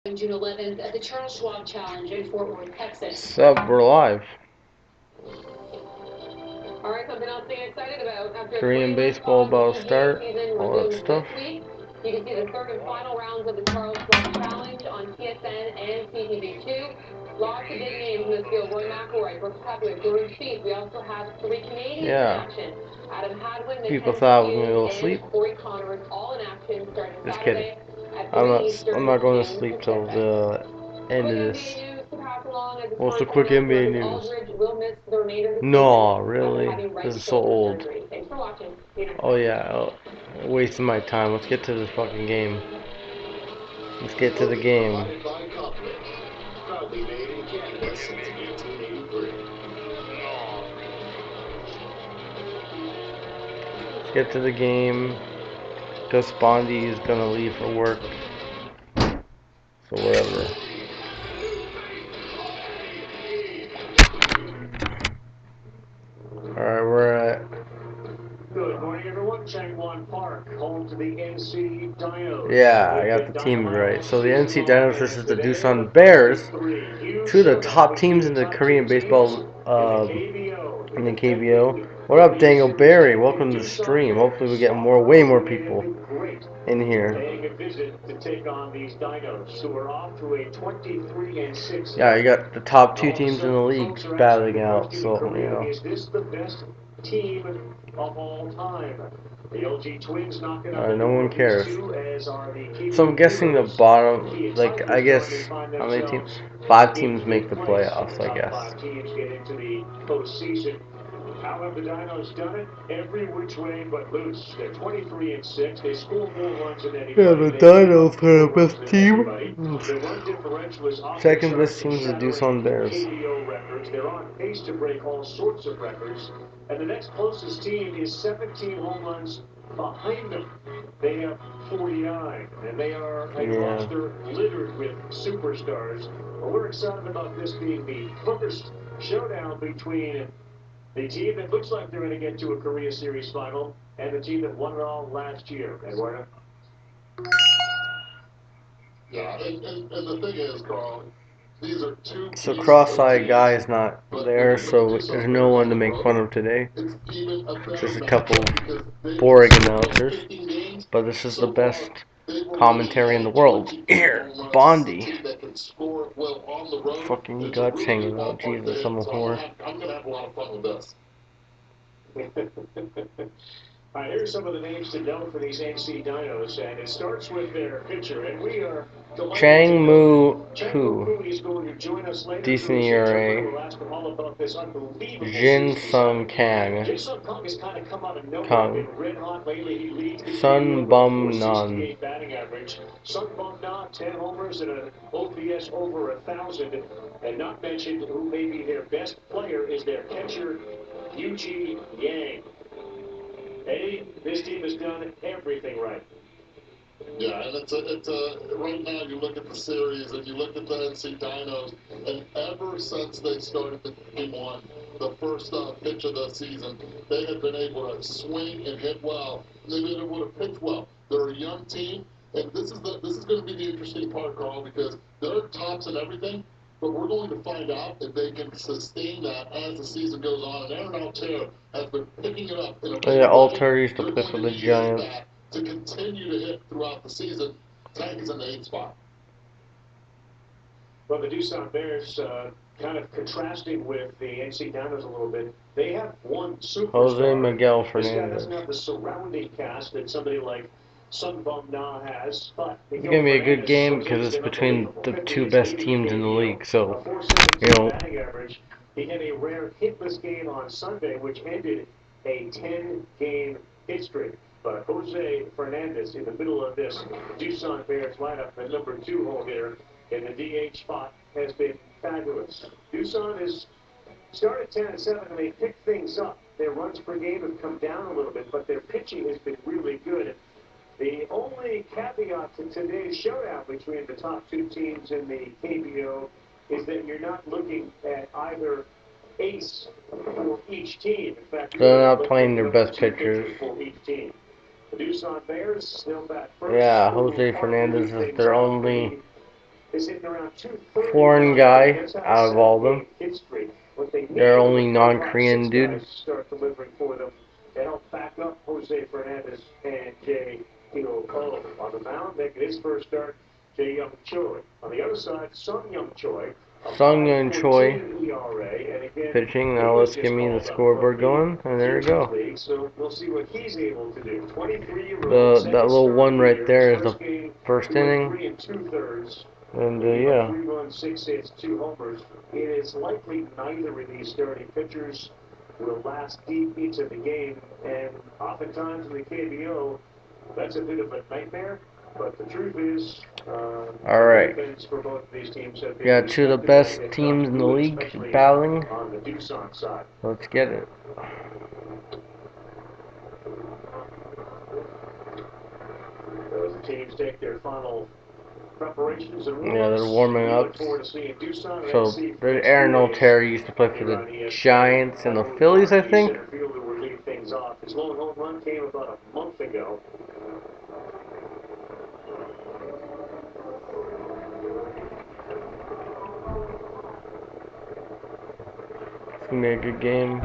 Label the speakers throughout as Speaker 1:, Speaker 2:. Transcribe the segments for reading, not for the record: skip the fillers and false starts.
Speaker 1: June 11th at the Charles Schwab Challenge in Fort Worth, Texas.
Speaker 2: Sup, we're live.
Speaker 1: All right, something else to get excited about. After a
Speaker 2: Korean
Speaker 1: 3-month
Speaker 2: baseball
Speaker 1: pause, the
Speaker 2: about to
Speaker 1: PGA
Speaker 2: start.
Speaker 1: season
Speaker 2: All that
Speaker 1: resumes
Speaker 2: stuff.
Speaker 1: this week. You can see the third and final rounds of the Charles Schwab Challenge on TSN and CTV2. Lots of big names in this field. Roy McIlroy, Brooks Koepka, Jordan Spieth. We also have 3 Canadians in
Speaker 2: Yeah.
Speaker 1: action. Adam Hadwin,
Speaker 2: People
Speaker 1: Mackenzie
Speaker 2: thought I was gonna
Speaker 1: Hughes,
Speaker 2: go to
Speaker 1: and
Speaker 2: sleep.
Speaker 1: Corey Connors all in action starting
Speaker 2: Just kidding.
Speaker 1: Saturday at
Speaker 2: I'm
Speaker 1: 3
Speaker 2: not. I'm
Speaker 1: Eastern,
Speaker 2: not going to
Speaker 1: noon
Speaker 2: sleep till
Speaker 1: Pacific.
Speaker 2: the end of
Speaker 1: Quick
Speaker 2: this.
Speaker 1: NBA news to pass along as the
Speaker 2: What's the
Speaker 1: current
Speaker 2: quick
Speaker 1: owner,
Speaker 2: NBA
Speaker 1: Marcus
Speaker 2: news?
Speaker 1: Aldridge, will miss the remainder of the season
Speaker 2: No,
Speaker 1: after
Speaker 2: really.
Speaker 1: having right
Speaker 2: This is so
Speaker 1: shoulder
Speaker 2: old.
Speaker 1: surgery. Thanks for watching. See you next
Speaker 2: Oh
Speaker 1: time.
Speaker 2: yeah. Wasting my time. Let's get to this fucking game. Let's get to the game.
Speaker 3: Proudly made in Canada since 1883.
Speaker 2: Let's get to the game. Gus Bondi is gonna leave for work. So whatever. Alright, we're at.
Speaker 3: Good morning, everyone. Changwon Park, home to the NC Dinos.
Speaker 2: Yeah, I got the teams right. So the NC Dinos versus the Doosan Bears, two of the top teams in the Korean baseball, in the KBO. What up, Daniel Barry? Welcome to the stream. Hopefully we get way more people in here.
Speaker 3: Paying a visit to take on these Dinos, who are off to a 23-6.
Speaker 2: Yeah, you got the top two teams in the league battling out. So
Speaker 3: Is this the best team of all time? The LG Twins knocking up
Speaker 2: no one cares.
Speaker 3: so
Speaker 2: So I'm guessing the bottom, like I guess how many teams? 5 teams make the playoffs, I guess.
Speaker 3: 5 teams get into the postseason. How have the Dinos done it? Every which way but loose. They're 23-6. They score more runs than anybody.
Speaker 2: Yeah, the Dinos are the best team.
Speaker 3: Their run differential is off the
Speaker 2: Second best
Speaker 3: charts
Speaker 2: team
Speaker 3: and
Speaker 2: is the
Speaker 3: shattering
Speaker 2: Doosan Bears.
Speaker 3: KBO records. They're on pace to break all sorts of records. And the next closest team is 17 home runs behind them. They have 49, and they are a roster littered with superstars. But we're excited about this being the first showdown between the team that looks like they're going to get to a Korea Series final and the team that won it all last year. Eduardo?
Speaker 4: Yeah, and the thing is, Carl, these are two.
Speaker 2: So cross-eyed guy is not there, so there's no one to make fun of today. Just a couple boring announcers. But this is the best commentary in the world. Here, Bondi. Fucking guts hanging out. Jesus, I'm a whore.
Speaker 4: I'm gonna have a lot of fun with this.
Speaker 3: All right, here's some of the names to know for these NC Dinos, and it starts with their pitcher, and we are
Speaker 2: Chang Moo Hu.
Speaker 3: is going to join us later.
Speaker 2: Decent ERA.
Speaker 3: We'll ask him all about this unbelievable
Speaker 2: Jin
Speaker 3: season.
Speaker 2: Sung Kang.
Speaker 3: Jin Sung Kang has kind of come out of nowhere.
Speaker 2: Kang.
Speaker 3: Been red hot lately. He leads the
Speaker 2: Sun Bum Nan.
Speaker 3: batting average. Sun Bum Nan, 10 homers and an OPS over 1,000. And not mentioned, who may be their best player is their catcher, Yuji Yang. Hey, this team has done everything right.
Speaker 4: Yeah, and it's right now you look at the series and you look at the NC Dinos, and ever since they started the game one, the first pitch of the season, they have been able to swing and hit well. And they've been able to pitch well. They're a young team, and this is going to be the interesting part, Carl, because they're tops and everything. But we're going to find out if they can sustain that as the season goes on. And Aaron Altair has been picking it up in a
Speaker 2: Oh yeah, Altair used to play for the Giants.
Speaker 4: To continue to hit throughout the season. Tank is in the 8th spot.
Speaker 3: Well, the Doosan Bears, kind of contrasting with the NC Dinos a little bit, they have one superstar.
Speaker 2: Jose Miguel
Speaker 3: This
Speaker 2: Fernandez.
Speaker 3: guy doesn't have the surrounding cast that somebody like Sun Bum Na has, but
Speaker 2: It's gonna be a good game because it's between the two best teams in the league. So, you know.
Speaker 3: He had a rare hitless game on Sunday, which ended a 10-game hit streak. But Jose Fernandez in the middle of this Doosan Bears lineup, the number 2 hole hitter in the DH spot, has been fabulous. Doosan is started 10-7 and they picked things up. Their runs per game have come down a little bit, but their pitching has been really good. The only caveat to today's showdown between the top 2 teams in the KBO is that you're not looking at either ace for each team. In fact,
Speaker 2: They're not playing their best pitchers.
Speaker 3: For each team. The Doosan Bears still back first.
Speaker 2: Yeah, Jose Fernandez is their only
Speaker 3: is hitting around 230.
Speaker 2: Foreign guy out of all of them.
Speaker 3: History. What they
Speaker 2: Their
Speaker 3: need
Speaker 2: only
Speaker 3: is
Speaker 2: non-Korean
Speaker 3: 6
Speaker 2: dude.
Speaker 3: guys to start delivering for them to help back up Jose Fernandez and Jay Tito on the mound, making his first start. Jae Young Choi. On the other side, Sung Young Choi.
Speaker 2: Sung Young Choi
Speaker 3: E
Speaker 2: pitching. Now let's get me the scoreboard going, and there we go.
Speaker 3: So we'll see what he's able to do. 23-year-old.
Speaker 2: That little one right there is the first inning.
Speaker 3: 3 2/3.
Speaker 2: And yeah.
Speaker 3: 3 runs, 6 hits, 2 homers. It is likely neither of these starting pitchers will last deep into the game, and oftentimes in the KBO, that's a bit of a nightmare. But the truth is,
Speaker 2: all right.
Speaker 3: for both of these teams have been
Speaker 2: Yeah, two of the best teams in the league battling.
Speaker 3: On the Doosan side.
Speaker 2: Let's get it.
Speaker 3: Those teams take their final preparations and
Speaker 2: yeah, they're warming up. So there's Aaron Altera used to play for the Giants and the Phillies, I think.
Speaker 3: His long home run came about a month ago.
Speaker 2: It's gonna be a good game.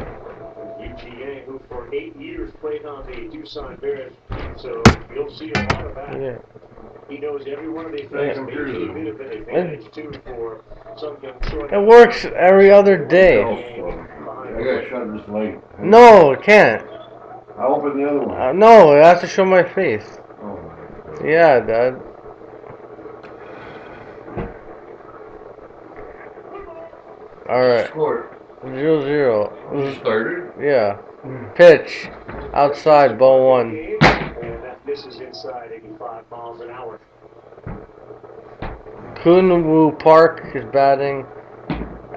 Speaker 3: UGA, who for 8 years played on the Doosan Bears, so you'll see a lot of that.
Speaker 2: Yeah.
Speaker 3: He knows every one of these things. Maybe a bit of an advantage too for some young short.
Speaker 2: It works every other day.
Speaker 5: I gotta shut this light.
Speaker 2: No, it can't.
Speaker 5: I'll open the other one.
Speaker 2: No, it has to show my face.
Speaker 5: Oh.
Speaker 2: Yeah, Dad. Alright.
Speaker 5: Score.
Speaker 2: 0-0.
Speaker 5: You started?
Speaker 2: Yeah. Pitch. Outside, ball 1.
Speaker 3: And that misses inside 85 miles an hour.
Speaker 2: Kunwu Park is batting.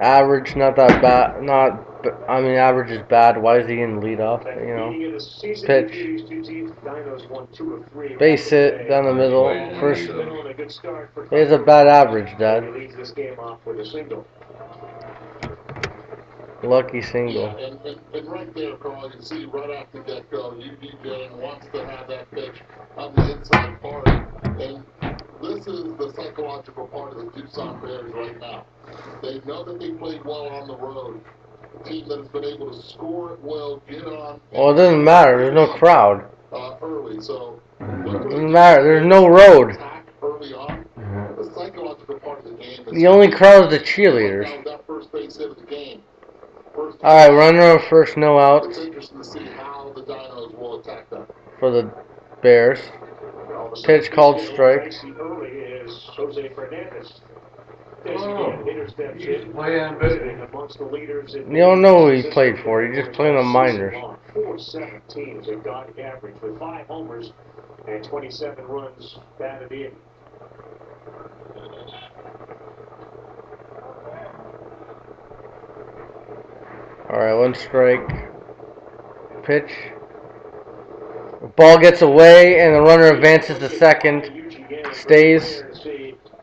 Speaker 2: Average, not that bad. Average is bad. Why is he in lead off? You know. Pitch. Base hit down the middle. First. He has a bad average, Dad. Lucky single.
Speaker 4: Yeah, and right there, Carl, you can see right off the get-go, UD wants to have that pitch on the inside part. And this is the psychological part of the Doosan Bears right now. They know that they played well on the road. A team that has been able to score it well, get on.
Speaker 2: Well, it doesn't matter. There's no crowd.
Speaker 4: Early, so
Speaker 2: it doesn't matter. There's no road.
Speaker 4: Early on, the psychological part of the game is
Speaker 2: the only crowd is the cheerleaders.
Speaker 4: That first base hit of the game.
Speaker 2: Alright, runner on first, no outs.
Speaker 4: It's interesting to see how the Dinos will attack that.
Speaker 2: For the Bears. Pitch called strike. You don't know who he played for. He just played in the minors.
Speaker 3: 417 is a God average with 5 homers and 27 runs batted in.
Speaker 2: Alright, 1 strike. Pitch. The ball gets away and the runner advances to second. Stays.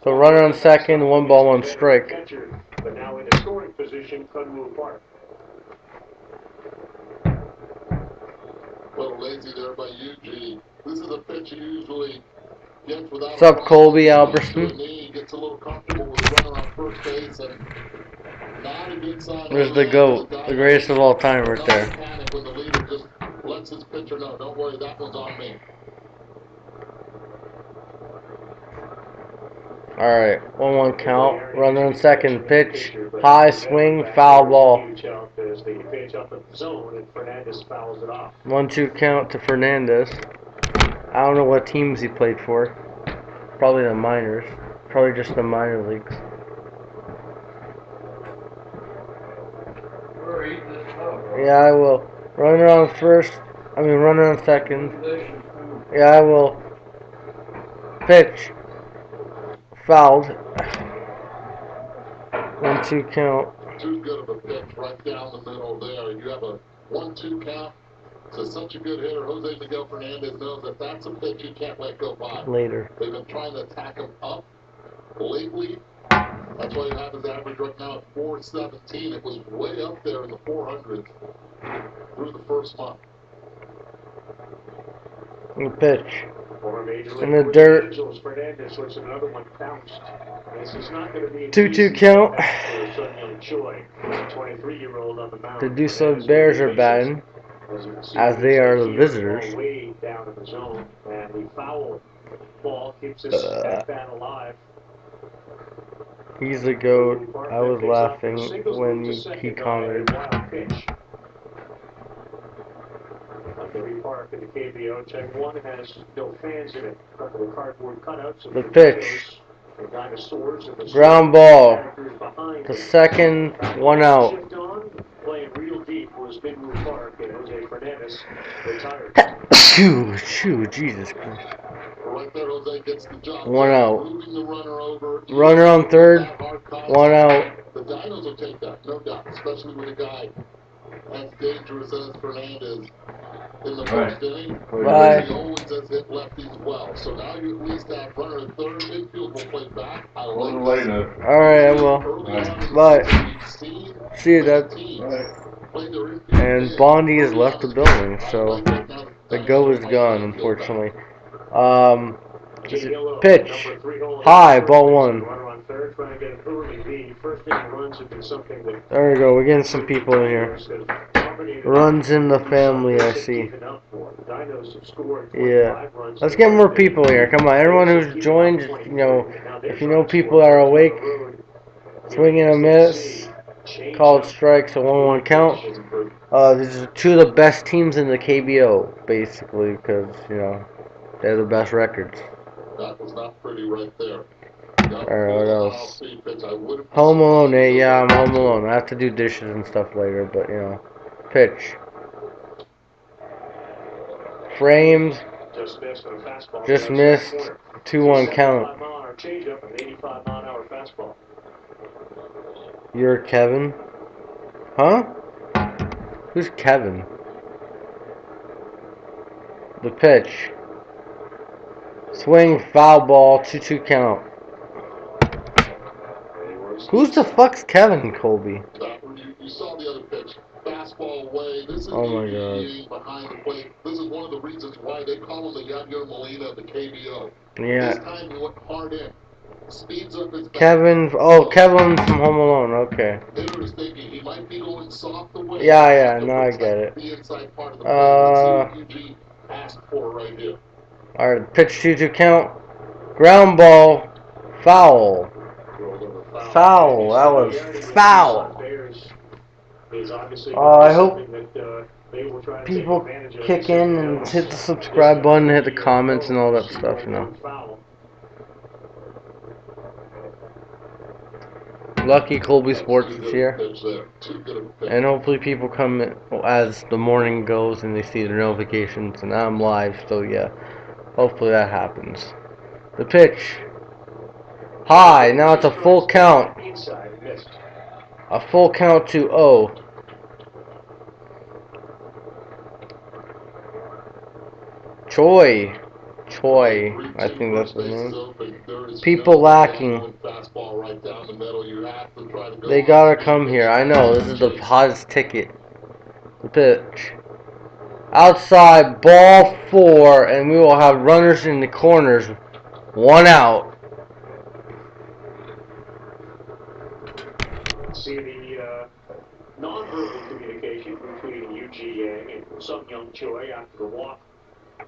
Speaker 2: So runner on second, 1 ball, 1 strike.
Speaker 3: But now in the scoring position, Kunwu Park.
Speaker 4: A little lazy there by UG. This is a pitch he usually gets without.
Speaker 2: What's up, Colby Albertson?
Speaker 4: He gets a little comfortable with the runner on first base, and not a good sign.
Speaker 2: There's the GOAT, the greatest of all time right there.
Speaker 4: Panic when the leader just lets his pitcher know, don't worry, that one's on me.
Speaker 2: Alright, 1-1 count. Runner on second. Pitch. High swing. Foul ball. 1-2 count to Fernandez. I don't know what teams he played for. Probably the minors. Probably just the minor leagues. Yeah, I will. Runner on first. Runner on second. Yeah, I will. Pitch. Fouled. 1-2 count.
Speaker 4: Too good of a pitch right down the middle there. You have a 1-2 count to such a good hitter. Jose Miguel Fernandez knows that that's a pitch you can't let go by.
Speaker 2: Later.
Speaker 4: They've been trying to attack him up lately. That's why you have his average right now at 417. It was way up there in the 400s through the first month.
Speaker 2: And pitch. In the dirt.
Speaker 3: This is not going to be
Speaker 2: 2-2 count.
Speaker 3: for Sun Young Choi, 23-year-old on the mound.
Speaker 2: The Doosan Bears are batting, as they are the visitors.
Speaker 3: Way down in the zone, and the foul ball keeps this at-bat alive.
Speaker 2: He's the GOAT. I was laughing when he commented.
Speaker 3: Park at the KBO. Check 1 has no fans in it. A couple of cardboard cutouts.
Speaker 2: The pitch.
Speaker 3: The dinosaurs and the
Speaker 2: Ground ball. The second, 1 out.
Speaker 3: Playing real deep was Midwood Park, and Jose Fernandez retired.
Speaker 2: Shoo, Jesus Christ.
Speaker 4: Right there, Jose gets the job.
Speaker 2: 1 out.
Speaker 4: Moving the runner over.
Speaker 2: Runner on third. 1 out.
Speaker 4: The Dinos will take that, no doubt, especially with a guy as dangerous as Fernandez in the first inning.
Speaker 2: Bye.
Speaker 4: He always has hit lefties well. So now you at least have runner at third. Infield will play back. I like this.
Speaker 2: Alright, I will. Bye. See you, Dad. And Bondi has left the building, so the go is gone, unfortunately. Pitch. High, ball 1. There we go, we're getting some people in here. Runs in the family, I see. Yeah. Let's get more people here. Come on, everyone who's joined, you know, if you know people that are awake, swing and a miss, called strikes, a 1-1 count. These are 2 of the best teams in the KBO, basically, because, you know, they're the best records.
Speaker 4: That was not pretty right there.
Speaker 2: Alright, what else? Home Alone, yeah, I'm home alone. I have to do dishes and stuff later, but, you know. Pitch. Framed. Just missed. 2-1 count. You're Kevin? Huh? Who's Kevin? The pitch. Swing, foul ball, 2-2 count. Who's the fuck's Kevin, Colby?
Speaker 4: You saw the other pitch. Fastball away. This is
Speaker 2: oh my God.
Speaker 4: Behind the plate. This is one of the reasons why they call him the Yadier Molina of the KBO.
Speaker 2: Yeah.
Speaker 4: This time he went hard in. Speeds up his
Speaker 2: Kevin. Oh, Kevin from Home Alone. Okay.
Speaker 4: Hitter is thinking he might be going soft away.
Speaker 2: Yeah. No, I get it.
Speaker 4: The inside part of the plate. Let's see what Eugene asked for right here.
Speaker 2: All right. Pitch 2-2 count. Ground ball. Foul. Foul. That was foul. I hope people kick in and hit the subscribe button, hit the comments and all that stuff, you know. Lucky Colby Sports is here. And hopefully people come as the morning goes and they see their notifications and I'm live, so yeah. Hopefully that happens. The pitch. High. Now it's a full count. A full count to 0. Choi, I think that's the name. People lacking. They gotta come here. I know, this is the hottest ticket. The pitch. Outside, ball 4, and we will have runners in the corners. 1 out.
Speaker 3: See the non-verbal communication between UGA and Sun Young Choi after the walk.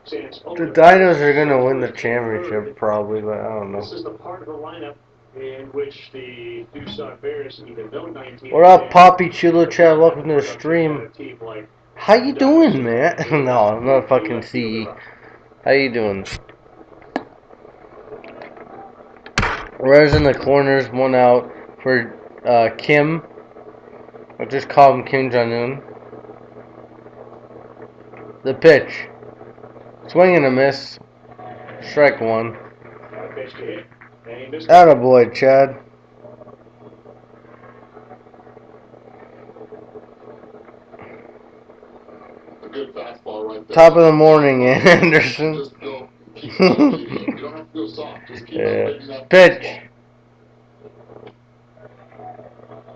Speaker 2: The Dinos are going to win the championship probably, but I don't know.
Speaker 3: This is the part of the lineup in which the Doosan Bears, even though 19.
Speaker 2: What up, Poppy Chulo Chat? Welcome to the stream. How you doing, man? No, I'm not fucking CE. How you doing? Runners in the corners, 1 out for Kim. I just call him Kim Jong-un. The pitch. Swing and a miss. Strike 1. Attaboy, Chad.
Speaker 4: A good fastball right there.
Speaker 2: Top of the morning, Anderson.
Speaker 4: Just go. Keep you don't have to go soft. Just keep elevating that
Speaker 2: pitch.
Speaker 4: fastball.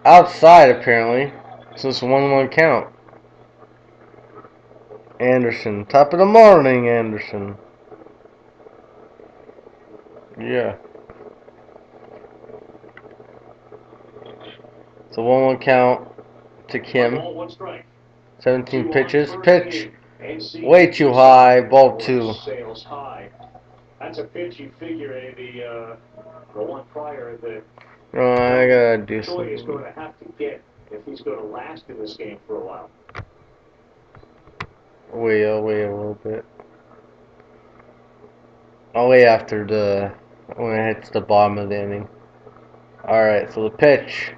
Speaker 2: Outside, apparently. So it's a 1-1 count. Anderson. Top of the morning, Anderson. Yeah. So 1-1 count to Kim. 17 pitches. Pitch. Way too high. Ball 2.
Speaker 3: That's a pitch you figure the one prior that
Speaker 2: I gotta do
Speaker 3: Troy is
Speaker 2: something.
Speaker 3: going to have to get if he's going to last in this game for a while.
Speaker 2: Wait a little bit. I'll wait after when it hits the bottom of the inning. Alright, so the pitch.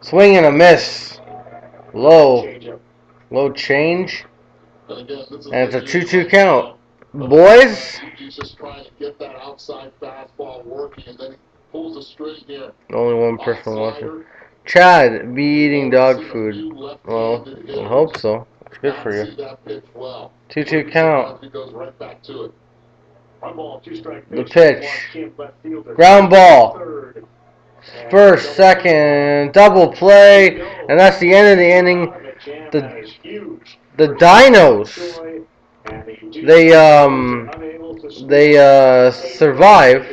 Speaker 2: Swing and a miss. Low change. And it's a 2-2 count. Boys.
Speaker 4: He's just trying to get that outside fastball working, and then he pulls a string here.
Speaker 2: Only one person watching. Chad, be eating dog food. Well, I hope so. It's good for you. 2-2 count. The pitch. Ground ball. First, second, double play, and that's the end of the inning. The Dinos, they survive.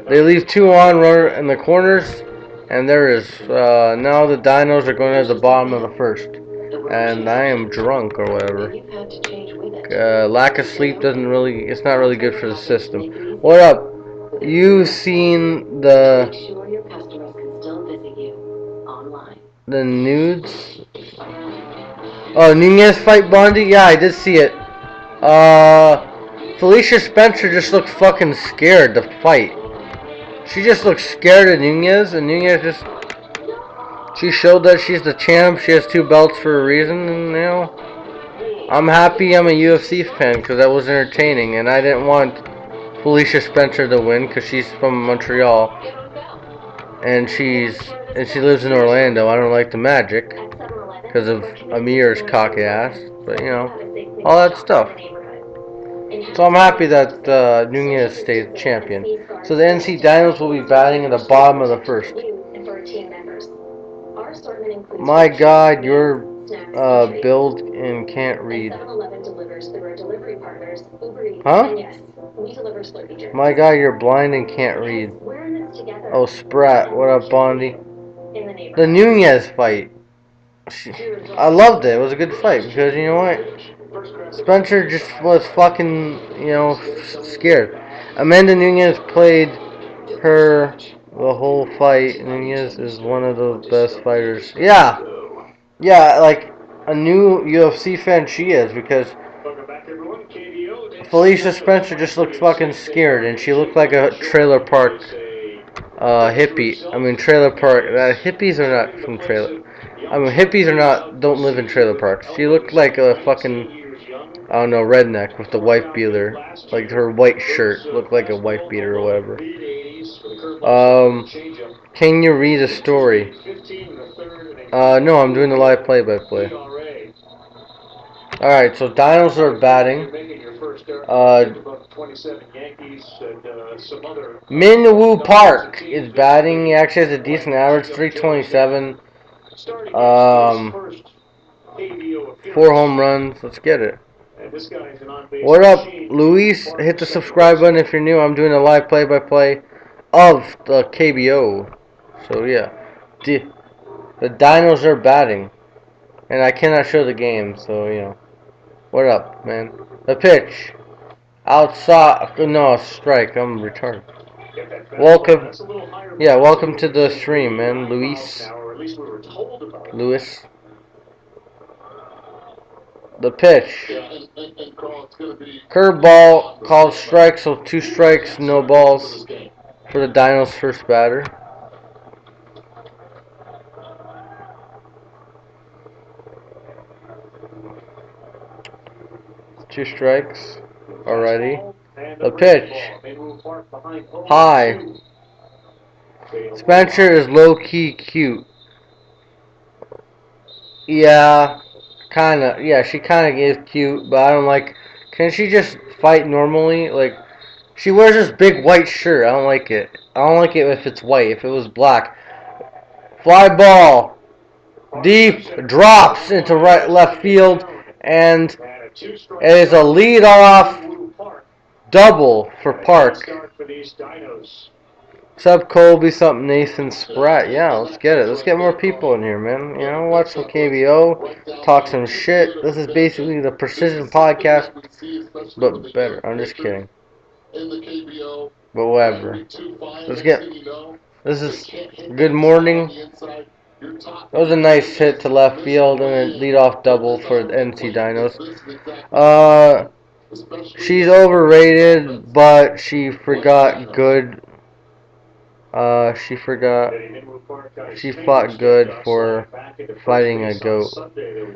Speaker 2: They leave 2 on runner in the corners, and there is now the Dinos are going to the bottom of the first, and I am drunk or whatever. Lack of sleep it's not really good for the system. What up? You've seen the nudes? Oh, Nunez fight Bondi? Yeah, I did see it. Felicia Spencer just looked fucking scared to fight. She just looked scared of Nunez, and Nunez she showed that she's the champ. She has 2 belts for a reason, and you know, I'm happy I'm a UFC fan because that was entertaining, and I didn't want Felicia Spencer to win because she's from Montreal, and she lives in Orlando. I don't like the Magic because of Amir's cocky ass, but you know, all that stuff. So I'm happy that Nunez stays champion. So the NC Dinos will be batting in the bottom of the first. My God, you're build and can't read. Huh? My God, you're blind and can't read. Oh, Sprat, what up, Bondi? The Nunez fight. I loved it. It was a good fight because you know what? Spencer just was fucking, you know, scared. Amanda Nunez played her the whole fight. Nunez is one of the best fighters. Yeah, like a new UFC fan she is because Felicia Spencer just looked fucking scared and she looked like a trailer park hippie. I mean trailer park. Hippies are not from trailer. I mean hippies don't live in trailer parks. She looked like a fucking, I don't know, redneck with the wife beater. Like her white shirt looked like a wife beater or whatever. Can you read a story? No, I'm doing the live play-by-play. Alright, so Dinos are batting. Minwoo Park is batting. He actually has a decent average, 327. 4 home runs. Let's get it. What up, Luis? Hit the subscribe button if you're new. I'm doing a live play-by-play of the KBO. So yeah, the Dinos are batting, and I cannot show the game. So you know, what up, man? The pitch, outside. No, strike. I'm retarded. Welcome, welcome to the stream, man, Luis. The pitch. Curveball, called strike, so 2 strikes, no balls for the Dinos' first batter. Two strikes already. The pitch. High. Spencer is low-key cute. Yeah. Kinda, yeah, she kinda is cute, but I don't like. Can she just fight normally? Like, she wears this big white shirt. I don't like it. I don't like it if it's white. If it was black. Fly ball, deep, drops into left field, and it is a lead-off double for Park. Sup, Colby? Sup, Nathan Spratt? Yeah, let's get it. Let's get more people in here, man. You know, watch some KBO, talk some shit. This is basically the Precision Podcast, but better. I'm just kidding. But whatever. Let's get. This is good morning. That was a nice hit to left field and a leadoff double for the NC Dinos. She's overrated, but she forgot good. She fought good for fighting a goat.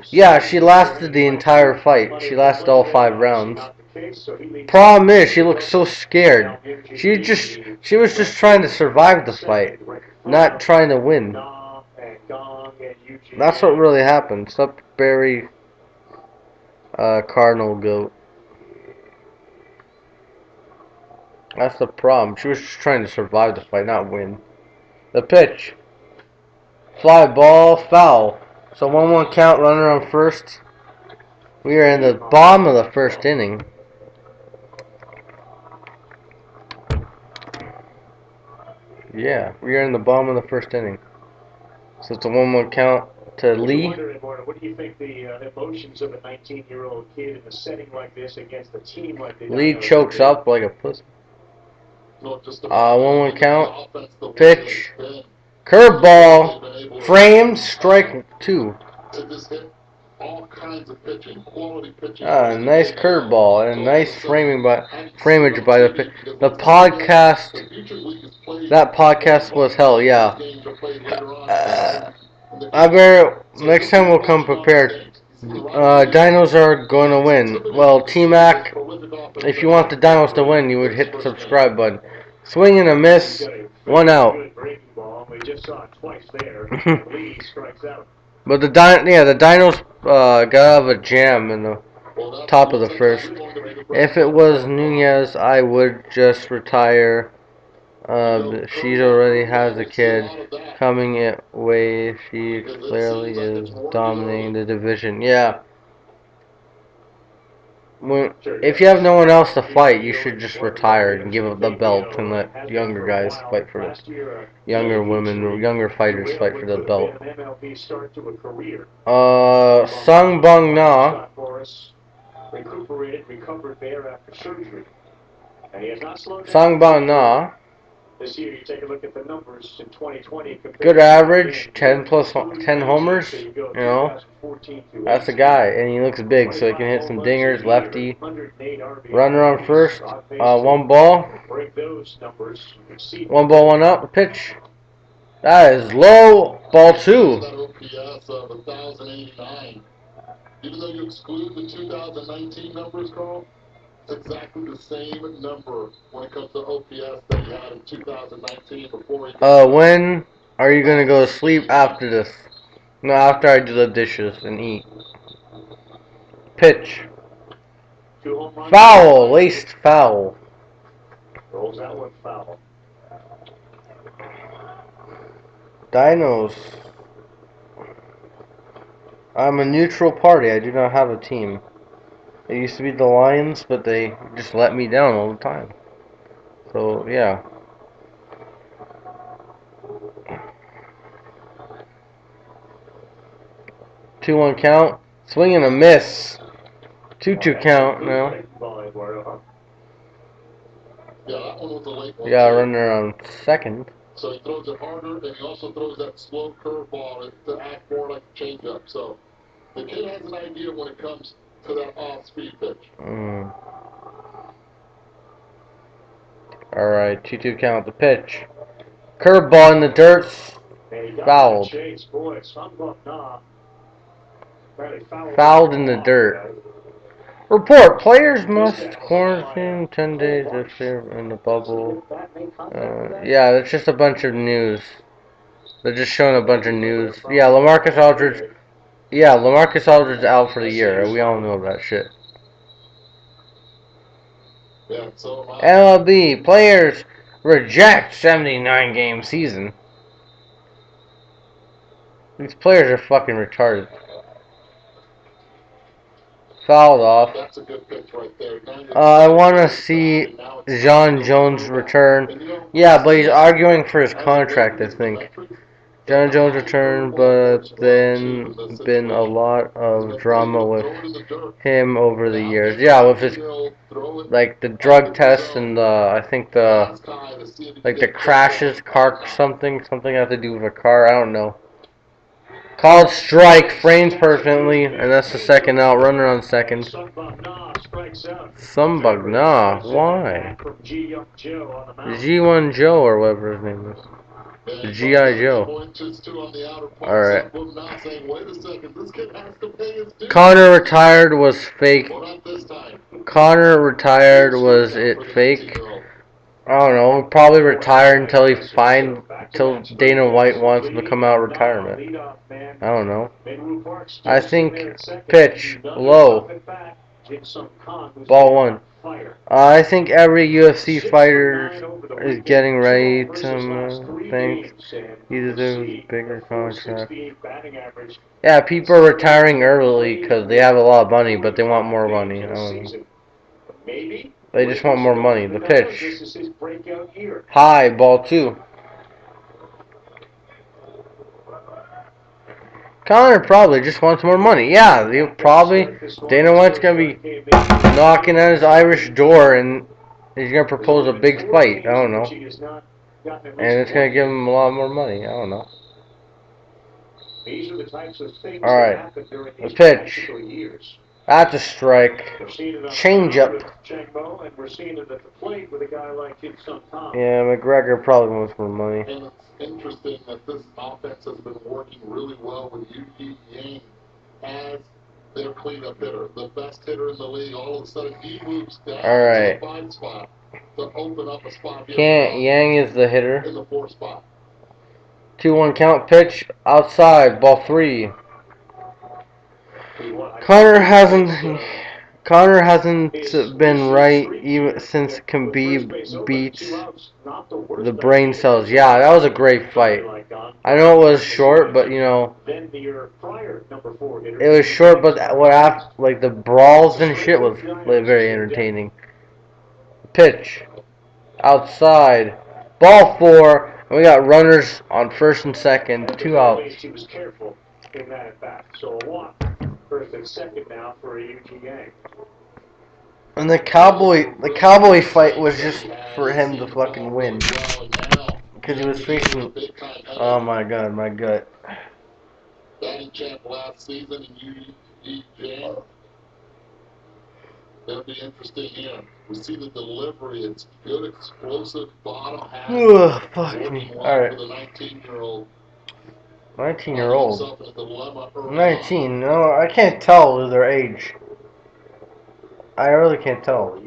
Speaker 2: Yeah, she lasted the entire fight. She lasted all 5 rounds. Problem is, she looked so scared. She was just trying to survive the fight, not trying to win. That's what really happened. Sudbury Cardinal goat. That's the problem. She was just trying to survive the fight, not win. The pitch. Fly ball, foul. So 1-1 count, runner on first. We are in the bottom of the first inning. Yeah, we are in the bottom of the first inning. So it's a 1-1 count to Lee.
Speaker 3: What do you think the emotions of a 19-year-old kid in a setting like this against a team like this?
Speaker 2: Lee chokes up like a pussy. 1-1 count. Pitch. Curveball. Frames. Strike 2. Nice curveball and nice framage by the podcast. That podcast was hell, yeah. Next time we'll come prepared. Dinos are going to win. Well, T-Mac, if you want the Dinos to win, you would hit the subscribe button. Swing and a miss, 1 out. But the Dinos got out of a jam in the top of the first. If it was Nunez, I would just retire. She already has a kid coming it way. She clearly is dominating the division. Yeah. If you have no one else to fight, you should just retire and give up the belt and let younger guys fight for it. Younger women, younger fighters fight for the belt. Sung Bung Na. Sung Bung Na.
Speaker 3: This year, you take a look at the numbers in 2020.
Speaker 2: Good average, 10 homers. You know, that's a guy, and he looks big, so he can hit some dingers, lefty. Runner on first, 1 ball. 1 ball, 1 out. The pitch. That is low. Ball 2.
Speaker 4: Even though you exclude the 2019 numbers, Carl, it's exactly the same number when it comes to OPS that you had in 2019 before he
Speaker 2: when are you gonna go to sleep after this? No, after I do the dishes and eat. Pitch. Foul. Laced foul.
Speaker 3: Rolls out with foul.
Speaker 2: Dinos. I'm a neutral party. I do not have a team. It used to be the Lions, but they just let me down all the time. So, yeah. Two 1 count. Swing and a miss. 2-2 count now. Yeah, runner on second.
Speaker 4: So he throws it harder, and he also throws that slow curveball to act more like a changeup. So the kid has an idea when it comes to that off-speed pitch.
Speaker 2: Alright, 2-2 count. The pitch. Curveball in the dirt. Fouled. Fouled in the dirt. Report. Players must quarantine 10 days if they're in the bubble. Yeah, it's just a bunch of news. They're just showing a bunch of news. Yeah, LaMarcus Aldridge. Yeah, LaMarcus Aldridge is out for the year. We all know that shit. MLB. Players reject 79-game season. These players are fucking retarded. fouled off.
Speaker 4: That's a good pitch right there.
Speaker 2: I want to see John Jones return. Yeah, but he's arguing for his contract, I think. John Jones returned, but then been a lot of drama with him over the years. Yeah, with his like the drug tests and I think the crashes, something have to do with a car. I don't know. Called strike, frames perfectly, and that's the second out. Runner on second. Sumbagna, why? G1 Joe or whatever his name is. G.I. Joe. Alright. Connor retired was fake. Connor retired, was it fake? I don't know. Probably retired until until Dana White wants him to come out of retirement. I don't know. I think pitch low. Ball one. I think every UFC fighter is getting ready to think he deserves a bigger contract. Yeah, people are retiring early because they have a lot of money, but they want more money. I don't know. They just want more money. The pitch. High, ball two. Connor probably just wants more money. Yeah, Dana White's going to be knocking at his Irish door and he's going to propose a big fight. I don't know. And it's going to give him a lot more money. I don't know. Alright. The pitch. That's a strike. Change up. Yeah, McGregor probably wants more money.
Speaker 4: And it's interesting that this offense has been working really well with Yu Yang as their cleanup hitter, the best hitter in the league. All of a sudden, he moves down to the 5 spot to open up a spot here.
Speaker 2: Yang is the hitter.
Speaker 4: In the 4 spot.
Speaker 2: 2-1 count, pitch outside, ball 3. Connor hasn't been right even since Khabib beats the brain cells. Yeah, that was a great fight. I know it was short, but you know, it was short. But like the brawls and shit was very entertaining. Pitch outside, ball 4. And we got runners on first and second, 2 outs.
Speaker 3: He was careful in that at bat. So a walk. First and second now for UGA.
Speaker 2: And the cowboy fight was just for him to fucking win. Because he was facing, oh my god, my gut.
Speaker 4: Batting champ last season in UGA. That'll be interesting here. We see the delivery. It's good, explosive bottom half.
Speaker 2: Ugh, fuck me. Alright.
Speaker 4: 19-year-old.
Speaker 2: 19-year-old. 19. No, I can't tell their age. I really can't tell.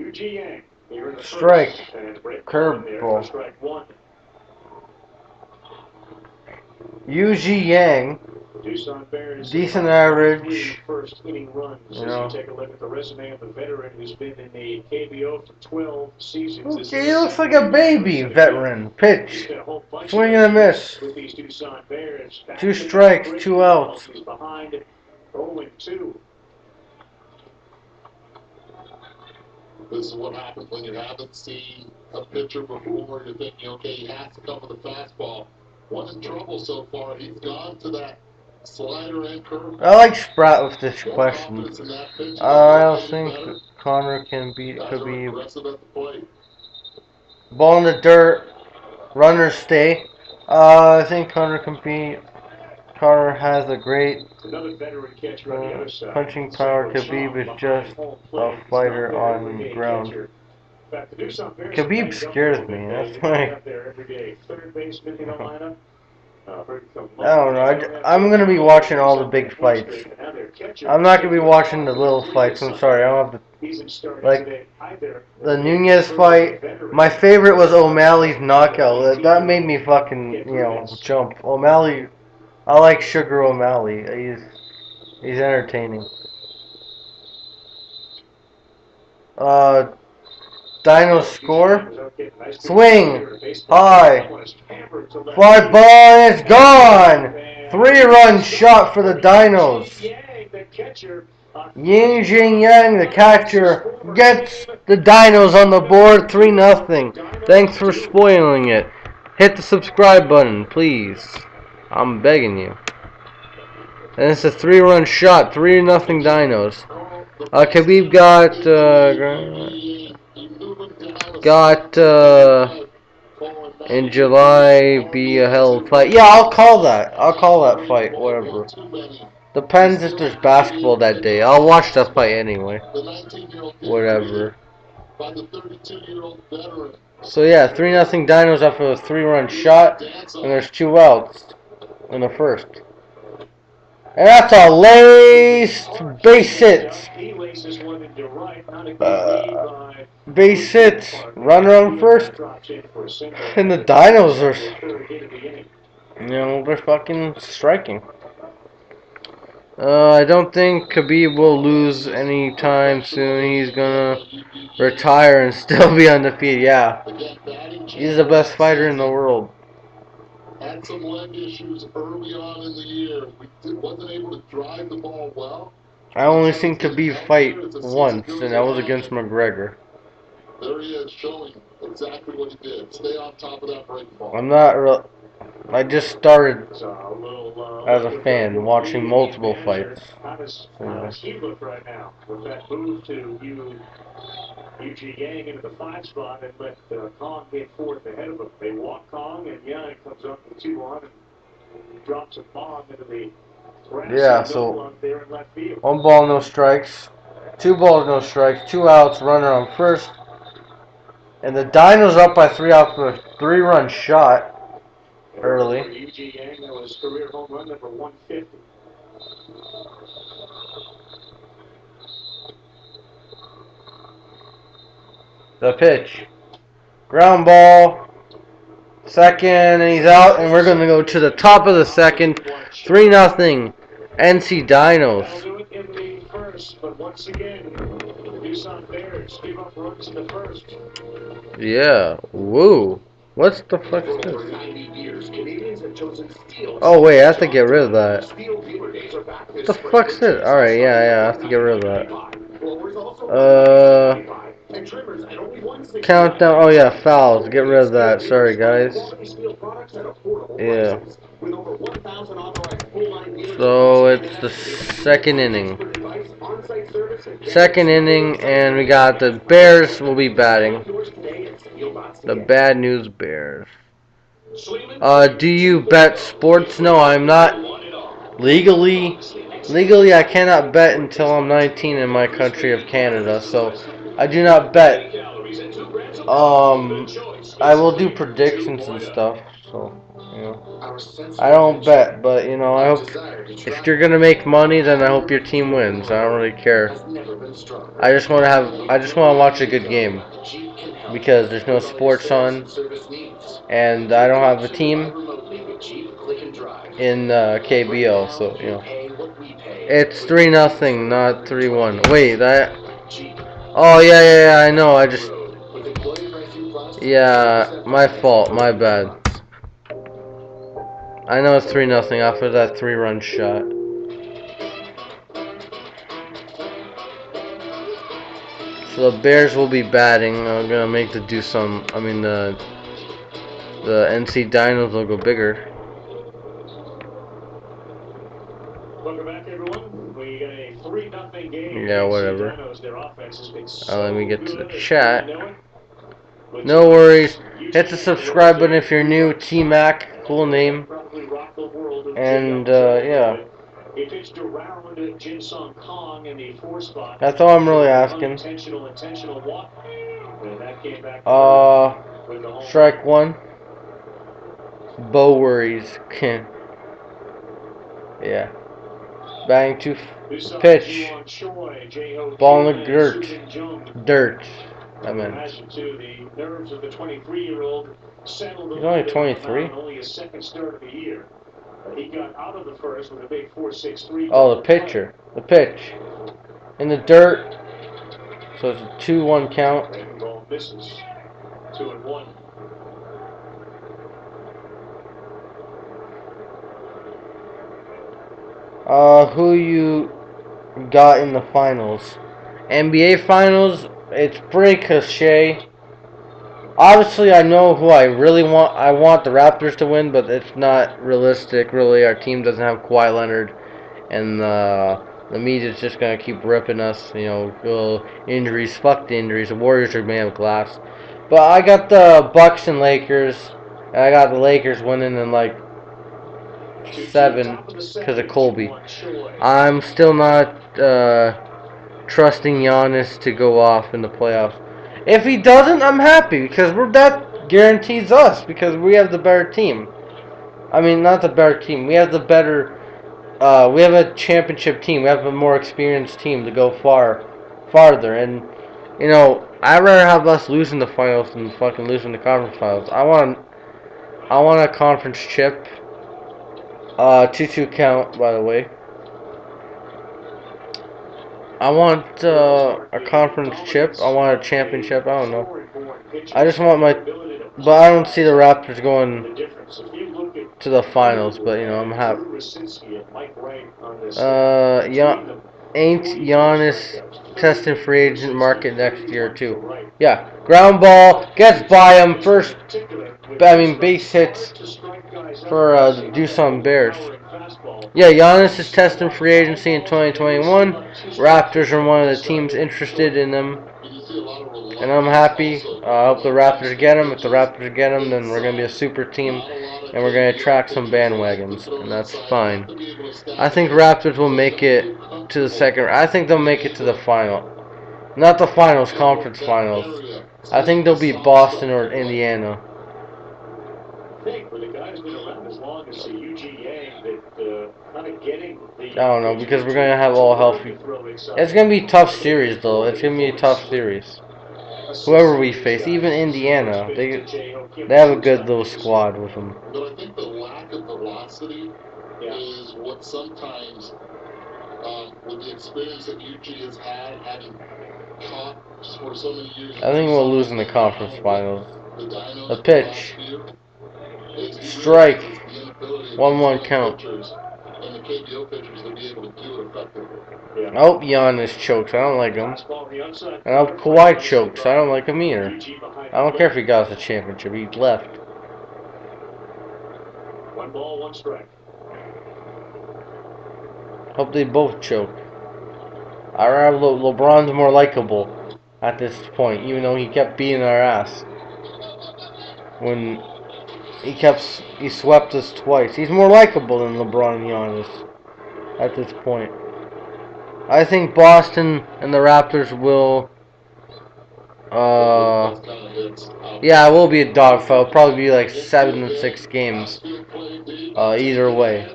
Speaker 2: Strike. Curveball. Yuji Yang.
Speaker 3: Doosan Bears,
Speaker 2: decent average.
Speaker 3: First inning runs.
Speaker 2: You know.
Speaker 3: As you take a look at the resume of the veteran who's been in the KBO for 12 seasons.
Speaker 2: Okay, he looks like a baby veteran. Pitch. Swing and a miss.
Speaker 3: With these Doosan Bears,
Speaker 2: 2 strikes, 2 outs.
Speaker 3: He's behind 0-2.
Speaker 4: This is what happens when you haven't seen a pitcher before. You're thinking, okay, he has to come with a fastball. One in trouble so far. He's gone to that slider and curve.
Speaker 2: I like Sprat with this question. I don't think Connor could be. Ball in the dirt. Runners stay. I think Connor can be. Connor has a great punching power. Khabib is just a fighter on the ground. Khabib scares me. That's why. I don't know. I'm going to be watching all the big fights. I'm not going to be watching the little fights. I'm sorry. I don't have the... Like, the Nunez fight. My favorite was O'Malley's knockout. That made me fucking, you know, jump. O'Malley... I like Sugar O'Malley. He's entertaining. Dino score. Swing. High. Fly ball. It's gone. 3-run shot for the Dinos. Yin Jing Yang, the catcher, gets the Dinos on the board 3-0. Thanks for spoiling it. Hit the subscribe button, please. I'm begging you. And it's a 3-run shot, 3-0 Dinos. Khabib got in July be a hell of a fight. Yeah, I'll call that. I'll call that fight. Whatever. Depends if there's basketball that day. I'll watch that fight anyway. Whatever. So yeah, 3-0 Dinos after a 3-run shot, and there's 2 outs in the first. And that's a laced base hit. Base hit. Runner on first. And the Dinos are, they're fucking striking. I don't think Khabib will lose anytime soon. He's gonna retire and still be undefeated. Yeah. He's the best fighter in the world.
Speaker 4: Had some leg issues early on in the year. We wasn't able to drive the ball well.
Speaker 2: I only seen Khabib fight once, and that was against McGregor.
Speaker 4: There he is, showing exactly what he did. Stay on top of that break ball.
Speaker 2: I'm not real. I just started as a fan, watching multiple fights.
Speaker 3: How does he look right now with that move to Yuji Yang into the 5 spot and let Kong get 4th ahead of him? They walk Kong, and Yang comes up with 2 on and drops a bomb into the
Speaker 2: Yeah, so 1 ball, no strikes. 2 balls, no strikes. 2 outs, runner on first. And the Dinos up by 3 outs with a 3-run shot early.
Speaker 3: Yuji Yang, that was career home run number 150.
Speaker 2: The pitch. Ground ball. Second, and he's out, and we're going to go to the top of the second. 3-0. NC Dinos.
Speaker 3: But once again, Doosan Bears give up runs in the first.
Speaker 2: Yeah. Woo. What's the fuck is this? Oh, wait, I have to get rid of that. What the fuck's this? Alright, yeah, I have to get rid of that. Countdown. Oh, yeah, fouls. Get rid of that. Sorry, guys. Yeah. So, it's the second inning. Second inning, and we got the Bears will be batting. The Bad News Bears. Do you bet sports? No, I'm not legally. Legally, I cannot bet until I'm 19 in my country of Canada, so I do not bet. I will do predictions and stuff, so, I don't bet, but, I hope if you're gonna make money, then I hope your team wins. I don't really care. I just want to watch a good game, because there's no sports on, and I don't have a team in KBO, so, It's 3-0, not 3-1. Wait, that... Oh, yeah, I know, Yeah, my fault, my bad. I know it's 3-0 after that 3-run shot. So the Bears will be batting. I'm gonna make the NC Dinos logo bigger.
Speaker 3: Welcome back, everyone. We got a 3-0 game.
Speaker 2: Yeah, whatever.
Speaker 3: Their offense has been so
Speaker 2: Let me get to the
Speaker 3: good.
Speaker 2: chat. No worries. Hit the subscribe button if you're new. T-Mac, cool name. And yeah. That's all I'm really asking. Strike 1. Bow worries. Yeah. Bang 2. Pitch. Ball in the dirt. I meant. He's only 23.
Speaker 3: Only his second start of the year. He got out of the first with a big 4.63.
Speaker 2: Oh, the pitcher. The pitch. In the dirt. So it's a 2-1 count.
Speaker 3: Ball misses. 2-1.
Speaker 2: Who you got in the finals. NBA finals, it's pretty cliche. Obviously, I know who I really want. I want the Raptors to win, but it's not realistic, really. Our team doesn't have Kawhi Leonard, and the media's just going to keep ripping us. Injuries, fuck the injuries. The Warriors are made of glass. But I got the Bucks and Lakers. And I got the Lakers winning in like 7 because of Colby. I'm still not trusting Giannis to go off in the playoffs. If he doesn't, I'm happy because that guarantees us because we have the better team. I mean, not the better team. We have the better. We have a championship team. We have a more experienced team to go farther. And I'd rather have us losing the finals than fucking losing the conference finals. I want a conference chip. 2-2 count, by the way. I want a conference chip. I want a championship. I don't know. I just want but I don't see the Raptors going to the finals. But I'm happy. Ain't Giannis testing free agent market next year too? Yeah, ground ball gets by him first. Base hits for the Doosan Bears. Yeah, Giannis is testing free agency in 2021. Raptors are one of the teams interested in them. And I'm happy. I hope the Raptors get him. If the Raptors get him, then we're going to be a super team. And we're going to attract some bandwagons. And that's fine. I think Raptors will make it to the second. I think they'll make it to the final. Not the finals, conference finals. I think they'll beat Boston or Indiana. I don't know, because we're going to have all healthy. It's going to be a tough series, though. It's going to be a tough series. Whoever we face, even Indiana, they have a good little squad with them.
Speaker 4: But I think the lack of velocity is what sometimes, with the experience that UG has had, having caught for so many years.
Speaker 2: I think we'll lose in the conference finals. The pitch. Strike. 1-1 count. I hope Giannis chokes. I don't like him. And I hope Kawhi chokes. I don't like him either. I don't care if he got us a championship. He left.
Speaker 3: 1 ball, 1 strike.
Speaker 2: Hope they both choke. LeBron's more likable at this point, even though he kept beating our ass. When he swept us twice. He's more likable than LeBron and Giannis at this point. I think Boston and the Raptors will. Yeah, it will be a dogfight. It'll probably be like 7-6 games. Either way.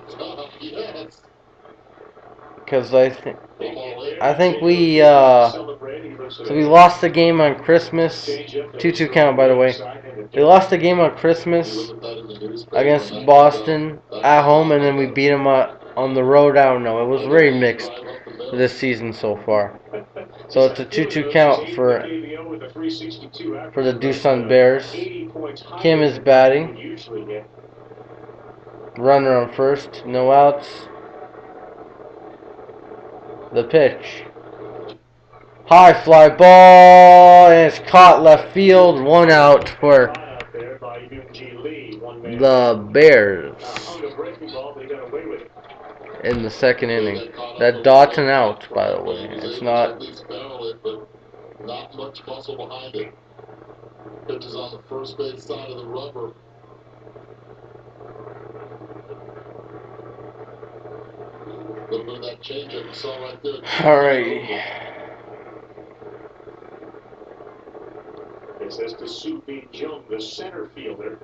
Speaker 2: Because I think we so we lost the game on Christmas. 2-2 count, by the way. They lost the game on Christmas against Boston at home, and then we beat them on the road. I don't know. It was very mixed this season so far. So it's a 2-2 count for the Doosan Bears. Kim is batting. Runner on first. No outs. The pitch. High fly ball, and it's caught left field. 1 out for the Bears in the second inning. That Dotson out, by the way. It's not.
Speaker 4: Not much muscle behind it. Pitches on the first base side of the rubber. A little bit of that changeup you saw right there.
Speaker 2: Alrighty.
Speaker 3: It says to Subi Jung, the center fielder.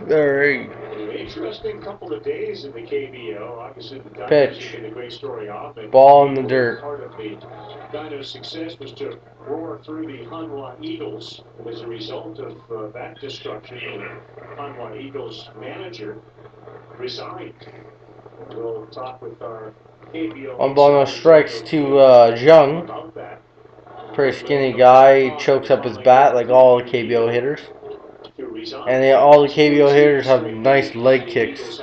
Speaker 2: Alright.
Speaker 3: Interesting couple of days in the KBO. Obviously, the
Speaker 2: Pitch.
Speaker 3: the great story off.
Speaker 2: Ball in the dirt.
Speaker 3: Part of the Dinos' success was to roar through the Hanwha Eagles. As a result of that destruction, the Hanwha Eagles manager resigned. We'll talk with our KBO.
Speaker 2: 1 ball, no strikes to Jung. Pretty skinny guy. He chokes up his bat like all the KBO hitters. And all the KBO hitters have nice leg kicks.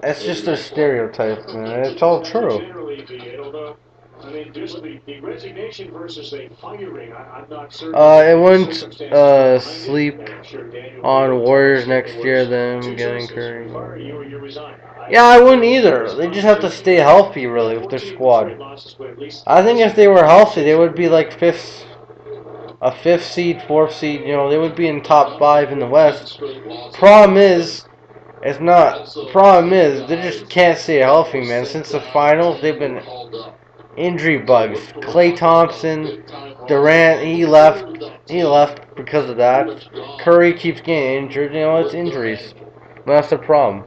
Speaker 2: It's just a stereotype, man. It's all true.
Speaker 3: I mean, just the resignation versus a firing, I'm not certain.
Speaker 2: It wouldn't sleep on Warriors next year, them getting Curry. Yeah, I wouldn't either. They just have to stay healthy, really, with their squad. I think if they were healthy, they would be like a fifth seed, fourth seed. You know, they would be in top 5 in the West. Problem is, it's not. Problem is, they just can't stay healthy, man. Since the finals, they've been injury bugs. Klay Thompson, Durant, he left. He left because of that. Curry keeps getting injured. You know, it's injuries. That's the problem.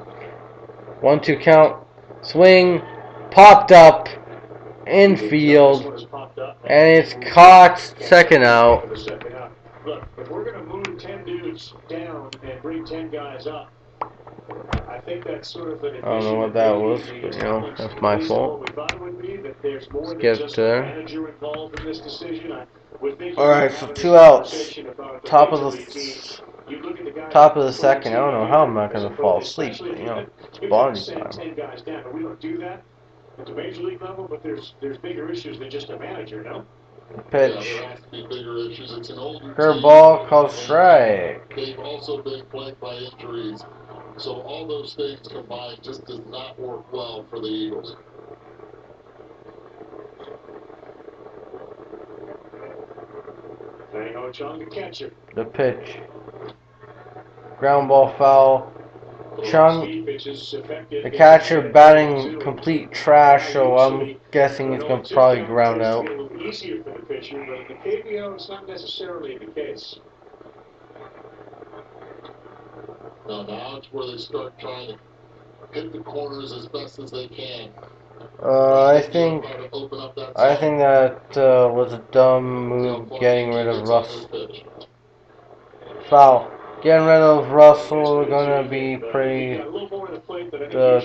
Speaker 2: 1-2 count. Swing. Popped up. Infield. And it's caught. Second out.
Speaker 3: Look, if we're going to move 10 dudes down and bring 10 guys up, I think that's sort of an
Speaker 2: I don't know what that was, but you know, that's my fault. Let's get there. Alright, so 2 outs. Top of the second. I don't know how I'm not going to fall asleep, but you know, it's bonding time.
Speaker 3: We don't do that at the major league level, but there's bigger issues than just a manager, no?
Speaker 2: Pitch. Curveball, called strike.
Speaker 4: They've also been plagued by injuries. So all those things combined just does not work well for the Eagles.
Speaker 2: The pitch. Ground ball foul. Chung, the catcher batting complete trash, so I'm guessing he's going to probably ground out.
Speaker 3: Easier for the pitcher, but the KBO, it's not necessarily the case.
Speaker 4: Now it's where they start trying to hit the corners as best as they can.
Speaker 2: I think that was a dumb move, getting rid of Russ. Foul. Getting rid of Russell gonna be pretty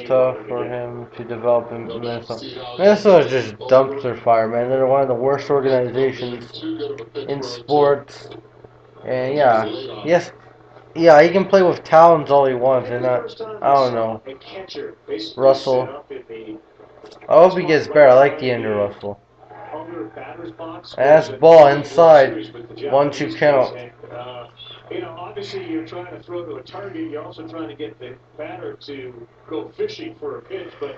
Speaker 2: tough for him to develop in Minnesota. Minnesota just dumpster fire, man. They're one of the worst organizations in sports. And yeah, he can play with talons all he wants. And I don't know. Russell. I hope he gets better. I like the Andrew Russell. And that's ball inside. 1-2 count.
Speaker 3: You know, obviously you're trying to throw to a target. You're also trying to get the batter to go fishing for a pitch. But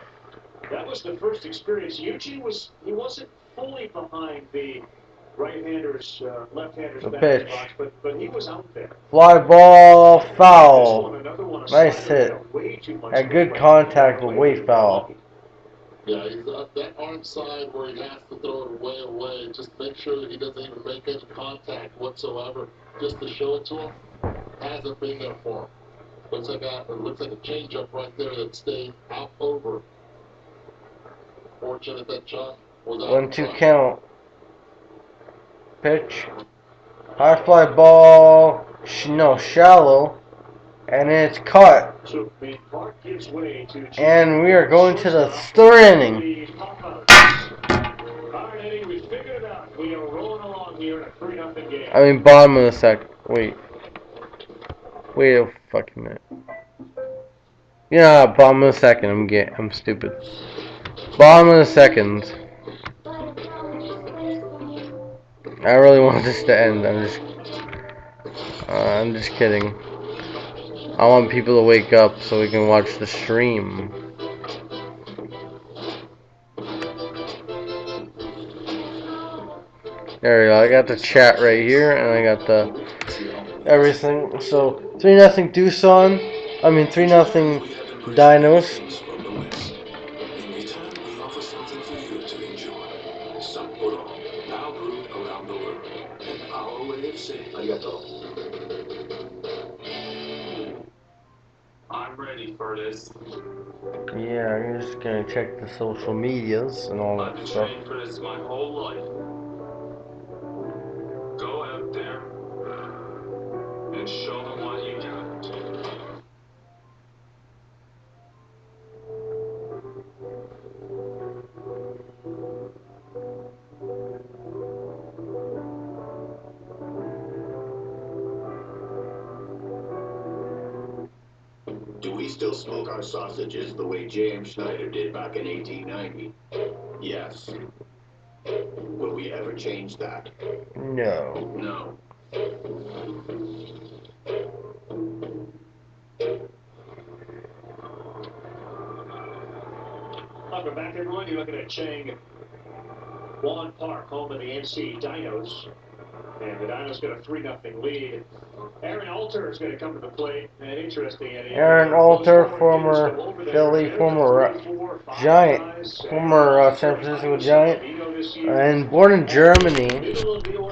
Speaker 3: that was the first experience. Yuchi wasn't fully behind the right-hander's, left-hander's batter's box, but he was out there.
Speaker 2: Fly ball, foul. Nice hit. Had good contact, but way foul.
Speaker 4: Yeah, he's that arm side where he has to throw it away. Just make sure that he doesn't even make any contact whatsoever, just to show it to him. Hasn't been there for him. Looks like a changeup right there that stayed out over. Fortunate that Chuck was out.
Speaker 2: 1-2 count. Pitch. High fly ball. Shallow. And it's caught. And we are going to the 3rd inning. I mean, bottom of the second. Wait a fucking minute. Yeah, bottom of the second. I'm stupid. Bottom of the second. I really want this to end. I'm just kidding. I want people to wake up so we can watch the stream. There we go. I got the chat right here, and I got the everything. So 3-0 Doosan. 3-0 Dinos.
Speaker 6: I'm ready for this.
Speaker 2: Yeah, I'm just gonna check the social medias and all that stuff.
Speaker 6: I've trained for this my whole life. Go out there and show them what you got.
Speaker 7: Do we still smoke our sausages the way J.M. Schneider did back in 1890? Yes. Will we ever change that?
Speaker 2: No.
Speaker 7: No.
Speaker 3: Welcome back, everyone. You're looking at Chang Won Park, home of the NC Dinos. And the Dinos got a 3-0 lead. Aaron Alter is going to come to the plate. And interesting, Eddie.
Speaker 2: Aaron Alter, former Philly, former Giant, former San Francisco Giant, and born in Germany.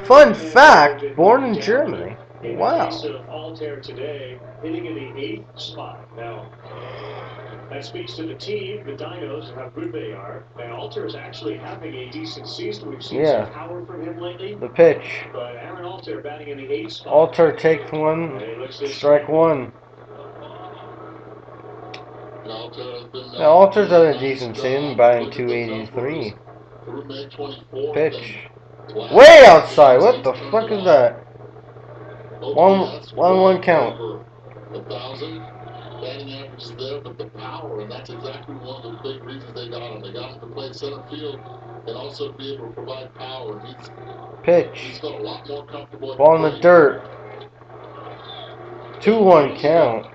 Speaker 2: Fun fact, born in Germany. Wow.
Speaker 3: Alter today, hitting in the 8th spot. Now, that speaks to the team, the Dinos, and how good they are. And Alter is actually having a decent season. We've seen some power from him lately.
Speaker 2: The pitch.
Speaker 3: But Aaron Alter batting in the 8th spot.
Speaker 2: Alter takes one, strike one. Now Alter's done a decent season, batting .283. Pitch. Way outside. What the fuck is that? One count.
Speaker 4: 1,000 batting average is there, but the power, and that's exactly one of the big reasons they got him. They got him to play center field and also be able to provide power. He's got a lot more comfortable.
Speaker 2: Ball in the dirt. 2-1 count.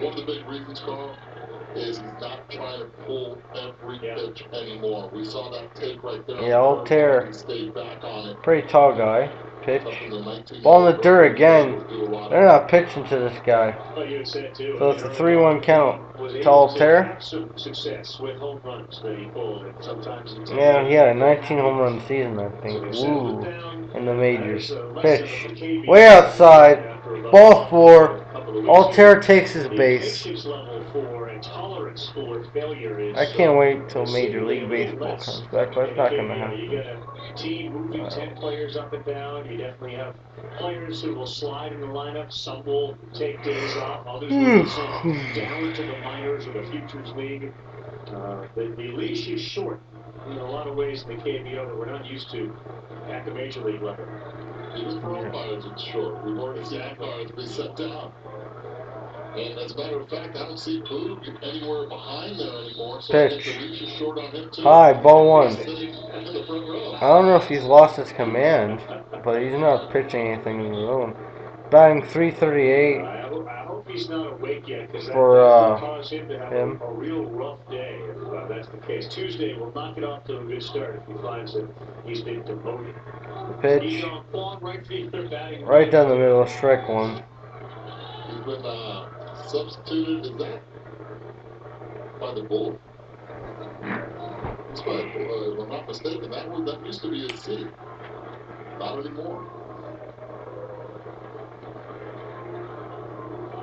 Speaker 4: One of the big reasons, Carl, is he's not trying to pull every pitch anymore. We saw that take right there.
Speaker 2: Yeah, Alter.
Speaker 4: He stayed back on it.
Speaker 2: Pretty tall guy. Pitch. Ball in the dirt again. They're not pitching to this guy. So it's a 3-1 count. To Alter. Yeah, he had a 19 home run season, I think. Woo. In the majors. Pitch. Way outside. Ball 4. Alter takes his base. I can't wait till Major League Baseball comes back, but it's not going to happen.
Speaker 3: Team moving 10 players up and down. You definitely have players who will slide in the lineup. Some will take days off. Others will be sent down to the minors or the Futures League. The leash is short in a lot of ways in the KBO that we're not used to at the Major League level.
Speaker 4: Even for umpires, it's short. We've already seen umpires be set down. And as a matter of fact, I don't see Boog anywhere behind there anymore. So
Speaker 2: Pitch.
Speaker 4: I think the reach is short on him too.
Speaker 2: High, ball 1.
Speaker 4: In the front row.
Speaker 2: I don't know if he's lost his command, but he's not pitching anything of his own. Batting .338.
Speaker 3: I hope he's not awake yet, because that
Speaker 2: for
Speaker 3: will cause him to have a real rough day if that's the case. Tuesday will knock it off to a good start if he finds that he's been demoted.
Speaker 2: Pitch. Right down the middle, strike 1.
Speaker 4: He's been substituted, is that by the Bull? It's by the Bull, if I'm not mistaken. That used to be his seat. Not anymore.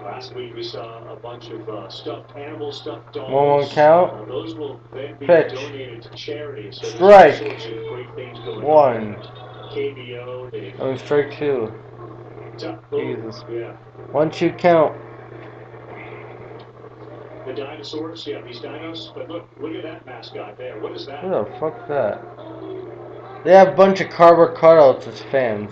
Speaker 3: Last week we saw a bunch of stuffed animals, stuffed dogs.
Speaker 2: 1-1 count.
Speaker 3: Those will then be
Speaker 2: Pitch.
Speaker 3: donated to charity. So
Speaker 2: Strike.
Speaker 3: there's all sorts of great things going
Speaker 2: 1.
Speaker 3: on. KBO.
Speaker 2: Strike 2. Jesus.
Speaker 3: Yeah.
Speaker 2: 1-2 count.
Speaker 3: The dinosaurs, yeah, these dinos. But look at that mascot there. What is that?
Speaker 2: Who the fuck's that? They have a bunch of cardboard cutouts as fans.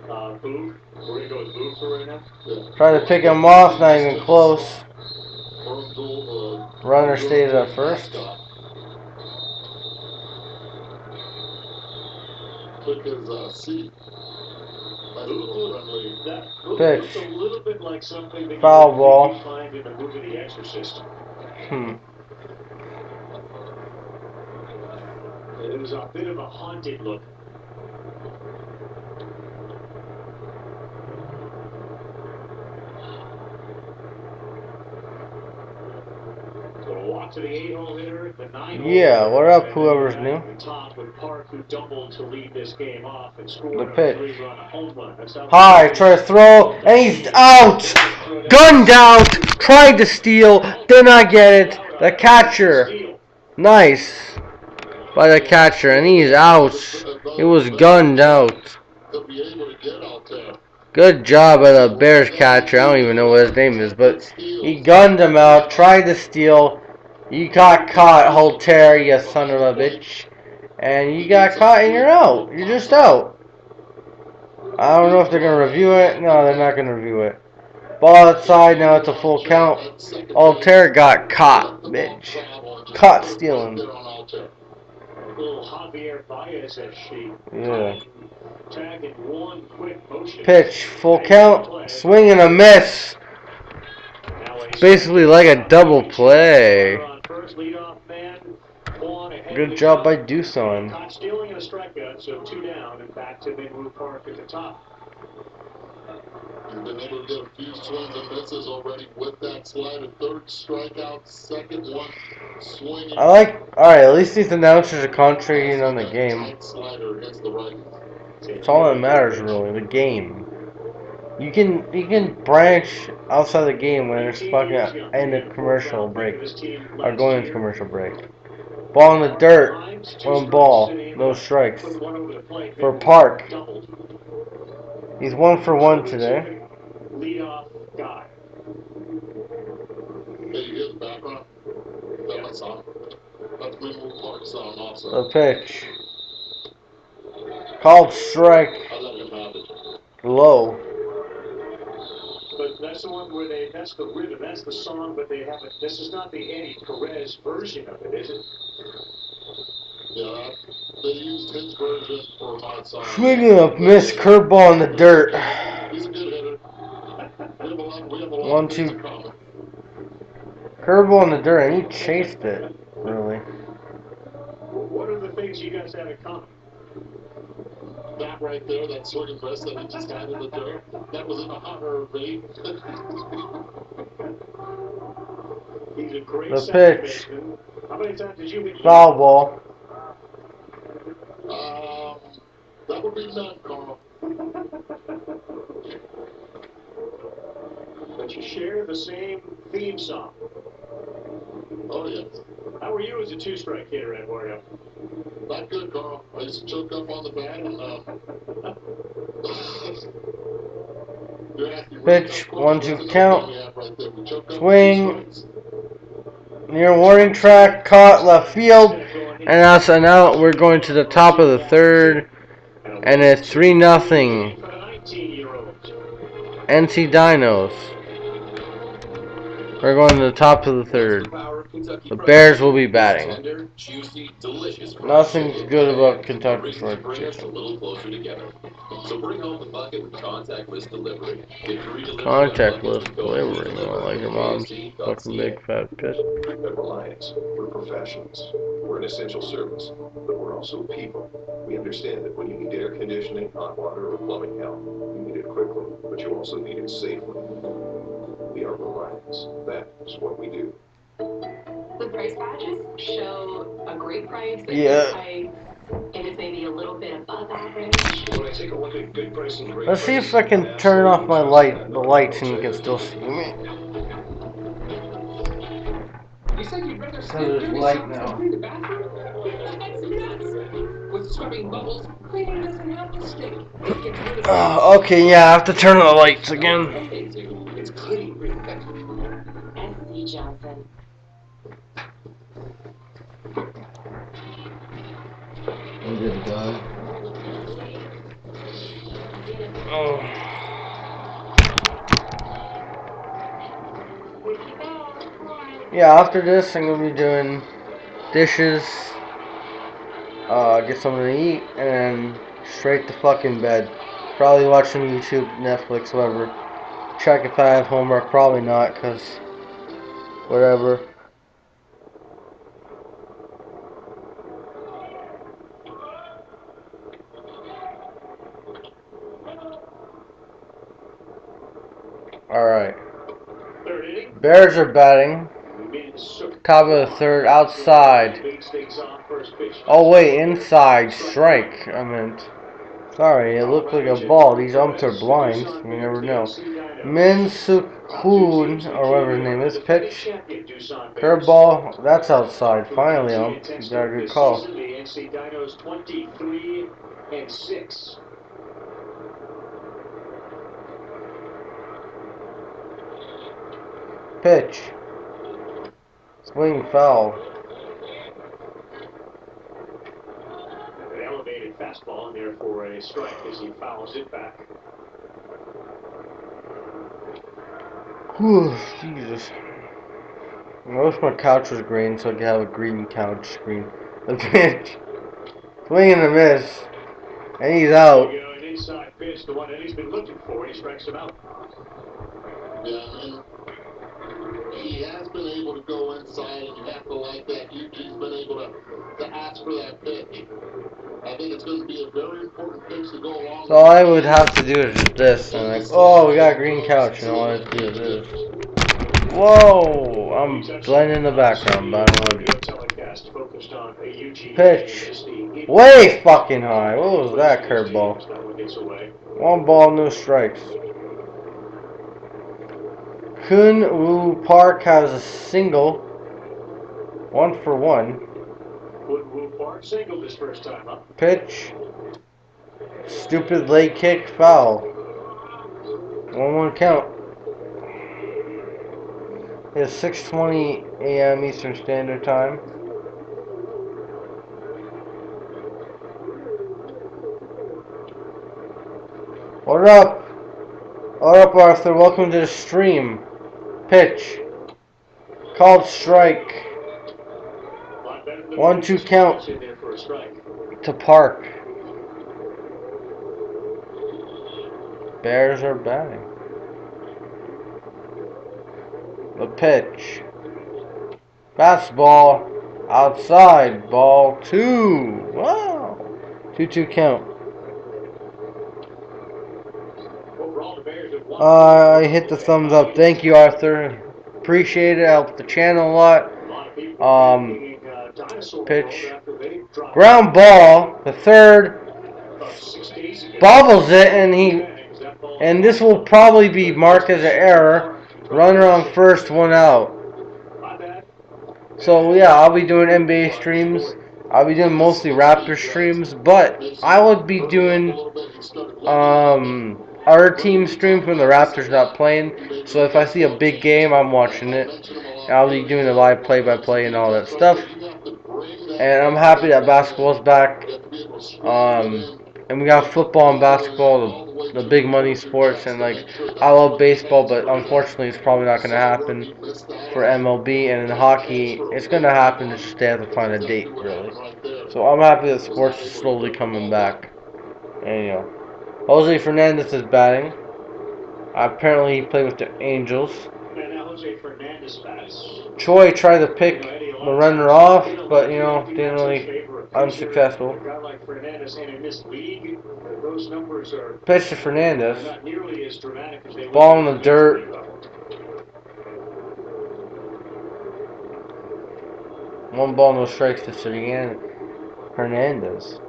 Speaker 3: Boog. We're gonna go with Boog for right now.
Speaker 4: Yeah.
Speaker 2: Trying to pick him off, not even close. Runner stays at first.
Speaker 4: Took his seat.
Speaker 2: Pitch.
Speaker 3: Looks a little bit like something that
Speaker 2: Foul ball.
Speaker 3: you find in the movie The Exorcist. It was a bit of a haunted look. To the 8-hole hitter, the 9-hole
Speaker 2: Yeah, what up, whoever's new?
Speaker 3: Top with Park, who doubled to lead this game off and scored
Speaker 2: The pitch.
Speaker 3: a 3-run home run.
Speaker 2: High, try to throw, and he's out! Gunned out! Tried to steal, did not get it. The catcher. Nice. By the catcher, and he's out. It was gunned out. Good job by the Bears catcher. I don't even know what his name is, but he gunned him out, tried to steal. You got caught, Alter, you son of a bitch. And you got caught and you're out. You're just out. I don't know if they're going to review it. No, they're not going to review it. Ball outside, now it's a full count. Altair got caught, bitch. Caught stealing.
Speaker 3: Little Javier Baez-esque shape.
Speaker 2: Yeah.
Speaker 3: Tag in one quick motion.
Speaker 2: Pitch, full count, swing and a miss. Basically like a double play. Good job by Doosan.
Speaker 3: Caught stealing and a strikeout, so 2 down and back to Midwood Park at the top.
Speaker 4: You've been able to get a few swings and misses already with that slider. Third strikeout, second one swinging.
Speaker 2: Alright, at least these announcers are concentrating on the game. That's all that matters really, the game. You can branch outside the game when it's fucking in a commercial break. Or going into commercial break. Ball in the dirt. 1 ball. No strikes. For Park. He's 1 for 1 today.
Speaker 3: Leadoff guy.
Speaker 4: Hey, you hear the background? That's my song. That's Midwood Park song also.
Speaker 2: The pitch. Called strike.
Speaker 4: I let him have it.
Speaker 2: Low.
Speaker 3: But that's the one where that's the rhythm, that's the song, but they haven't, this is not the Eddie Perez version of it, is it?
Speaker 4: Yeah, they used his version for my song.
Speaker 2: Swinging a miss curveball in the dirt.
Speaker 4: He's a good hitter. We have a lot
Speaker 2: 1-2.
Speaker 4: in common.
Speaker 2: Curveball in the dirt, and he chased it, really.
Speaker 3: What are the things you guys have in common?
Speaker 4: That right there, that swing and miss that he just had in the dirt, that was in a honor of me.
Speaker 3: He's a great
Speaker 2: The pitch.
Speaker 3: baseman. How many times did you hit
Speaker 2: Foul ball.
Speaker 4: That would be none, Carl.
Speaker 3: But you share the same theme song.
Speaker 4: Oh, yes.
Speaker 3: How were you as a 2-strike hitter, Eduardo?
Speaker 4: Not good, Carl. I used to choke up on the bat and,
Speaker 2: Pitch, 1-2 count. Swing. Near warning track, caught left field. And that's an out. We're going to the top of the 3rd. And it's 3-0. NC Dinos. We're going to the top of the 3rd. The Bears will be batting. Nothing's good about Kentucky Fried Chicken.
Speaker 8: So bring home the bucket with contactless delivery.
Speaker 2: Contactless delivery, like your mom's fucking big fat piss.
Speaker 7: At Reliance, we're professionals. We're an essential service, but we're also people. We understand that when you need air conditioning, hot water, or plumbing help, you need it quickly, but you also need it safely. We are Reliance. That is what we do.
Speaker 1: The price badges show a great price, a
Speaker 2: Yeah.
Speaker 1: good price, and it's maybe a little bit above average.
Speaker 7: When I take a look at good price and great
Speaker 2: Let's see
Speaker 7: prices,
Speaker 2: if I can turn off my the lights, and you can still see me.
Speaker 1: You said you'd rather
Speaker 2: So there's light now.
Speaker 1: clean the bathroom? That's nuts. With scrubbing bubbles, cleaning doesn't have to stink. It gets rid of
Speaker 2: Okay, yeah, I have to turn on the lights again.
Speaker 1: It's clean really quick. S.C. Johnson.
Speaker 5: I'm good to go.
Speaker 2: Oh. Yeah, after this, I'm gonna be doing dishes, get something to eat, and then straight to fucking bed. Probably watching YouTube, Netflix, whatever. Check if I have homework. Probably not, cause whatever. Alright. Bears are batting. Top of the 3rd, outside. Oh wait, inside. Strike, I meant. Sorry, it looked like a ball. These umps are blind. You never know. Min Suk Hoon, or whatever his name is, pitch. Curveball. That's outside. Finally, ump. You got a good call. Pitch. Swing foul.
Speaker 3: An elevated fastball, and therefore a strike as he fouls it back.
Speaker 2: Whew, Jesus. I wish my couch was green so I could have a green couch screen. The pitch. Swing and a miss. And he's out.
Speaker 3: There you go, an inside pitch, the one that he's been looking for. He strikes him out.
Speaker 4: Yeah, and he has been able to go inside, and you have to like that. Eugene's been able to ask for that pitch. I think it's going to be a very important pitch to go along.
Speaker 2: So all I would have to do is just this, and like, oh, we got a green couch, and all I have to do is this. Whoa! I'm blending in the background, but I don't know. Pitch. Way fucking high. What was that curveball? 1 ball, no strikes. Kun Woo Park has a single. 1 for 1. Pitch. Stupid leg kick, foul. 1-1 count. It's 6:20 a.m. Eastern Standard Time. What up? What up, Arthur? Welcome to the stream. Pitch. Called strike. 1-2 count to Park. Bears are batting. The pitch. Fastball. Outside. Ball 2. Wow. 2-2 count. I hit the thumbs up. Thank you, Arthur. Appreciate it. Helped the channel a lot. Pitch. Ground ball. The third. Bobbles it, and this will probably be marked as an error. Runner on first, 1 out. So yeah, I'll be doing NBA streams. I'll be doing mostly Raptor streams, but I would be doing our team streams when the Raptors not playing. So if I see a big game, I'm watching it. And I'll be doing a live play-by-play and all that stuff. And I'm happy that basketball's back. And we got football and basketball, the big money sports, and like I love baseball, but unfortunately it's probably not going to happen for MLB. And in hockey, it's going to happen. It's just they have to find a date, really. So I'm happy that sports is slowly coming back. And you know, Jose Fernandez is batting. Apparently he played with the Angels. Choi tried to pick the runner off, but you know, didn't really, unsuccessful. Pitch to Fernandez. Ball in the dirt. One ball, no strikes to Hernandez.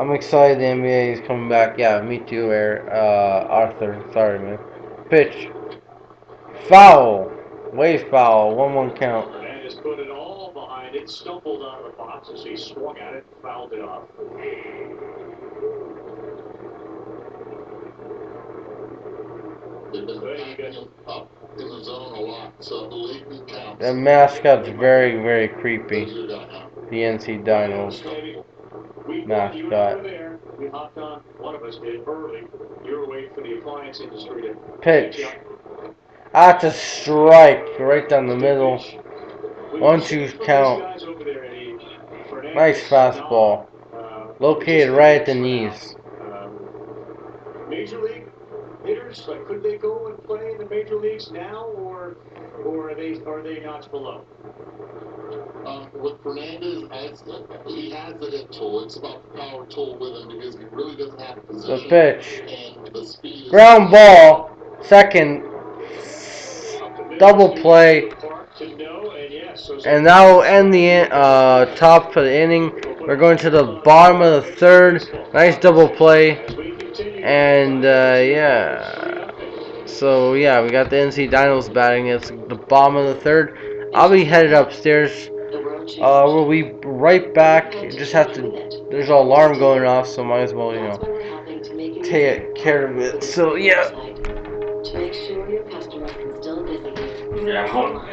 Speaker 2: I'm excited the NBA is coming back. Yeah, me too, Arthur. Sorry, man. Pitch. Foul. Way foul. 1-1 count.
Speaker 3: Hernandez put it all behind it. Stumbled out of the box as he swung at it. Fouled it off.
Speaker 4: They've been up in the zone a lot, so the lead counts.
Speaker 2: The mascot's very, very creepy. The NC Dinos mascot.
Speaker 3: We hopped on, one of us did, early. You were waiting for the appliance industry to
Speaker 2: pitch. That's a strike right down the middle. 1-2 count. Nice fastball. Located right at the knees.
Speaker 3: Major league hitters, like, could they go and play in the major leagues now, or are they notch below?
Speaker 4: With Fernandez, he has the hit tool. It's about the power tool with him because he really doesn't have the position.
Speaker 2: The pitch.
Speaker 4: And the speed.
Speaker 2: Ground ball. Second. Double play. And that will end the top of the inning. We're going to the bottom of the third. Nice double play. And yeah. So yeah, we got the NC Dinos batting. It's the bottom of the third. I'll be headed upstairs. We'll be right back. You just have to. There's an alarm going off, so might as well, you know, take care of it. So yeah.
Speaker 9: To make sure your customer can still visit you.
Speaker 2: Yeah, hold on.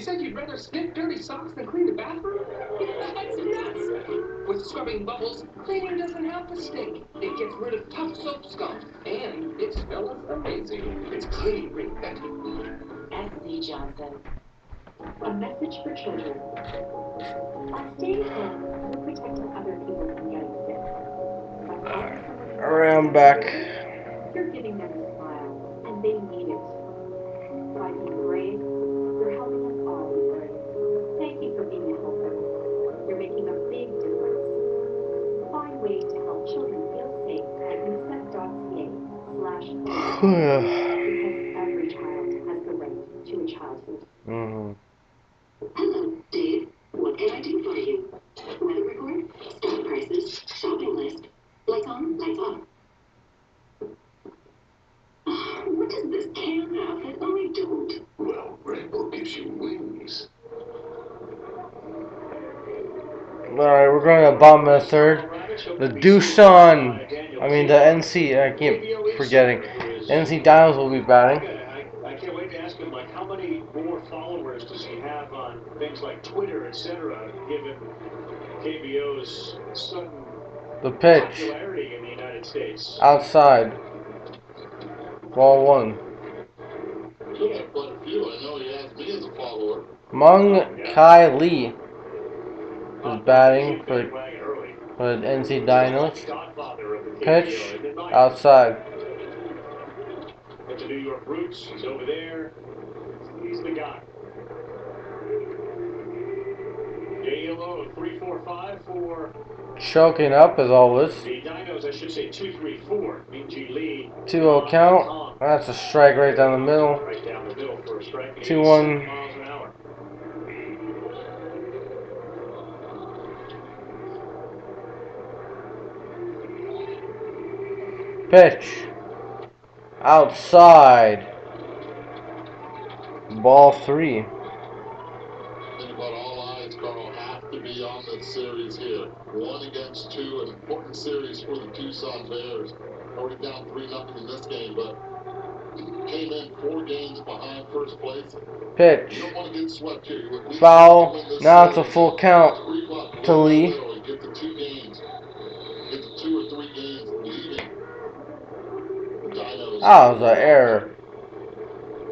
Speaker 3: You said you'd rather skip dirty socks than clean the bathroom? That's nuts! With scrubbing bubbles, cleaning doesn't have to stink. It gets rid of tough soap scum. And it smells amazing. It's clean, Betty.
Speaker 9: S.C. Johnson. A message for children. By staying home, you're protecting other people from getting sick. By calling someone
Speaker 2: Around back.
Speaker 9: you're giving them a smile, and they need it. By being brave, you're helping us all be brave. Thank you for being a helper. You're making a big difference. Find ways to help children feel safe at unicef.ca/because every child has the right to a childhood.
Speaker 10: Hello, Dave. What can I do for you? Weather report, stock prices, shopping list, lights on, lights off. What does this can have that I don't?
Speaker 7: Well, Red Bull gives you wings.
Speaker 2: Alright, we're going to bottom of the third. The Doosan, the NC, I keep forgetting. NC Dinos will be batting.
Speaker 3: I can't wait to ask him, like, how many more followers does he have on things like Twitter, etc., given KBO's sudden
Speaker 2: The pitch.
Speaker 3: popularity in the United States.
Speaker 2: Outside. Ball 1.
Speaker 4: Yeah, quite a few. I know he has me as a follower.
Speaker 2: Mung Kai Lee is batting for the NC Dinos. Pitch. Outside.
Speaker 3: But the New York roots, he's over there. He's the guy. JLO 345 for
Speaker 2: Choking up as always.
Speaker 3: the Dinos, I should say 234. Minji Lee.
Speaker 2: 2-0 count. That's a strike right down the middle.
Speaker 3: Right down the middle for a strike.
Speaker 2: 2-1.
Speaker 3: Miles an hour.
Speaker 2: Pitch. Outside. Ball 3.
Speaker 4: Think about all eyes, Carl, have to be on this series here. 1 against 2, an important series for the Doosan Bears. Already down 3-0 in this game, but came in 4 games behind first place.
Speaker 2: Pitch.
Speaker 4: You don't want to get swept here. You at least
Speaker 2: Foul.
Speaker 4: win this
Speaker 2: Now it's a
Speaker 4: series.
Speaker 2: full count to Lee.
Speaker 4: Get to 2 games. Get to 2 or 3 games leading. The Dinos.
Speaker 2: Oh, it was an error.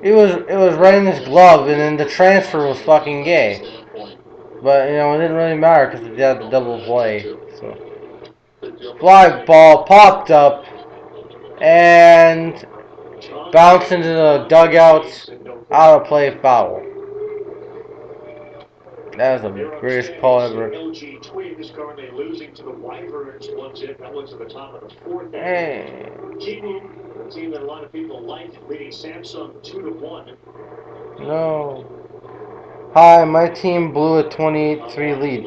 Speaker 2: It was right in his glove, and then the transfer was fucking gay. But, it didn't really matter because they had the double play. So. Fly ball popped up and bounced into the dugouts. Out of play, foul. That was the greatest call ever.
Speaker 3: LG Twins currently losing to the Wyverns 1-0. That one's at the top of the 4th.
Speaker 2: Hey.
Speaker 3: Kimu, a team that a lot of people like, leading Samsung 2-1.
Speaker 2: No. Hi, my team blew a 28-3 lead.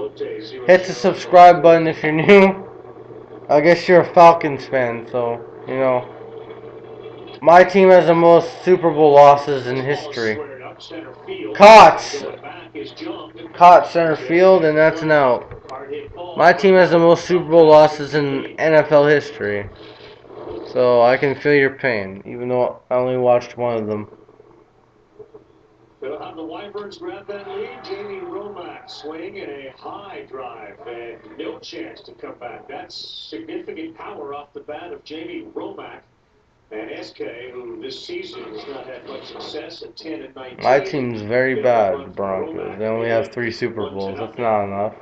Speaker 2: Hit the subscribe button if you're new. I guess you're a Falcons fan, so, My team has the most Super Bowl losses in history. Caught center field, and that's an out. My team has the most Super Bowl losses in NFL history. So I can feel your pain, even though I only watched one of them.
Speaker 3: They'll have the Wyverns grab that lead. Jamie Romack swing in a high drive and no chance to come back. That's significant power off the bat of Jamie Romack. And SK, who this season has not had much success at 10-19.
Speaker 2: My team's very bad, the Broncos. They only have 3 Super Bowls. That's not enough.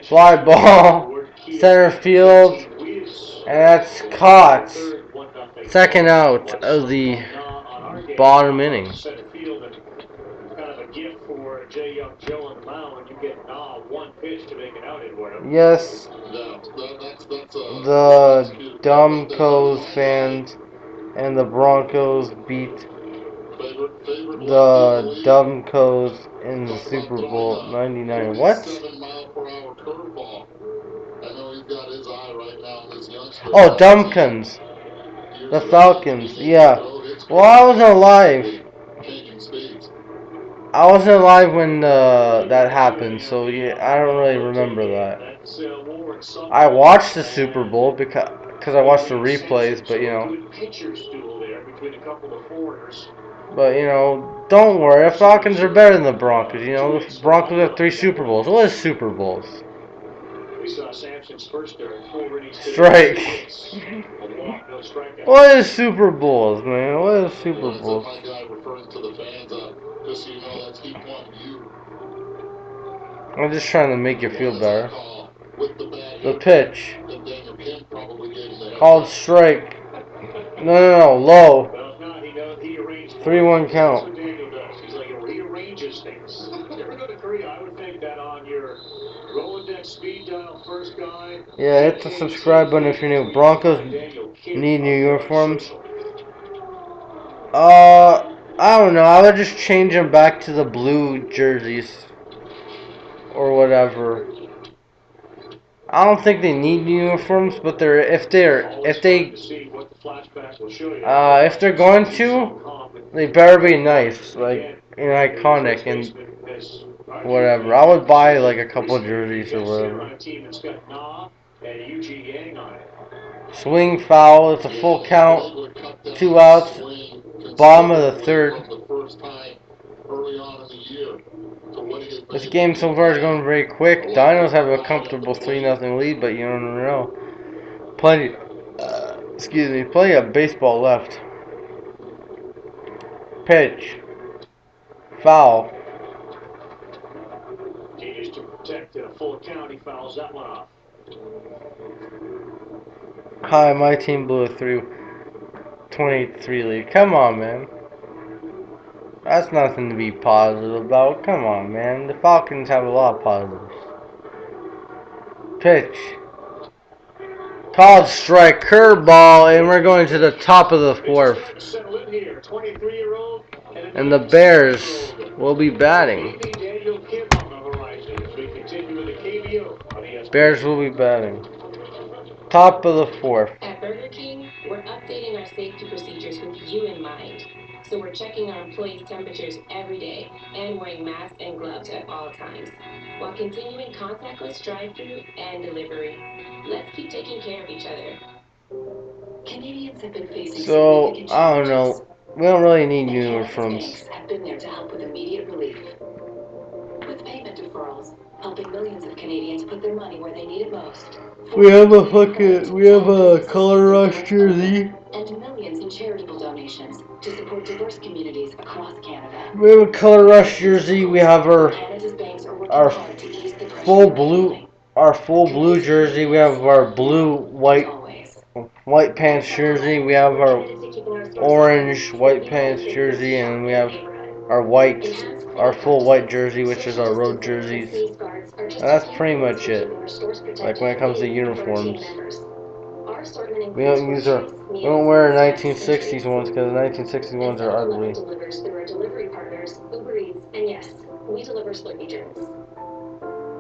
Speaker 2: Fly ball, center field, and that's caught. Second out of the bottom inning.
Speaker 3: Kind of a gift for J. Young Joe on the mound. You get 1 pitch to make it out, Eduardo.
Speaker 2: Yes. The Dumcos fans and the Broncos beat the Dumcos in the Super Bowl '99. What? Oh, Dumpkins. The Falcons. Yeah. Well, I wasn't alive. I wasn't alive when that happened, so yeah, I don't really remember that. I watched the Super Bowl because I watched the replays, but
Speaker 3: between a couple of foreigners.
Speaker 2: But, you know, don't worry. The Falcons are better than the Broncos. You know, the Broncos have 3 Super Bowls. What is Super Bowls?
Speaker 3: We saw Sampson's first start, 4 innings to
Speaker 2: Strike.
Speaker 3: 2 hits, a walk, no strikeouts.
Speaker 2: What is Super Bowls, man? What is Super Bowls?
Speaker 4: My guy referring to the fans, just so you know, that's he pointing you.
Speaker 2: I'm just trying to make you feel better. The pitch. Called strike. No, low.
Speaker 3: Well, if not, he arranged
Speaker 2: 3-1 count.
Speaker 3: That's what Daniel does. He's like, he arranges things. If you ever go to Korea, I would think that on your Rolodex speed dial first guy.
Speaker 2: Yeah, hit the subscribe button if you're new. Broncos need new uniforms. I don't know. I would just change them back to the blue jerseys or whatever. I don't think they need new uniforms, but if they're going to, they better be nice, like iconic and whatever. I would buy like a couple of jerseys or whatever. Swing foul. It's a full count. 2 outs. Bottom of the 3rd. This game so far is going very quick. Dinos have a comfortable 3-0 lead, but you don't know. Plenty of baseball left. Pitch. Foul.
Speaker 3: Continues to protect in a full count. He fouls that one off.
Speaker 2: Hi, my team blew a 23 lead. Come on, man. That's nothing to be positive about. Come on, man. The Falcons have a lot of positives. Pitch. Called strike, curveball, and we're going to the top of the 4th. And the Bears will be batting. Bears will be batting. Top of the 4th.
Speaker 11: At Burger King, we're updating our safety procedures with you in mind. So we're checking our employees' temperatures every day and wearing masks and gloves at all times, while continuing contactless drive-through and delivery. Let's keep taking care of each other.
Speaker 10: Canadians have been facing
Speaker 2: So,
Speaker 10: significant
Speaker 2: I don't
Speaker 10: challenges.
Speaker 2: know. We don't really need
Speaker 10: And
Speaker 2: new
Speaker 10: Canada's
Speaker 2: uniforms.
Speaker 10: banks have been there to help with immediate relief. With payment deferrals, helping millions of Canadians put their money where they need it most.
Speaker 2: We have a color rush jersey.
Speaker 10: And millions in charitable donations to support diverse communities across Canada.
Speaker 2: We have a color rush jersey. We have
Speaker 10: Canada's banks are working
Speaker 2: our
Speaker 10: hard to ease the pressure
Speaker 2: full
Speaker 10: of
Speaker 2: blue
Speaker 10: healing.
Speaker 2: our full blue jersey. We have our blue white pants jersey. We have our orange white pants jersey, and we have our full white jersey, which is our road jerseys. And that's pretty much it. Like when it comes to uniforms, we don't wear 1960s ones because the 1960s ones are ugly.
Speaker 11: Delivers through our delivery partners, Uber Eats, and yes, we deliver Slurpee drinks.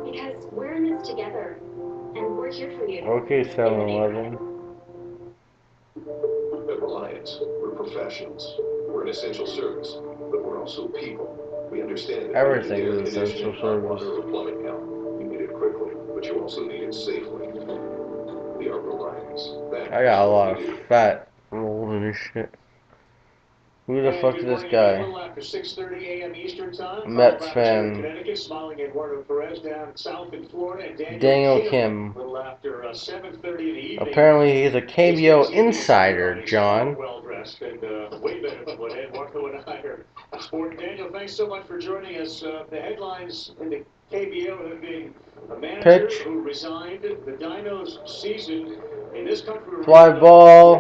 Speaker 11: Because we're in this together, and we're here for you.
Speaker 2: Okay, 7-Eleven.
Speaker 7: At Reliance, we're professionals. We're an essential service, but we're also people. We understand that
Speaker 2: Everything
Speaker 7: when you need
Speaker 2: is
Speaker 7: air
Speaker 2: essential
Speaker 7: conditioning, hot water,
Speaker 2: service.
Speaker 7: or plumbing help, you need it quickly, but you also need it safely. We are Reliance.
Speaker 2: I got a lot of fat rolls and shit. Who the fuck is this guy?
Speaker 3: After 6:30 a.m. Eastern Time,
Speaker 2: Mets fan.
Speaker 3: Connecticut, smiling Eduardo Perez down south in Florida, and
Speaker 2: Daniel Kim.
Speaker 3: a little after 7:30 in the evening.
Speaker 2: Apparently he's a KBO insider, John.
Speaker 3: Well dressed and way better than what Eduardo and I are sporting. Daniel, thanks so much for joining us. The headlines in the KBO have been a manager who resigned, the Dinos season in this country.
Speaker 2: Fly ball.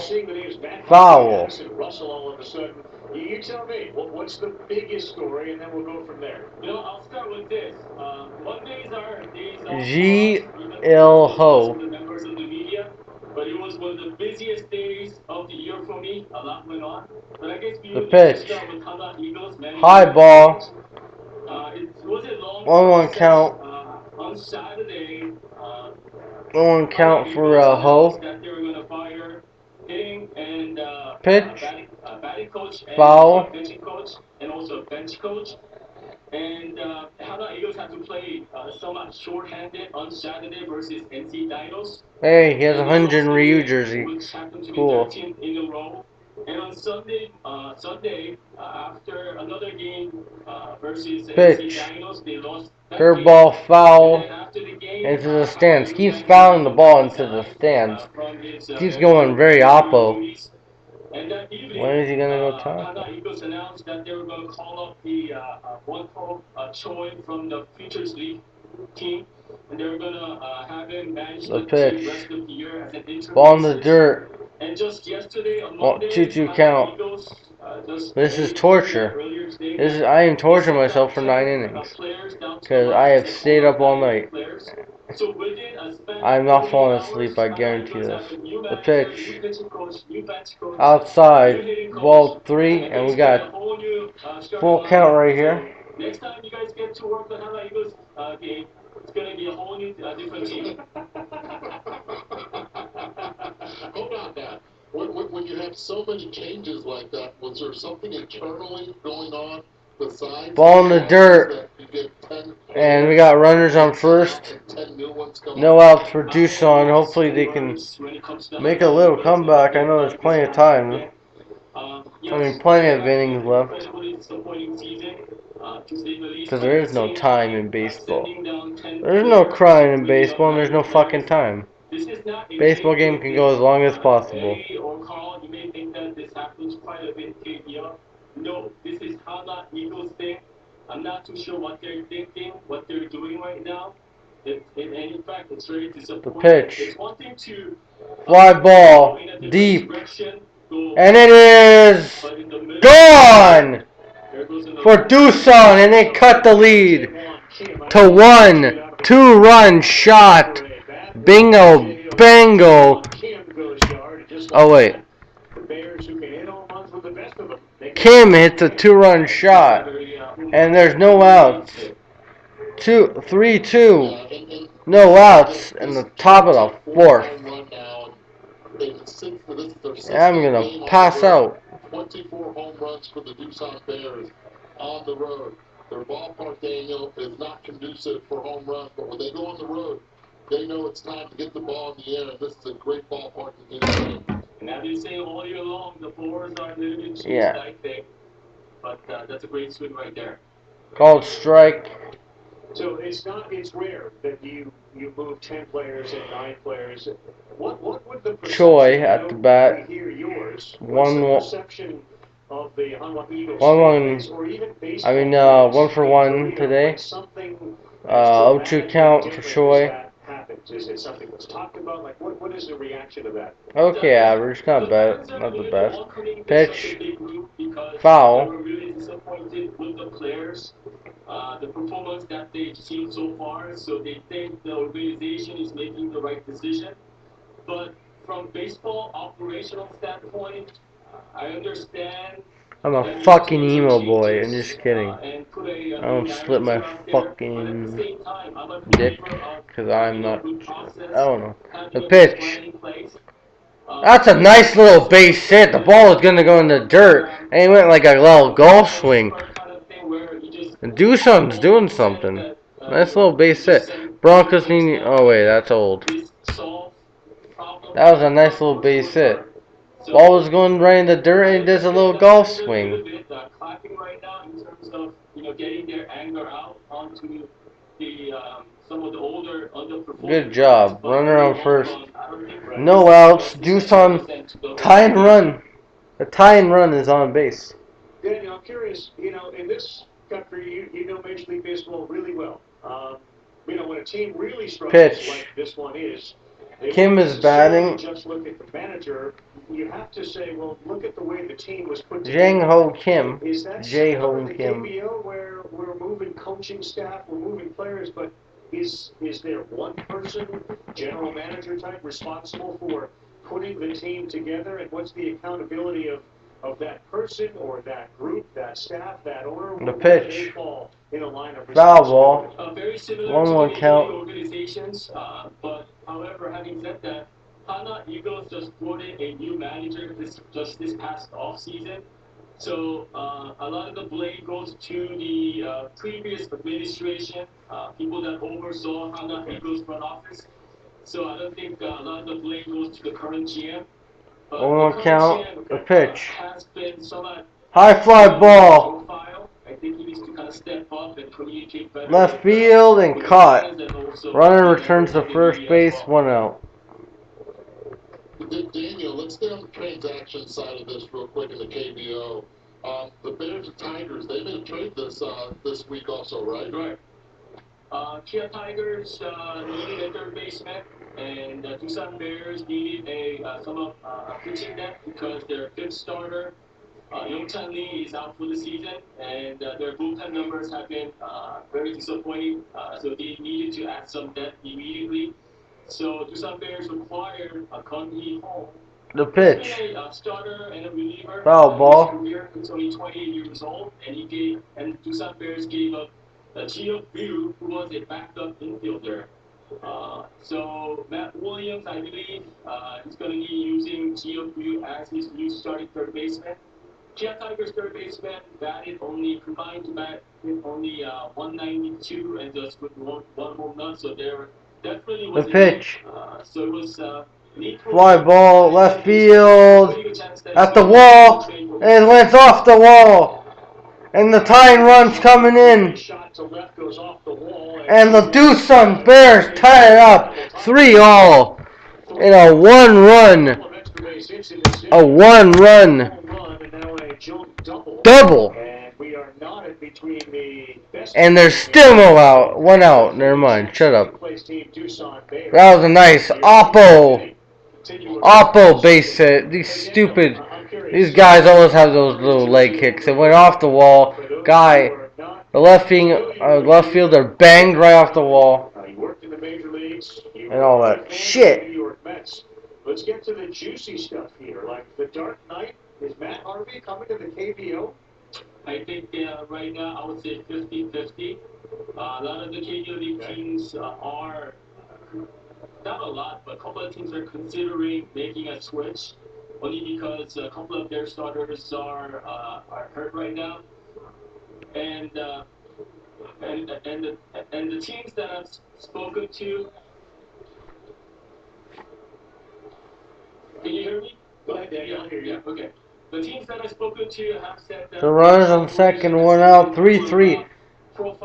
Speaker 2: Foul.
Speaker 3: Russell all of a sudden. You tell me, what's the biggest story, and then we'll go from there.
Speaker 6: I'll start with this. Mondays are days off
Speaker 2: G.L. Ho.
Speaker 6: the members of the media, but it was one of the busiest days of the year for me. A lot went on. But I guess we
Speaker 2: The pitch.
Speaker 6: start with Eagles.
Speaker 2: High ball.
Speaker 6: It was a long
Speaker 2: 1-1 count.
Speaker 6: On Saturday.
Speaker 2: 1-1 count for Ho.
Speaker 6: That they were going to fire hitting and
Speaker 2: pitch.
Speaker 6: Batting coach and
Speaker 2: foul.
Speaker 6: Pitching coach and also a bench coach. And how the Eagles had to play somewhat short-handed on Saturday versus NC Dinos.
Speaker 2: Hey, he has a 100 Ryu jersey.
Speaker 6: Which happened to be
Speaker 2: Cool.
Speaker 6: 13th in a row. And on Sunday, after another game versus NC
Speaker 2: Pitch.
Speaker 6: Dinos, they lost that
Speaker 2: Curveball
Speaker 6: game.
Speaker 2: foul
Speaker 6: And then after the game,
Speaker 2: into the
Speaker 6: Hana
Speaker 2: stands.
Speaker 6: goes
Speaker 2: Keeps
Speaker 6: back
Speaker 2: fouling the
Speaker 6: to
Speaker 2: ball into the
Speaker 6: resign
Speaker 2: stands.
Speaker 6: from his
Speaker 2: Keeps going very oppo.
Speaker 6: duties. And that evening,
Speaker 2: When is he gonna go top?
Speaker 6: Hana Eagles announced that they were going to call up the one call Choi from the Futures League team, and they were going to have him manage
Speaker 2: The
Speaker 6: the team rest
Speaker 2: pitch.
Speaker 6: of the year as an interim
Speaker 2: Ball in the
Speaker 6: basis.
Speaker 2: dirt.
Speaker 6: And just yesterday, on
Speaker 2: Well,
Speaker 6: Monday,
Speaker 2: 2-2
Speaker 6: Hana
Speaker 2: count.
Speaker 6: Eagles just
Speaker 2: This is
Speaker 6: made it clear that
Speaker 2: torture.
Speaker 6: earlier today
Speaker 2: This is
Speaker 6: that
Speaker 2: I am
Speaker 6: they
Speaker 2: torturing
Speaker 6: sent
Speaker 2: myself
Speaker 6: down
Speaker 2: for
Speaker 6: 10
Speaker 2: 9 innings.
Speaker 6: players down to the
Speaker 2: Because I
Speaker 6: minors
Speaker 2: have
Speaker 6: and
Speaker 2: stayed
Speaker 6: called
Speaker 2: up
Speaker 6: up
Speaker 2: all
Speaker 6: 9 new
Speaker 2: night.
Speaker 6: players. So within a span
Speaker 2: I'm
Speaker 6: of
Speaker 2: not
Speaker 6: 48
Speaker 2: falling
Speaker 6: hours,
Speaker 2: asleep, I
Speaker 6: Hana
Speaker 2: guarantee
Speaker 6: Eagles
Speaker 2: this.
Speaker 6: have a new
Speaker 2: The
Speaker 6: manager, new
Speaker 2: pitch.
Speaker 6: pitching coach, new bench coach, new
Speaker 2: Outside.
Speaker 6: hitting coach,
Speaker 2: Ball 3,
Speaker 6: and
Speaker 2: and we
Speaker 6: basically a
Speaker 2: got
Speaker 6: whole new starting
Speaker 2: full count
Speaker 6: lineup.
Speaker 2: right
Speaker 6: So
Speaker 2: here.
Speaker 6: next time you guys get to work on Hana Eagles game, it's going to be a whole new different team.
Speaker 4: Hold on now. When you have so many changes like that, was there something internally going on besides
Speaker 2: Ball in the dirt.
Speaker 4: that you get 10
Speaker 2: And we got runners on first.
Speaker 4: 10 new ones come
Speaker 2: No outs for Doosan. Hopefully they can make a little comeback. I know there's plenty of time. I mean, plenty of innings left. Because there is no time in baseball. There's no crying in baseball, and there's no fucking time. Baseball game can go as long as possible.
Speaker 6: Or Carl, you may think that this happens quite a bit KBO. No, this is Hana Eagles thing. I'm not too sure what they're thinking, what they're doing right now. And in fact, it's very disappointing.
Speaker 2: The pitch.
Speaker 6: It's one thing to
Speaker 2: Fly ball. Deep. And it is gone for Doosan, and they cut the lead to 1 2-run shot. Bingo, bango. Oh wait, Kim hits a 2-run shot, and there's no outs. 3-2, no outs in the top of the 4th. Yeah, I'm gonna pass out.
Speaker 4: 24 home runs for the Doosan Bears on the road. Their ballpark, Daniel, is not conducive for home runs, but when they go on the road, they know it's time to get the ball in the air, and this is a great ballpark to do that.
Speaker 6: And as you say all year long, the floors are a little bit cheesed,
Speaker 2: Yeah.
Speaker 6: I think. But that's a great swing right there.
Speaker 2: Called strike.
Speaker 3: So it's rare that you move 10 players and 9 players. What would the
Speaker 2: Choi at the bat.
Speaker 3: hear yours?
Speaker 2: One,
Speaker 3: What's the perception of the Hanwha Eagles?
Speaker 2: 1-1.
Speaker 3: Or even
Speaker 2: I mean, 1 for 1 today. 0-2 count for Choi.
Speaker 3: Is it something that's talked about? Like, what is the reaction to that?
Speaker 2: Okay, average, not bad, not the best. Pitch, foul.
Speaker 6: They were really disappointed with the players, the performance that they've seen so far. So they think the organization is making the right decision. But from baseball operational standpoint, I understand.
Speaker 2: I'm a fucking emo boy, I'm just kidding. I don't split my fucking dick, because I'm not, I don't know. The pitch. That's a nice little base hit. The ball is going to go in the dirt, and he went like a little golf swing. And Doosan's doing something. Nice little base hit. Broncos need, oh wait, that's old. That was a nice little base hit. Ball was going right in the dirt, and he does a little golf swing.
Speaker 6: Clapping right now in terms of getting their anger out onto the some of the older underperforming.
Speaker 2: Good job. Runner on first. No outs. Doosan tie and run. The tie and run is on base.
Speaker 3: Daniel, I'm curious. In this country, you know Major League Baseball really well. When a team really struggles like this one is,
Speaker 2: Kim is batting.
Speaker 3: Just look at the manager. You have to say, well, look at the way the team was put together.
Speaker 2: Jang Ho Kim.
Speaker 3: Is that
Speaker 2: Jae-Ho Kim.
Speaker 3: KBO where we're moving coaching staff, we're moving players, but is there one person, general manager type, responsible for putting the team together, and what's the accountability of that person or that group, that staff, that owner?
Speaker 2: The pitch.
Speaker 3: Fall in a line of
Speaker 2: foul ball.
Speaker 6: Very similar
Speaker 2: 1-1
Speaker 6: to
Speaker 2: count.
Speaker 6: organizations, but however, having said that, Hana Eagles just brought in a new manager this past off season. So a lot of the blame goes to the previous administration, people that oversaw Hana Eagles front office. So I don't think a lot of the blame goes to the current GM.
Speaker 2: 1-1 count. The pitch. High fly ball.
Speaker 6: I think he needs to kind of step up and communicate better.
Speaker 2: Left field and caught. Runner returns to first base. 1 out.
Speaker 4: Daniel, let's stay on the transaction side of this real quick in the KBO. The Bears and Tigers, they made a trade this week also, right?
Speaker 6: Right. Kia Tigers needed a third baseman, and Doosan Bears needed a pitching depth because their fifth starter, Yongchan Lee, is out for the season, and their bullpen numbers have been very disappointing. So they needed to add some depth immediately. So Doosan Bears acquired Kun Hee Ho.
Speaker 2: The pitch.
Speaker 6: He's been a starter and a reliever.
Speaker 2: Foul ball.
Speaker 6: His career, he's only 28 years old, and Doosan Bears gave up Gio Ryu, who was a backup infielder. So Matt Williams, I believe, is going to be using Gio Ryu as his new starting third baseman. Kia Tigers third baseman batted combined to bat with only 192 and just with one home run. So there definitely was
Speaker 2: the pitch.
Speaker 6: So it was
Speaker 2: fly ball left field at the wall, and it went off the wall, and the tying run's coming in, and the Doosan Bears tie it up 3-all in a one-run double. And there's still no out. 1 out. Never mind. Shut up. That was a nice Oppo base hit. These guys always have those little leg kicks. It went off the wall. The left fielder banged right off the wall. And all that shit.
Speaker 3: Let's get to the juicy stuff here. Like the Dark Knight, is Matt Harvey coming to the KBO?
Speaker 6: I think right now I would say 50-50. A lot of the KBO League teams are, not a lot, but a couple of teams are considering making a switch, only because a couple of their starters are hurt right now. And the teams that I've spoken to. Can you hear me?
Speaker 3: Go ahead, Daniel. I'll hear you.
Speaker 6: Yeah, okay. The teams that I've spoken to have said that...
Speaker 2: The runners on second, 1 out, 3-3.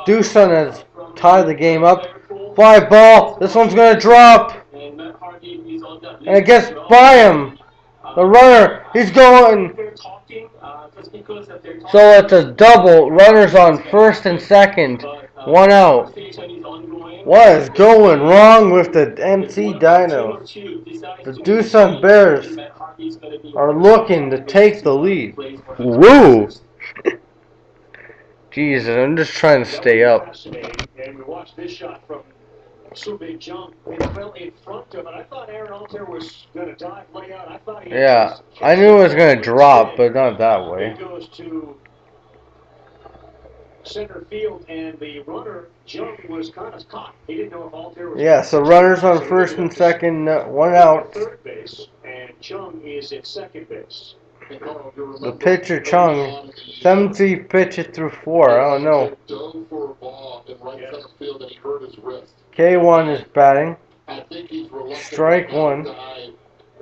Speaker 2: Doosan has tied the game up. Fly ball. This one's going to drop. And it gets by him. The runner, he's going. So it's a double. Runners on first and second. 1 out. What is going wrong with the NC Dinos? The Doosan Bears are looking to take the lead. Woo! Jesus, I'm just trying to stay up.
Speaker 3: And we watched this shot from Su-Big Jung. It fell in front of it. I thought Aaron Altair was going to dive, lay out. I thought
Speaker 2: I knew it was going to drop, but not that way.
Speaker 3: It goes to center field, and the runner, Jung, was kind of caught. He didn't know if Altair was...
Speaker 2: Yeah, so runners on first and second, 1 out.
Speaker 3: Third base, and Chung is at second base.
Speaker 2: The pitcher, Chung, 7-3 pitch it through 4. I don't know. K1 is batting. Strike 1.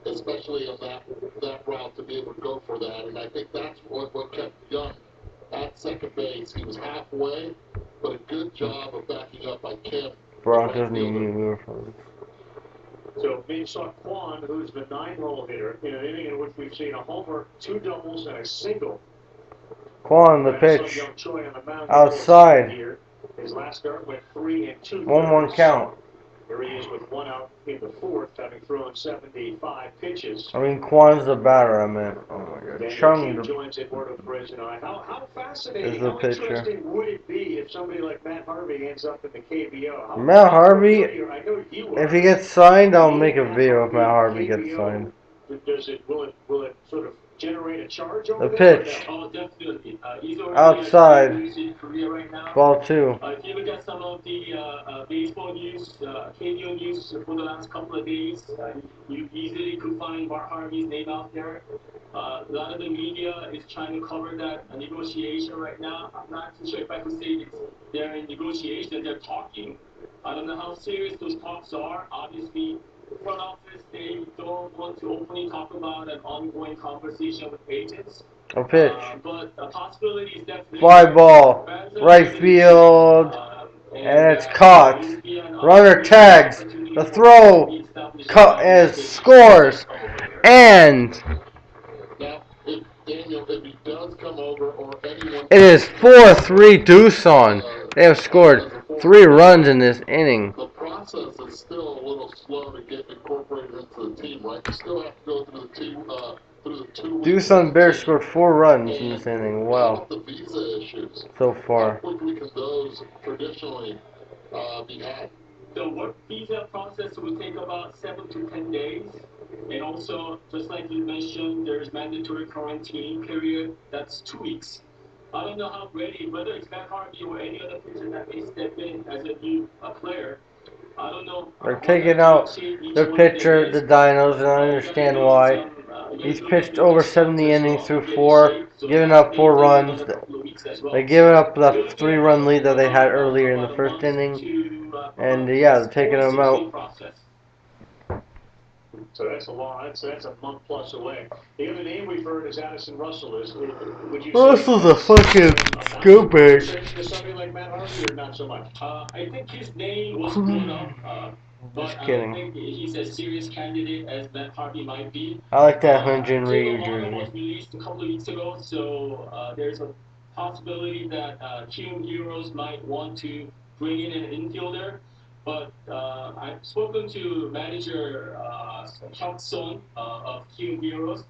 Speaker 4: Especially on that route to be able to go for that, and I think that's what kept Young at second base. He was halfway, but a good job of backing up by Kim.
Speaker 2: Brock doesn't even move from it.
Speaker 3: So Min-Seok Kwon, who's the 9-hole hitter, in an inning in which we've seen a homer, 2 doubles, and a single.
Speaker 2: Kwon, the pitch. Outside.
Speaker 3: His last start went 3 2.
Speaker 2: 1-1 count.
Speaker 3: Here he is with 1 out in the 4th, having thrown 75 pitches.
Speaker 2: I mean, Kwon's the batter, I meant. Oh my god. Chung
Speaker 3: joins Eduardo Perez tonight. How fascinating,
Speaker 2: is the
Speaker 3: how
Speaker 2: pitcher.
Speaker 3: Interesting would it be if somebody like Matt Harvey ends up in the KBO?
Speaker 2: Matt Harvey, if he gets signed, I'll make a video if Matt Harvey gets signed.
Speaker 3: Will it sort of generate a charge over
Speaker 2: the pitch.
Speaker 6: Oh, definitely.
Speaker 2: Outside.
Speaker 6: Right now.
Speaker 2: Ball 2.
Speaker 6: If you look at some of the baseball news, KBO news for the last couple of days, you easily could find Matt Harvey's name out there. A lot of the media is trying to cover that negotiation right now. I'm not too sure if I could say they're in negotiation, they're talking. I don't know how serious those talks are. Obviously, front office, they don't want to openly talk about an ongoing conversation with agents.
Speaker 2: A pitch.
Speaker 6: But a possibility is definitely
Speaker 2: Fly ball. Right field. And it's caught. Runner tags. The throw scores. And
Speaker 4: Now, if Daniel, if he does come over, or anyone,
Speaker 2: it is 4-3 Doosan. They have scored 3 runs in this inning.
Speaker 4: the process is still a little slow to get incorporated into the team, right? You still have to go through the 2 weeks.
Speaker 2: Doosan Bears scored 4 runs in this inning.
Speaker 4: How
Speaker 2: Wow.
Speaker 4: about the visa issues?
Speaker 2: So
Speaker 4: How
Speaker 2: far.
Speaker 4: quickly can those traditionally be had?
Speaker 6: The work visa process will take about 7 to 10 days. And also, just like you mentioned, there's mandatory quarantine period. That's 2 weeks. I don't know how ready, whether it's Matt Harvey or any other pitcher that may step in as a new player. I don't know.
Speaker 2: They're taking out their pitcher, the Dinos, and I understand why. He's pitched over 70 innings through 4, giving up 4 runs. They gave up the 3-run lead that they had earlier in the first inning. And yeah, they're taking him out.
Speaker 3: So that's a month plus away. The other name we've heard is Addison Russell. Would you
Speaker 2: Russell's a fucking scumbag.
Speaker 3: To somebody like Matt Harvey, or not so much?
Speaker 6: I think his name was brought up, but I don't think he's a serious candidate as Matt Harvey might be.
Speaker 2: I like that Hyunjin Ryu
Speaker 6: was
Speaker 2: jersey.
Speaker 6: released a couple of weeks ago, so there's a possibility that Kyung Heroes might want to bring in an infielder. But I've spoken to manager Hyuk Son of Kyung Heroes,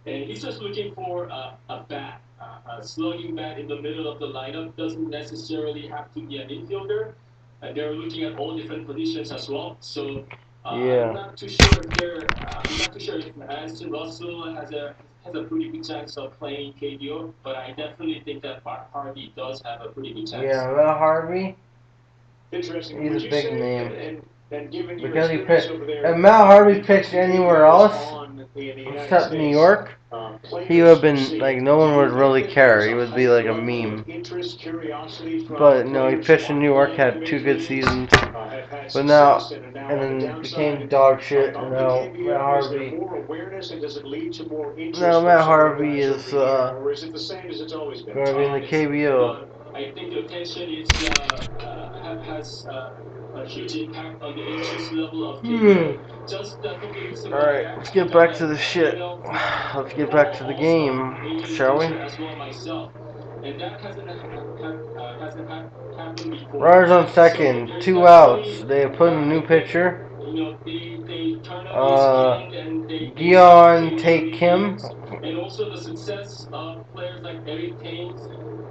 Speaker 6: and he's just looking for a bat, a slugging bat in the middle of the lineup. Doesn't necessarily have to be an infielder. They're looking at all different positions as well. So I'm not too sure if Addison Russell has a pretty good chance of playing KBO, but I definitely think that Harvey does have a pretty good chance.
Speaker 2: Yeah, Matt Harvey.
Speaker 3: Interesting.
Speaker 2: He's a big name.
Speaker 3: And given your
Speaker 2: Because he
Speaker 3: experience
Speaker 2: pitched.
Speaker 3: over there,
Speaker 2: If Matt Harvey pitched anywhere else except New York, he would have been like no one would really care. He would be like a meme. But no, he pitched in New York, had 2 good seasons. But now, and then became dog shit. And now Matt Harvey. Now Matt Harvey is going to be in the KBO.
Speaker 6: I think the attention has a huge impact on the interest level of KBO. Just a couple of weeks ago,
Speaker 2: Alright, let's get back to the shit. Let's get back to the game, shall we?
Speaker 6: As well myself. And that hasn't happened before.
Speaker 2: Runners on second, 2 outs. They have put in a new pitcher.
Speaker 6: They turn up his game and they
Speaker 2: Gion Take Kim.
Speaker 6: And also the success of players like Eric Thames,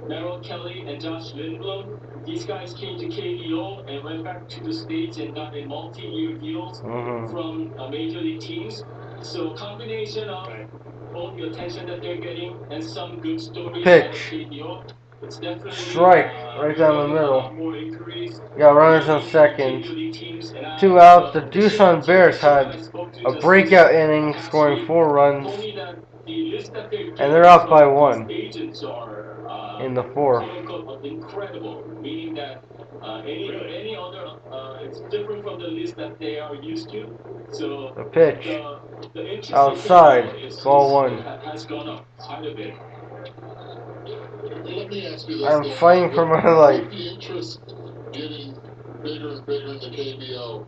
Speaker 6: Merrill Kelly, and Josh Lindblom. These guys came to KBO and went back to the States and got a multi-year deals from major league teams. So combination of all the attention that they're getting and some good stories out of KBO, it's definitely
Speaker 2: strike right down the middle.
Speaker 6: More inquiries.
Speaker 2: Got runners on second. 2 outs. The Doosan Bears had a breakout inning, scoring 4 runs, and they're up by 1 in the 4th.
Speaker 6: Incredible, meaning that any other it's different from the list that they are used to. So
Speaker 2: the pitch
Speaker 6: the interest
Speaker 2: outside, ball 1.
Speaker 6: Has gone up quite a bit.
Speaker 4: Let me ask you this.
Speaker 2: I'm fighting for my life.
Speaker 4: With the interest getting bigger and bigger in the KBO,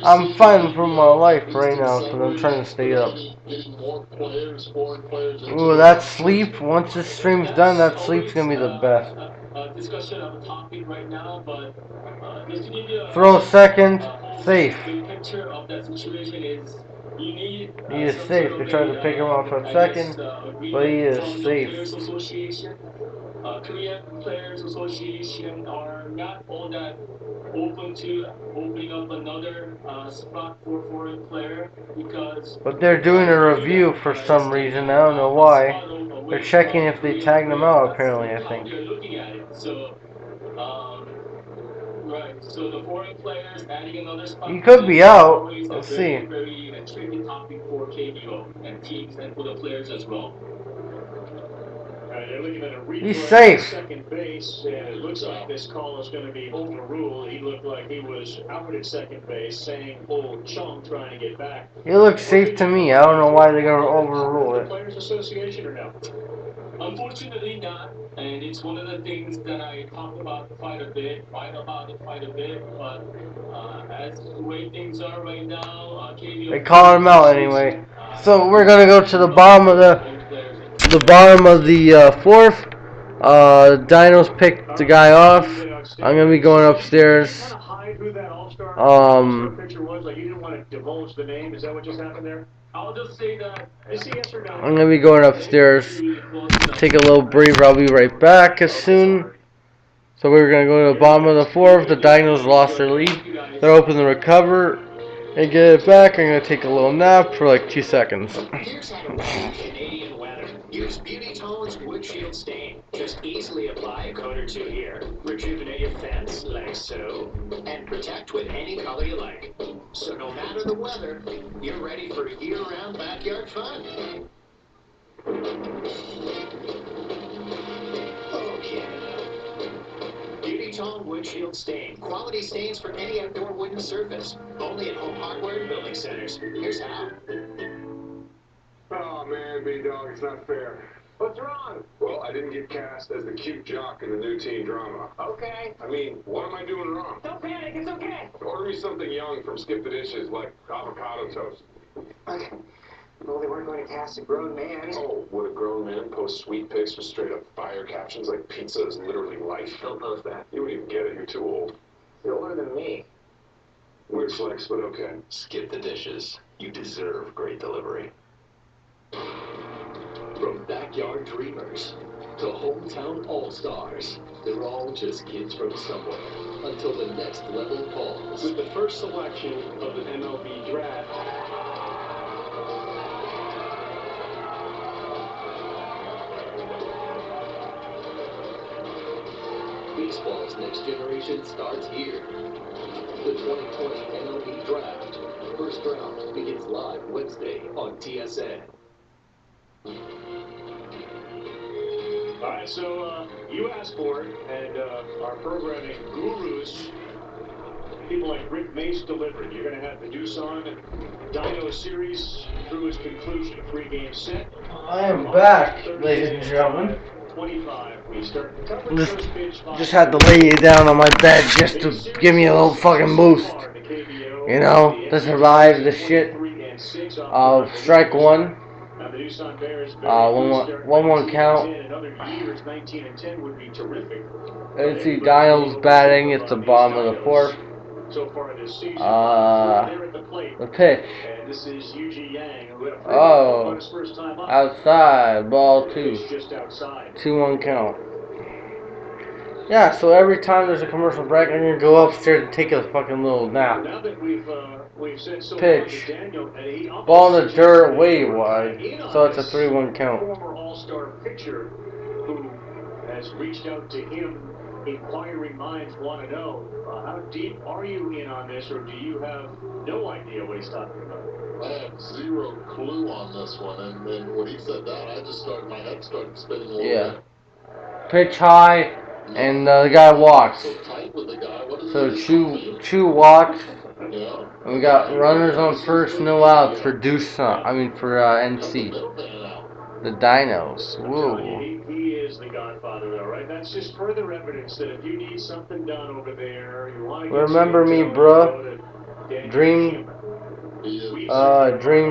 Speaker 2: I'm fighting for my life right now because I'm trying to stay up.
Speaker 4: Getting more players, foreign players.
Speaker 2: Ooh, that sleep. Once this stream's done, that sleep's gonna be the best.
Speaker 6: Discussion of a topic right now, but just to give you
Speaker 2: throw second, safe.
Speaker 6: The picture of that situation is you need.
Speaker 2: He is safe. They tried to pick him off at second, but he is safe.
Speaker 6: Korean Players Association are not all that open to opening up another spot for foreign player because.
Speaker 2: But they're doing a review for some reason. I don't know why. They're checking if they tagged him out. Apparently, I think.
Speaker 6: They're looking at it. So, right. So the foreign players adding another spot.
Speaker 2: He could be out. Let's see.
Speaker 6: Very tricky topic for KBO and teams and for the players as well.
Speaker 3: they're looking at a replay.
Speaker 2: He's safe.
Speaker 3: Second base, and it looks like this call is going to be overruled. He looked like he was out at second base, saying, "Oh, Chung trying to get back."
Speaker 2: He looks safe to me. I don't know why they're gonna overrule it.
Speaker 3: Players Association or no?
Speaker 6: Unfortunately not, and it's one of the things that I talk about quite a bit, but as the way things are right now, KBO
Speaker 2: They call him out anyway. So we're gonna go to the bottom of the fourth. Dinos picked the guy off. I'm gonna be going upstairs.
Speaker 6: I'll just say that
Speaker 2: I'm gonna be going upstairs. Take a little breather. I'll be right back as soon. So we're gonna go to the bottom of the fourth. The Dinos lost their lead. They're hoping to recover and get it back. I'm gonna take a little nap for like 2 seconds.
Speaker 3: Here's how to avoid Canadian weather. Use Beauty Tone's Wood Shield Stain. Just easily apply a coat or two here. Rejuvenate your fence like so. And protect with any color you like. So no matter the weather, you're ready for year-round backyard fun. Oh, Canada. Beauty Tone Wood Shield Stain. Quality stains for any outdoor wooden surface. Only at Home Hardware and Building Centers. Here's how.
Speaker 7: Oh man, B-Dog, it's not fair.
Speaker 3: What's wrong?
Speaker 7: Well, I didn't get cast as the cute jock in the new teen drama.
Speaker 3: Okay.
Speaker 7: I mean, what am I doing wrong?
Speaker 3: Don't panic, it's okay.
Speaker 7: Order me something young from Skip the Dishes, like avocado toast.
Speaker 3: Okay. Well, they weren't going to cast a grown man.
Speaker 7: Oh, would a grown man post sweet pics with straight up fire captions like pizza is literally life?
Speaker 3: Don't post that.
Speaker 7: You wouldn't even get it, you're too old.
Speaker 3: You're older than me.
Speaker 7: Weird flex, but okay.
Speaker 3: Skip the Dishes. You deserve great delivery.
Speaker 8: From backyard dreamers to hometown all-stars, they're all just kids from somewhere until the next level calls.
Speaker 3: With the first selection of the MLB draft,
Speaker 8: Baseball's next generation starts here. The 2020 MLB Draft. First round begins live Wednesday on TSN.
Speaker 3: all right, so you asked for it, and our programming gurus, people like Rick Mace, delivered. You're going to have the Doosan Dino series through its conclusion, a 3-game set.
Speaker 2: I am back, ladies and gentlemen.
Speaker 3: 25. We start coverage first pitch.
Speaker 2: Just had to lay you down on my bed just to give me a little fucking boost. You know, to survive this shit. Strike one.
Speaker 3: The Doosan Bears,
Speaker 2: 1-1 count.
Speaker 3: another years, 19 and 10 would be terrific.
Speaker 2: NC Dinos batting. It's the bottom of the fourth.
Speaker 3: So far this season,
Speaker 2: the pitch.
Speaker 3: and this is Yuji Yang, who had a
Speaker 2: Oh,
Speaker 3: his first time up.
Speaker 2: outside, ball 2.
Speaker 3: Just outside.
Speaker 2: 2-1 count. Yeah, so every time there's a commercial break, I'm gonna go upstairs and take a fucking little nap.
Speaker 3: Now that we've said so
Speaker 2: Pitch.
Speaker 3: Daniel,
Speaker 2: Ball in the dirt, way wide. So it's a 3-1 count.
Speaker 3: Former All-Star pitcher who has reached out to him. Inquiring minds want to know, how deep are you in on this, or do you have no idea what he's talking about?
Speaker 4: I have zero clue on this one, and when he said that, my head started spinning a little bit.
Speaker 2: Pitch high, and the guy walks.
Speaker 4: So tight with the guy. What is
Speaker 2: So
Speaker 4: it?
Speaker 2: Chu walks.
Speaker 4: Yeah.
Speaker 2: And we got runners on first, no outs for Doosan. for NC. The Dinos. Whoa.
Speaker 3: He is the godfather, though, right? That's just further evidence that if you need something done over there, you want to get
Speaker 2: Remember me, bruh? Dream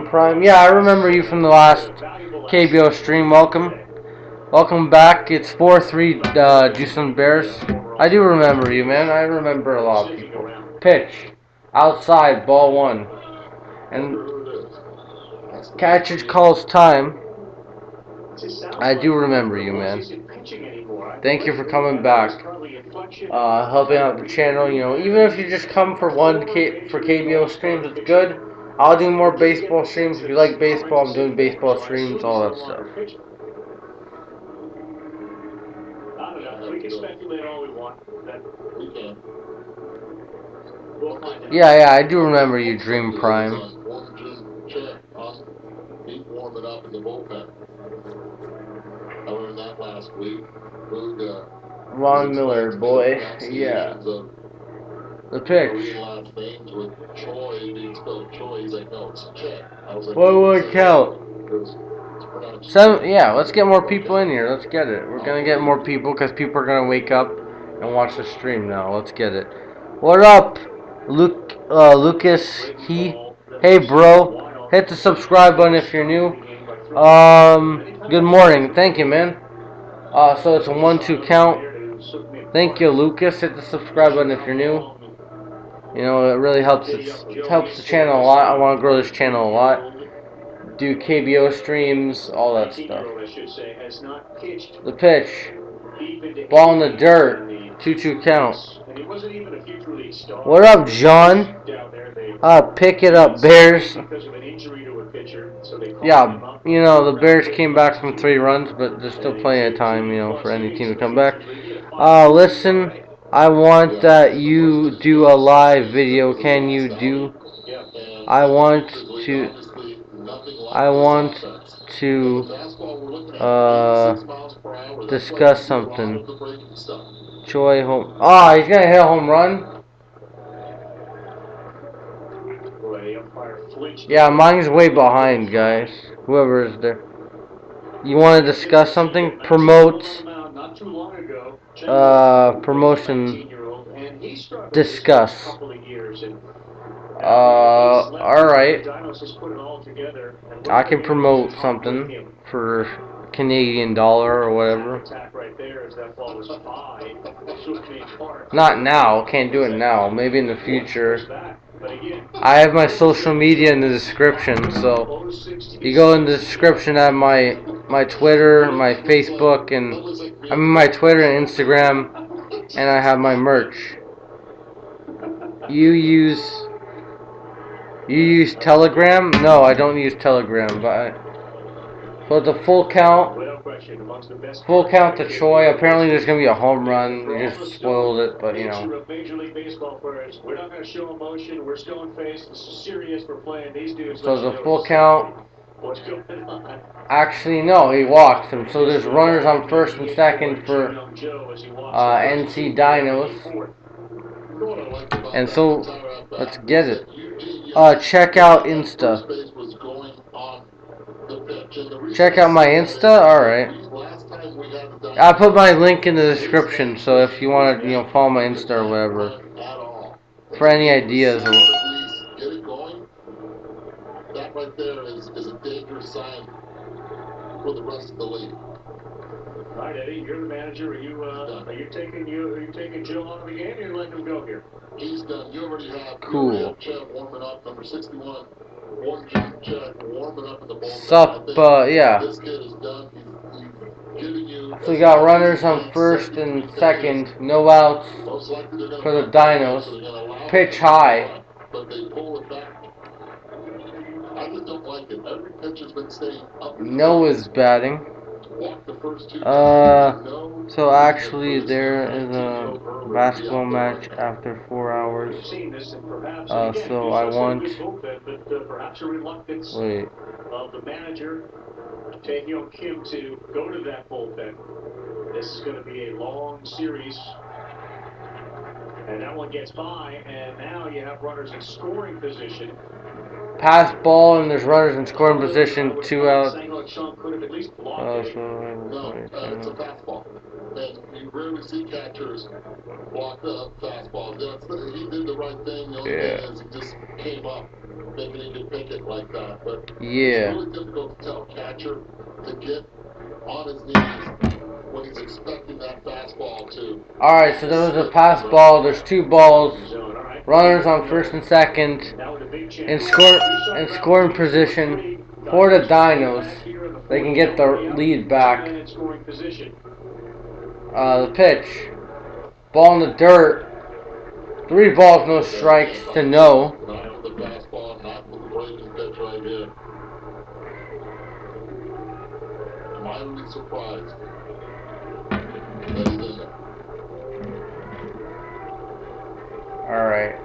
Speaker 2: Prime. Yeah, I remember you from the last KBO stream. Welcome back. It's 4-3 Doosan Bears. I do remember you, man. I remember a lot of people. Pitch. Outside, ball 1. And catcher calls time. I do remember you, man. Thank you for coming back. Helping out the channel. You know, even if you just come for for KBO streams, it's good. I'll do more baseball streams. If you like baseball, I'm doing baseball streams, all that stuff.
Speaker 3: We can speculate all we want.
Speaker 2: Yeah, I do remember you, Dream Prime.
Speaker 4: Warming up in the bullpen. I learned that last week.
Speaker 2: Von Miller, boy. Yeah. The pitch.
Speaker 4: Last names with Choi being spelled Choi. He's like, no, it's Chet. I was like,
Speaker 2: 1-1 count. Yeah, let's get more people in here. Let's get it. We're gonna get more people because people are gonna wake up and watch the stream now. Let's get it. What up, Lucas? Hey, bro. Hit the subscribe button if you're new. Good morning. Thank you, man. So it's a 1-2 count. Thank you, Lucas. Hit the subscribe button if you're new. You know, it really helps. It helps the channel a lot. I want to grow this channel a lot. Do KBO streams, all that stuff. The pitch. Ball in the dirt. 2-2 count. What up, John? Pick it up, Bears. Yeah, you know, the Bears came back from 3 runs, but there's still plenty of time, you know, for any team to come back. Listen, I want that you do a live video. Can you do? I want to discuss something. Choi home. Ah, he's gonna hit a home run. Yeah, mine's way behind, guys. Whoever is there. You want to discuss something? Promote. Promotion. Discuss. Alright. I can promote something for Canadian dollar or whatever. Not now. Can't do it now. Maybe in the future. I have my social media in the description, so you go in the description at my Twitter, my Facebook, and I mean my Twitter and Instagram, and I have my merch. You use Telegram? No, I don't use Telegram, but so the full count to Choi. Apparently there's gonna be a home run. We just spoiled it, but you know. We're not gonna show emotion. We're still in face. This is serious. We're playing these dudes. So the full count. What's going on? Actually, no, he walked him. So there's runners on first and second for NC Dinos. And so let's get it. Check out Insta. Check out my Insta? Alright. I put my link in the description, so if you want to, you know, follow my Insta or whatever. For any ideas.
Speaker 4: That right there is a dangerous sign for the rest of the league. All right, Eddie, you're the manager. Are you taking Joe out of the game, or you letting him go here? He's done. You already have.
Speaker 2: Cool.
Speaker 4: You already have Chad warming up, number 61. One Chad warming up in the bullpen.
Speaker 2: Sup? Yeah.
Speaker 4: This kid is done. He's giving you.
Speaker 2: So we got runners on first and second, no outs for the Dinos. Pitch high.
Speaker 4: But they pull it back. I just don't like it. Every pitch has been staying up.
Speaker 2: Noah's batting. So actually there is a basketball match after 4 hours. So I want. Wait.
Speaker 3: Of the manager, Tae-Hyun Kim, to go to that bullpen. This is going to be a long series. And that one gets by, and now you have runners in scoring position.
Speaker 2: Pass ball, and there's runners in scoring position. 2 out.
Speaker 4: No, it's a fastball. And you rarely see catchers block the fastballs. He did the right thing. The only thing is he just came up thinking he could pick it like that. But it's really difficult to tell a catcher to get on his knees when he's expecting that fastball to.
Speaker 2: Alright, so there was a pass ball. There's 2 balls. Runners on first and second. In scoring position for the Dinos. They can get the lead back. The pitch. Ball in the dirt. 3 balls, no strikes to no.
Speaker 4: Not with the fastball, not with the breaking pitch right here. Mildly surprised that he's in there.
Speaker 2: Alright.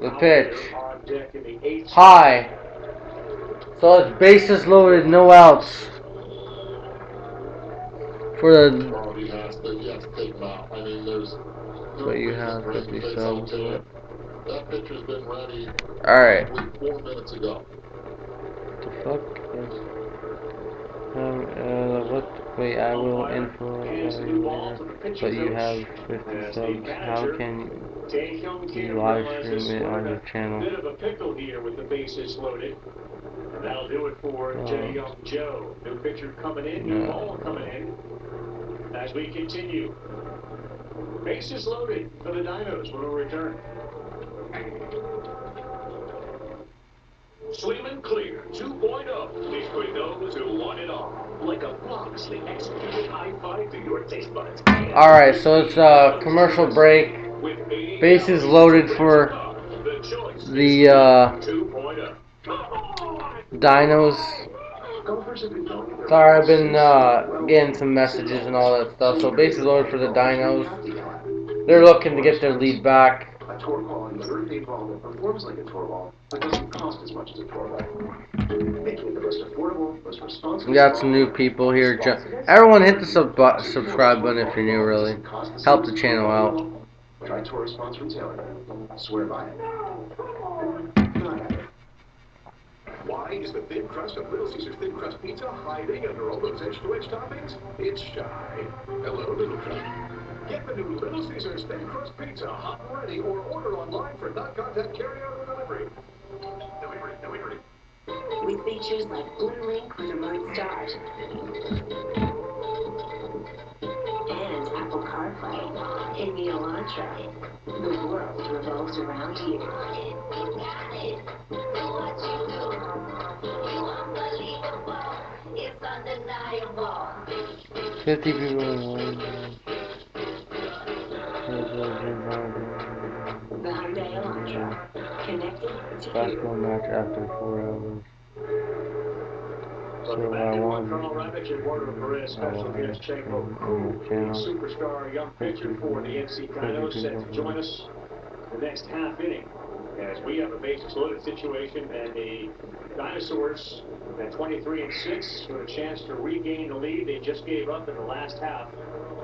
Speaker 2: The pitch. High. So it's bases loaded, no outs. For the.
Speaker 4: Harvey has to, take him out. I mean, there's no
Speaker 2: But you
Speaker 4: reason
Speaker 2: have
Speaker 4: for him to
Speaker 2: 50
Speaker 4: face
Speaker 2: subs.
Speaker 4: Altair. That pitcher's been ready
Speaker 2: Alright.
Speaker 4: probably 4 minutes ago.
Speaker 2: What the fuck is. What? Wait, I will info later. But you have 50 subs. How can you live stream it on your channel?
Speaker 3: Bit of a pickle here with the bases loaded. And that'll do it for J. Young Joe. New pitcher coming in, new ball coming in. As we continue. Bases loaded for the Dinos when we return. Sleeman Clear 2.0 is for those who want it all. Like a flawlessly executed high five to your taste buds.
Speaker 2: Alright, so it's a commercial break. Bases loaded for the Dinos. Sorry, I've been getting some messages and all that stuff. So bases loaded for the Dinos. They're looking to get their lead back.
Speaker 7: A tour ball is a birthday ball that performs like a tour ball, but doesn't cost as much as a tour ball. Making it the most affordable, most responsible.
Speaker 2: We got some new people here. Everyone hit the subscribe button if you're new, really. Help the channel out.
Speaker 7: Try tour response from Taylor. Swear by it. Why is the thin crust of Little Caesars Thin Crust Pizza hiding under all those edge-to-edge toppings? It's shy. Hello, Little Crust. Get the new Little Caesars Thin Crust Pizza hot and ready, or order online for non-contact carryout or delivery. Delivery.
Speaker 11: With features like Blue Link with remote start and Apple CarPlay. In the Elantra, the world revolves around you.
Speaker 2: 50 people in
Speaker 11: The Hyundai Elantra, connected to you.
Speaker 2: basketball match after 4 hours. So I want to
Speaker 3: superstar young pitcher for the NC Dinos set to join us the next half inning. As we have a bases loaded situation, and the Dinosaurs at 23-6 with a chance to regain the lead they just gave up in the last half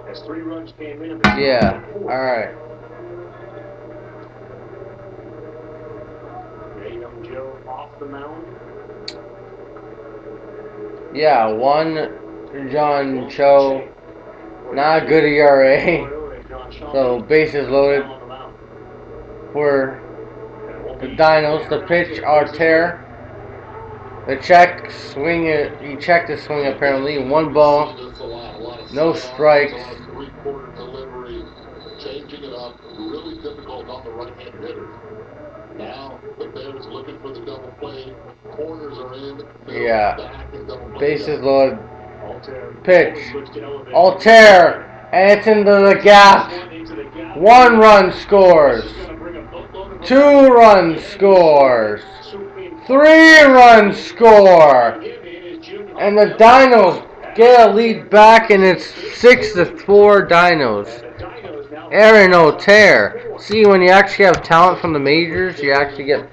Speaker 3: as 3 runs came in.
Speaker 2: Yeah, alright.
Speaker 3: Young Joe off the mound.
Speaker 2: Yeah, 1 John Cho. Not a good ERA. So bases loaded for the Dinos. The pitch, Altair. The check, swing it. He checked his swing apparently. 1 ball, no strikes.
Speaker 4: Changing it up, really difficult on the right-handed hitters. Now the Bears looking for the double play. Corners are in.
Speaker 2: Yeah.
Speaker 4: Back and double play.
Speaker 2: Bases loaded. Pitch. Altair. And it's into the gap. 1 run scores. 2 runs scores. 3 runs score. And the Dinos get a lead back, and it's 6-4 Dinos. Aaron Altair. See, when you actually have talent from the majors, you actually get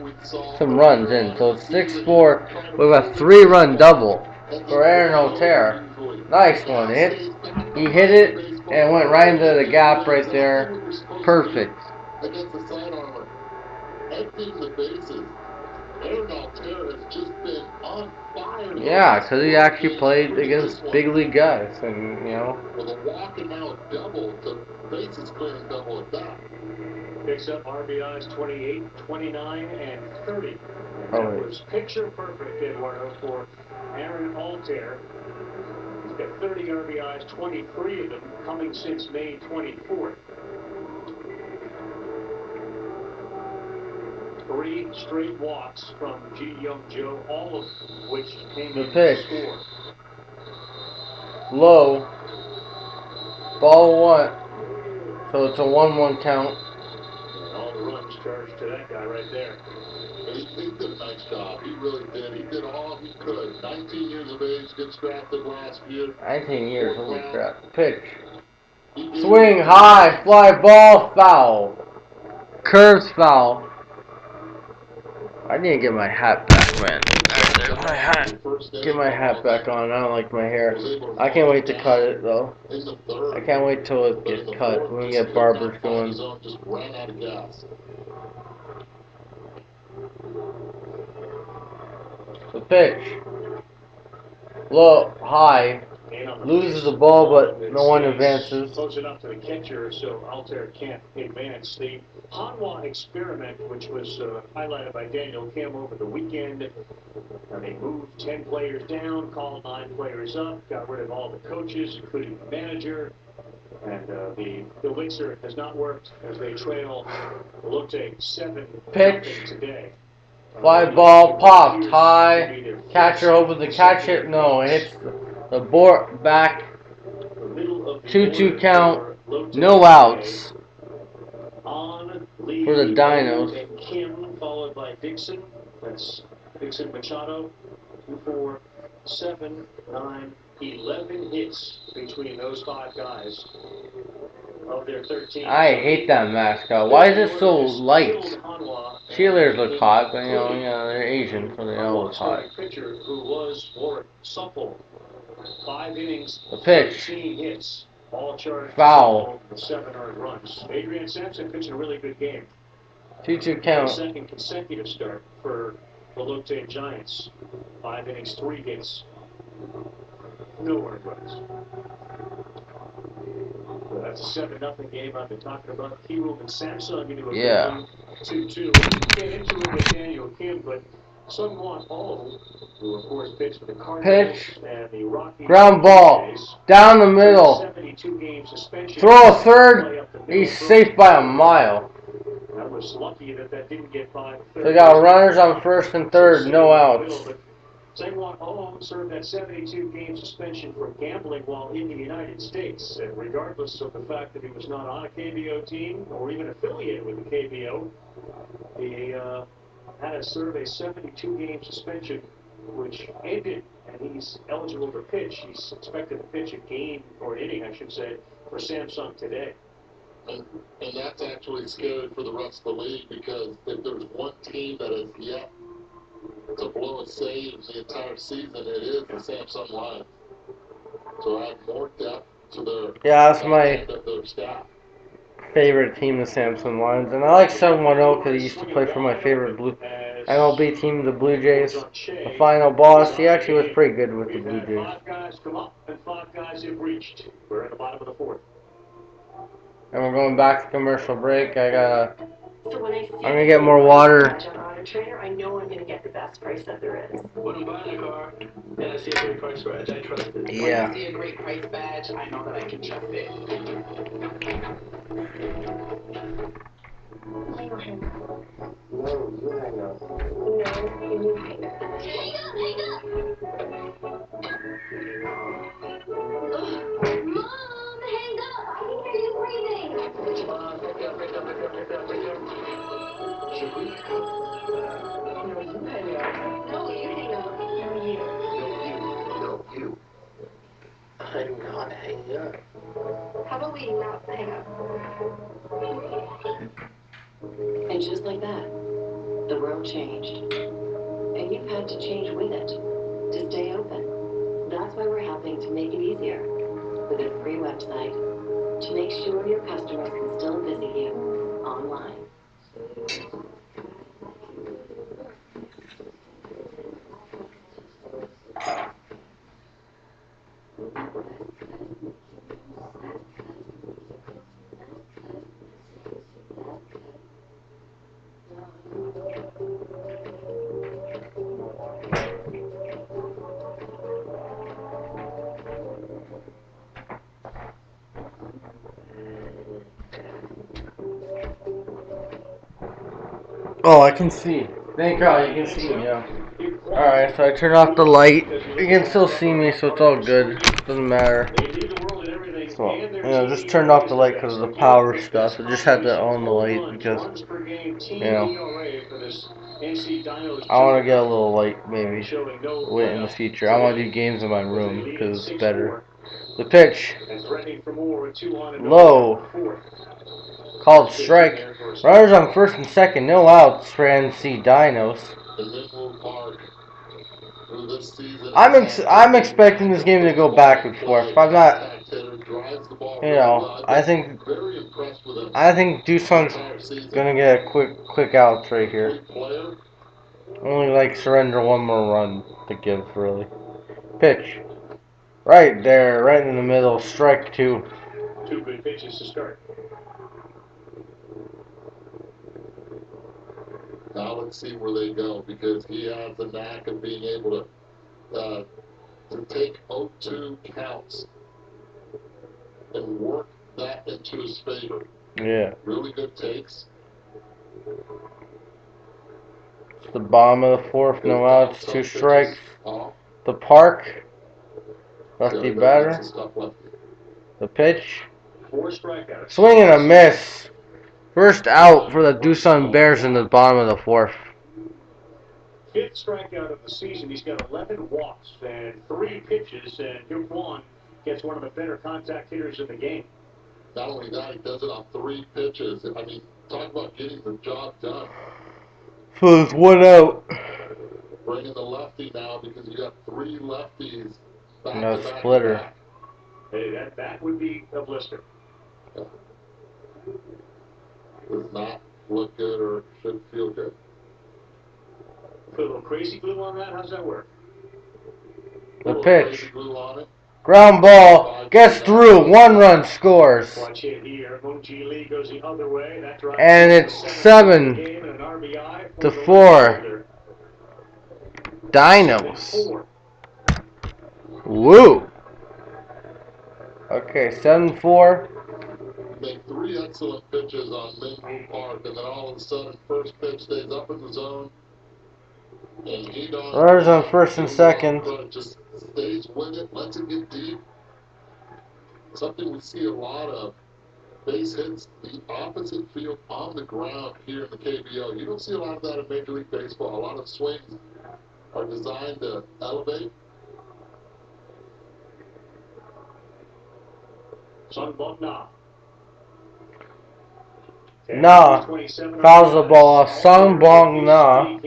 Speaker 2: some runs in. So it's 6-4 with a 3-run double for Aaron Altair. Nice one. He hit it and went right into the gap right there. Perfect.
Speaker 4: Against the side armor. Emptying the bases. Aaron Altair has just been on fire.
Speaker 2: Yeah, because he actually played against big league guys, and you know.
Speaker 4: With a walk and now a double, to bases clearing double at that.
Speaker 3: Picks up RBIs 28, 29, and 30. That was picture perfect, Eduardo, for Aaron Altair. He's got 30 RBIs, 23 of them coming since May 24th. 3 straight walks from G. Young Joe, all of which came in to score.
Speaker 2: Low. Ball 1. So it's a 1-1 count.
Speaker 3: And all the runs charged to that guy right there.
Speaker 4: He did a nice job. He really did. He did all he could. 19 years of age, gets drafted last year.
Speaker 2: 19 years, holy crap. Pitch. Swing high, fly ball, foul. Curves foul. I need to get my hat back, man. There's my hat. Get my hat back on. I don't like my hair. I can't wait to cut it though. I can't wait till it gets cut. We're gonna get barbers going. The pitch. Low, high. Loses the ball, but no one advances.
Speaker 3: Close enough to the catcher, so Altair can't advance. The Hanwha experiment, which was highlighted by Daniel Kim over the weekend, they moved 10 players down, called 9 players up, got rid of all the coaches, including the manager, and the elixir has not worked as they trail Lotte 7
Speaker 2: Pitch.
Speaker 3: today.
Speaker 2: Fly ball popped high. Catcher hoping to catch it. No, it hits the board back. 2-2 count. No outs for the Dinos.
Speaker 3: Kim followed by Dixon. That's Dixon Machado. 2, 4, 7, 9, 11 hits between those 5 guys. Of their 13.
Speaker 2: I hate that mascot. Why is it so light? Cheerleaders look hot, but you know they're Asian, so they all look hot.
Speaker 3: Pitcher who was more supple. 5 innings,
Speaker 2: The pitch.
Speaker 3: 13 hits, all charged
Speaker 2: Foul.
Speaker 3: 7 earned runs. Adrian Sampson pitched a really good game.
Speaker 2: 2-2 count.
Speaker 3: Second consecutive start for the Lotte Giants. 5 innings, 3 hits, no earned runs. That's a 7-0 game I've been talking about. Kiwoom and Samsung into a 2-2. Get into it with Daniel Kim, but Sungwon Oh, who of course pitched for the Cardinals and the Rockies.
Speaker 2: Ground ball down the middle.
Speaker 3: 72-game suspension.
Speaker 2: Throw a third. He's safe by a mile.
Speaker 3: I was lucky that didn't get by.
Speaker 2: They got runners on first and third, no outs.
Speaker 3: Sungwon Oh served that 72-game suspension for gambling while in the United States. And regardless of the fact that he was not on a KBO team or even affiliated with the KBO, he had to serve a 72-game suspension, which ended, and he's eligible to pitch. He's expected to pitch a game, or an inning, I should say, for Samsung today.
Speaker 4: And that's actually scary for the rest of the league, because if there's one team that has yet to blow a save the entire season, it is the Samsung Lions. So add more depth to their
Speaker 2: that's my
Speaker 4: staff.
Speaker 2: Favorite team, the Samsung Lions, and I like 710 because he used to play for my favorite MLB team, the Blue Jays. The final boss, he actually was pretty good with the Blue Jays.
Speaker 3: 5 guys come up and 5 guys have reached. We're at the bottom of the 4th.
Speaker 2: And we're going back to commercial break. I'm gonna get more water.
Speaker 12: I know I'm gonna get the best price that there is.
Speaker 6: When I'm buying a car and I see a great price badge, I trust it.
Speaker 2: Yeah.
Speaker 12: When I see a great price badge, I know that I can trust it. You hang up.
Speaker 7: No, you hang up.
Speaker 12: No, you hang up.
Speaker 10: Hang up, hang up! Mom, hang up! I can hear you breathing!
Speaker 6: Mom, pick up. Should we?
Speaker 12: No, you hang up.
Speaker 10: No, you hang up.
Speaker 12: No, you.
Speaker 6: No, you. I'm not hanging up.
Speaker 10: How about we not hang up?
Speaker 11: And just like that, the world changed. And you've had to change with it to stay open. That's why we're helping to make it easier with a free website to make sure your customers can still visit you online.
Speaker 2: Oh, I can see. Thank God you can see me, yeah. Alright, so I turned off the light. You can still see me, so it's all good. Doesn't matter. So, just turned off the light because of the power stuff. I just had to on the light because, I want to get a little light, maybe, in the future. I want to do games in my room because it's better. The pitch. Low. Called strike. Runners on first and second. No outs for NC Dinos.
Speaker 4: through this season.
Speaker 2: I'm expecting this game to go back and forth. I'm not, I think Doosan's gonna get a quick outs right here. Only like surrender one more run to give, really. Pitch. Right there, right in the middle. Strike two.
Speaker 3: Two good pitches to start.
Speaker 4: Now let's see where they go, because he has the knack of being able to take 0-2 counts and work that into his favor.
Speaker 2: Yeah.
Speaker 4: Really good takes.
Speaker 2: It's the bottom of the fourth, no outs, 2 strikes. The park. Lefty batter. The pitch.
Speaker 3: 4 strikeouts.
Speaker 2: Swing and a miss. First out for the Doosan Bears in the bottom of the fourth.
Speaker 3: 5th strikeout of the season. He's got 11 walks and 3 pitches, and Juan gets one of the better contact hitters in the game.
Speaker 4: Not only that, he does it on 3 pitches. I mean, talk about getting the job done.
Speaker 2: So there's 1 out.
Speaker 4: Bringing the lefty now, because you got 3 lefties back
Speaker 2: No
Speaker 4: to back
Speaker 2: splitter.
Speaker 4: to back.
Speaker 3: Hey, that would be a blister.
Speaker 4: Yeah. Does not look good or should feel good.
Speaker 3: Put a little crazy glue on that? How's that work?
Speaker 2: The pitch. Ground ball. Gets through. 1 run scores.
Speaker 3: Watch it here. Lee goes the other way. That drives
Speaker 2: and it's 7-4. Dinos. Woo. Okay, 7-4.
Speaker 4: Make 3 excellent pitches on Minwoo Park, and then all of a sudden, first pitch stays up in the zone. And he does.
Speaker 2: Runners on first and second.
Speaker 4: Just stays with it, lets it get deep. Something we see a lot of. Base hits the opposite field on the ground here in the KBO. You don't see a lot of that in Major League Baseball. A lot of swings are designed to elevate.
Speaker 2: Nah. Fouls the ball off. Sung Bong Na.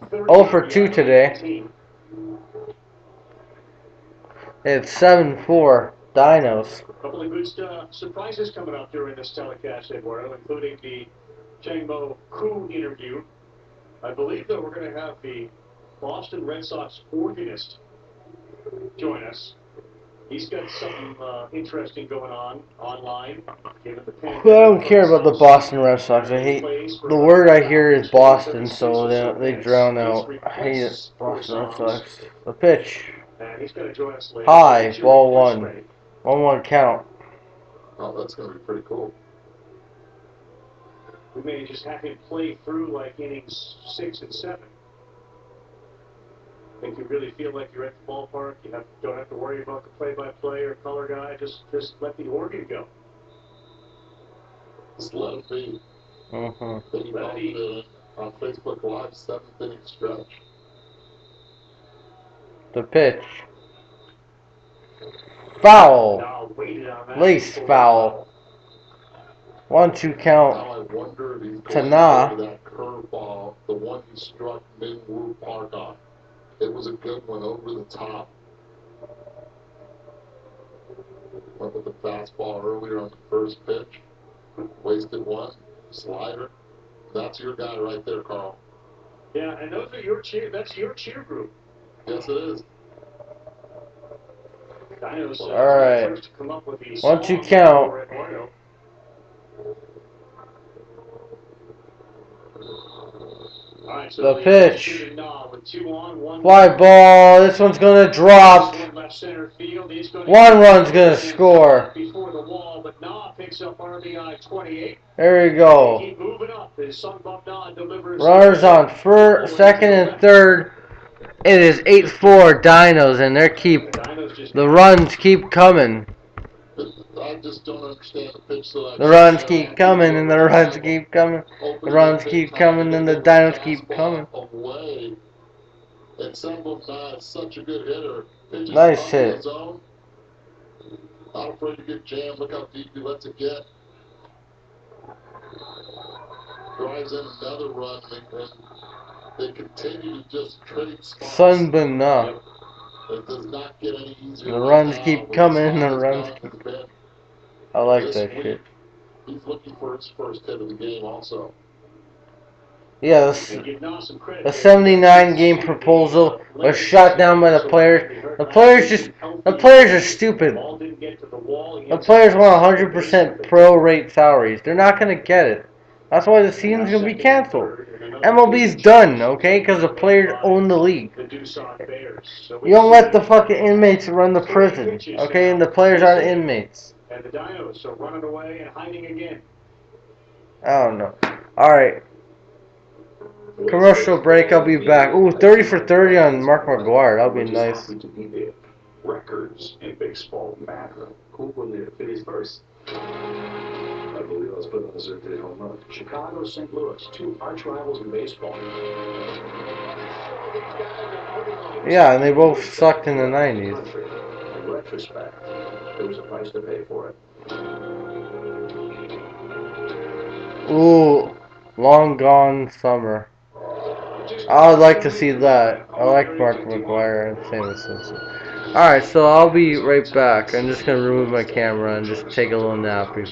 Speaker 2: 0 for 2 today. It's 7-4. Dinos.
Speaker 3: A couple of good surprises coming up during this telecast, Eduardo, including the Changmo Koo interview. I believe that we're going to have the Boston Red Sox organist join us. He's got something interesting going on online.
Speaker 2: I don't care about the Boston Red Sox. I hate the word I hear is Boston, so they drown out. I hate it. Boston Red Sox. The pitch. High, ball 1. 1-1 count.
Speaker 4: Oh, that's going to be pretty cool.
Speaker 3: We may just have him play through like innings 6 and 7. Make you really feel like you're at the ballpark. You don't have to worry about the play-by-play or color guy. Just let the organ go.
Speaker 4: Just let it be. They posted on Facebook Live 7th inning stretch.
Speaker 2: The pitch. Foul. Lace foul. 1-2 count.
Speaker 4: Now I wonder if he's
Speaker 2: to
Speaker 4: going
Speaker 2: Na.
Speaker 4: over that curveball, the one he struck Minwoo Park on. It was a good one over the top. Went with the fastball earlier on the first pitch. Wasted one. Slider. That's your guy right there, Carl.
Speaker 3: Yeah, and those are your cheer. That's your cheer group.
Speaker 4: Yes, it is.
Speaker 3: Dinos,
Speaker 2: all right.
Speaker 3: first to come up with the
Speaker 2: 1-2 count.
Speaker 3: Right, so
Speaker 2: the pitch.
Speaker 3: On,
Speaker 2: Fly ball. This one's gonna drop. 1 run's gonna score.
Speaker 3: Before the wall, but picks up RBI 28.
Speaker 2: There we go.
Speaker 3: Keep moving up.
Speaker 2: Runners on first, second, and third. It is 8-4 Dinos, and the runs keep coming.
Speaker 4: I just don't understand the pitch selection.
Speaker 2: The runs keep coming, and the runs keep coming. The runs keep coming, and the Dinos keep coming.
Speaker 4: Away. And Sambon is such a good hitter. Pitches
Speaker 2: Nice
Speaker 4: up in
Speaker 2: hit.
Speaker 4: the zone. Not afraid to get jammed. Look how deep he lets it get. Drives in another run, and they continue to just trade spots.
Speaker 2: Sunbana.
Speaker 4: It does not get any easier.
Speaker 2: The runs keep coming, the runs keep... I like that shit.
Speaker 4: He's looking for his first hit of the game also.
Speaker 2: Yeah, a 79 game proposal was shot down by the players. The players are stupid. The players want 100% pro rate salaries. They're not going to get it. That's why the season's going to be canceled. MLB's done, okay? Because the players own the league. You don't let the fucking inmates run the prison, okay? And the players are the inmates.
Speaker 3: And the Dinos are running away and hiding again.
Speaker 2: I don't know. Alright. Commercial break, I'll be back. Ooh, 30 for 30 on Mark McGwire. That'll be nice.
Speaker 7: Records in baseball matter. Who will finish first? I believe I was put on the circuit home run. Chicago, St. Louis, two arch rivals in baseball.
Speaker 2: Yeah, and they both sucked in the 90s.
Speaker 7: In retrospect, there was a price to pay for it.
Speaker 2: Ooh, long gone summer. I would like to see that. I like Mark McGwire and St. Simpson. Alright, so I'll be right back. I'm just gonna remove my camera and just take a little nappy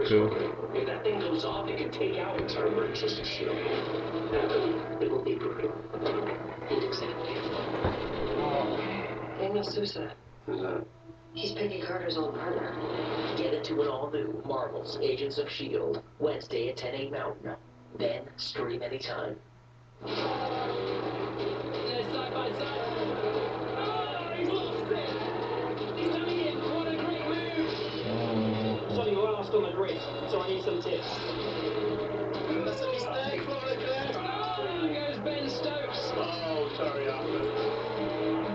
Speaker 2: poo.
Speaker 8: If that thing goes off, it can take out its armor and just a shield. It will be brutal. Exactly.
Speaker 12: Daniel Sousa. He's picking Carter's old partner.
Speaker 8: Get into an all-new Marvel's Agents of S.H.I.E.L.D. Wednesday at 10 8 Mountain. Then stream anytime.
Speaker 6: Side by side. Oh, he's lost it. He's coming in. What a great move. Sonny last on the grid, so I need some tips.
Speaker 4: That's a mistake, Florida.
Speaker 6: Oh, there goes Ben Stokes.
Speaker 4: Oh, sorry, Ahmed.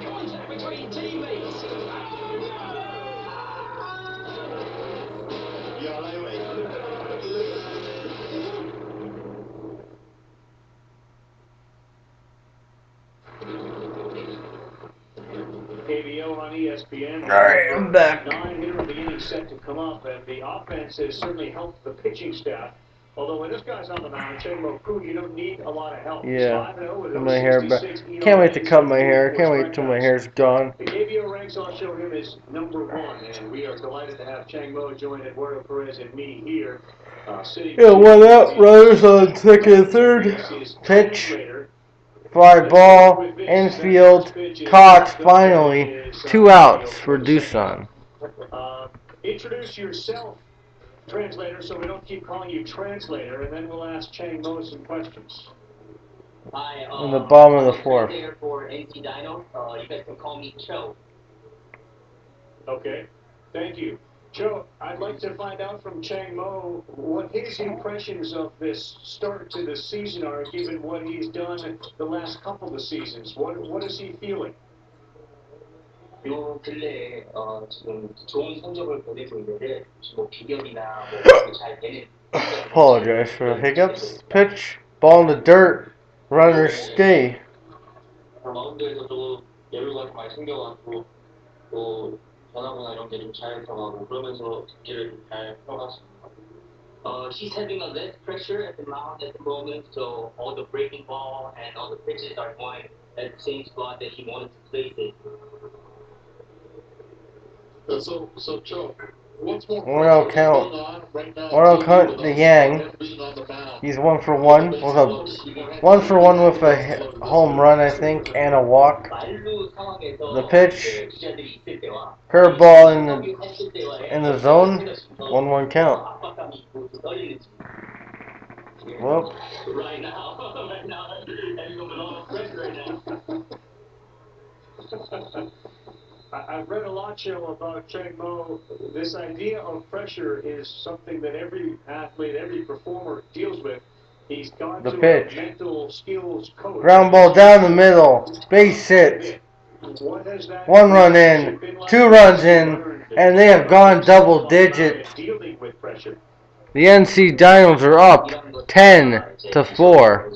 Speaker 6: Contact between teammates.
Speaker 3: KBO on ESPN.
Speaker 2: Alright, I'm back.
Speaker 3: 9-hitter of the inning set to come up, and the offense has certainly helped the pitching staff. Although when this guy's on the mound, Cheng-Mo Koo, you don't need a lot of help.
Speaker 2: Yeah, my hair back. Can't wait to cut my hair. Can't wait till my hair's gone.
Speaker 3: The KBO ranks all show him as #1, and we are delighted to have Cheng-Mo join Eduardo Perez and me here.
Speaker 2: Yeah, what up? Runners on second and third. Pitch. Fly ball, infield, caught, finally. 2 outs for Doosan.
Speaker 3: Introduce yourself, translator, so we don't keep calling you translator, and then we'll ask Cheng-Mo some questions.
Speaker 6: Hi,
Speaker 2: In the bottom of the fourth.
Speaker 6: Translator for NC Dino. You guys can call me Cho.
Speaker 3: Okay, thank you. Joe, I'd like to find out from Cheng-Mo what his impressions of this start to the season are, given what he's done the last couple of seasons. What is he feeling?
Speaker 6: 요 근래에 지금 좋은 성적을 보내고 있는데 뭐 비결이나 뭐 잘 되는.
Speaker 2: Apologize for the hiccups. Pitch, ball in the dirt, runners stay.
Speaker 6: 마운드에서도 여유가 좀 많이 생겨가지고 또 전화구나 이런 게 좀 잘 들어가고 그러면서 경기를 잘 풀어갔습니다. She's having a less pressure at the mound at the moment, so all the breaking ball and all the pitches are going at the same spot that he wanted to place it.
Speaker 4: So Joe, what's more
Speaker 2: One out count. One out count the Yang. He's 1 for 1 with a 1 for 1 with a home run, I think, and a walk. The pitch, curveball in the zone, 1-1 count. Well,
Speaker 6: Right now, everyone's all pressure right now.
Speaker 3: I've read a lot, Joe, about Cheng-Mo. This idea of pressure is something that every athlete, every performer deals with. He's gone
Speaker 2: the
Speaker 3: to
Speaker 2: pitch.
Speaker 3: a mental skills coach.
Speaker 2: Ground ball down the middle, base hit. 1 run in, 2 runs in, and they have gone double digit.
Speaker 3: Dealing with pressure.
Speaker 2: The NC Dinos are up 10-4.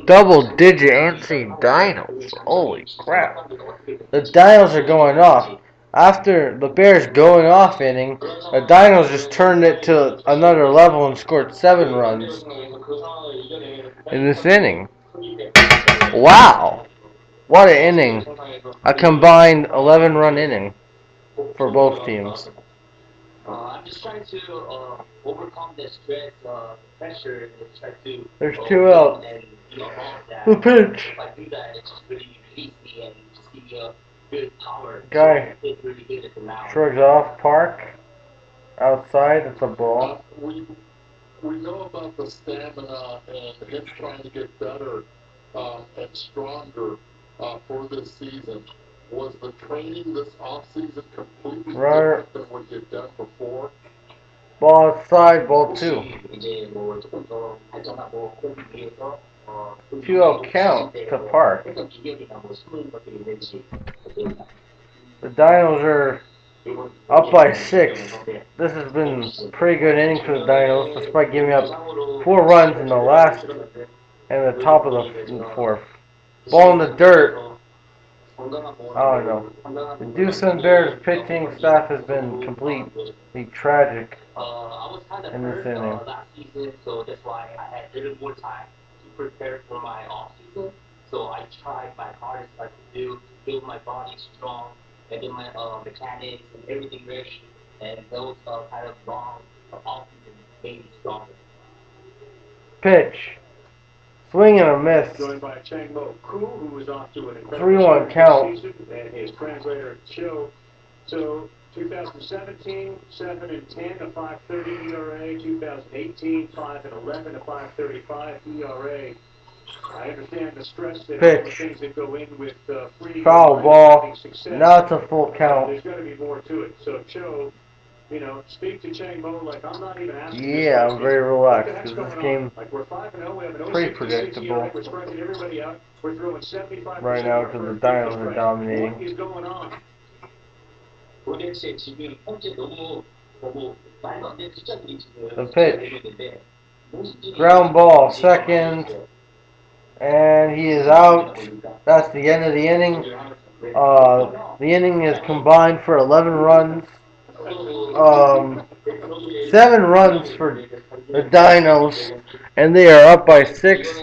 Speaker 2: Double digit NC Dinos. Holy crap. The Dinos are going off. After the Bears going off inning, the Dinos just turned it to another level and scored 7 runs in this inning. Wow! What an inning. A combined 11-run inning for both teams.
Speaker 6: I'm just trying to overcome the stress, pressure, and try to
Speaker 2: There's 2
Speaker 6: win
Speaker 2: outs.
Speaker 6: and all of that.
Speaker 2: The pitch.
Speaker 6: If I do that, it just really release me and just give me a good power.
Speaker 2: Guy
Speaker 6: So it really good at the mound.
Speaker 2: shrugs off. Park. Outside, it's a ball.
Speaker 4: We know about the stamina and him trying to get better and stronger for this season. Was the training this offseason completely different than what you'd done before?
Speaker 2: Ball outside, ball 2. 2-0 count to Park. The Dinos are up by 6. This has been a pretty good inning for the Dinos, despite giving up 4 runs in the last and the top of the 4th. Ball in the dirt. I don't know. The Doosan Bears pitching staff has been completely tragic in this inning.
Speaker 6: Last season, so that's why I had a little more time to prepare for my off season. So I tried my hardest I could do to build my body strong and get my mechanics and everything ready. And those kind of long off season made me stronger.
Speaker 2: Pitch. Swing and a miss.
Speaker 3: Joined by Chang Mo Koo, who was off to an incredible
Speaker 2: 3-1 count.
Speaker 3: season, and his translator Cho. So 2017, 7-10, a 5.30 ERA. 2018, 5-11, a 5.35 ERA. I understand the stress and all the things that go in with free
Speaker 2: foul ball. Now it's a full count.
Speaker 3: There's got to be more to it. So Cho, you know, speak to Chang Mo like I'm not even asking.
Speaker 2: Yeah, I'm very relaxed because this game
Speaker 3: like we're 5-0, we have an
Speaker 2: pretty predictable.
Speaker 3: We're striking everybody out. We're throwing 75%
Speaker 2: right now because the Dinos are dominating.
Speaker 3: What is going on?
Speaker 2: The pitch. Ground ball, second. And he is out. That's the end of the inning. The inning is combined for 11 runs. 7 runs for the Dinos, and they are up by 6.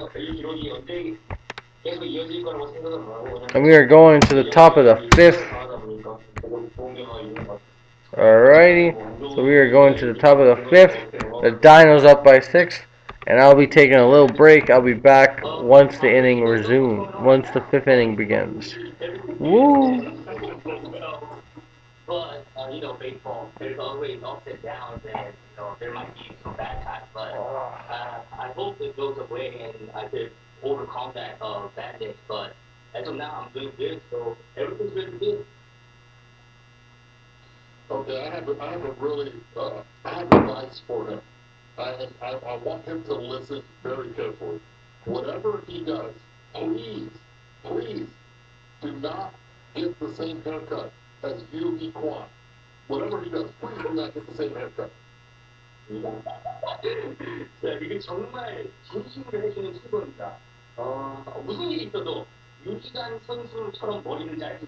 Speaker 2: And we are going to the top of the 5th. Alrighty, so we are going to the top of the 5th. The Dinos up by 6. And I'll be taking a little break. I'll be back once the inning resumes, once the 5th inning begins. Woo!
Speaker 6: But, you know, baseball, there's always ups and downs, and, you know, there might be some bad times, but I hope it goes away and I could overcome that badness. But as of now, I'm doing good, so everything's really good.
Speaker 4: Okay, I have advice for him. I want him to listen very carefully. Whatever he does, please do not get the same haircut as Yu Hee Kwan. Whatever he does, please do not get the same haircut.
Speaker 6: 자, 이게 정말 진심으로 해주는 수고입니다. 무슨 일이 있어도 유기관 선수처럼 머리를 짧게.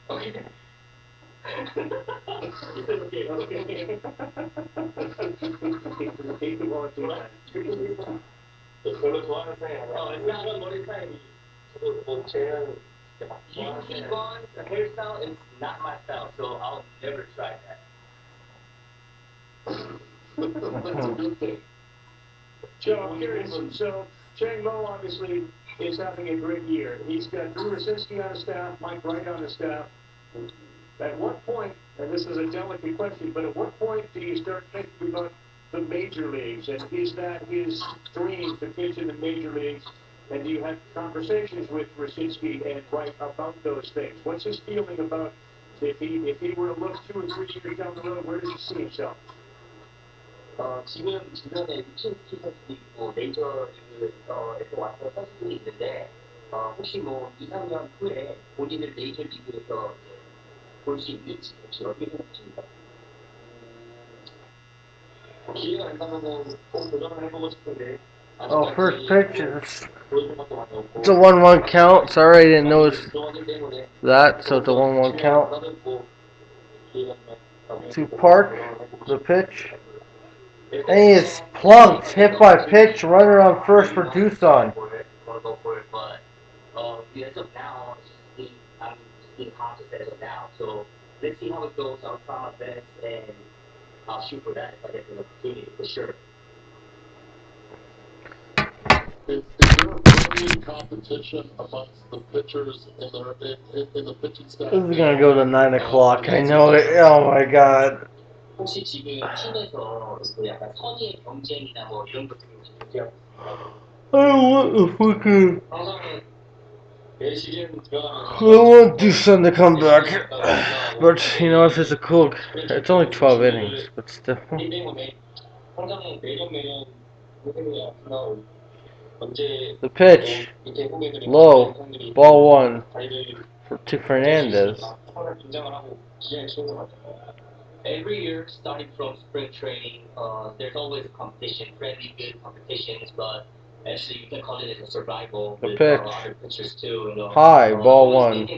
Speaker 6: 오케이. Okay. 별로 좋아하는 스타일 아니야. 이런 머리 스타일이. 저도 뭐 쟤는 유기관 hairstyle is not my style, so I'll never try that.
Speaker 4: That's a good thing.
Speaker 3: Joe, I'm curious. So, Chang Mo obviously is having a great year. He's got Drew Rosinski on his staff, Mike Wright on his staff. At what point, and this is a delicate question, but at what point do you start thinking about the major leagues? And is that his dream to pitch in the major leagues? And do you have conversations with Rosinski and Wright about those things? What's his feeling about if he were to look 2 or 3 years down the road, where does he see himself?
Speaker 6: 지금 주변에 루친스키 선수도 있고 메이저리그에서 왔던 선수들이 있는데 혹시 뭐 2, 3년 후에 본인을 메이저리그에서 볼 수 있는지 혹시 어떻게 생각하십니까? 기회가 된다면은 꼭 도전을 해보고 싶은데
Speaker 2: Oh, first pitch is it's a 1-1 count. Sorry, I didn't notice that. So it's a 1-1 count to Park. The pitch. And he is plunked, hit by pitch, runner on first for Doosan.
Speaker 8: As of now, I'm just being conscious as of now. So let's see how it goes. I'll try my best and I'll shoot for that if I get the opportunity for sure.
Speaker 4: Is there a brilliant competition amongst the pitchers in the pitching staff?
Speaker 2: This is gonna go to 9 o'clock. I know it. Oh my god.
Speaker 8: 혹시 지금 팀에서 그 약간 선의의 경쟁이나 뭐 이런 것들이 혹시 존재하고 있나요?
Speaker 2: I don't want the fucking.
Speaker 8: 항상 매 시즌 들어가면서
Speaker 2: I want Doosan to come back. But, you know, if it's a cool. It's only 12 innings, but still.
Speaker 8: 이 때문에 항상 매년 언제
Speaker 2: The pitch. Low. Ball 1 to Fernandez.
Speaker 8: 긴장을 하고 기량이 좋은 것 같아요. Every year, starting from spring training, there's always a competition, friendly, good competitions, but actually you can call it a survival
Speaker 2: The
Speaker 8: with
Speaker 2: pitch.
Speaker 8: other pitchers too. You know,
Speaker 2: High. Ball 1.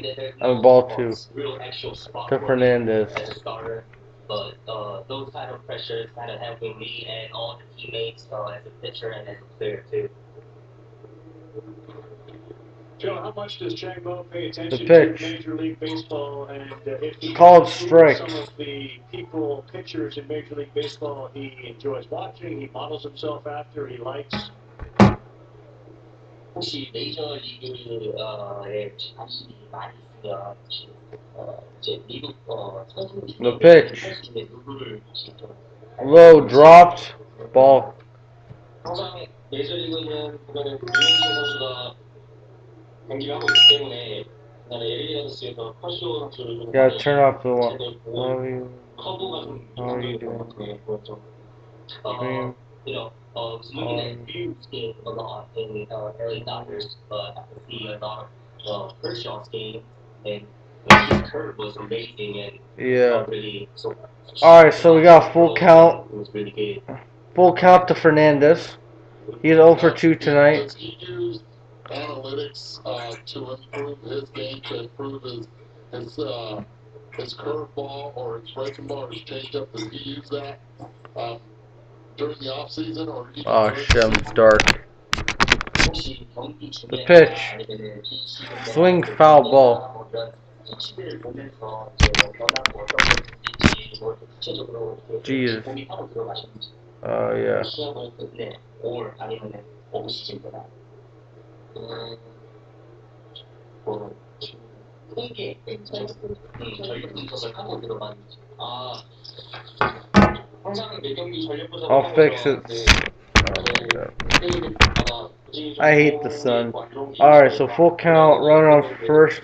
Speaker 8: No,
Speaker 2: ball 2
Speaker 8: real actual spot
Speaker 2: to
Speaker 8: for
Speaker 2: Fernandez.
Speaker 8: as a starter, but those kind of pressures kind of helping me and all the teammates as a pitcher and as a player too.
Speaker 3: Joe, how much does Chang Mo pay attention
Speaker 2: pitch.
Speaker 3: to Major League Baseball, and if he
Speaker 2: Called
Speaker 3: some
Speaker 2: strike.
Speaker 3: of the people, pitchers in Major League Baseball he enjoys watching, he models himself after, he likes?
Speaker 8: 혹시 메이저리그에 관심이 많이 있으면 이제 미국 선수
Speaker 2: The pitch.
Speaker 8: 선수 중에 누구를 혹시 좀
Speaker 2: Low. Dropped. Ball.
Speaker 8: 항상 메이저리그는 보면은 유현진 선수가 경기를 하고 있기 때문에 LA에서 커쇼 선수를 좀
Speaker 2: Yeah,
Speaker 8: 많이
Speaker 2: turn off the one.
Speaker 8: 책을 보고
Speaker 2: How are you?
Speaker 8: 커브가 좀
Speaker 2: How are you
Speaker 8: 인상적이었던 것
Speaker 2: doing?
Speaker 8: 같아요. 그렇죠.
Speaker 2: Dream.
Speaker 8: You know, was looking at Hughes game a lot in LA Dodgers, but I could see a lot of Kershaw's game, and his curve was amazing and
Speaker 2: Yeah.
Speaker 8: really so.
Speaker 2: Alright, so we got full count.
Speaker 8: It was really good.
Speaker 2: Full count to Fernandez. He's 0 for 2 tonight.
Speaker 4: Does he use analytics to improve his game, to improve his curveball or his breaking ball or his changeup? Does he use that during the off season or even
Speaker 2: Oh
Speaker 4: during
Speaker 2: shit,
Speaker 4: the
Speaker 2: I'm
Speaker 4: season?
Speaker 2: dark. The pitch. Swing foul ball. Jesus. Oh yeah. I'll fix it. Oh, I hate the sun. Alright, so full count, runner on first.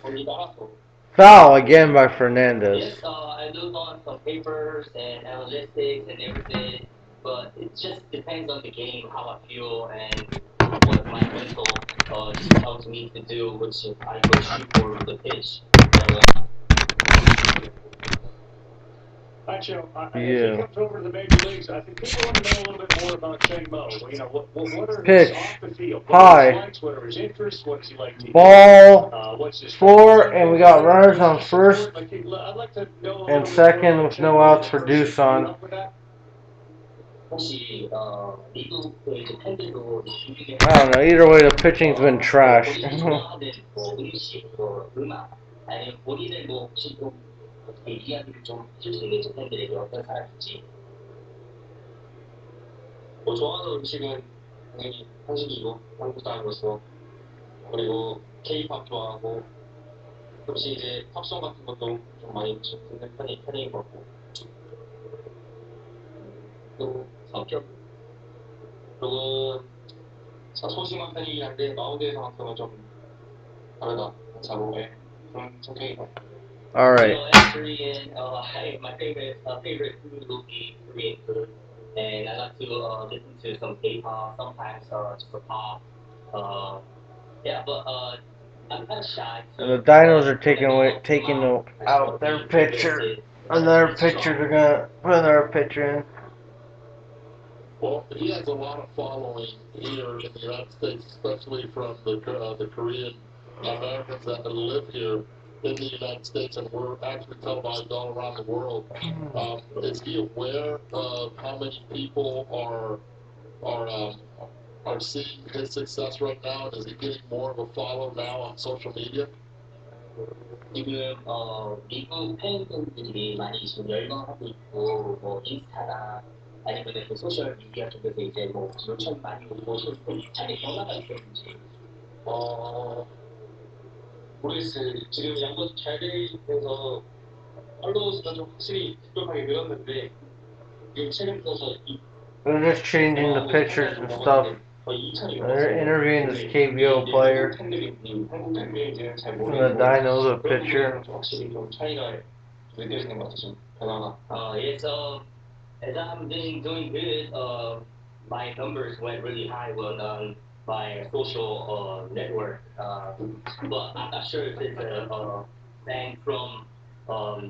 Speaker 2: Foul again by Fernandez.
Speaker 8: Yes, I look on some papers and analytics and everything, but it just depends on the game, how I feel, and what my mental just tells me to do, which I go shoot for the pitch.
Speaker 3: Joe, if he comes over to the major leagues, I think people want to know a little bit more about Chang Mo. You know, what are his off the field? What are his likes? What are his interests? What does he like to
Speaker 2: Ball.
Speaker 3: what's his
Speaker 2: 4, and we got runners on first
Speaker 3: I'd like to know
Speaker 2: and second with no outs for Doosan. I don't know, either way the pitching's been trash.
Speaker 8: 좋아하는 음식은 당연히 한식이고 한국 사람으로서 그리고 K-팝 좋아하고 혹시 이제 팝송 같은 것도 좀 많이 듣는 편인 것 같고 또 성격 그리고 소심한 편이긴 한데 마운드에서만큼은 좀 다르다 자고에 그런 성격인 것 같아요.
Speaker 2: Alright.
Speaker 8: My favorite food will be Korean food, and I like to listen to some K-pop, sometimes just a pop. Yeah, but I'm kind of shy.
Speaker 2: And the Dinos are taking out their pitcher. Another pitcher, they're gonna put another pitcher in.
Speaker 4: Well, he has a lot of following here in the United States, especially from the Korean Americans that live here in the United States, and we're actually televised all around the world. Is he aware of how many people are seeing his success right now, and is he getting more of a follow now on social media?
Speaker 8: 지금 미국 팬분들이 많이 지금 열광하고 있고 뭐 인스타나 아니면 그 소셜 미디어 쪽에서 이제 뭐 요청 많이 오고 자기 변화가 있었는지 모르겠어요. 지금 양도 잘 돼서 팔로우 수가 좀 확실히 급격하게 늘었는데 지금 최근 들어서
Speaker 2: They're just changing the pictures and stuff. They're interviewing this KBO player from the Dinos, a pitcher.
Speaker 8: Yes, as I'm been doing good, my numbers went really high on my social network. But I'm not sure if it's a thing from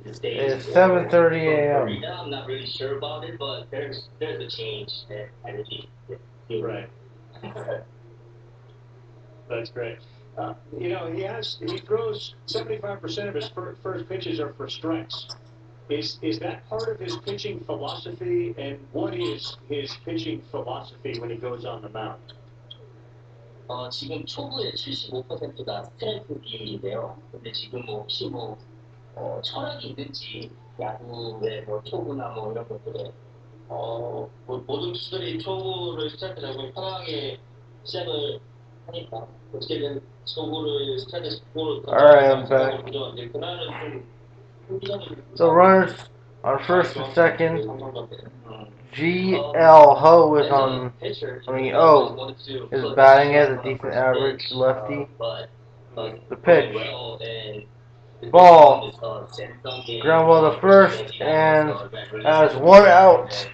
Speaker 8: the States.
Speaker 2: It's 7:30 a.m.
Speaker 8: I'm not really sure about it, but there's a change that energy.
Speaker 3: Right. That's great. You know, he throws 75% of his first pitches are for strikes. Is that part of his pitching philosophy, and what is his pitching philosophy when he goes on the mound?
Speaker 8: 지금 초구의 75%가 스트라이크 비율인데요. 근데 지금 뭐 혹시 철학이 있는지 야구의 뭐 초구나 뭐 이런 것들에 모든 투수들이 초구를 스트라이크 잡고 편하게 시작을 하니까 어떻게든 초구를 스트라이크 초구를
Speaker 2: Alright,
Speaker 8: 그날은 좀
Speaker 2: the runners on first and second. GL Ho is on. O is batting as a decent average lefty. The pitch. Ball. Ground ball to first, and as one out.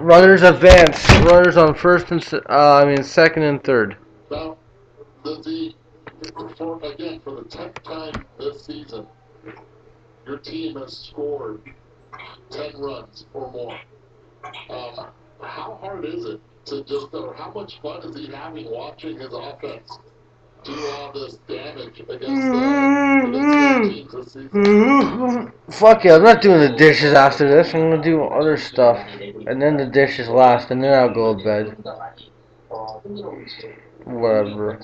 Speaker 2: Runners advance. Runners on first and second and third.
Speaker 4: Now, does he, for the 10th time this season, your team has scored 10 runs or more. How hard is it to just, or how much fun is he having watching his offense do all this damage against the teams this season?
Speaker 2: Fuck it, I'm not doing the dishes after this. I'm gonna do other stuff. And then the dishes last, and then I'll go to bed. Whatever.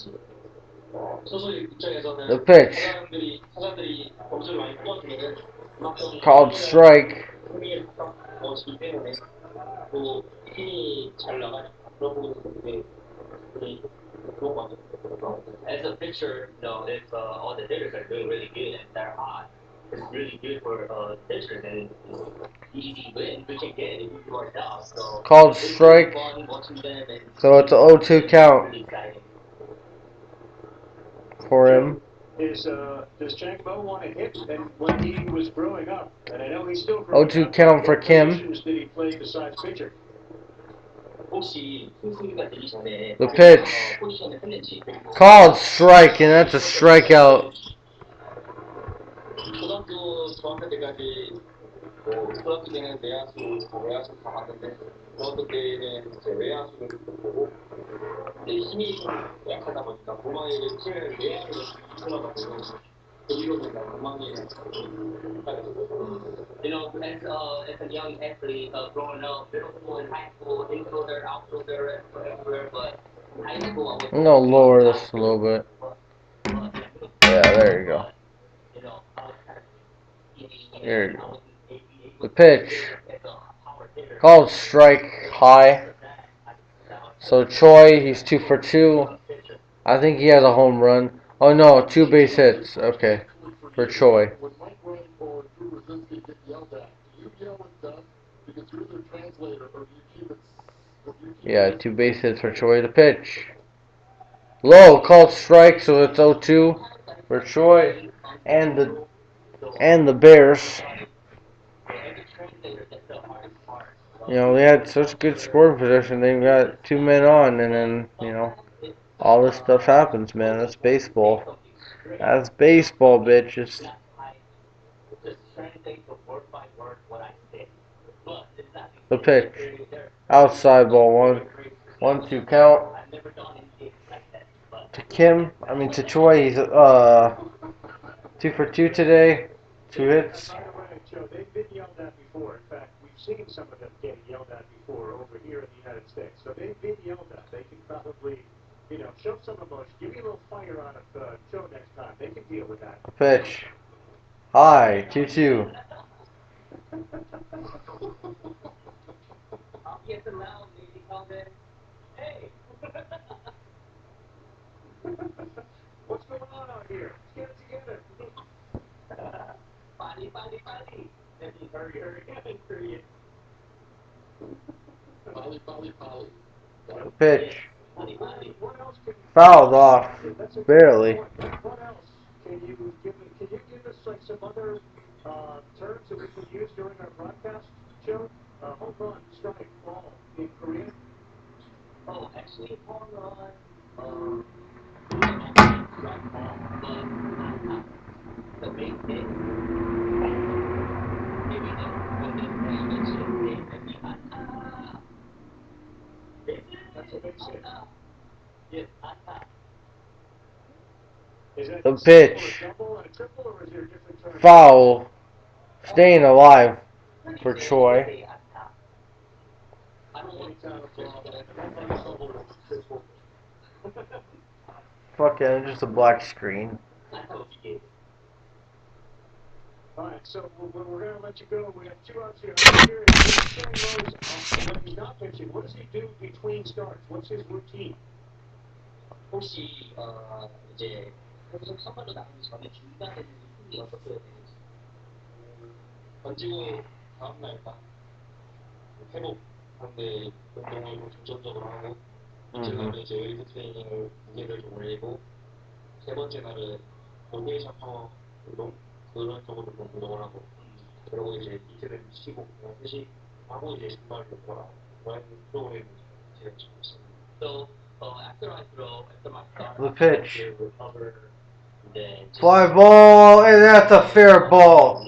Speaker 2: The pitch. Called strike.
Speaker 8: As a pitcher, if all the hitters are doing really good and they're hot, it's really good for pitchers and easy win. We can get it if you are down. So
Speaker 2: Called strike. So it's an 0-2 count for him.
Speaker 3: Does Jack Bo want to hit? And when he was growing up, and I know he's still
Speaker 2: 0-2 count for Kim.
Speaker 3: What positions did he play besides pitcher?
Speaker 2: The pitch. Called strike, and that's a strikeout.
Speaker 8: 초등학교 때는 외야수 다 봤는데 중학교 때는 이제 외야수를 보고 근데 힘이 좀 약하다 보니까 고망이를 팀을 외야수로 이끌어가지고 거기로는 고망이를 You know, as a young athlete growing up, middle school and high school, infielder, outfielder, everywhere, but high school I was.
Speaker 2: I'm gonna lower this a little bit. Yeah, there you go. There you go. The pitch. Called strike high. So Choi, he's 2 for 2. I think he has a home run. Oh no, 2 base hits. Okay, for Choi. Yeah, 2 base hits for Choi. The pitch. Low, called strike, so it's 0-2 for Choi and the Bears. You know, they had such good scoring position. They got 2 men on, and then all this stuff happens, man. That's baseball. That's baseball, bitches. The pitch. Outside ball, 1-2 count. To Kim, to Choi, he's 2 for 2 today, 2 hits.
Speaker 3: They've been yelled at before. In fact, we've seen some of them getting yelled at before over here in the United States. So they've been yelled at. They can probably, show some emotion. Give me a little fire out of Joe next time. They can deal with that.
Speaker 2: Pitch. High, 2-2.
Speaker 3: What's going on out here? Let's get it together. Hurry.
Speaker 4: Polly.
Speaker 2: Pitch. Fouled off. Barely.
Speaker 3: What else? Can you give us like some other terms that we can use during our broadcast show? Home run, strike, ball in Korean.
Speaker 8: Oh, actually, home run. The big hit. Maybe when they mention they maybe
Speaker 3: That's a big hit.
Speaker 8: Yes,
Speaker 2: The pitch. Foul. Staying alive for Choi. Fuck yeah, just a black screen.
Speaker 3: Alright, so we're going to let you go. We have 2 outs here. I'm curious, when he's not pitching, what does he do between starts? What's his routine?
Speaker 8: 혹시 이제 계속 선발로 나가기 전에 중간에 루틴이 어떻게 되는지 던지고 다음날 딱 회복 그런데 운동을 중점적으로 하고 이틀 날은 이제 웨이트 트레이닝을 무게를 좀 올리고 세 번째 날은 로테이션 파워 운동 그런 쪽으로 좀 운동을 하고 그리고 이제 이틀은 쉬고 그냥 휴식하고 이제 신발을 돌아오고 그런 프로그램을 제가 지고 있습니다. So
Speaker 2: The pitch. Fly ball, and that's a fair ball.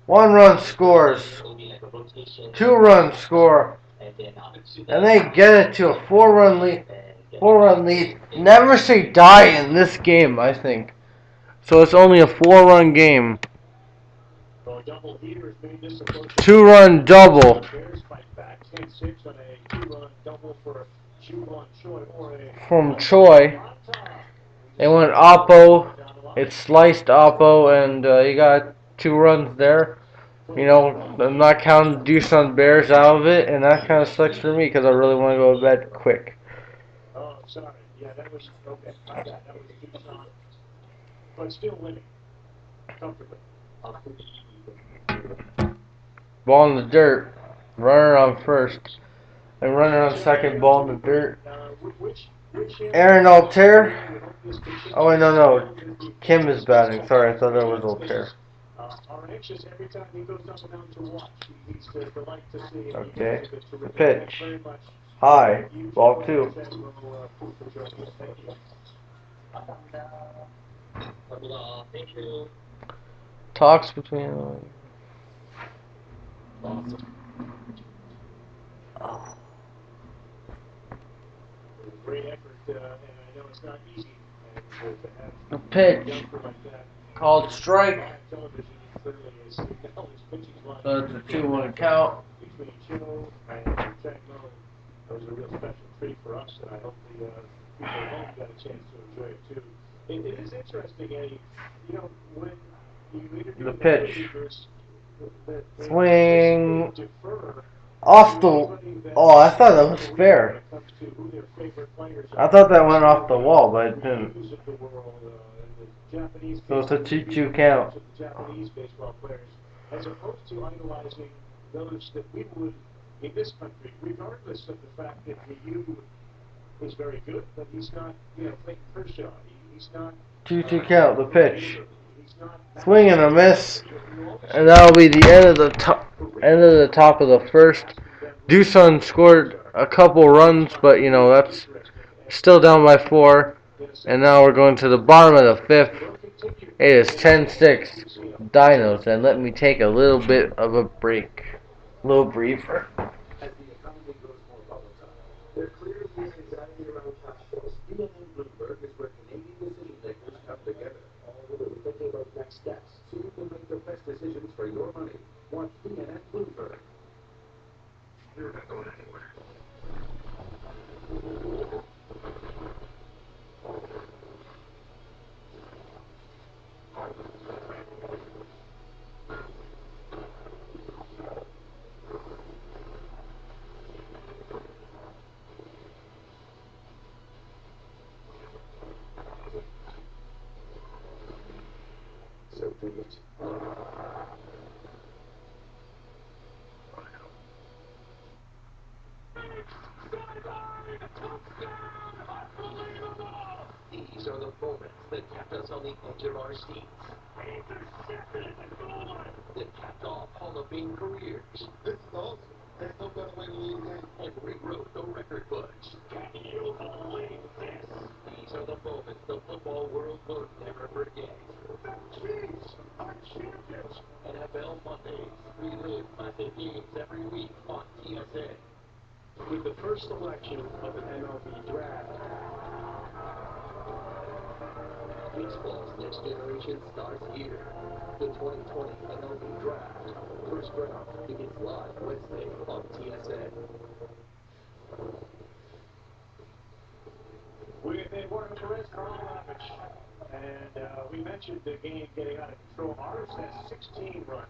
Speaker 2: 1 run scores. 2 runs score. And they get it to a 4-run lead. 4-run lead. Never say die in this game, I think. So it's only a 4-run game. 2-run double. From Choi. It went oppo. It sliced oppo, and he got 2 runs there. I'm not counting Doosan Bears out of it, and that kind of sucks for me because I really want to go to bed quick.
Speaker 3: Oh, sorry. Yeah, that was okay. That was Doosan, but still winning comfortably.
Speaker 2: Ball in the dirt. Runner on first. And runner on second, ball in the dirt. Aaron Altair. Oh, wait, no. Kim is batting. Sorry, I thought that was Altair. Okay. Pitch. High. Ball 2. Talks between...
Speaker 3: Great effort, and I know it's not easy.
Speaker 2: The pitch. Called strike. So it's a 2-1 count.
Speaker 3: Between Joe and Jack Moe, that was a real special treat for us, and I hope the people at home got a chance to enjoy it too. It is interesting, Eddie, when you interview
Speaker 2: the pitch.
Speaker 3: leaders,
Speaker 2: Swing. Off the... Oh, I thought that was fair. I thought that went off the wall, but it didn't. So it's a 2-2 count.
Speaker 3: Japanese baseball players, as opposed to idolizing those that we would in this country, regardless of the fact that Ryu is very good, but he's not, Clayton Kershaw. He's not...
Speaker 2: 2-2 count, the pitch. Swing and a miss. And that'll be the end of the top of the first. Doosan scored a couple runs, but that's still down by 4. And now we're going to the bottom of the 5th. It is 10-6 Dinos, and let me take a little bit of a break. A little briefer.
Speaker 3: do it.
Speaker 13: These are the moments that kept us on the edge of our seats. That capped off Hall of Fame careers.
Speaker 4: This is awesome. There's no better way to lead a game.
Speaker 13: And rewrote the record books.
Speaker 3: Can you believe this?
Speaker 13: These are the moments the football world will never forget.
Speaker 3: The Chiefs are champions.
Speaker 13: NFL Mondays. Relive classic games every week on TSN.
Speaker 3: With the first selection of the MLB draft,
Speaker 13: Baseball's next generation starts here. The 2020 MLB Draft. First round begins live Wednesday on TSN.
Speaker 3: with Eduardo Perez, Carl Ravitch. And we mentioned the game getting out of control. Ours has 16 runs.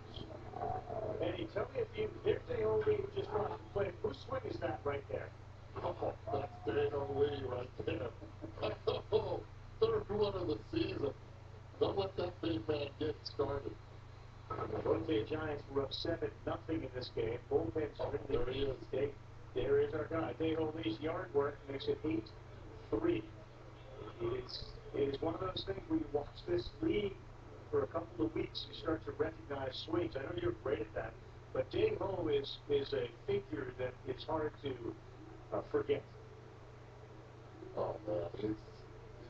Speaker 3: And he tell me if you, there's Dale Lee who just crossed the plate. Whose swing is that right there?
Speaker 4: Oh, that's Dale Lee right there. Oh, third one of the season. Don't let that big man get started.
Speaker 3: The Giants were up 7-0 in this game. Bullpen's
Speaker 4: There he is.
Speaker 3: There is our guy. Dale Lee's yard work makes it 8-3. It is one of those things where you watch this league for a couple of weeks, you start to recognize swings. I know you're great at that, but Dave Ho is a figure that it's hard to forget.
Speaker 4: Oh man, he's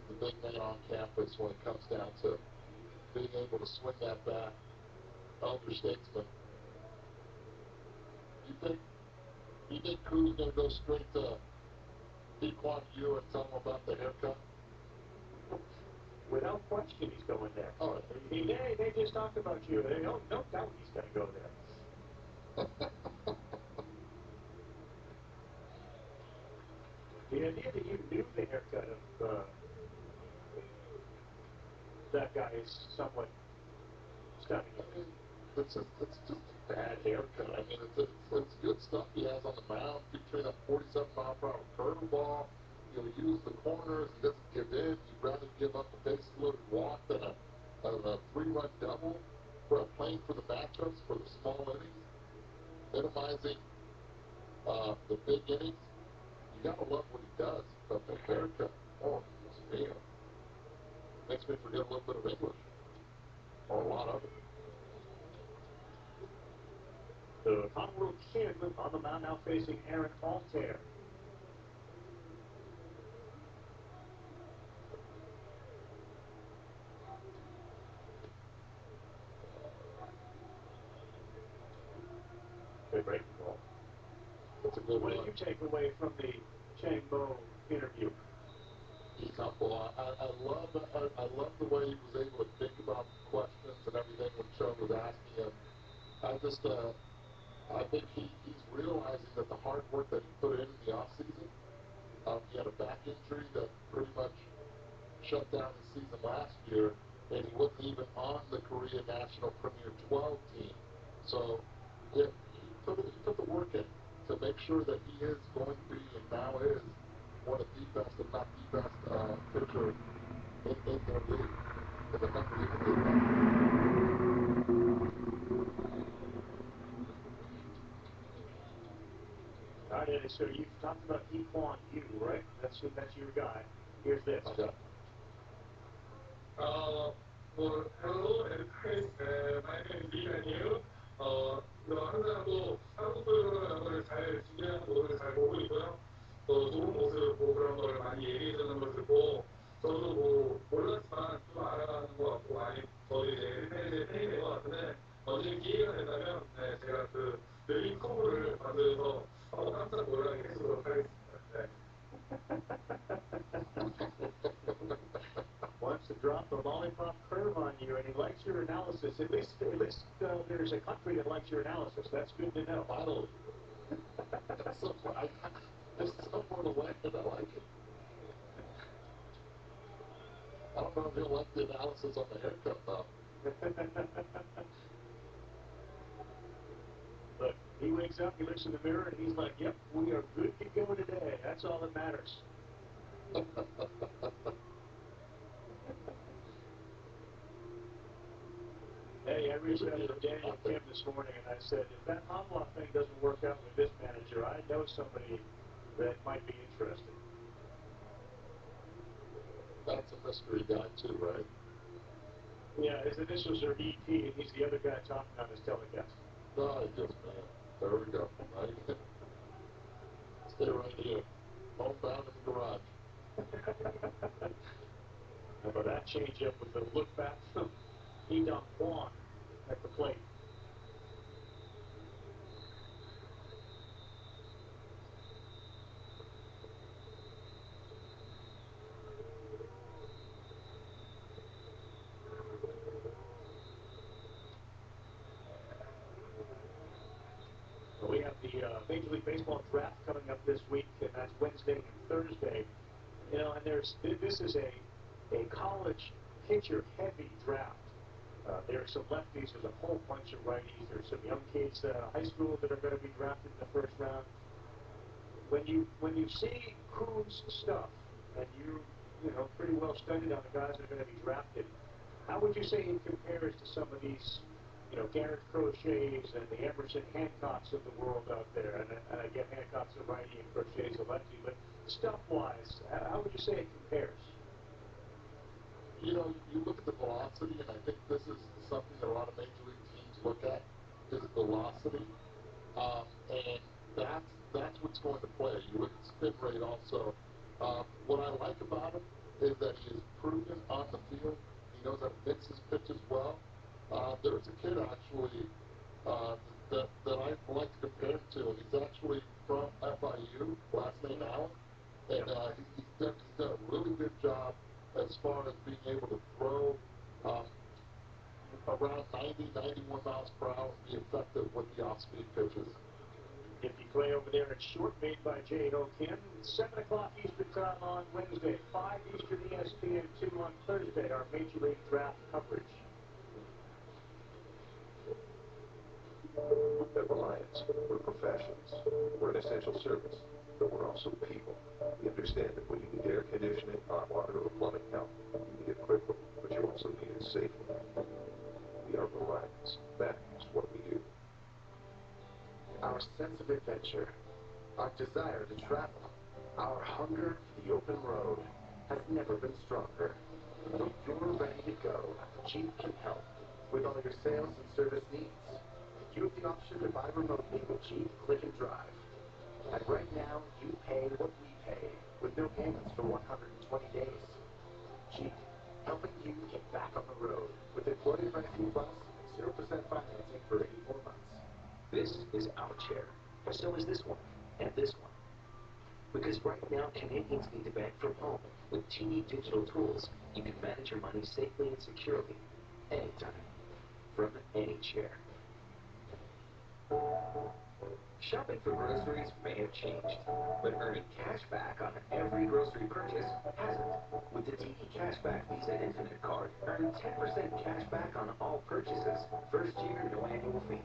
Speaker 4: the big man on campus when it comes down to being able to swing that bat. Elder statesman. You think Crew's gonna go straight to Dequan Yu and tell him about the haircut?
Speaker 3: Without question, he's going there.
Speaker 4: Oh,
Speaker 3: They just talked about you. They don't doubt he's going to go there. The idea that you knew the haircut of that guy is somewhat stunning.
Speaker 4: I mean, it's just a bad haircut. I mean, it's good stuff he has on the mound, featuring a 47-mile-per-hour curveball. He'll use the corners. He doesn't give in. He'd rather give up a base-loaded walk than a 3-run double, playing for the matchups, for the small innings, minimizing the big innings. You gotta love what he does, but the haircut, oh, damn, makes me forget a little bit of English, or a lot of it.
Speaker 3: The Conroe Kid on the mound now facing Aaron Altair. Good breaking ball.
Speaker 4: That's a good
Speaker 3: What
Speaker 4: one.
Speaker 3: did you take away from the Chang Mo interview?
Speaker 4: He's humble. I love the way he was able to think about questions and everything when Cho was asking him. I think he's realizing that the hard work that he put in the offseason, he had a back injury that pretty much shut down his season last year, and he wasn't even on the Korea National Premier 12 team. So he put the work in to make sure that he is going to be, and now is, one of the best, if not the best, pitcher in their league, in the Major League.
Speaker 3: All right, Eddie, so you've talked about Dequan Yu, right? That's your guy. Here's this.
Speaker 4: Okay.
Speaker 6: Well, hello, and my name is Lee Daniel. 항상 또 한국 프로그램을 잘 준비하는 모습을 잘 보고 있고요. 또 좋은 모습, 그런 걸 많이 얘기해 주는 것을 보고, 저도 몰랐지만 좀 알아가는 것 같고, 많이 더 이제 팬이 된 것 같은데, 나중에 기회가 된다면, 제가 그 열린 커브를 받으셔서 한번 깜짝 놀라게 해주도록 하겠습니다. 네.
Speaker 3: Wants to drop the lollipop curve on you, and he likes your analysis. At least there's a country that likes your analysis. That's good to know.
Speaker 4: Finally. There's somewhere to land, and I like it. I don't know if he'll like the analysis on the haircut, though.
Speaker 3: Look, he wakes up, he looks in the mirror, and he's like, yep, we are good to go today. That's all that matters. I reached out to Daniel Kim this morning and I said, if that Hamla thing doesn't work out with this manager, I know somebody that might be interested.
Speaker 4: That's a mystery guy too, right?
Speaker 3: Yeah, his initials are EP, and he's the other guy talking on his telecast.
Speaker 4: No, just man. There we go. Right? Stay right here. Homebound in the garage.
Speaker 3: How about that changeup with the look back from Edom Kwan at the plate? We have the Major League Baseball draft coming up this week, and that's Wednesday and Thursday. You know, and this is a college pitcher-heavy draft. There's some lefties, there's a whole bunch of righties, there's some young kids, high school that are going to be drafted in the first round. When you see Kuhn's stuff, and you know pretty well studied on the guys that are going to be drafted, how would you say he compares to some of these? You know, Garrett Crochets and the Emerson Hancocks of the world out there. And again, Hancock's a righty and Crochet's a lefty. But stuff-wise, how would you say it compares?
Speaker 4: You know, you look at the velocity, and I think this is something that a lot of major league teams look at, is velocity. And that's what's going to play. You look at spin rate also. What I like about him is that he is proven on the field. He knows how to mix his pitches well. There's a kid actually that I like to compare him to, and he's actually from FIU, last name Allen, and he's done a really good job as far as being able to throw around 90, 91 miles per hour and be effective with the off-speed pitches.
Speaker 3: If you play over there at short, made by J.O. Kim, 7 o'clock Eastern time on Wednesday, 5 Eastern ESPN 2 on Thursday, our Major League Draft coverage.
Speaker 7: At Reliance, we're professionals. We're an essential service, but we're also people. We understand that when you need air conditioning, hot water, or plumbing help, you need it quickly, but you also need it safely. We are Reliance. That is what we do.
Speaker 14: Our sense of adventure, our desire to travel, our hunger for the open road has never been stronger. When you're ready to go, Jeep can help with all your sales and service needs. You have the option to buy remotely with Jeep Click and Drive. And right now, you pay what we pay with no payments for 120 days. Jeep, helping you get back on the road with Employee Benefit Plus and 0% financing for 84 months. This is our chair, but so is this one and this one. Because right now, Canadians need to bank from home. With TD digital tools, you can manage your money safely and securely, anytime, from any chair. Shopping for groceries may have changed, but earning cash back on every grocery purchase hasn't. With the TD Cashback Visa Infinite Card, earn 10% cash back on all purchases. First year, no annual fee.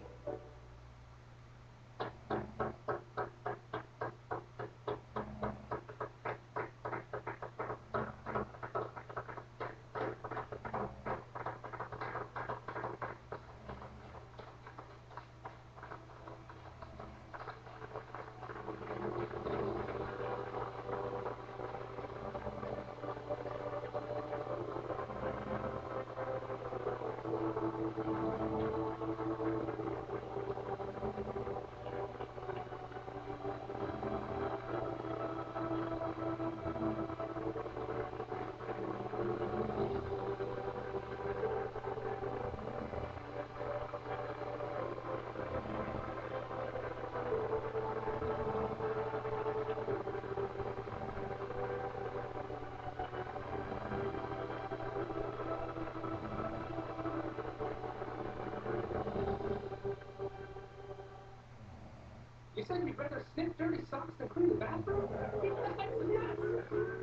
Speaker 13: You said you'd rather sniff dirty socks than clean the bathroom? That's nuts!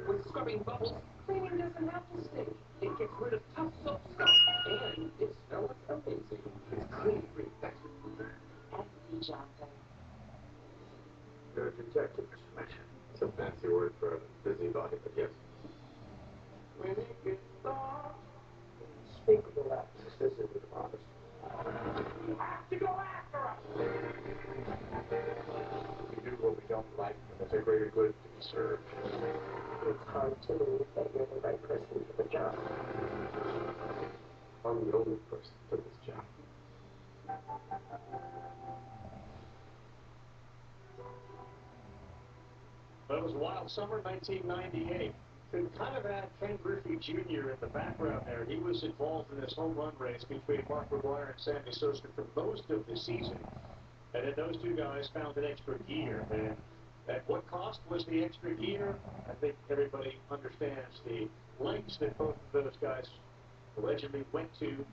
Speaker 13: With scrubbing bubbles, cleaning doesn't have to stink. It gets rid of tough soap stuff, and it smells amazing. It's clean-free extra clean.
Speaker 12: Every job there.
Speaker 14: You're a detective, Mr. Mission. It's a fancy word for a busybody, but yes.
Speaker 3: When it gets dark.
Speaker 14: Unspeakable lack of necessity, to be honest.
Speaker 12: to believe that you're the right person for the job.
Speaker 3: I'm the only person for this job. That was Wild Summer 1998. Could kind of add Ken Griffey Jr. in the background there. He was involved in this home run race between Mark McGwire and Sammy Sosa for most of the season. And then those two guys found an extra gear. And at what cost was the extra gear? I think everybody understands the lengths that both of those guys allegedly went to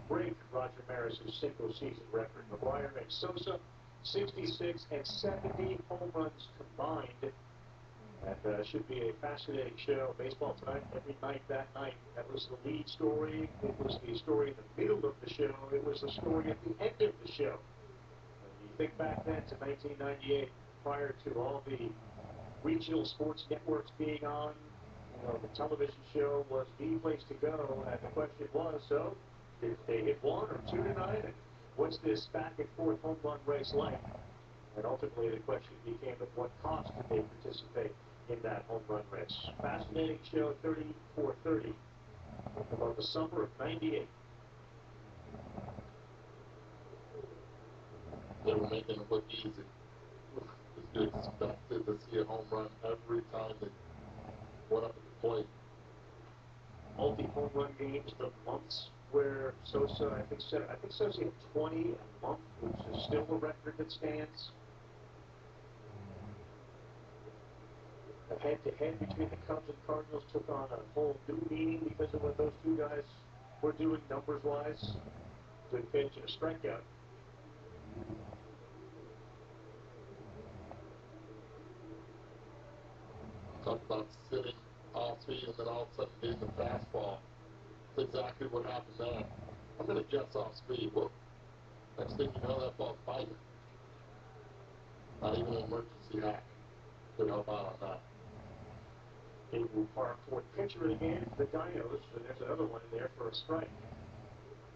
Speaker 3: break Roger Maris's single-season record. McGwire and Sosa, 66 and 70 home runs combined. And should be a fascinating show. Baseball Tonight, every night that night. That was the lead story. It was the story in the middle of the show. It was the story at the end of the show. You think back then to 1998, prior to all the regional sports networks being on, you know, the television show was the place to go. And the question was, so, did they hit one or two tonight? And what's this back and forth home run race like? And ultimately the question became, at what cost did they participate in that home run race? Fascinating show, 34-30, about the summer of 98.
Speaker 4: They were making it look easy. You expected to see a home run every time they went up at the plate.
Speaker 3: Multi-home run games, the months where Sosa, I think Sosa had 20 a month, which is still a record that stands. The head-to-head between the Cubs and Cardinals took on a whole new meaning because of what those two guys were doing numbers-wise. Good pitch and a strikeout.
Speaker 4: Talk about sitting off speed and then all of a sudden hitting the fastball. That's exactly what happened there. I'm going to guess off speed. Whoop. Next thing you know, that ball's biting. Not even an emergency hack could help out on that.
Speaker 3: Inglewood Park, fourth pitcher of the game for the Dinos, and there's another one in there for a strike.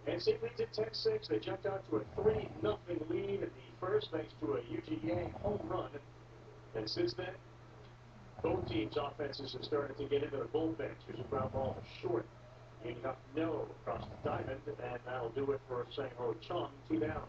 Speaker 3: NC leads at 10-6. They jumped out to a 3-0 lead in the first thanks to a Yuji Yang home run. And since then, both teams' offenses have started to get into the bullpen. Here's a ground ball to short. Ending up no across the diamond, and that'll do it for Sang-Ho Chung, 2 down.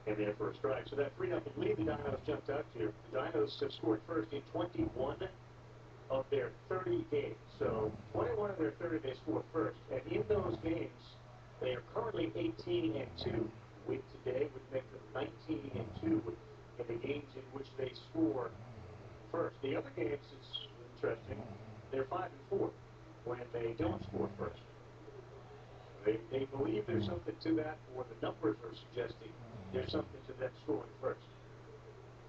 Speaker 3: And there for a strike. So that 3-0 lead the Dinos jumped out to. The Dinos have scored first in 21 of their 30 games. So 21 of their 30 they scored first. And in those games, they are currently 18-2. Win today would make them 19-2 in the games in which they score first. The other games, it's interesting, they're 5-4 when they don't score first. They believe there's something to that, or the numbers are suggesting there's something to them scoring first.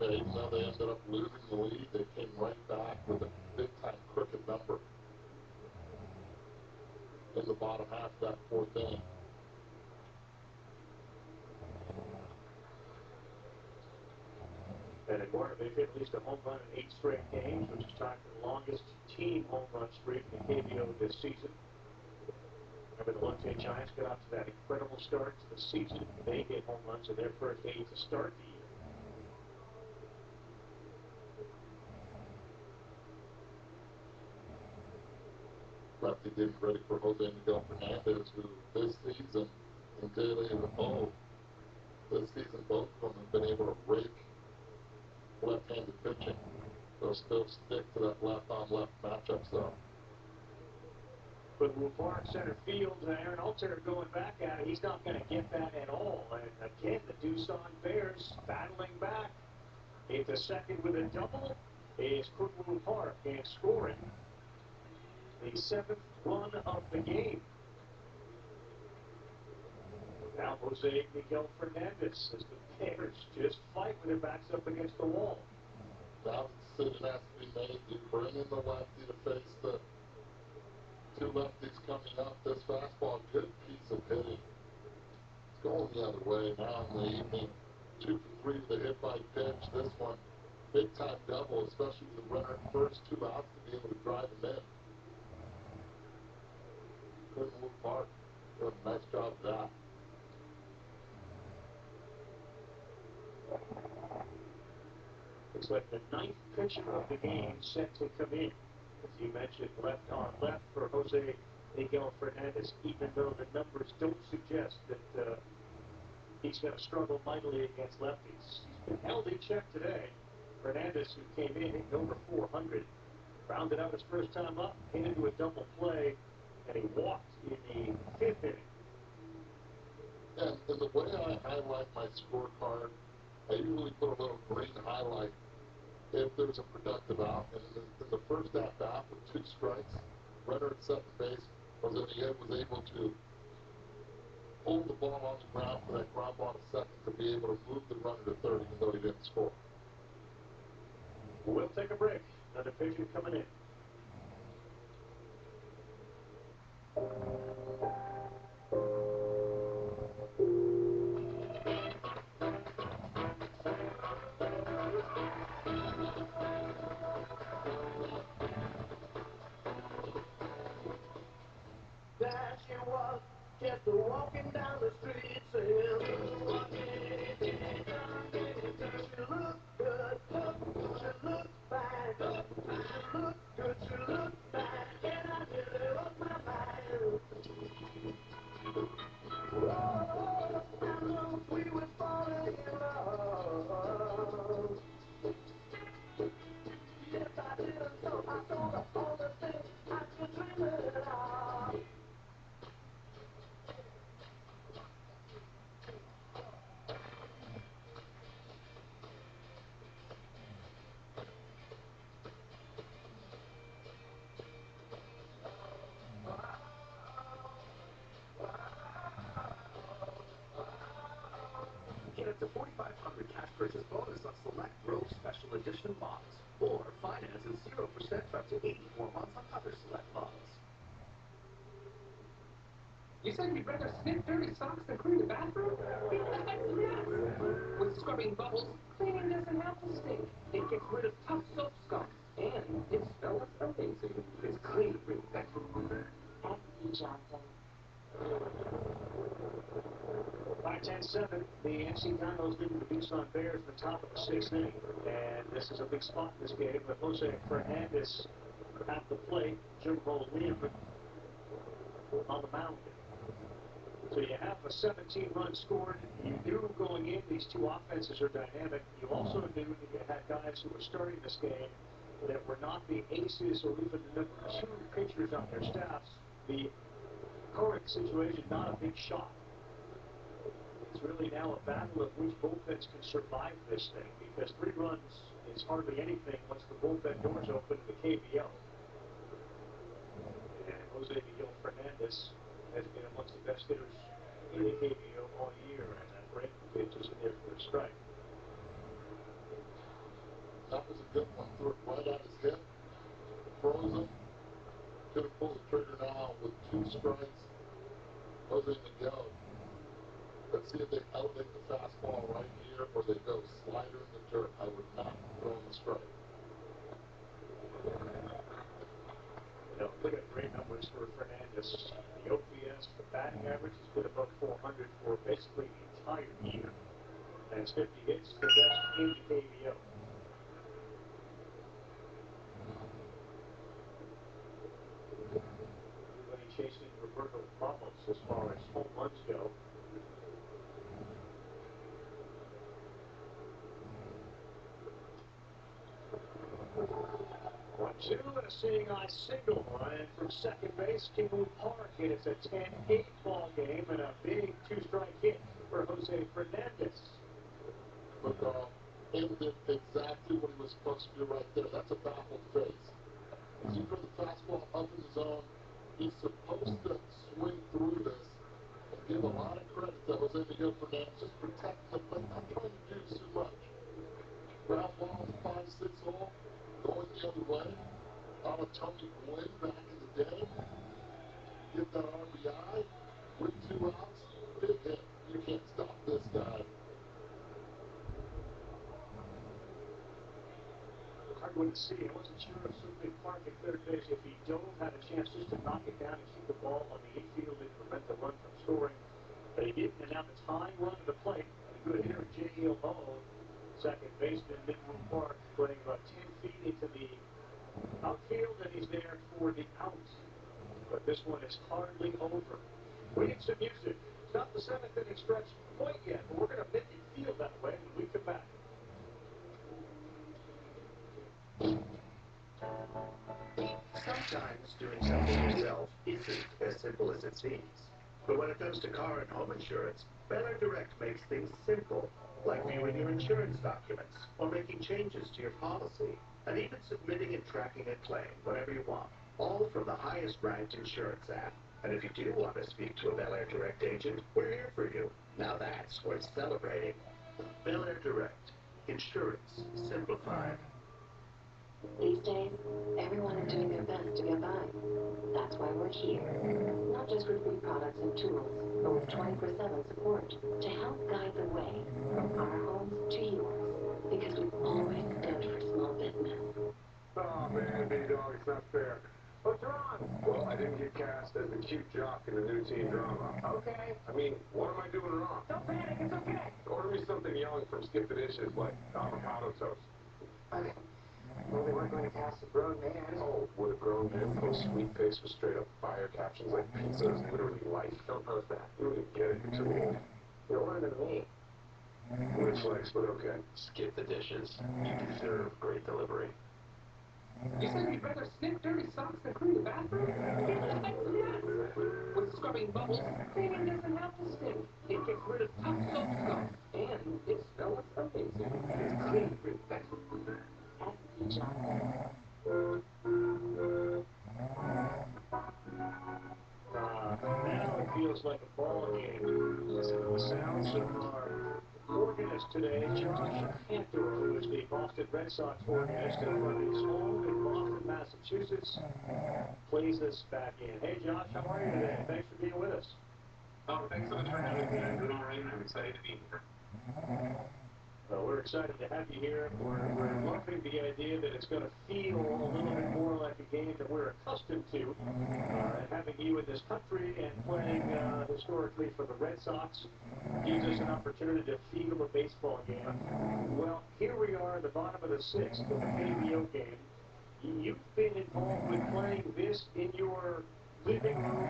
Speaker 4: Even though they ended up losing the lead, they came right back with a big-time crooked number in the bottom half of that fourth inning.
Speaker 3: And in March, they've hit at least a home run in 8 straight games, which is tied for the longest team home run streak in the KBO this season. Remember, the Lone Giants got off to that incredible start to the season. They hit home runs in their first 8 to start the year.
Speaker 4: Lefty getting ready for Jose Miguel Fernandez, who this season, until this season, both of them have been able to rake left-handed pitching. They'll still stick to that left-on-left matchup, so.
Speaker 3: But Inglewood Park center field, Aaron Alter going back at it. He's not going to get that at all. And again, the Doosan Bears battling back. Into second with a double is Inglewood Park, and scoring the 7th run of the game. Now Jose Miguel Fernandez as the Bears just fight with their backs up against the wall.
Speaker 4: Now the decision has to be made. Do you bring in the lefty to face the two lefties coming up? This fastball, good piece of hitting. It's going the other way now in the evening. 2 for 3 with a hit by pitch. This one, big time double, especially with the runner at first, 2 outs to be able to drive him in. Couldn't move hard. Doing a nice job of that.
Speaker 3: Looks like the 9th pitcher of the game set to come in. As you mentioned, left on left for Jose Miguel Fernandez, even though the numbers don't suggest that he's going to struggle mightily against lefties. He's been held in check today. Fernandez, who came in hitting over 400, rounded out his first time up, hit into a double play, and he walked in the 5th inning.
Speaker 4: And the way I highlight my scorecard, I usually put a little green highlight if there's a productive out. And in the first at-bat with 2 strikes, runner at second base, Jose was able to hold the ball on the ground for that ground ball to second to be able to move the runner to third even though he didn't score.
Speaker 3: We'll take a break. Another pitcher coming in.
Speaker 14: There she was, just walking down the street, saying, walking, she looked good, she looked fine, she looked good, she looked fine, and I nearly lost my mind. Oh, I know we were falling in love. Yes, I did, so I told her all the things I've been dreaming of. Get up to $4,500 cash purchase bonus on select Grove Special Edition models. Or finance at 0% for up to 84 months on other select models.
Speaker 13: You said you'd rather sniff dirty socks than clean the bathroom? That's nuts! With scrubbing bubbles, cleaning doesn't have to stink. It gets rid of tough soap scum. And it smells amazing. It's clean to bring bedroom.
Speaker 11: Ask E. Johnson.
Speaker 3: 5-10-7, the NC Dinos leading the Doosan Bears in the top of the 6th inning. And this is a big spot in this game with Jose Fernandez at the plate, Jimbo Lim on the mound. So you have a 17 run scored. You knew going in these two offenses are dynamic. You also knew that you had guys who were starting this game that were not the aces or even the number 2 pitchers on their staffs. The current situation, not a big shock. It's really now a battle of which bullpens can survive this thing, because 3 runs is hardly anything once the bullpen doors open in the KBO. And Jose Miguel Fernandez has been amongst the best hitters in the KBO all year, and that break pitch is in there for a strike.
Speaker 4: That was a good one. Threw it right at his hip. Froze him. Could have pulled the trigger now with 2 strikes. Jose Miguel. Let's see if they elevate the fastball right here or they go slider in the dirt. I would not throw him a strike.
Speaker 3: Look at great numbers for Fernandez. The OPS, the batting average has been above 400 for basically the entire year. And his 50 hits, the best in the KBO. Everybody chasing Roberto Ramos as far as home runs go. 1-2 and a seeing eye single, and from second base, Kingwood Park, and it's a 10-8 ball game and a big 2-strike hit for Jose Fernandez.
Speaker 4: McGraw ended exactly what he was supposed to do right there. That's a baffled face. As you throw the fastball up in the zone, he's supposed to swing through this and give a lot of credit to Jose Miguel Fernandez just protecting the plate, not trying to do too much. Ground ball 5-6 hole, going the other way. Out of Tony Gwynn back in the day. Get that RBI with 2 outs. Big hit. You can't stop this guy.
Speaker 3: Hard one to see. I wasn't sure if certainly Clark at third base, if he dove, had a chance just to knock it down and keep the ball on the infield and prevent the run from scoring. But he didn't, and now the tying run to the plate. A good hitter, J.E.L. Hall, second baseman, Midwood Park, putting about 10 feet into the outfield, and he's there for the out. But this one is hardly over. We need some music. It's not the 7th inning stretch quite yet, but we're going to make it feel that way when we come back.
Speaker 14: Sometimes doing something yourself isn't as simple as it seems. But when it comes to car and home insurance, Bel Air Direct makes things simple, like viewing your insurance documents, or making changes to your policy, and even submitting and tracking a claim whenever you want, all from the highest-ranked insurance app. And if you do want to speak to a Bel Air Direct agent, we're here for you. Now that's worth celebrating. Bel Air Direct. Insurance simplified.
Speaker 10: These days, everyone is doing their best to get by. That's why we're here. Not just with free products and tools, but with 24/7 support to help guide the way from our homes to yours. Because we've always stood for small business.
Speaker 7: Oh man, B-Dog, it's not fair. What's wrong? Well, I didn't get cast as the cute jock in the new teen drama. Okay. I mean, what am I doing wrong?
Speaker 13: Don't panic, it's okay.
Speaker 7: Order me something young from Skip the Dishes, like avocado toast.
Speaker 14: Okay. Well, they weren't going to cast a grown man.
Speaker 7: Oh, would a grown man post sweet face with straight up fire captions like pizza is literally life? Don't post that. You don't even get it. You're too old.
Speaker 14: You're older than me.
Speaker 7: Weird flex, but okay.
Speaker 14: Skip the dishes. You deserve great delivery.
Speaker 13: You said you'd rather sniff dirty socks than clean the bathroom? Yes! With scrubbing bubbles, cleaning doesn't have to stink. It gets rid of tough soap stuff. And it smells amazing. It's clean with
Speaker 3: Now it feels like a ball game. Listen to the sounds of our organist today, Josh Cantor, who is the Boston Red Sox organist and from his home in Boston, Massachusetts, plays us back in. Hey, Josh, how are you today? Thanks for being with us.
Speaker 6: Oh, thanks so much for having me. I'm doing all right, and I'm excited to be here.
Speaker 3: Well, we're excited to have you here. We're loving the idea that it's going to feel a little bit more like a game that we're accustomed to. Having you in this country and playing historically for the Red Sox gives us an opportunity to feel a baseball game. Well, here we are at the bottom of the 6th of the KBO game. You've been involved with playing this in your living room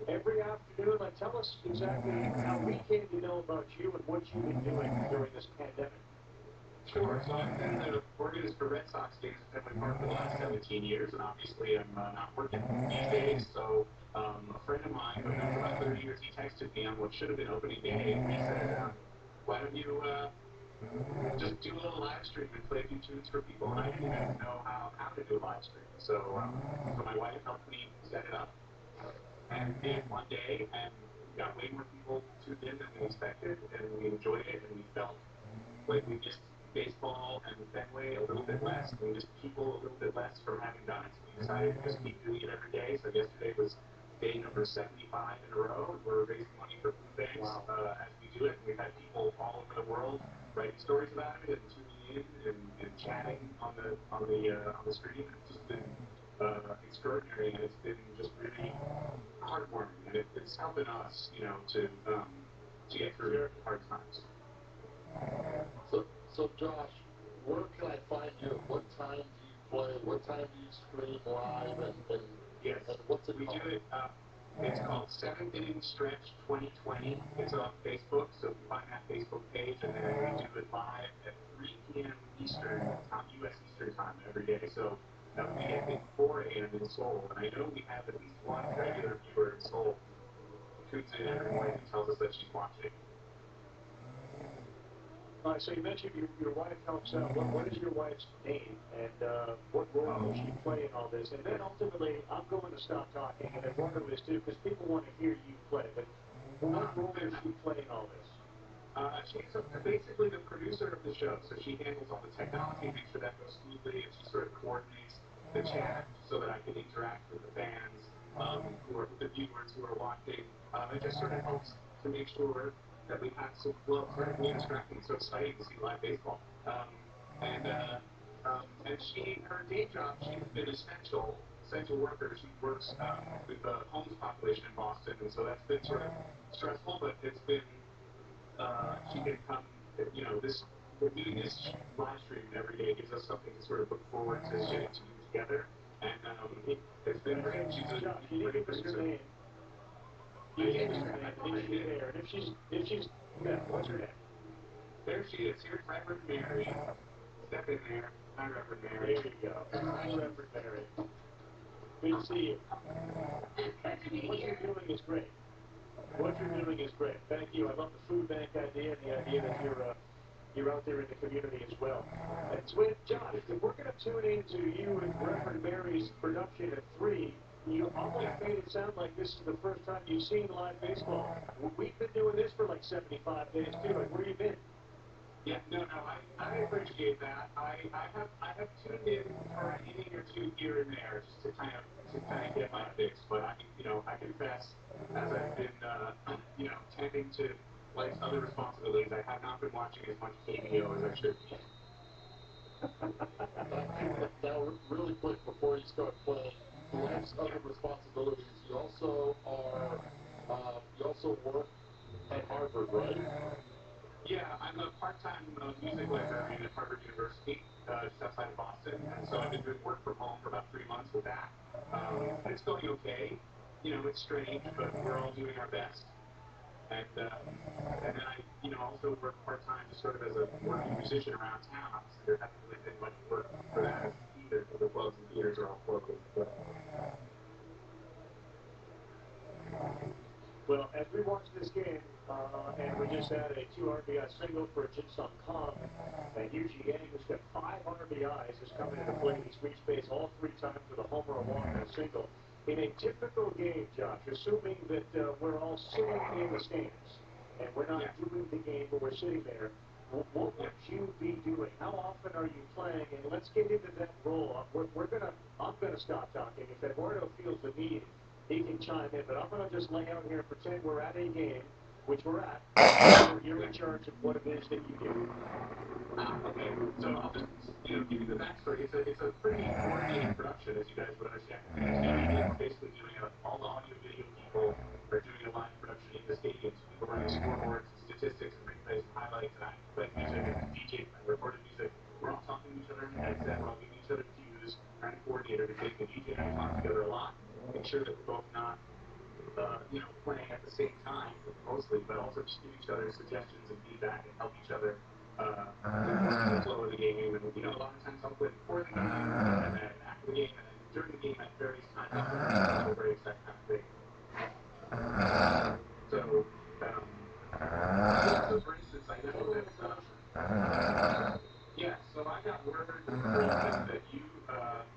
Speaker 3: every afternoon. Like, tell us exactly how we came to know about you and what you've been doing during this pandemic.
Speaker 6: Sure. So I've been the organist for Red Sox games at Fenway Park for the last 17 years, and obviously I'm not working these days. So a friend of mine who I've known for about 30 years, he texted me on what should have been opening day, and he said, why don't you just do a little live stream and play a few tunes for people? And I didn't even know how to do a live stream. So my wife helped me set it up, and we did it one day, and we got way more people tuned in than we expected, and we enjoyed it, and we felt like we missed baseball and Fenway a little bit less, and we missed people a little bit less from having done it. So we decided to just keep doing it every day. So yesterday was day number 75 in a row. We're raising money for food banks as we do it. We've had people all over the world writing stories about it and tuning in and chatting on the stream. It's just been extraordinary, and it's been just really heartwarming, and it's helping us, to get through hard times.
Speaker 4: So Josh, where can I find you? What time do you play? What time do you stream live?
Speaker 6: Yes,
Speaker 4: and what's it
Speaker 6: we
Speaker 4: called?
Speaker 6: do it. It's called 7th Inning Stretch 2020. It's on Facebook, so if you find that Facebook page, and then we do it live at 3 p.m. Eastern time, U.S. Eastern time every day. So that would be, I think, 4 a.m. in Seoul. And I know we have at least one regular viewer in Seoul who tunes in every morning and tells us that she's watching.
Speaker 3: So you mentioned your wife helps out. What is your wife's name, and what role does she play in all this? And then ultimately, I'm going to stop talking, and Eduardo is too, because people want to hear you play. But What role does she play in all this?
Speaker 6: She's basically the producer of the show, so she handles all the technology, makes sure that goes smoothly, and she sort of coordinates the chat so that I can interact with the fans, who are the viewers who are watching. It just sort of helps to make sure that we have some flow. It's very distracting, so exciting to see live baseball. And her day job, she's been essential worker. She works with the homeless population in Boston, and so that's been sort of stressful, but it's been she can come, we're doing this live stream every day. It gives us something to sort of look forward to getting to do together. And it's been great. She's a great producer.
Speaker 3: You need Mr. Man, if she's there. And if she's yeah, what's her name?
Speaker 6: There she is. Here's Reverend Mary. Step in there. Hi, Reverend Mary.
Speaker 3: There you go. Hi, Reverend Mary. Good to see you. What you're doing is great. What you're doing is great. Thank you. I love the food bank idea and the idea that you're out there in the community as well. And John, if we're going to tune into you and Reverend Mary's production at 3, you almost made it sound like this is the first time you've seen live baseball. We've been doing this for like 75 days too. Like, where you been?
Speaker 6: Yeah, no, I appreciate that. I have tuned in for an inning or two here and there just to kind of get my fix. But I confess, as I've been tending to life's other responsibilities, I have not been watching as much KBO as I should be.
Speaker 4: Now, really quick before you start playing, life's other responsibilities. You also work at Harvard, right?
Speaker 6: Yeah, I'm a part-time music librarian at Harvard University, just outside of Boston, and so I've been doing work from home for about 3 months with that. It's going okay. It's strange, but we're all doing our best. And then I also work part-time just sort of as a working musician around town. Obviously, there hasn't really been much work for that either, because the clubs and theaters are all closed.
Speaker 3: Well, as we watch this game, and we just had a 2 RBI single for Jin-Sung Kong, and Yuji Yang, who's got 5 RBIs, has come into play. He's reached base all 3 times with a homer, a walk, and a single. In a typical game, Josh, assuming that we're all sitting in the stands, and we're not doing the game, but we're sitting there, what would you be doing? How often are you playing? And let's get into that role. I'm gonna stop talking. If Eduardo feels the need, he can chime in, but I'm going to just lay out here and pretend we're at a game, which we're at. You're in charge of what it is that you do.
Speaker 6: Okay, so I'll just give you the backstory. It's a pretty coordinated production, as you guys would understand. We're basically doing all the audio video people are doing a live production in the stadiums. People running scoreboards and statistics and replays and highlights, and I play music and DJ and recorded music. We're all talking to each other in the headset. We're all giving each other cues, trying to coordinate everything. The DJ and I talk together a lot. Make sure that we're both not, playing at the same time, mostly, but also just give each other suggestions and feedback and help each other in the flow of the game. And, a lot of times I'll play before the game, and then after the game, and then during the game at various times after the game, so various that kind of thing. So for instance, I know that, so I got word for instance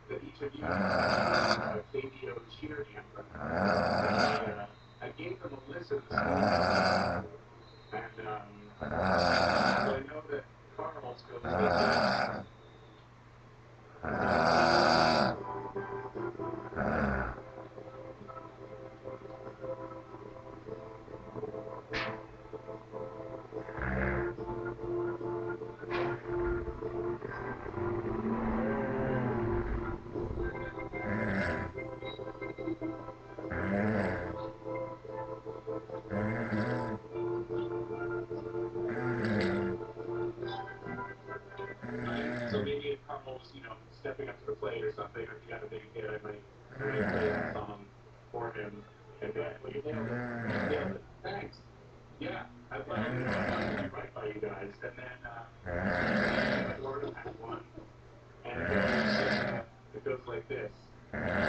Speaker 6: that each of you have a KBO cheer anthem. And I gave them a listen this morning. And so I know that Carl's goes like this. So maybe if Carmel's, stepping up to the plate or something, or if he got a big hit, I might play that song for him. And then you nailed it. Thanks. Yeah, I'd love to do right by you guys. And then Eduardo has one, and it goes like this. Right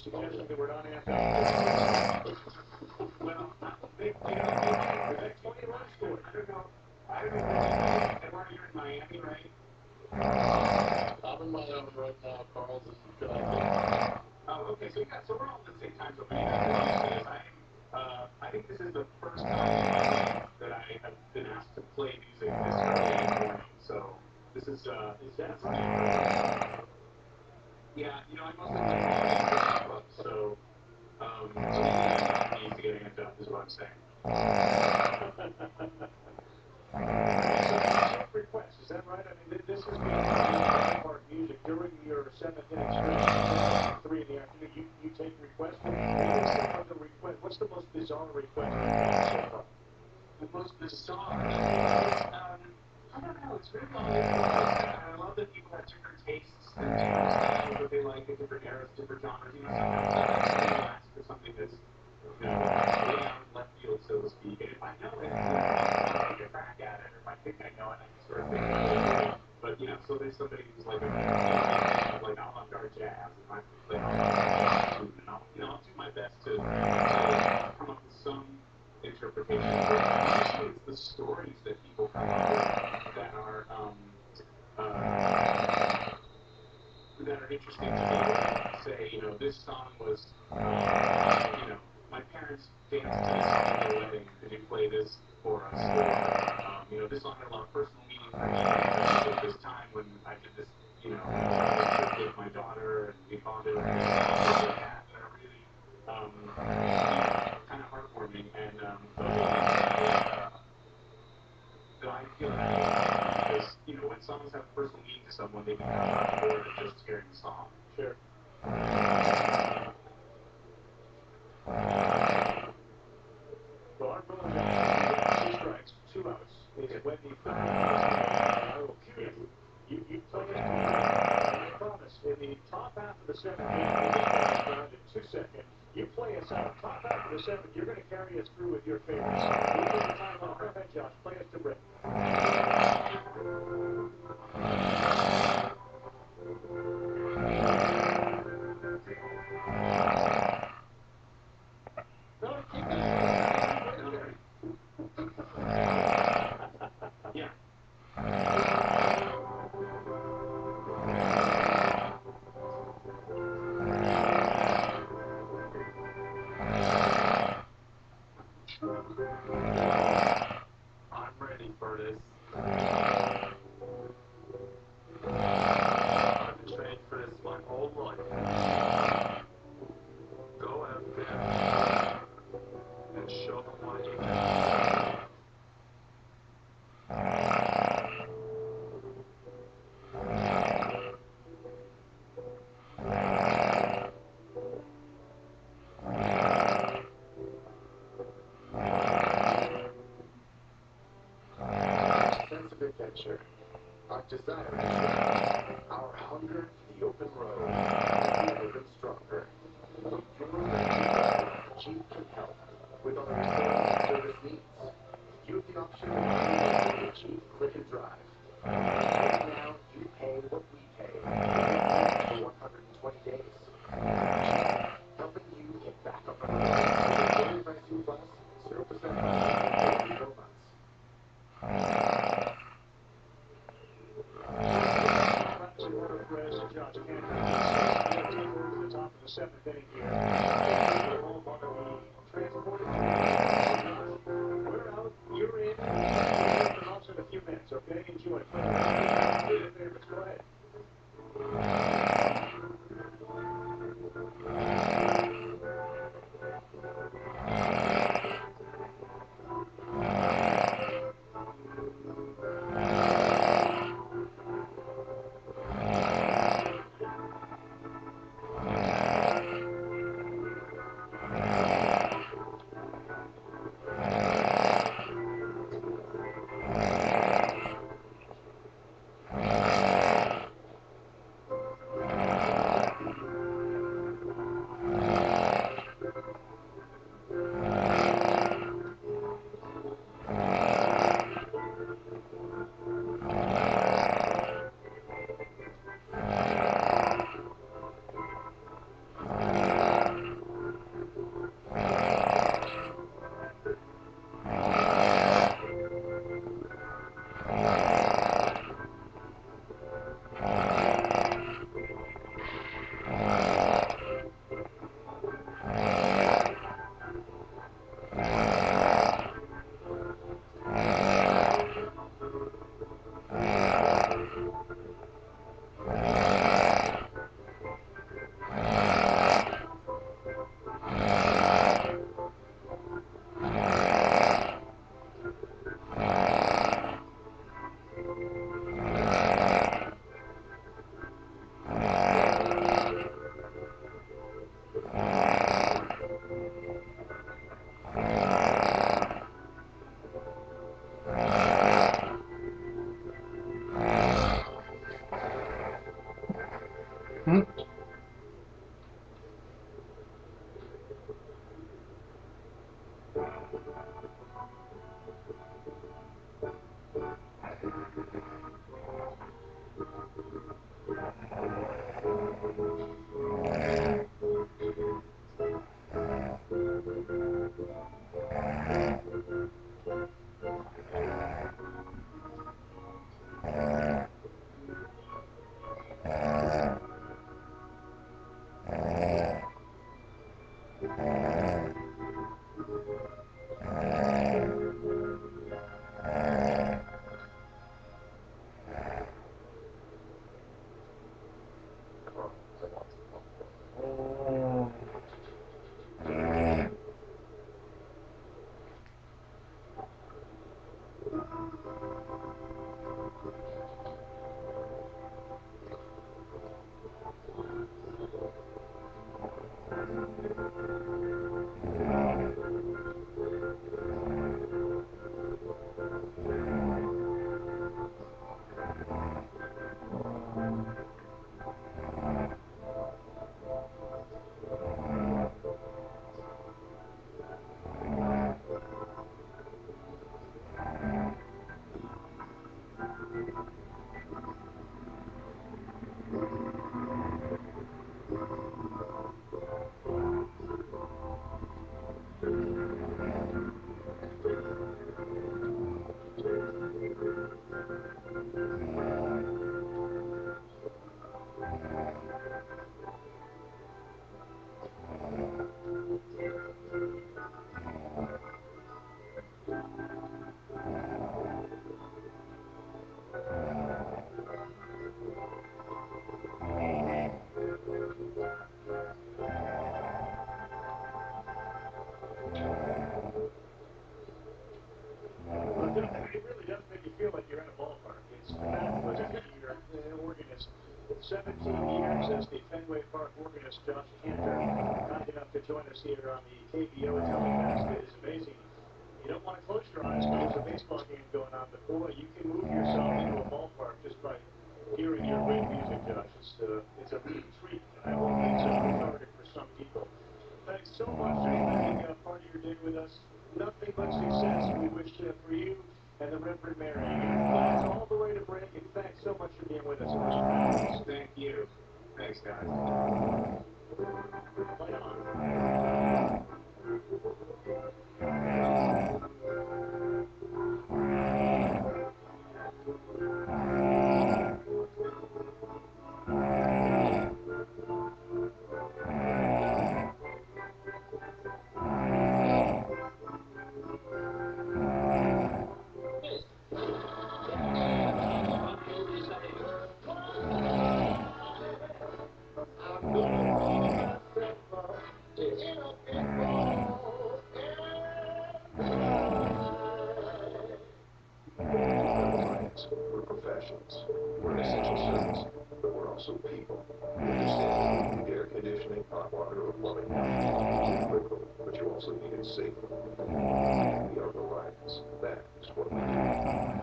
Speaker 3: suggesting that we're not amping?
Speaker 6: Well, maybe the next 20 runs scored. I don't know. Eduardo, you're in Miami, right?
Speaker 4: I'm in Miami right now. Carl's in Connecticut.
Speaker 6: Oh, okay. So we're all in the same time zone. But you know, the issue is I think this is the first time that I have been asked to play music this early in the morning. So this is
Speaker 3: that right?
Speaker 6: Yeah, you know, I mostly play music in British clubs, so maybe that's what it needs to get amped up, is what I'm saying.
Speaker 3: So take requests, is that right? I mean, this is being ballpark music during your seventh inning stretch, 3 in the afternoon. You take requests. What's the request? What's the most bizarre request you've had so far?
Speaker 6: The most bizarre is, I don't know, it's really all over the place. I love that people have different tastes and different styles that they like in different eras, different genres. You know, sometimes people ask for something that's, you know, way out in left field, so to speak. And if I know it, I'll take a crack at it. Or if I think I know it, I can sort of think about it. But, you know, so there's somebody who's like a like avant-garde jazz, and I play avant-garde jazz too. And I'll do my best to come up with some interpretation. But usually it's the stories that people come up with that are interesting to me. Say, you know, this song was, you know, my parents danced to this song at their wedding. Could you play this for us? Or, you know, this song had a lot of personal meaning for me because at this time when I did this, you know, this trip with my daughter and we bonded over this song that they had that are really, kind of heartwarming. And those are that I feel happy because, you know, when songs have personal meaning to someone, they become more than just hearing the song.
Speaker 3: Sure. Well, our rule is 2 strikes, 2 outs. Is when the third I will cue you. You play us I promise, in the top half of the 7th inning, we get down to 2 seconds. You play us out. Top half of the 7th, you're going to carry us through with your favorites. We'll take the time off. Go ahead, Josh. Play us to break. No, keep it.
Speaker 6: Yeah. I'm ready for this. I've been training for this my whole life. Go out there and show them why you can.
Speaker 14: Sense of adventure, our desire to travel, our hunger for the open road has never been stronger. When you're ready to go, Jeep can help with all your sales and service needs. You have the option to upgrade your Jeep Click and Drive. Right now, you pay what we pay for 120 days. Jeep, helping you get back on the road with a very pricing plus 0% for 0 months.
Speaker 3: Josh Cannon. We're going to take over the top of the 7th inning here. We're home on the transported to Josh. We're out. You're in. We'll hear from us in a few minutes, okay? Enjoy. Play your favorites. Go ahead. It really does make you feel like you're in a ballpark. It's fabulous to hear the organist. 17 years as the Fenway Park organist, Josh Cantor, kind enough to join us here on the KBO telecast. It is amazing. You don't want to close your eyes when there's a baseball game going on, but boy, you can move yourself into a ballpark just by hearing your great music, Josh. It's a real treat, and I hope it's cathartic for some people. Thanks so much for spending part of your day with us. Nothing but success we wish for you and the Reverend Mary. You get flights all the way to break, and thanks so much for being with us. It was fabulous. Thank you. Thanks, guys. Fight on.
Speaker 7: We're professionals. We're an essential service, but we're also people. We understand that when you need air conditioning, hot water, or plumbing help, you need it quickly, but you also need it safely. We are Reliance. That is what we do.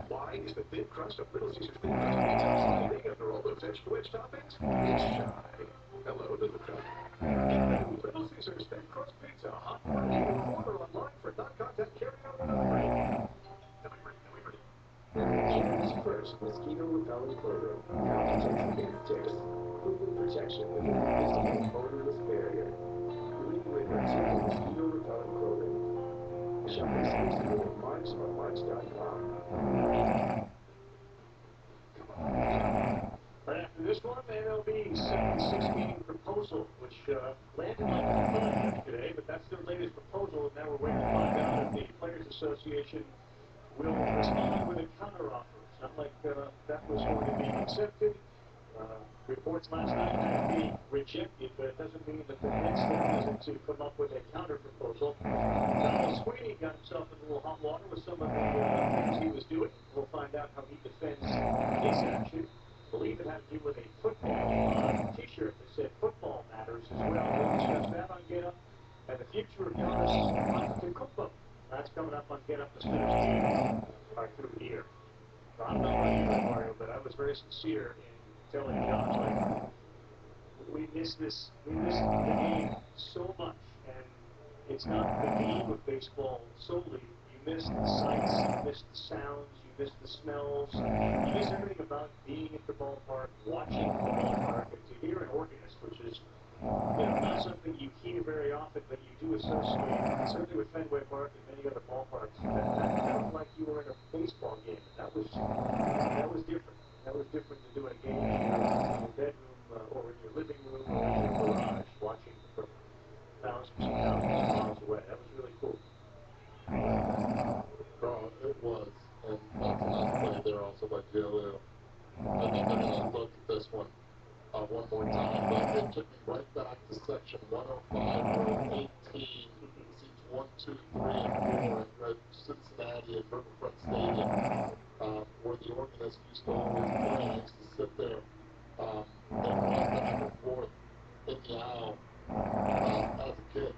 Speaker 7: Why is the thin crust of Little Caesars thin crust pizza so big under all those extra wedge toppings? It's shy. Hello, Little Cup. Get the new Little Caesars thin crust pizza, hot barbecue, or order online for non-contact carryout and delivery. January's first mosquito repellent clothing. Now protects against ticks. Proven protection with an invisible odorless barrier. Green Ribbons mosquito repellent clothing. Shop exclusively at Marks or Marks.com.
Speaker 3: Right after this one, the MLB's 7-6 game proposal, which landed like a third yesterday, but that's their latest proposal, and now we're waiting to find out if the Players Association will proceed with a counteroffer. It's not like that was going to be accepted. Reports last night that it being rejected, but it doesn't mean that the next step isn't to come up with a counter proposal. Donald Sweeney got himself in a little hot water with some of the things he was doing. We'll find out how he defends his action. I believe it had to do with a football T-shirt that said "Football Matters" as well. We'll discuss that on Get Up, and the future of Giannis Antetokounmpo. That's coming up on Get Up as soon as we are through here. I don't know about you, Mario, but I was very sincere in telling Josh, like, we miss this. We miss the game so much, and it's not the game of baseball solely. You miss the sights, you miss the sounds, you miss the smells, you miss everything about being at the ballpark, watching the ballpark, and to hear an organist, which is, not something you hear very often, but you do associate, certainly with Fenway Park and many other ballparks, that felt like you were in a baseball game. And that was different. That was different than doing a game in your bedroom or in your living room or in your garage, watching from thousands and thousands of miles away. That was really cool.
Speaker 4: Bro, it was. And that's a nice play there also by JLU. I think they're going to look at this one more time, but it took me right back to section 105, row 18, seats 1, 2, 3, and 4 at Cincinnati at Riverfront Stadium, where the organist used to always play. I used to sit there and run back and forth in the aisle as a kid.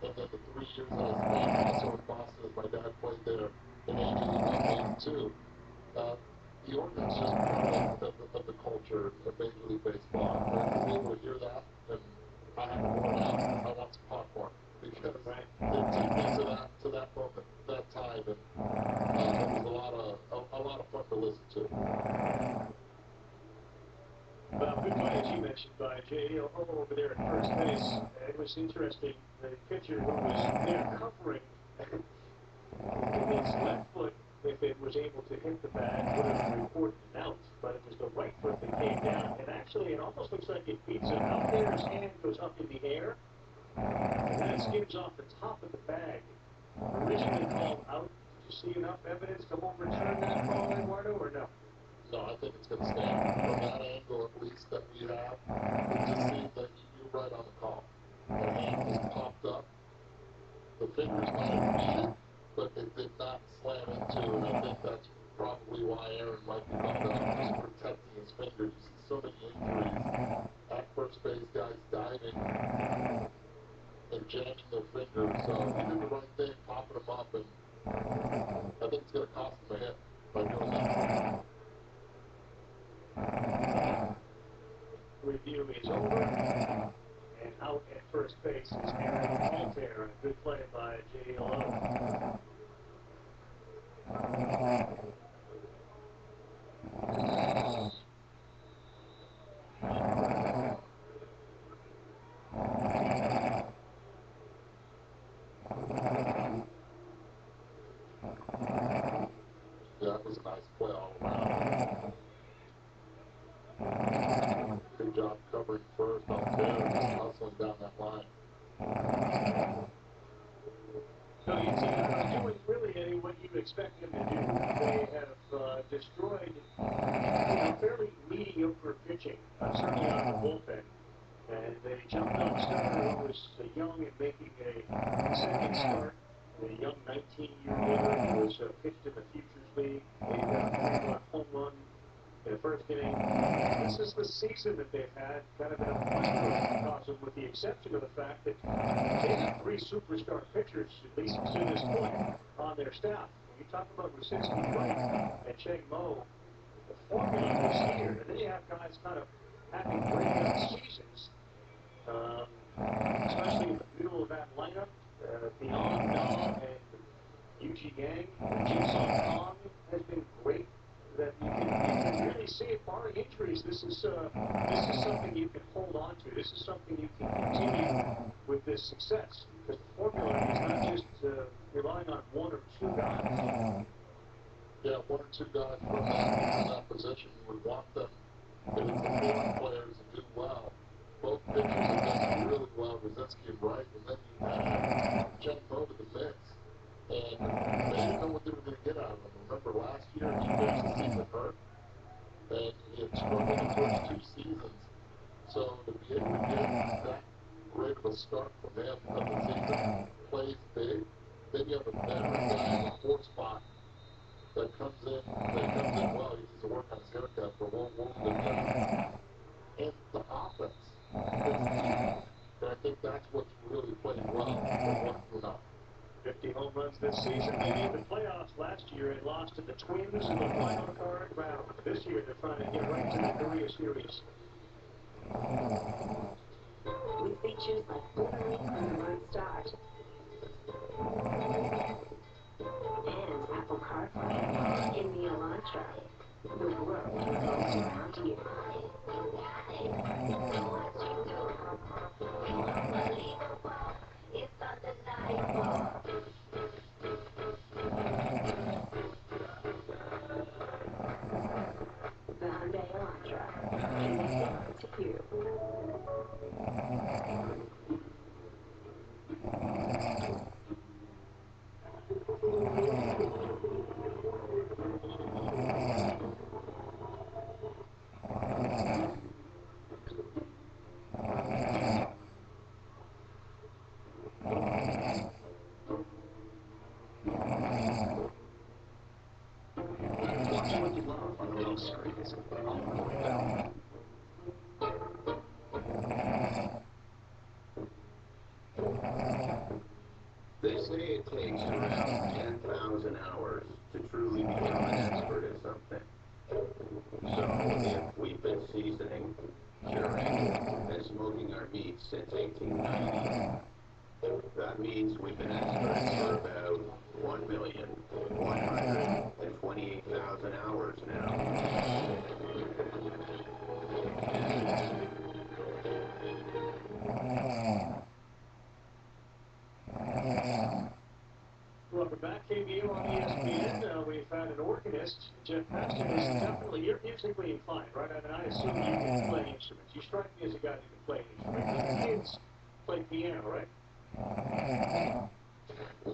Speaker 4: And then the 3 years that I spent also in Boston as my dad played there in 81, 82. The organist is just part of the culture of Major League Baseball. And to be able to hear that, and I have to roll out, I want some popcorn. Because it took me to that moment, that time, and it was a lot of fun to listen to.
Speaker 3: Well, good play, as you mentioned, by J.L. over there at first base. It was interesting. The pitcher who was there covering his left foot, if it was able to hit the bat, would have reported an out. But it was the right foot that came down. And actually, it almost looks like it beats him out there. His hand goes up in the air. And then it skims off the top of the bag. Originally called out. Did you see enough evidence to overturn that call, Eduardo, or no?
Speaker 4: No, I think it's going to stand. From that angle, at least, that we have, it just seems that you're right on the call. The hand was popped up. The fingers might have beat it, but it did not slam into, and I think that's probably why Aaron might be called out, just protecting his fingers. You see so many injuries at first base, guys diving and jamming their fingers. So he did the right thing, popping them up, and I think it's going to cost him a hit by doing that.
Speaker 3: Review is over, and out at first base is Aaron Altair, and a good play by J.L.O.
Speaker 4: Yeah, that was a nice play all around. Good job covering first. Altair just hustling down that line.
Speaker 3: So the team is doing really, Eddie, what you expect them to do. They have destroyed fairly mediocre pitching, certainly out of the bullpen. And they jumped on a starter who was young and making a second start. A young 19-year-old who was pitched in the Futures League. He got a home run in the first inning. This is the season that they've had, kind of in a microcosm, with the exception of the fact that they have 3 superstar pitchers, at least to this point, on their staff. When you talk about Rusinski, Wright, and Cheng Mo, the formula is here. And then you have guys kind of having breakout seasons, especially in the middle of that lineup. Beyond Na and Yuji Yang, Jin-Sung Kong has been great. That you can really see it, barring injuries. This is something you can hold on to. This is something you can continue with this success, because the formula is not just relying on 1 or 2 guys.
Speaker 4: Yeah, 1 or 2 guys from that position. You would want them, if it's the 4 players, to do well. Both pitchers have done really well, Rusinski and Wright, and then you add Cheng Mo to the mix. And they didn't know what they were going to get out of him. Remember, last year he finished the season hurt, and he had struggled the first 2 seasons. the start from half of the season, plays big. Then you have a veteran guy in the 4th spot that comes in well. He needs to work on his haircut, but we'll get that. And the offense is deep. And I think that's what's really played well from 1 through 9.
Speaker 3: 50 home runs this season. They made the playoffs last year and lost to the Twins in the wild card round. This year they're trying to get right to the Korea series.
Speaker 10: With features like Blueberry Thunderbird Start and Apple CarPlay in the Elantra, the world revolves around you. The Hyundai Elantra, connected to you.
Speaker 3: Watch what you love on the little screens. All the way down.
Speaker 7: They say it takes around 10,000 hours to truly become an expert in something. So if we've been seasoning, curing, and smoking our meat since 1890, that means we've been experts for about 1,128,000 hours now.
Speaker 3: Welcome back, KBO on ESPN. We've had an organist, Jeff Paston, is definitely, you're musically inclined, right? I mean, I assume you can play instruments. You strike me as a guy who can play an instrument. Your kids play piano, right?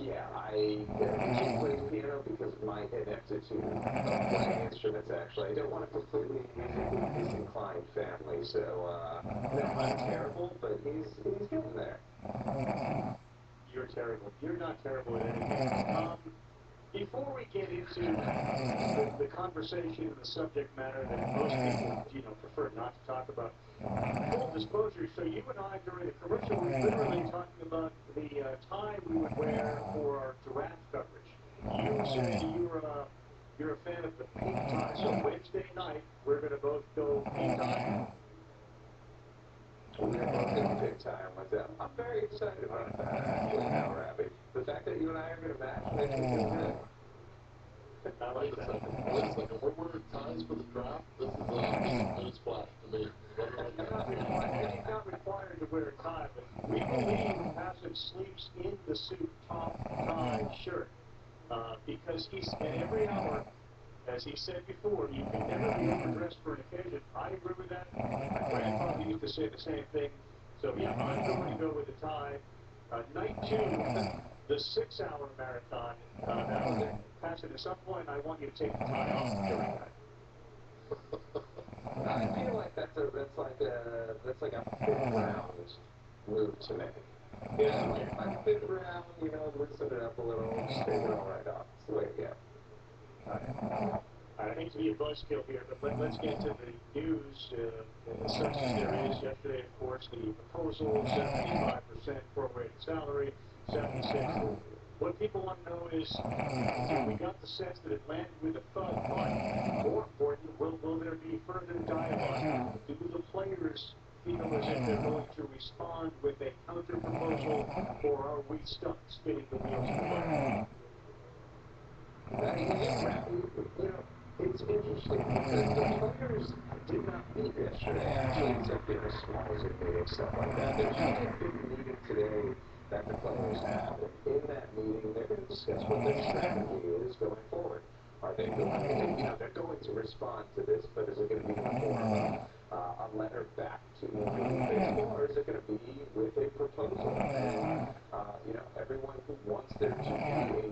Speaker 15: Yeah, I usually play piano because of my ineptitude of playing instruments, actually. I don't want a completely musically disinclined family, so, no, I'm terrible, but he's getting there.
Speaker 3: You're terrible. You're not terrible at anything. Before we get into the conversation and the subject matter that most people, prefer not to talk about, full disclosure, so you and I, during the commercial, were literally talking about the tie we would wear for our draft coverage. You said you're a fan of the pink tie, so Wednesday night, we're going to both go pink tie.
Speaker 15: We're both going to pick time with them. I'm very excited about that, actually, now, Rabbit. The fact that you and I are going to match makes me feel good.
Speaker 3: I like that.
Speaker 4: Wait a second. We're wearing ties for the draft? This is news flash to me.
Speaker 3: He's not required to wear a tie, but we believe Passive sleeps in the suit, top, tie, shirt. Because at every hour, as he said before, you can never be overdressed for an occasion. I agree with that. My grandfather used to say the same thing. So, yeah, I'm going to go with a tie. Night 2, the 6-hour marathon. Now, Passive, at some point, I want you to take the tie off during that.
Speaker 15: I feel like that's like a fifth-round move to make. Like my fifth round, loosen it up a little, just take it all right off. It's the way to go.
Speaker 3: I hate to be a buzzkill here, but let's get to the news. Such as there is yesterday, of course, the proposal, 75% prorated salary, 76%. What people want to know is, we got the sense that it landed with a thud, but more important, will there be further dialogue? Do the players feel as if they're going to respond with a counter proposal, or are we stuck spinning the wheels of the bus?
Speaker 15: It's interesting because the players did not meet yesterday, actually, except in a small Zoom meeting, stuff like that. There's usually a big meeting today that the players have, and in that meeting, they're going to discuss what their strategy is going forward. Are they going to, they're going to respond to this, but is it going to be in the form of a letter back to Major League Baseball, or is it going to be with a proposal? And, everyone who wants there to be a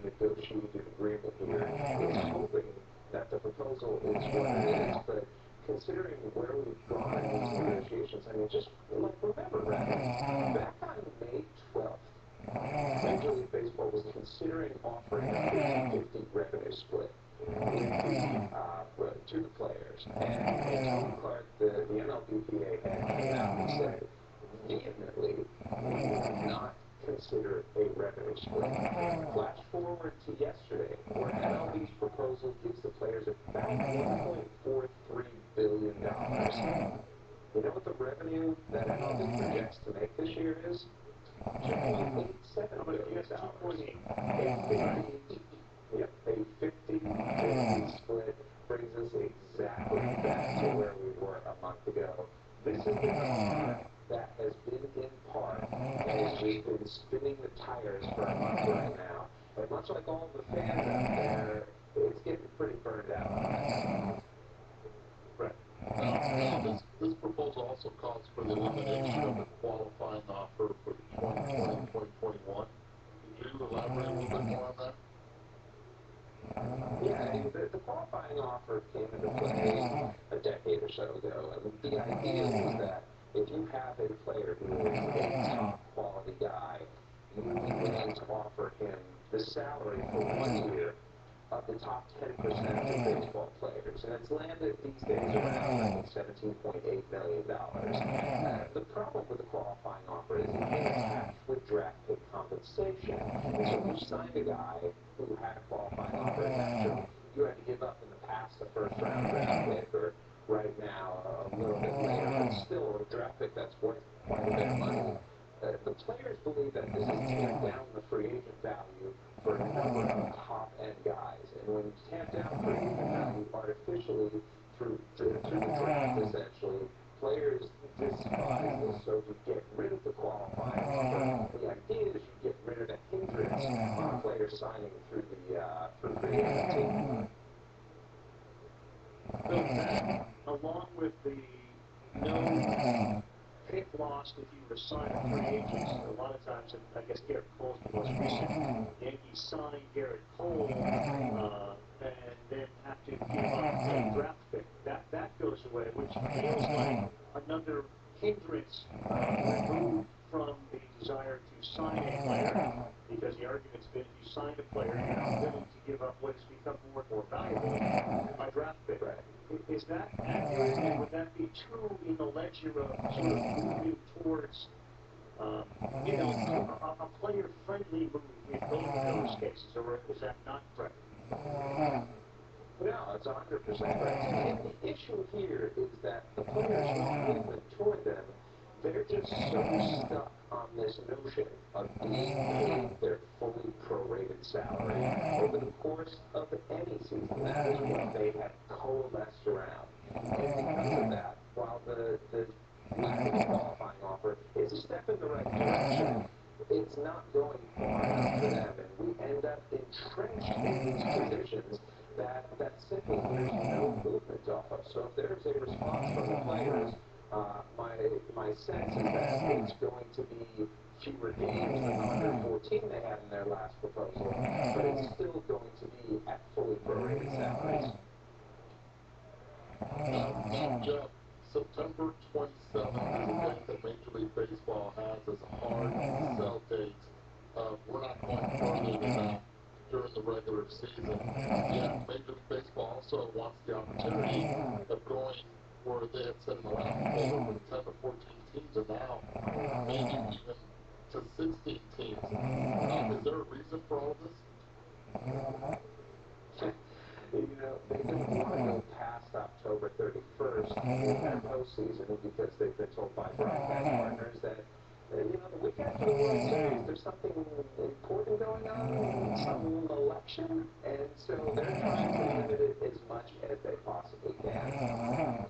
Speaker 15: negotiated agreement here is hoping that the proposal is what it is, but considering where we've gone in these negotiations, I mean, just, remember, Rabbit, back on
Speaker 14: offering a 50-50 revenue split to the players. And Tony Clark, the MLBPA head, came out and said vehemently, we will not consider a revenue split. Flash forward to yesterday, where MLB's proposal gives the players about $1.43 billion. You know what the revenue that MLB projects to make this year is? $2.87 billion. A 50-50 split brings us exactly back to where we were a month ago. This is the car that has been in park and has just been spinning the tires for a month right now. And much like all the fans out there, it's getting pretty burned out.
Speaker 4: Right. Now this proposal also calls for the elimination of the qualifying offer for the 2020-2021. Could you elaborate a little bit more on that?
Speaker 14: Yeah, I mean, the qualifying offer came into play a decade or so ago, and the idea is that if you have a player who is a top quality guy, you would be willing to offer him the salary for 1 year of the top 10% of baseball players, and it's landed these days around, I think, $17.8 million. The problem with the qualifying offer is it came attached with draft pick compensation. And so if you signed a guy who had a qualifying offer, naturally, you had to give up in the past a first-round draft pick, or right now a little bit later, but still a draft pick that's worth quite a bit of money. The players believe that this has tamped down the free agent value for a number of top-end guys. And when you tamp down free agent value artificially through the draft, essentially, players despise this. So to get rid of the qualifying offer, the idea is you get rid of the hindrance on players signing through free agency.
Speaker 3: So that, along with the no pick lost if you were signed a free agent, a lot of times, and I guess Garrett Cole's the most recent, Yankees signed Garrett Cole and then have to give up a draft pick. That goes away, which feels like another hindrance removed from the desire to sign a player, because the argument's been if you sign a player, you're not willing to give up what has become more and more valuable, a draft pick. Right. Is that accurate, and would that be true in the ledger of sort of moving towards, a player-friendly move in both of those cases, or is that not correct?
Speaker 14: No, it's 100% correct. The issue here is that the players' movement toward them, they're just so stuck on this notion of being paid their fully prorated salary over the course of any season. That is what they have coalesced around. And because of that, while the lack of a qualifying offer is a step in the right direction, it's not going far enough for them, and we end up entrenched in these positions that simply there's no movement off of. So if there's a response from the players, my sense is that it's going to be fewer games than the 114 they had in their last proposal, but it's still going to be at fully prorated salaries.
Speaker 4: Now, Jeff, September 27th is a date that Major League Baseball has as a hard sell date. We're not going further than that during the regular season. Yet Major League Baseball also wants the opportunity of going where they had said in the last proposal from 10 to 14 teams, and now maybe even to 16 teams. Is there a reason for all of this?
Speaker 14: They don't want to go past October 31st in their postseason because they've been told by broadcast partners that, the week after the World Series, there's something important going on, some election, and so they're trying to limit it as much as they possibly can.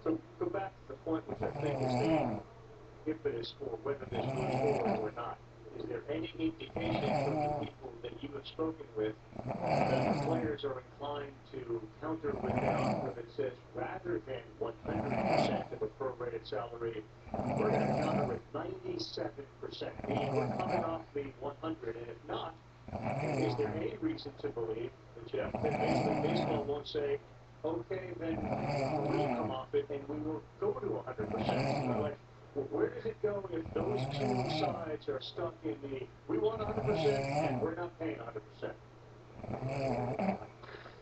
Speaker 3: So go back to the point, which I think is the impetus for whether this moves forward or not. Is there any indication from the people that you have spoken with that the players are inclined to counter with an offer that says rather than 100% of a prorated salary, we're going to counter with 97%, meaning we're coming off the 100, and if not, is there any reason to believe, Jeff, that Major League Baseball won't say, okay, then we'll come off it and we will go to 100%. Like, where does it go if those two sides are stuck in the we want 100% and we're not paying 100%?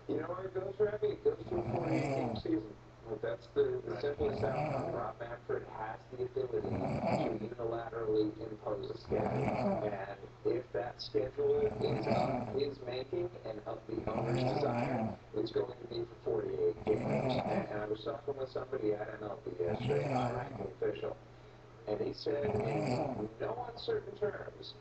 Speaker 15: You know where it goes, Ravi? It goes to a 48-game season. Like, that's the simplest outcome. Rob Manfred has the ability to unilaterally impose a schedule. And if that schedule is of his making and of the owner's desire, it's going to be for 48 games. And I was talking with somebody at MLB yesterday, a high-ranking official, and he said in no uncertain terms,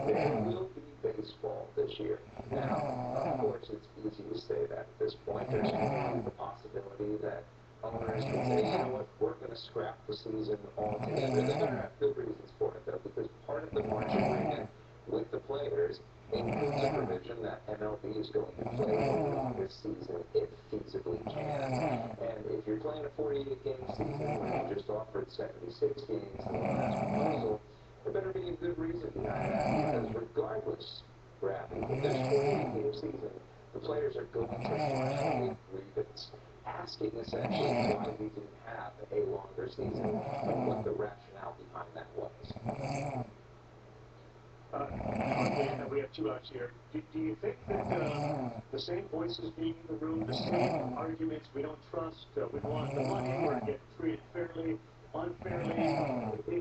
Speaker 15: there will be baseball this year. Now, of course, it's easy to say that at this point. There's clearly the possibility that owners can say, you know what, we're going to scrap the season altogether. They better have good reasons for it, though, because part of the March agreement with the players includes a provision that MLB is going to play the longest season it feasibly can. And if you're playing a 48-game season when you just offered 76 games in the last proposal, there better be a good reason behind that, because regardless, Ravi, if there's 48-game season, the players are going to file a grievance asking essentially why we didn't have a longer season and what the rationale behind that was.
Speaker 3: We have 2 outs here. Do you think that the same voices being in the room, the same arguments, we don't trust, we want the money, we're getting treated fairly, unfairly,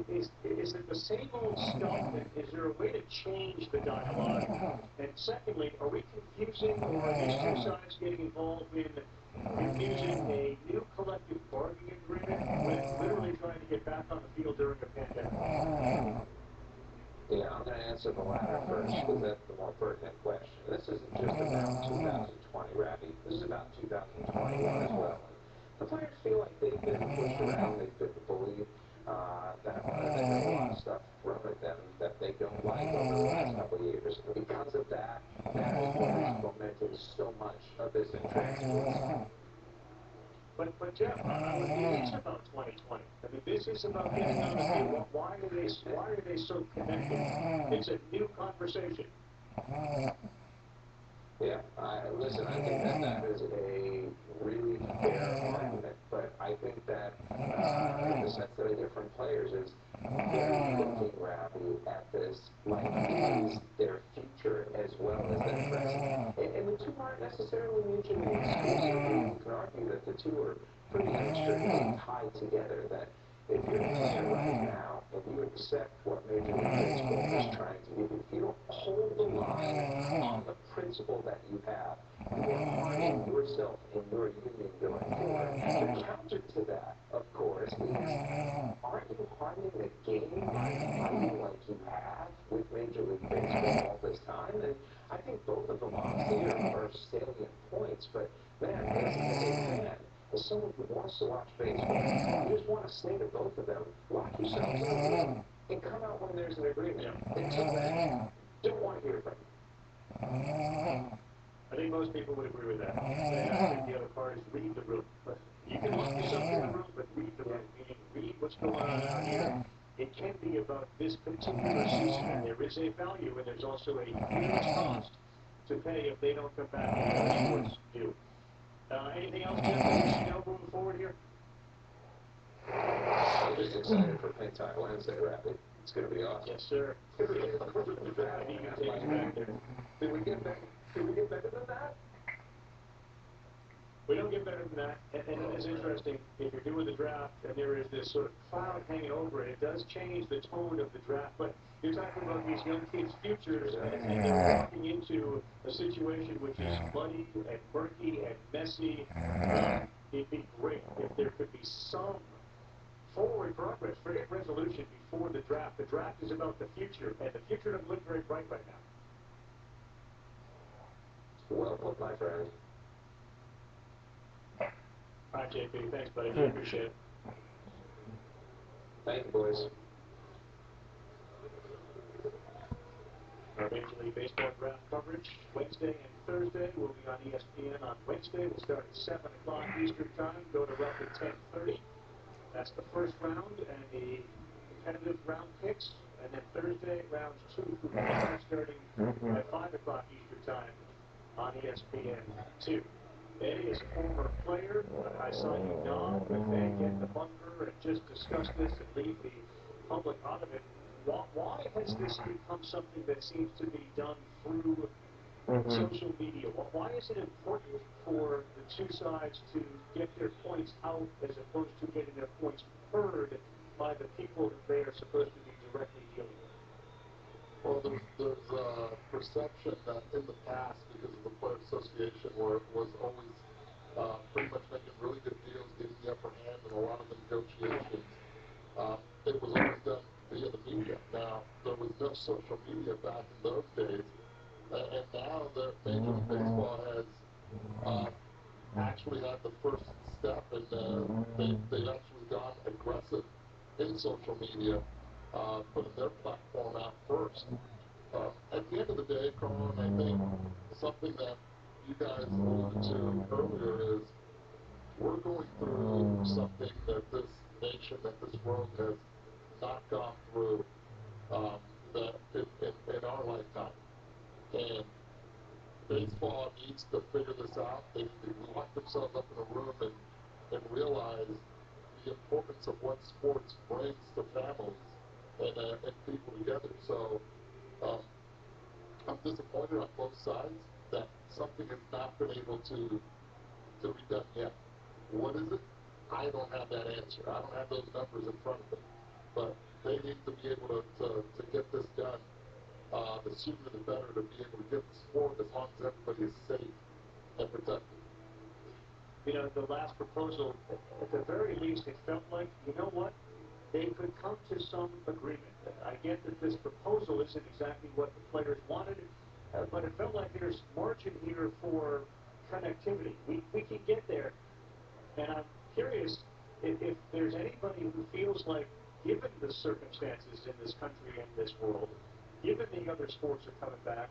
Speaker 3: is it the same old stuff, and is there a way to change the dialogue? And secondly, are we confusing, or are these two sides getting involved in confusing a new collective bargaining agreement with literally trying to get back on the field during a pandemic?
Speaker 15: Yeah, I'm going to answer the latter first, because that's the more pertinent question. This isn't just about 2020, Ravi. This is about 2021 as well. The players feel like they've been pushed around, they've been bullied, that there's a lot of stuff thrown at them that they don't like over the last couple of years. And because of that, that is what is fomenting so much of this intrinsically.
Speaker 3: But Jeff, it is about 2020. I mean, this is about getting on the field. Why are they so connected? It's a new conversation.
Speaker 15: Yeah, listen, I think that is a really fair argument, but I think that the sense that I get from players is they're looking, Ravi, at this like it is their future as well as their present. And the two aren't necessarily mutually exclusive. You can argue that the two are pretty inextricably tied together, that if you're a player right now and you accept what Major League Baseball is trying to give you, if you don't hold the line on the principle that you have, you are harming yourself and your union going forward. The counter to that, of course, is aren't you harming the game by fighting like you have with Major League Baseball all this time? And I think both of them honestly are salient points, but man, as a fan, as someone who wants to watch baseball, you just want to say to both of them, lock yourselves in a room and come out when there's an agreement. Until then, don't want to hear from you.
Speaker 3: I think most people would agree with that. And I think the other part is read the room. You can lock yourself in the room, but read the room. Meaning read what's going on out here. It can be about this particular season, and there is a value, and there's also a huge cost to pay if they don't come back towards you. Anything else, Jeff, that we should know moving forward here?
Speaker 15: I'm just excited for Pink Tie Wednesday, Ravi. It's going to be awesome.
Speaker 3: Yes, sir.
Speaker 15: It's going to be a perfect draft.
Speaker 3: I need to take us back there.
Speaker 15: Did we get better than that?
Speaker 3: We don't get better than that, and it is interesting, if you're doing the draft and there is this sort of cloud hanging over it, it does change the tone of the draft, but you're talking about these young kids' futures, and they're walking into a situation which is muddy and murky and messy. It'd be great if there could be some forward progress. Forget resolution before the draft. The draft is about the future, and the future doesn't look very bright right now.
Speaker 15: Well put, my friend.
Speaker 3: All right, JP, thanks, buddy. Really appreciate it.
Speaker 15: Thank you, boys.
Speaker 3: Our Major League Baseball draft coverage Wednesday and Thursday will be on ESPN. On Wednesday, we'll start at 7 o'clock Eastern Time, go to roughly 10:30. That's the first round and the competitive round picks. And then Thursday, rounds 2 through 5, starting at 5 o'clock Eastern Time on ESPN 2. Eddie is a former player. I saw you nod with Ed and the butler and just discuss this and leave the public out of it. Why has this become something that seems to be done through social media? Why is it important for the two sides to get their points out as opposed to getting their points heard by the people that they are supposed to be directly dealing with?
Speaker 4: Well, there's perception that in the past, because of the Player Association, where it was always pretty much making really good deals, getting the upper hand in a lot of the negotiations, it was always done via the media. Now, there was no social media back in those days, and now that Major League Baseball has actually had the first step, and they've actually gone aggressive in social media, putting their platform out first. At the end of the day, Carl, I think something that you guys alluded to earlier is we're going through something that this nation, that this world has not gone through in our lifetime. And baseball needs to figure this out. They need to lock themselves up in a room and realize the importance of what sports brings to families and people together. So I'm disappointed on both sides that something has not been able to be done yet. What is it? I don't have that answer. I don't have those numbers in front of me. But they need to be able to get this done. The sooner the better, to be able to get the sport as long as everybody is safe and protected.
Speaker 3: You know, the last proposal, at the very least, it felt like, you know what, they could come to some agreement. I get that this proposal isn't exactly what the players wanted, but it felt like there's margin here for connectivity. We can get there. And I'm curious if there's anybody who feels like, given the circumstances in this country and this world, given the other sports are coming back,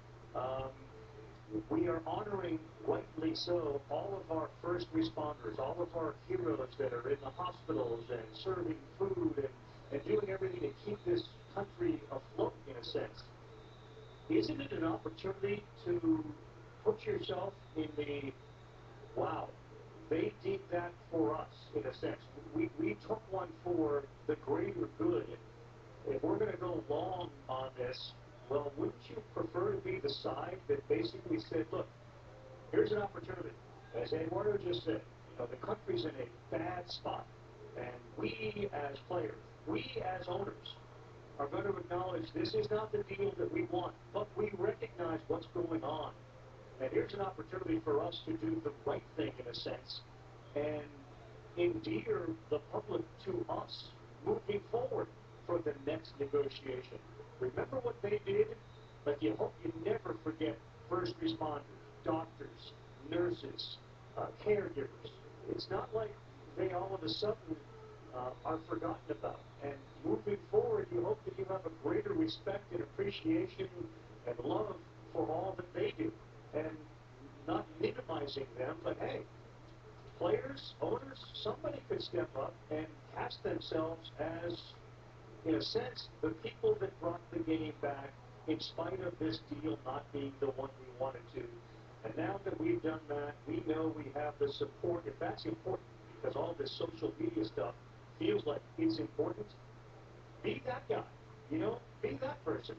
Speaker 3: we are honoring, rightly so, all of our first responders, all of our heroes that are in the hospitals and serving food and doing everything to keep this country afloat, in a sense. Isn't it an opportunity to put yourself in the, wow, they did that for us, in a sense. We took one for the greater good. If we're going to go long on this, well, wouldn't you prefer to be the side that basically said, look, here's an opportunity. As Eduardo just said, you know, the country's in a bad spot. And we as players, we as owners, are going to acknowledge this is not the deal that we want, but we recognize what's going on. And here's an opportunity for us to do the right thing, in a sense, and endear the public to us moving forward for the next negotiation. Remember what they did? But you hope you never forget first responders, doctors, nurses, caregivers. It's not like they all of a sudden are forgotten about. And moving forward, you hope that you have a greater respect and appreciation and love for all that they do. And not minimizing them, but hey, players, owners, somebody could step up and cast themselves as, in a sense, the people that brought the game back in spite of this deal not being the one we wanted to. And now that we've done that, we know we have the support. If that's important, because all this social media stuff feels like it's important, be that guy, you know, be that person.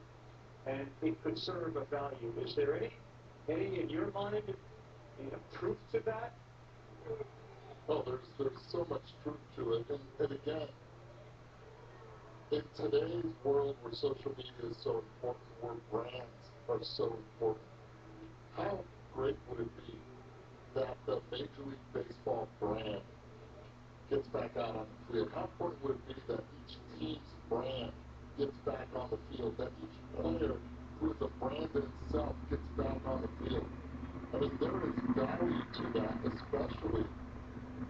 Speaker 3: And it could serve a value. Is there any in your mind, you know, truth to that?
Speaker 4: Well, there's so much truth to it. And again, in today's world where social media is so important, where brands are so important, how great would it be that the Major League Baseball brand gets back out on the field? How important would it be that each team's brand gets back on the field, that each player who is a brand in itself gets back on the field? I mean, there is value to that, especially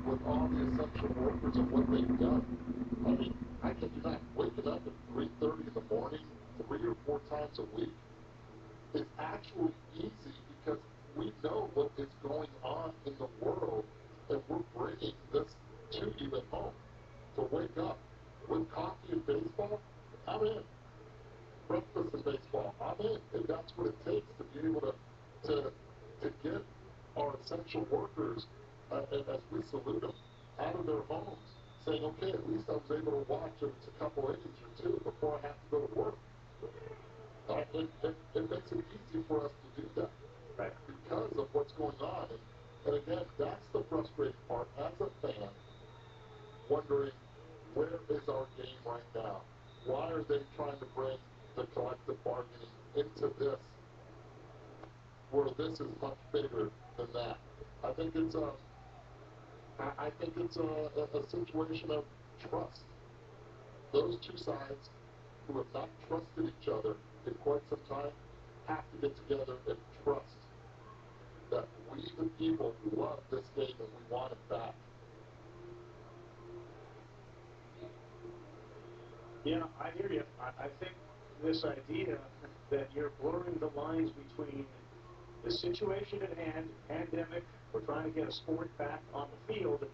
Speaker 4: with all the essential workers and what they've done. I mean, I kid you not, waking up at 3:30 in the morning 3 or 4 times a week is actually easy because we know what is going on in the world, and we're bringing this to you at home. To wake up with coffee and baseball, I'm in. Breakfast and baseball, I'm in. And that's what it takes to be able to get are essential workers, and as we salute them, out of their homes, saying, okay, at least I was able to watch a couple innings or two before I have to go to work. It makes it easy for us to do that, right? Because of what's going on. And again, that's the frustrating part as a fan, wondering, where is our game right now? Why are they trying to bring the collective bargaining into this, where this is much bigger than that? I think it's a situation of trust. Those two sides who have not trusted each other in quite some time have to get together and trust that we, the people, love this game and we want it back.
Speaker 3: Yeah, I hear you. I think this idea that you're blurring the lines between the situation at hand, pandemic, we're trying to get a sport back on the field,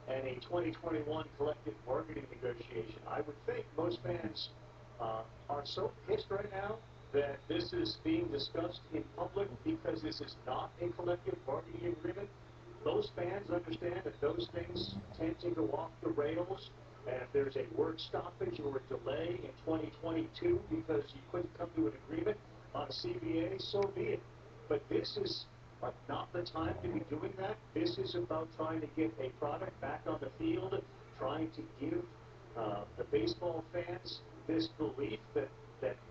Speaker 3: and a 2021 collective bargaining negotiation. I would think most fans are so pissed right now that this is being discussed in public because this is not a collective bargaining agreement. Most fans understand that those things tend to go off the rails, and if there's a work stoppage or a delay in 2022 because you couldn't come to an agreement on a CBA, so be it. But this is not the time to be doing that. This is about trying to get a product back on the field, trying to give the baseball fans this belief that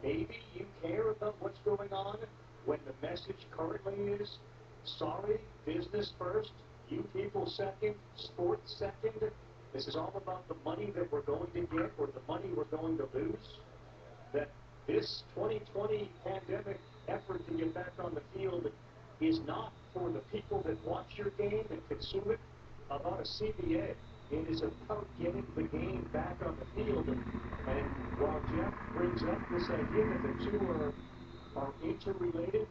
Speaker 3: maybe you care about what's going on, when the message currently is, sorry, business first, you people second, sports second. This is all about the money that we're going to get or the money we're going to lose. That this 2020 pandemic effort to get back on the field is not for the people that watch your game and consume it about a CBA. It is about getting the game back on the field. And while Jeff brings up this idea that the two are interrelated,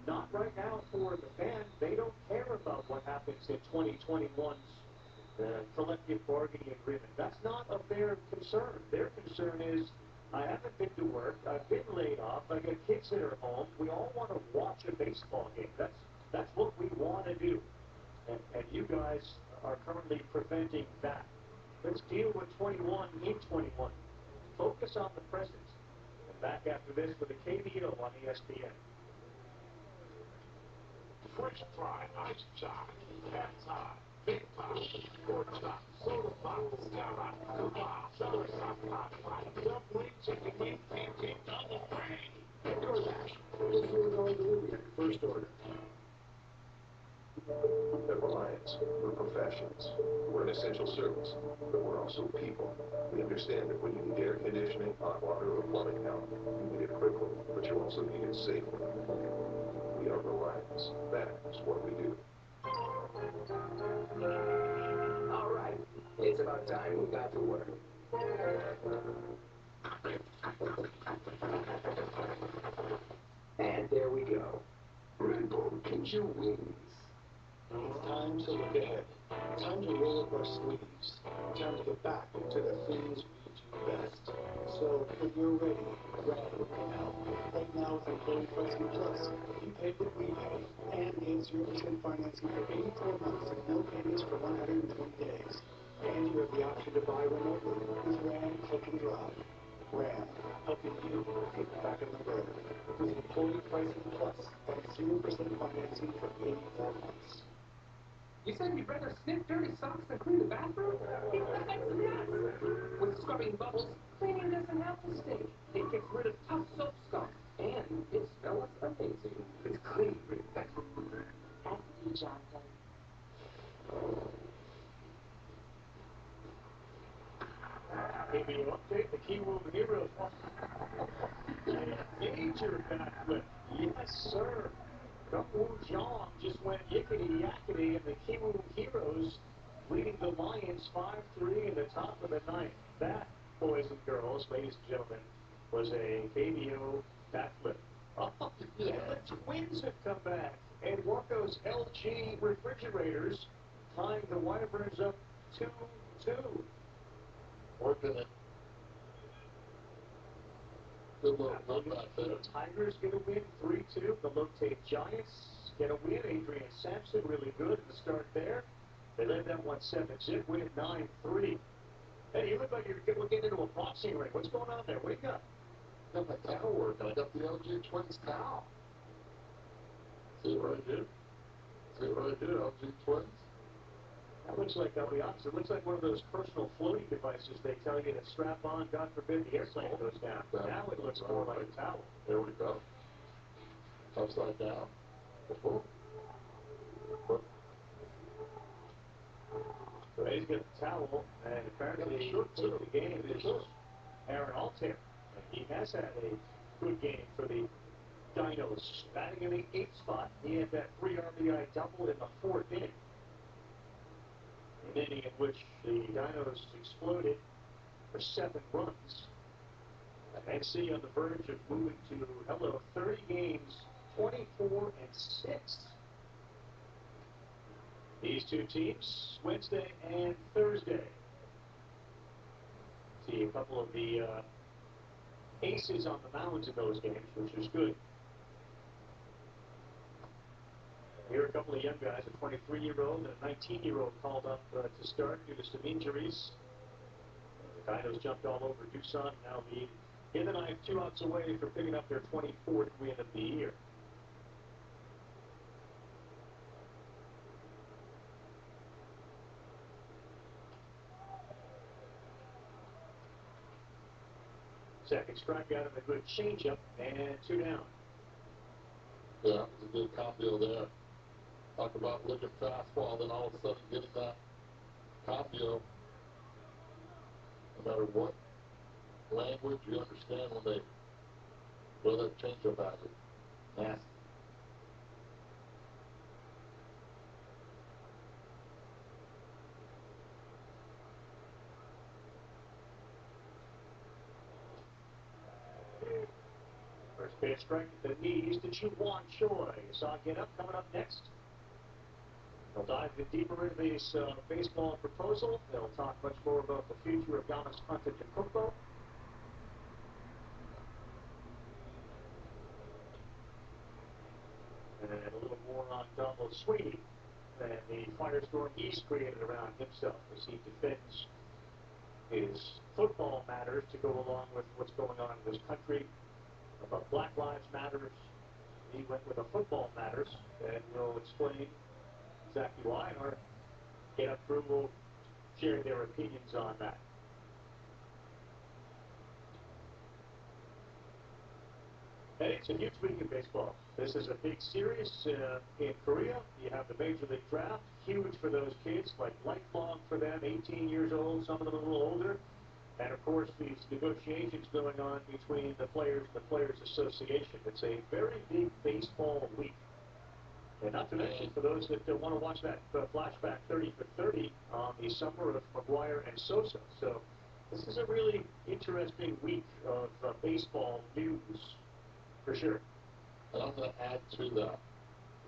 Speaker 3: not right now for the fan. They don't care about what happens in 2021's collective bargaining agreement. That's not of their concern. Their concern is, I haven't been to work, I've been laid off, I got kids that are home, we all want to watch a baseball game. That's what we want to do. And you guys are currently preventing that. Let's deal with 21 in 21. Focus on the present. And back after this with the KBO on ESPN.
Speaker 4: Fresh fry, ice chop, half time, big pop, pork chop, soda pop, skyrock, kebab, celery sauce pop, dumpling, chicken wings, pancake, double brain, and DoorDash. Get $4 delivery on your first order.
Speaker 7: At Reliance, we're professionals. We're an essential service, but we're also people. We understand that when you need air conditioning, hot water, or plumbing help, you need it quickly, but you also need it safely. We are Reliance. That is what we do.
Speaker 13: All right, it's about time we got to work. And there we go. Red Bull gives you wings.
Speaker 14: It's time to look ahead. Time to roll up our sleeves. Time to get back to the things we do best. So, if you're ready, grab what can help. Right now with Employee Pricing Plus, you pay what we pay and get 0% financing for 84 months and no payments for 120 days. And you have the option to buy remotely with RAM Click and Drive. RAM, helping you get back on the road. With Employee Pricing Plus and 0% financing for 84 months.
Speaker 13: You said you'd rather sniff dirty socks than clean the bathroom? That's nuts! With scrubbing bubbles, cleaning doesn't have to stink. It gets rid of tough soap scum. And it smells amazing. It's clean.
Speaker 10: Ask D. Johnson.
Speaker 3: KBO update, the Kiwoom Heroes. A major backflip. Yes, sir. Wu Zhang just went yickety-yackety, and the Kiwoom Heroes leading the Lions 5-3 in the top of the ninth. That, boys and girls, ladies and gentlemen, was a KBO backflip. Oh, yeah, the Twins have come back. And Warco's LG refrigerators tying the Wyverns up 2-2.
Speaker 4: Working it. Good little comeback there.
Speaker 3: The Tigers going to win 3-2. The Lotte Giants get a win. Adrian Sampson really good at the start there. They led that one 7-zip, win at 9-3. Hey, you look like you're getting into a boxing ring. What's going on there? Wake up.
Speaker 4: I got my towel working. I got the LG Twins towel. See what I did? See what I did, LG Twins?
Speaker 3: That looks like, I'll be honest, it looks like one of those personal floating devices they tell you to strap on, God forbid the airplane goes down. Now it looks more like a towel.
Speaker 4: There we go. Upside down. Boom.
Speaker 3: So he's got the towel, and apparently he took the game is Aaron Altair. And he has had a good game for the Dinos. Batting in the 8th spot, he had that 3 RBI double in the 4th inning. An inning in which the Dinos exploded for 7 runs. And NC on the verge of moving to, 30 games, 24-6. These two teams, Wednesday and Thursday. See a couple of the aces on the mounds in those games, which is good. Here are a couple of young guys, a 23-year-old and a 19-year-old called up to start due to some injuries. The Dinos jumped all over Doosan, now lead in the ninth, 2 outs away from picking up their 24th win of the year. Second strikeout and a good changeup, and 2 down.
Speaker 4: Yeah, it's a good combo there. Talk about looking fastball, then all of a sudden getting that combo. No matter what language, you understand when they throw that changeup at you. Nasty.
Speaker 3: First pitch strike at the knees to Juwan Choi. Saw get up coming up next. They'll dive a bit deeper into this baseball proposal. They'll talk much more about the future of Giannis Antetokounmpo. And a little more on Donald Sweeney and the firestorm he's created around himself as he defends his football matters to go along with what's going on in this country. About Black Lives Matters, he went with a football matters, and we'll explain exactly why, and our Get Up crew will share their opinions on that. Hey, it's a huge week in baseball. This is a big series in Korea. You have the Major League Draft, huge for those kids, like lifelong for them, 18 years old, some of them a little older. And, of course, these negotiations going on between the Players and the Players Association. It's a very big baseball week. And not to mention, for those that want to watch that flashback 30 for 30 on the summer of McGuire and Sosa. So this is a really interesting week of baseball news, for sure.
Speaker 4: And I'm going to add to that.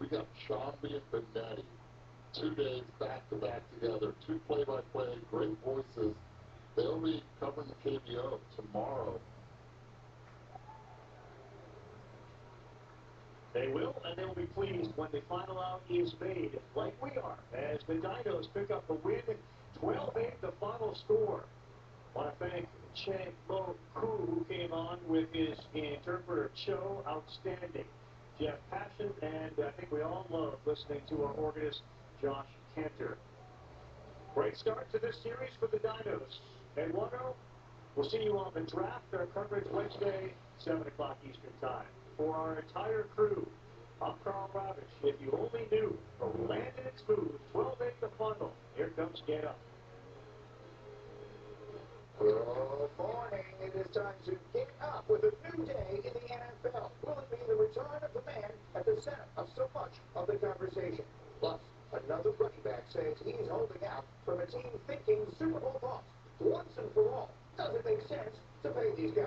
Speaker 4: We got Shambi and Benetti, 2 days back-to-back together, 2 play-by-play, great voices. They'll be covering the KBO tomorrow.
Speaker 3: They will, and they'll be pleased when the final out is made, like we are, as the Dinos pick up the win, 12-8 the final score. I want to thank Chen Mo Ku, who came on with his interpreter Cho, outstanding. Jeff Passion, and I think we all love listening to our organist, Josh Cantor. Great start to this series for the Dinos. Eduardo, we'll see you on the draft. Our coverage Wednesday, 7 o'clock Eastern Time. For our entire crew, I'm Carl Ravitch. If you only knew, landed and smooth, 12-8 the final. Here comes Get Up.
Speaker 14: Good morning. It is time to get up with a new day in the NFL. Will it be the return of the man at the center of so much of the conversation? Plus, another running back says he's holding out from a team thinking Super Bowl thoughts. Once and for all, does it make sense to pay these guys?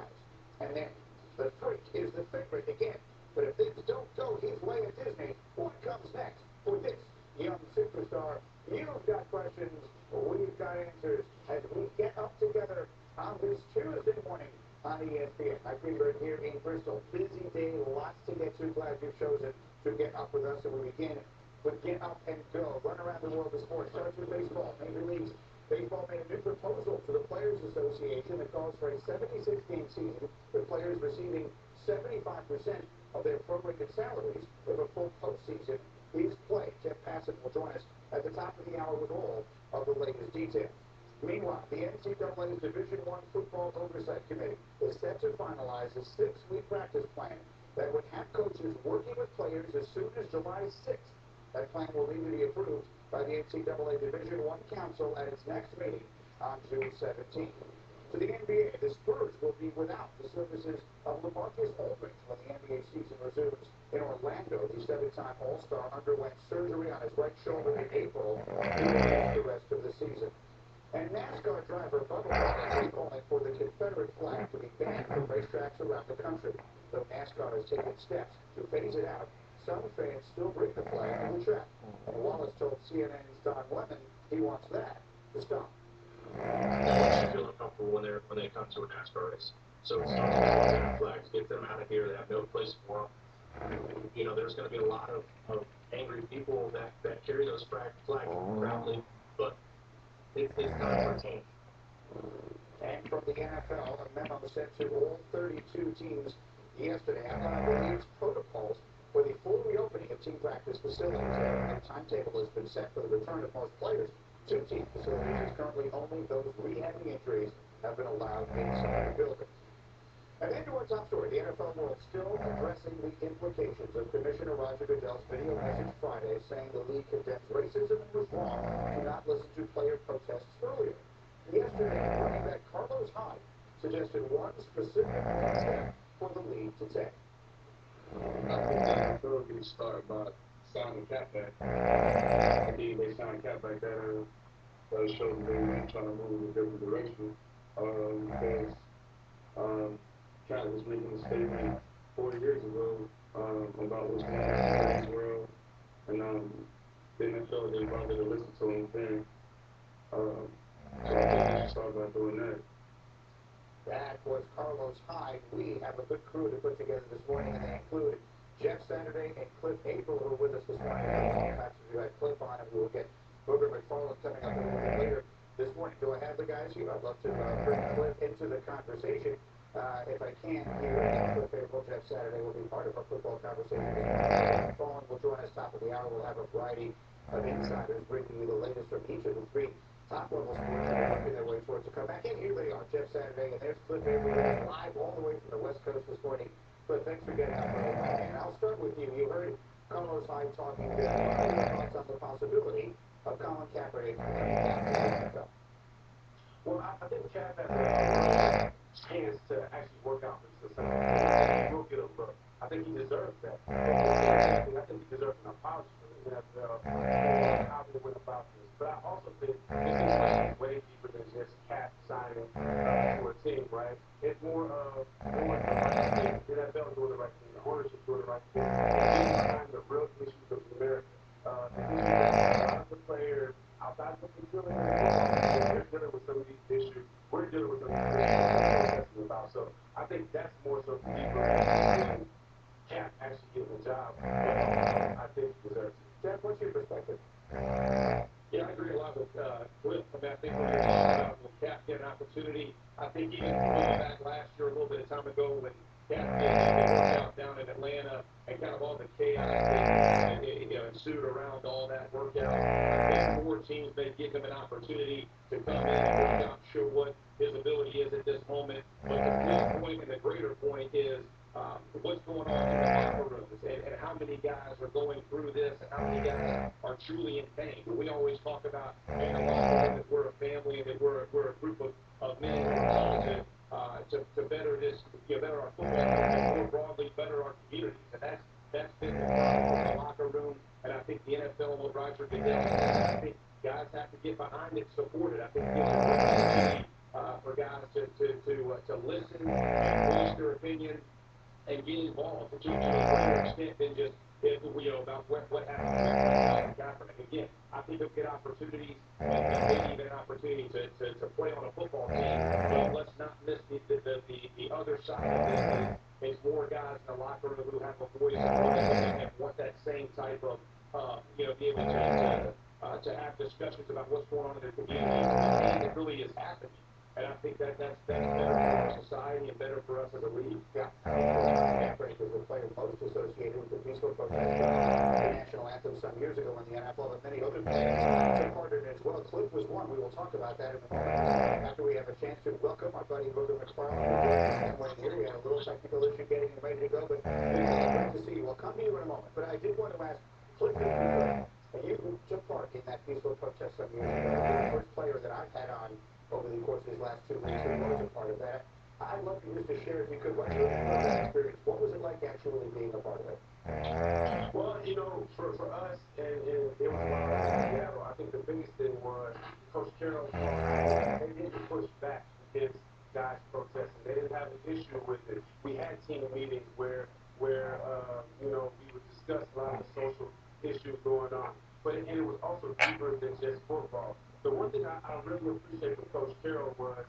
Speaker 14: And then, the freak is the favorite again. But if things don't go his way at Disney, what comes next for this young superstar? You've got questions, we've got answers, as we get up together on this Tuesday morning on ESPN. My favorite here in Bristol. Busy day, lots to get to. Glad you've chosen to get up with us. And we begin with Get Up and Go. Run around the world of sports. Starts with baseball. Major Leagues Baseball made a new proposal to the Players Association that calls for a 76-game season with players receiving 75% of their prorated salaries if a full postseason is played. Jeff Passett will join us at the top of the hour with all of the latest details. Meanwhile, the NCAA's Division I Football Oversight Committee is set to finalize a 6-week practice plan that would have coaches working with players as soon as July 6th. That plan will need to be approved by the NCAA Division I Council at its next meeting on June 17th. To the NBA, the Spurs will be without the services of LaMarcus Aldridge when the NBA season resumes in Orlando. The 7-time All-Star underwent surgery on his right shoulder in April. He will miss the rest of the season. And NASCAR driver Bubba Wallace is calling for the Confederate flag to be banned from racetracks around the country. Though NASCAR has taken steps to phase it out, some fans still bring the flag to the track. And Wallace told CNN's Don Lemon he wants that to stop.
Speaker 3: They feel uncomfortable when they come to a NASCAR race. So it's not that flags, get them out of here. They have no place for them. You know, there's going to be a lot of angry people that carry those flags proudly, but it's time for change.
Speaker 14: And from the NFL, a memo sent to all 32 teams yesterday outlined the league's protocols for the full reopening of team practice facilities. A timetable has been set for the return of most players to team facilities, as currently only those rehabbing injuries have been allowed inside the building. And then to our top story, the NFL world still addressing the implications of Commissioner Roger Goodell's video message Friday saying the league condemns racism and was wrong to not listen to player protests earlier. Yesterday, running back Carlos Hyde suggested one specific next step for the league to take.
Speaker 6: I think the NFL start by signing Cap back. I think they signed Cap back that showed they were trying to move in a different direction. Because Cap was making a statement 4 years ago about what's going on in the sports world, and the NFL didn't bother to listen to him then. So I think they should start by doing that.
Speaker 14: That was Carlos Hyde. We have a good crew to put together this morning, and they include Jeff Saturday and Cliff April, who are with us this morning. Perhaps if you had Cliff on, and we will get Booger McFarland coming up a little bit later this morning. Do I have the guys here? I'd love to bring Cliff into the conversation. If I can here, Cliff April, Jeff Saturday will be part of our football conversation. McFarland will join us top of the hour. We'll have a variety of insiders bringing you the latest from each of the three top-level sports that are working their way towards a comeback. And here they are, Jeff Saturday, and there's Cliff April live all the way from the West Coast this morning. Cliff, thanks for getting up early. And I'll start with you. You heard Carlos Hyde talking today. What are your thoughts on the possibility of Colin Kaepernick heading back to the NFL?
Speaker 6: Well, I think Cap has a chance to actually work out for himself. He will get a look. I think he deserves that. I think he deserves an apology for the NFL and how they went about this. But I also think this is way deeper than just Cap signing for a team, right? It's more of doing the right thing. The NFL doing the right thing. The ownership doing the right thing. And the real issues of America. The issues that a lot of the players outside of the facility, they're dealing with some of these issues. We're dealing with some of these issues that we're protesting about. So I think that's more so deeper than Cap actually getting the job. I think he deserves it.
Speaker 14: Jeff, what's your perspective?
Speaker 6: Yeah, I agree a lot with Cliff. I mean, I think when you're talking about when Cap get an opportunity, I think even going back last year, a little bit of time ago, when Cap did work out down in Atlanta and kind of all the chaos that ensued around all that workout, I think more teams may give him an opportunity to come in and work out, show what his ability is at this moment. But the point and the greater point is what's going on in the locker rooms and how many guys are going through this and how many guys are truly in pain. We always talk about in the locker room that we're a family and that we're a group of men who are called to better this, better our football and more broadly better our communities. And that's been the problem in the locker room. And I think the NFL with Roger Goodell, I think guys have to get behind it, support it. I think there's an opportunity for guys to listen and voice their opinion and get involved to a greater extent than just
Speaker 3: about what happened with Kaepernick. Again, I think he'll get opportunities, and they need an opportunity to play on a football team. But let's not miss the other side of this. It's more guys in the locker room who have a voice and want that same type of, be able to have discussions about what's going on in their community and it really is happening. And I think that's better for our society and better for us as a league.
Speaker 16: Yeah. Kaepernick was the player most associated with the peaceful protest the national anthem some years ago in the NFL, and many other players took part in it as well. Cliff was one. We will talk about that in a moment after we have a chance to welcome our buddy Booger McFarland. Here we had a little technical issue getting him ready to go, but great to see you. We'll come to you in a moment. But I did want to ask Cliff, you took part in that peaceful protest some years ago. You're the first player that I've had on over the course of these last 2 weeks who was a part of that. I'd love for you just to share, if you could, what's your experience? What was it like actually being a part of it?
Speaker 3: Well, for us, and it was in Seattle, I think the biggest thing was Coach Carroll, they didn't push back against guys protesting. They didn't have an issue with it. We had team meetings where we would discuss a lot of the social issues going on. But it was also deeper than just football. The one thing I really appreciate from Coach Carroll was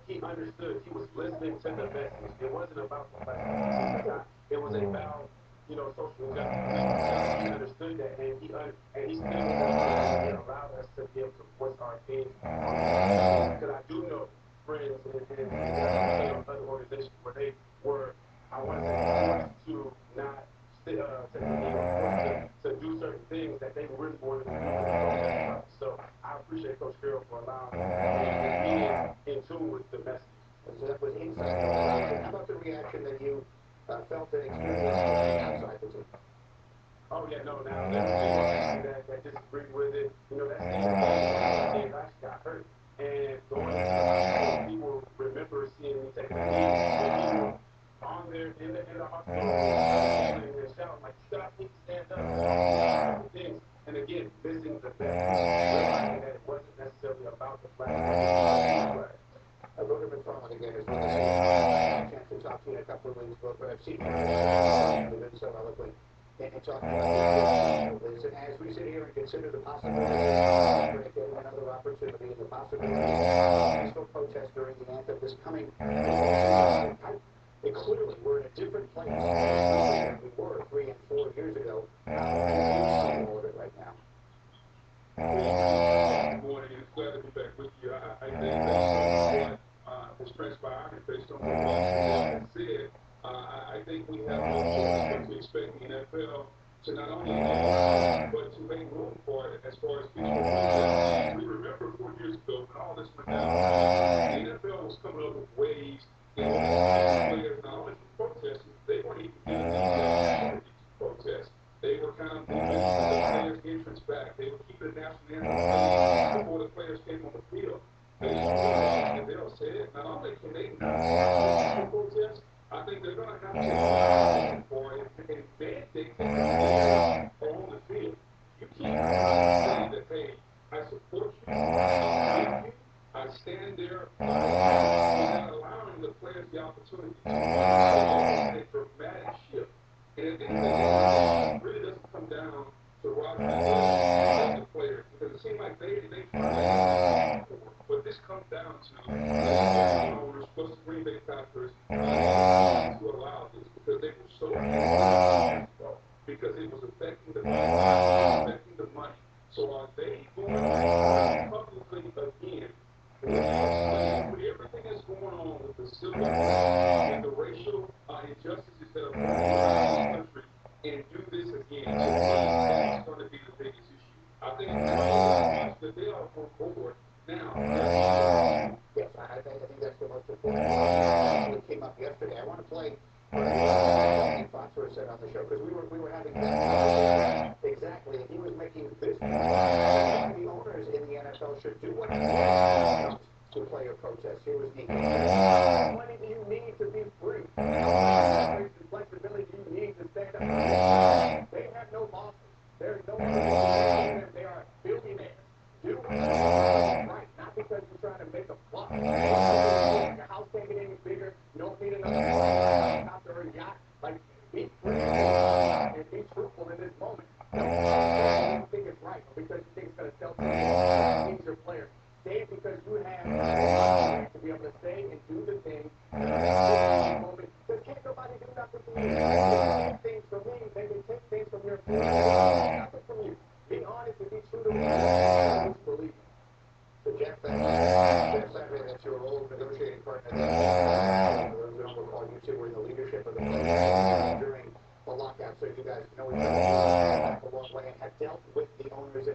Speaker 3: he understood. He was listening to the message. It wasn't about the platform. It was about social justice. He understood that, and he stood up and allowed us to be able to voice our opinions. Because I do know friends and other organizations where they were, I want to say, forced to not to do certain things that they really wanted to do. So I appreciate Coach Carroll for allowing me and being in tune with the message.
Speaker 16: So that was inside. How about the reaction that you felt and experienced outside the team?
Speaker 3: Oh yeah, no. Now that disagreed with it, that's the I got hurt, and going to the hospital, people remember seeing me taking a knee, and people on there in the hospital and shouting like, "Stop, need to stand up," things. And again, missing the message, realizing that it wasn't necessarily about the flag.
Speaker 16: Booger McFarland again is with us. I had a chance to talk to you in a couple of weeks, but I've seen you been so eloquent in talking about this. And as we sit here and consider the possibility of getting another opportunity and the possibility of peaceful protest during the anthem this coming clearly we're in a different place than we were 3 and 4 years ago. How do you see all of it right now?
Speaker 3: Good morning. It's glad to be back with you. I think based on what has transpired, based on what Washington has said, I think we have no choice but to expect the NFL to not only acknowledge, but to make room for it as far as peaceful protest. We remember 4 years ago when all this went down, the NFL was coming up with ways in which players not only protesting, they weren't even getting opportunities to protest. They were kind of moving the players' entrance back. They were keeping the national anthem played before the players came on the field. Based on what Washington Bill said, not only can they not protest, I think they're going to have to for it and mandate that the players are on the field. You can't say that, hey, I support you, I'm with you, I stand there, without allowing the players the opportunity to. It's a dramatic shift. And at the end of the day, it really doesn't come down to Roger and the players because it seemed like they tried to but this comes down to the owners plus the Green Bay Packers to allow this because they were so because it was affecting the affecting the money. So are they going to publicly again with everything that's going on with the civil rights and the racial injustices that are going on in this country and do this again? To me, that's going to be the biggest issue. I think that they are on board now.
Speaker 16: Yes, I think that's the most important thing that came up yesterday. I want to play what Foxworth said on the show because we were having that conversation exactly, and he was making this point. The owners in the NFL should do what to player protest. Here was Nico. How much money do you need to be free? How much flexibility do you need to stand up? They have no bosses. There's no one. They are billionaires. Do right, not because you're trying to make a buck. Your house can't get any bigger. You don't need another helicopter or yacht. Like, be free and be truthful all you two were in the leadership of the players during the lockout, so you guys know each other back a long way and have dealt with the owners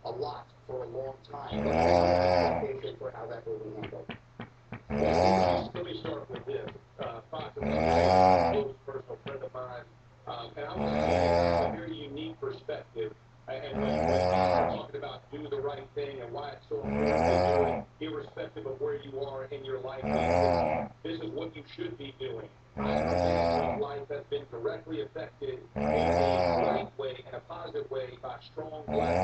Speaker 16: a lot for a long time. What's your expectation for how that will be handled?
Speaker 15: Let me start with this. Fox is a close personal friend of mine, and I would say a very unique perspective. And when we're talking about do the right thing and why it's so important to do it, irrespective of where you are in your life, this is what you should be doing. My life has been directly affected in a great way, in a positive way, by strong black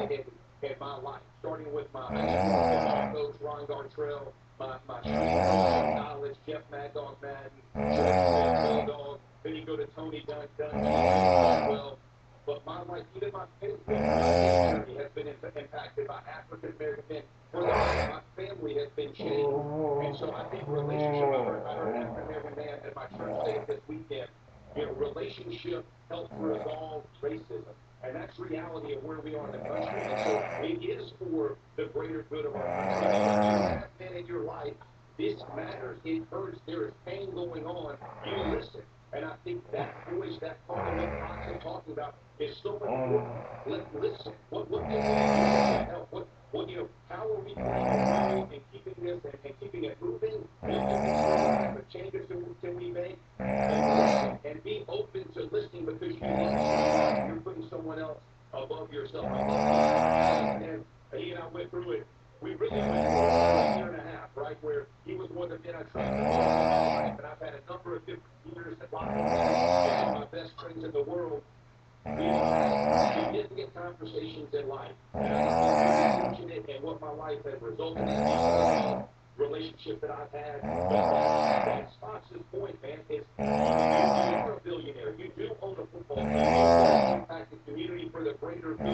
Speaker 15: men in my life, starting with my high school football coach, Ron Gartrell, my street coach in college, Jeff Mad Dog Madden, George Bulldog, then you go to Tony Dunn, well, but my life, even my faith journey has been impacted by African American men. For the most, my family has been changed. And so I think relationship, I heard an African American man at my church say it this weekend, relationship helps resolve racism. And that's reality of where we are in the country. And so it is for the greater good of our country. If you have men in your life, this matters. It hurts. There is pain going on. You listen. And I think that voice, that part of what Fox is talking about is so important. Let's listen. What can we do to help? How are we playing a role in keeping this and keeping it moving? What type of changes can we make? And listen and be open to listening because you love someone. You're putting someone else above yourself. I love that. And he and I went through it. We really went through a year and a half, right, where he was one of the men I trusted most in my life, and I've had a number of different years at locker rooms and my best friends in the world. We've had significant conversations in life, and I've been very fortunate in what my life has resulted in, relationship that I've had. But that's Fox's point, man, is you are a billionaire. You do own a football team. You impact the community for the greater good. So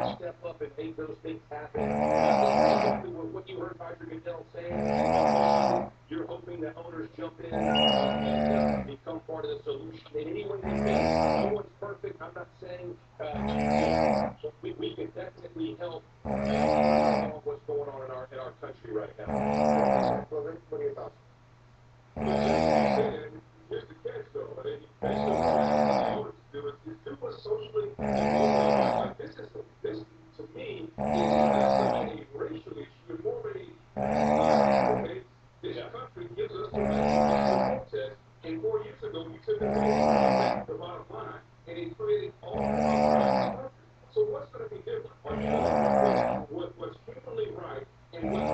Speaker 15: you step up and make those things happen. Exactly what you heard Roger Goodell saying. You're hoping that owners jump in and become part of the solution in any way they can. No one's perfect. I'm not saying we can definitely help what's going on in our country right now.
Speaker 16: What are your thoughts?
Speaker 15: Here's the catch, though. Basically, what you do is do what's socially involved. This to me is less of a racial issue, more of a this country gives us the right to protest. And 4 years ago, we took it away. That's the bottom line. And it created all the country. So what's going to be different? Are you going to do what's humanly right and what's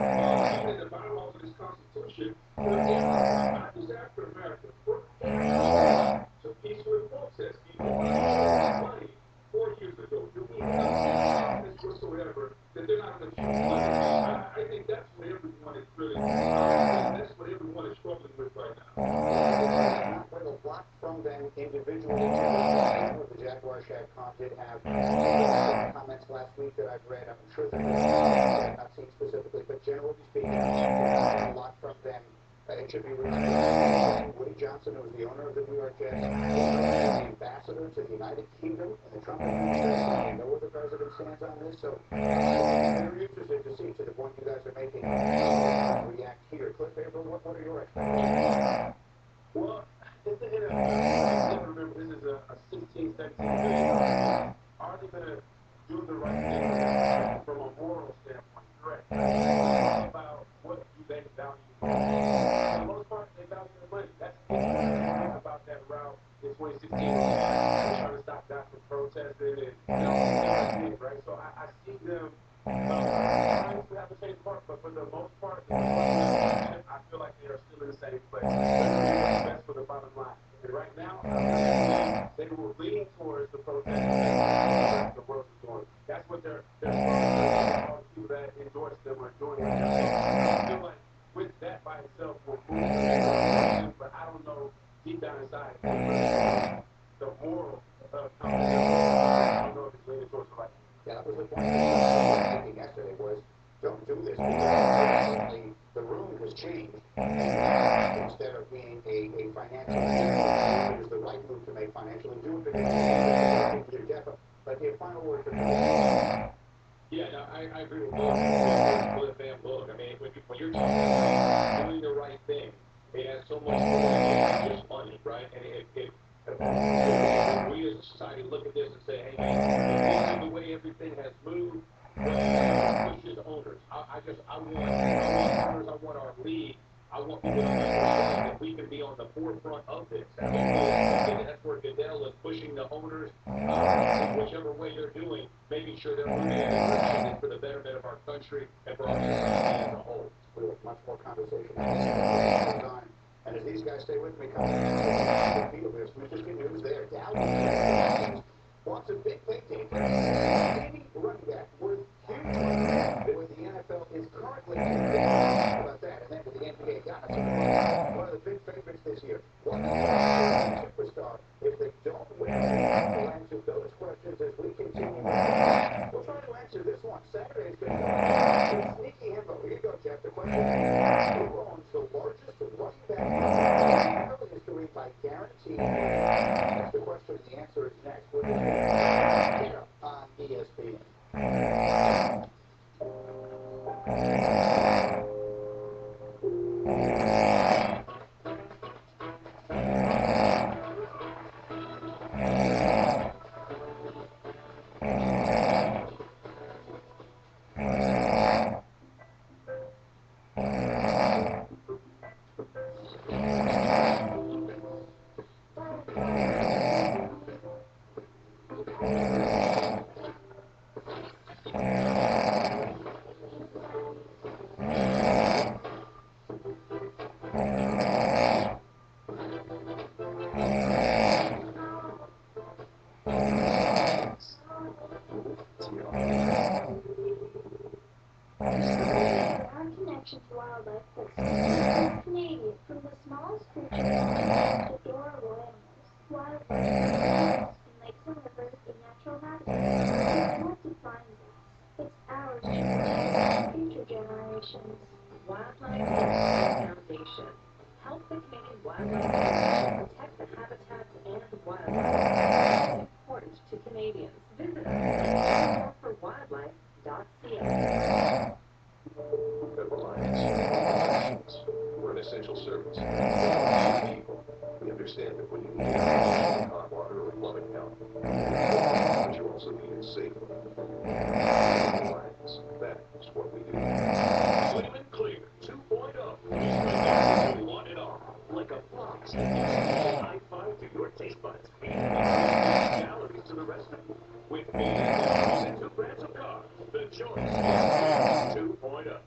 Speaker 15: even in the bylaws of this Constitution for not just African Americans, for everyone to peacefully protest? You money 4 years ago. Do we have confidence whatsoever that they're not going to choose money? I think that's what everyone is really, that's what everyone is struggling with right now.
Speaker 16: With a block from them individually, the Jaguar Shad Khan did have comments last week that I've read. I'm sure that I've not seen specifically, but generally speaking, a lot from them. It should be remembered Woody Johnson, who was the owner of the New York Jets, is the ambassador to the United Kingdom and the Trump administration. We know where the president stands on this, so very interested to see, to the point you guys are making, react here. Cliff April, what are your expectations?
Speaker 15: Well, it's the NFL. Remember, this is a 16, 17 billion. Are they going to do the right thing from a moral standpoint? Correct. It's about what do they value most. For the most part, they value the money. That's about that route in 2016. They're trying to stop that from protesting and right? So I see them trying to have the same part, but for the most part, I feel like they are still in the same place. What's best for the bottom line. And right now, they were leaning towards the protest the world is going. That's what they're all the people that endorse them are doing. I feel like with that by itself will move them, but I don't know deep down inside the moral conversation. I don't know if it's leaning towards the right.
Speaker 16: Yeah, that was the point I was making yesterday was don't do this because the room has changed. Instead of being a financial move, it was the right move to make financially. Do it because you're deaf. But the final word for me.
Speaker 15: Yeah, no, I agree with Cliff and Book. I mean, when you're talking about doing the right thing,
Speaker 3: so much more than just money, right? And if we as a society look at this and say, hey, man, the way everything has moved, what pushes owners? I want owners, I want our league, I want people to understand that we can be on the forefront of this. And hopefully, that's where Goodell is pushing the owners, in whichever way they're doing, making sure they're moving in a direction that's for the betterment of our country and for our society as a whole.
Speaker 16: We have much more conversation on. And as these guys stay with me, coming into the field, there's some interesting news there. Dallas wants a big payday for any running back worth huge money with the NFL is currently about that. And then to the NBA, one of the big favorites this year. What is the superstar if they don't win? We'll answer those questions as we continue. We'll try to answer this one. Saturday's going to go. Sneaky info. Here you go, Jeff. The question is, who owns the largest running back in NFL history by guarantee? That's the question. The answer is next. We'll just get up on ESPN.
Speaker 17: To wildlife that's Canadian, from the smallest creatures to the adorable animals. Wildlife exists in lakes and rivers in natural habitats. We want to find this. It's ours to protect future generations.
Speaker 10: Wildlife Foundation. Help the Canadian Wildlife protect the habitats and wildlife. It's important to Canadians. Visit us at forwildlife.ca.
Speaker 7: We're an essential service. People. We understand that when you need hot water or plumbing help, but you also need it safely. That's what we do.
Speaker 3: Clean and Clear 2.0. Just you want it all. Like a fox. High five to your taste buds. Calories to the rest of you. With me and two brands of cars. The choice is 2.0.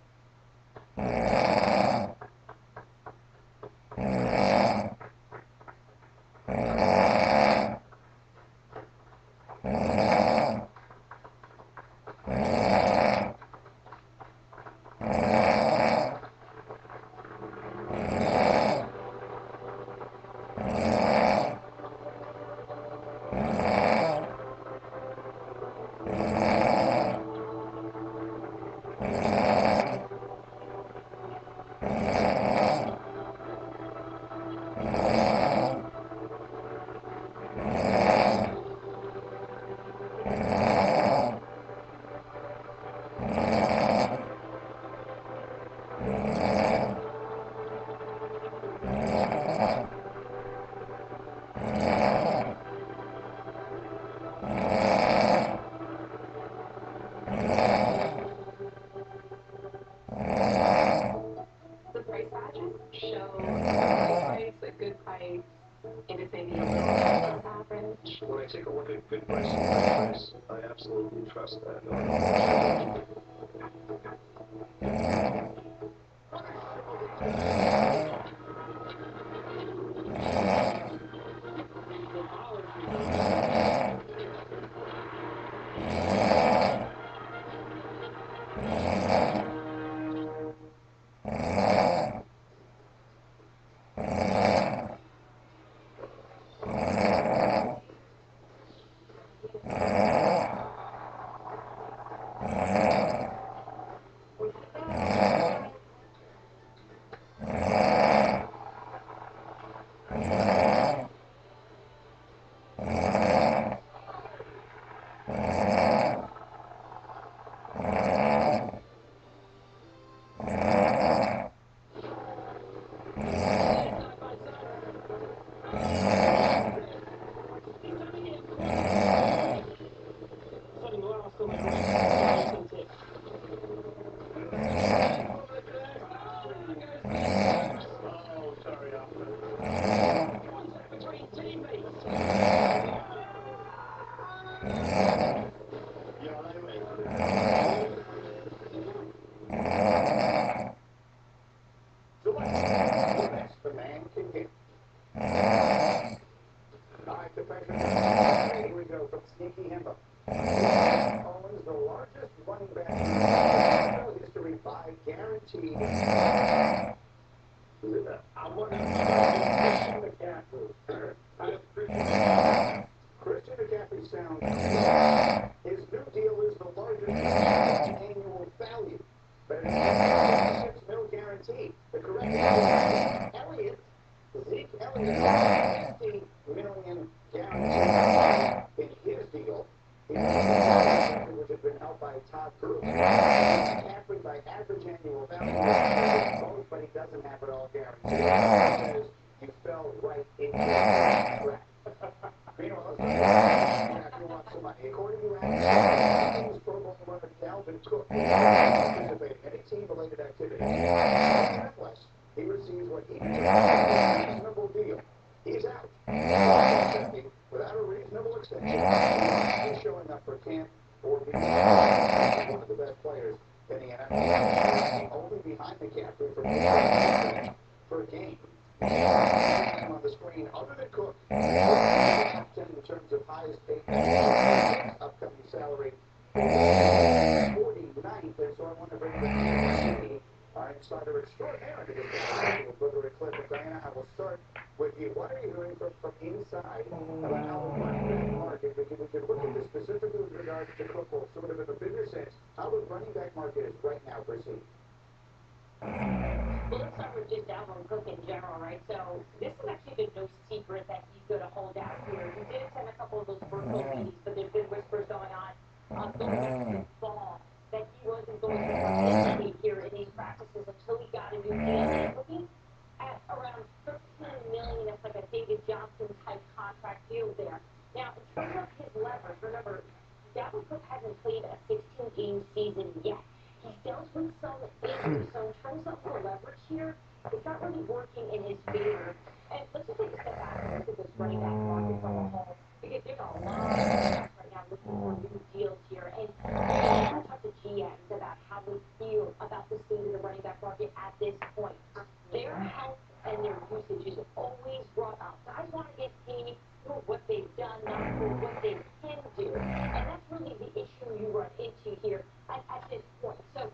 Speaker 7: When I take a look at good price and bad price, I absolutely trust that.
Speaker 16: Christian McCaffrey sounds. His new deal is the largest annual value, but it's $6 million guaranteed. The correct answer is Zeke Elliott, $60 million guaranteed in his deal. Which has been held by Todd Gurley. McCaffrey by average annual value, both, but he doesn't have it all guaranteed. He says you fell right into the trap. Meanwhile, let's go want some money. According to Adams, Pro Bowl runner Dalvin Cook participating in any team-related activity. Nevertheless, he receives what he deems a reasonable deal. He's out. Without a reasonable extension, he's showing up for camp or being one of the best players in the NFL. Only behind McCaffrey for a game. On the screen, other than Cook, top 10 in terms of highest paid upcoming salary, 49th, and so I want to bring the our insider extraordinaire into this conversation with Booker and Cliff. And Diana, I will start with you. What are you hearing from inside about how the running back market, we can look at this specifically with regards to football, sort of in a bigger sense, how the running back market is right now perceived?
Speaker 1: Well, let's start with just Dalvin Cook in general, right? So this has actually been no secret that he's going to hold out here. He did attend a couple of those virtual meetings, but there's been whispers going on going into the fall that he wasn't going to participate here in these practices until he got a new deal. And looking at around $13 million, that's like a David Johnson type contract deal there. Now, in terms of his leverage, remember, Dalvin Cook hasn't played a 16-game season yet. He's dealt with some injuries, so in terms of the leverage here, it's not really working in his favor. And let's just take a step back and look at this running back market from a whole, because there's a lot of guys right now looking for new deals here. And I want to talk to GMs about how they feel about the state of the running back market at this point. Their health and their usage is always brought up. Guys want to get paid for what they've done, not for what they can do. And that's really the issue you run into here at this point. So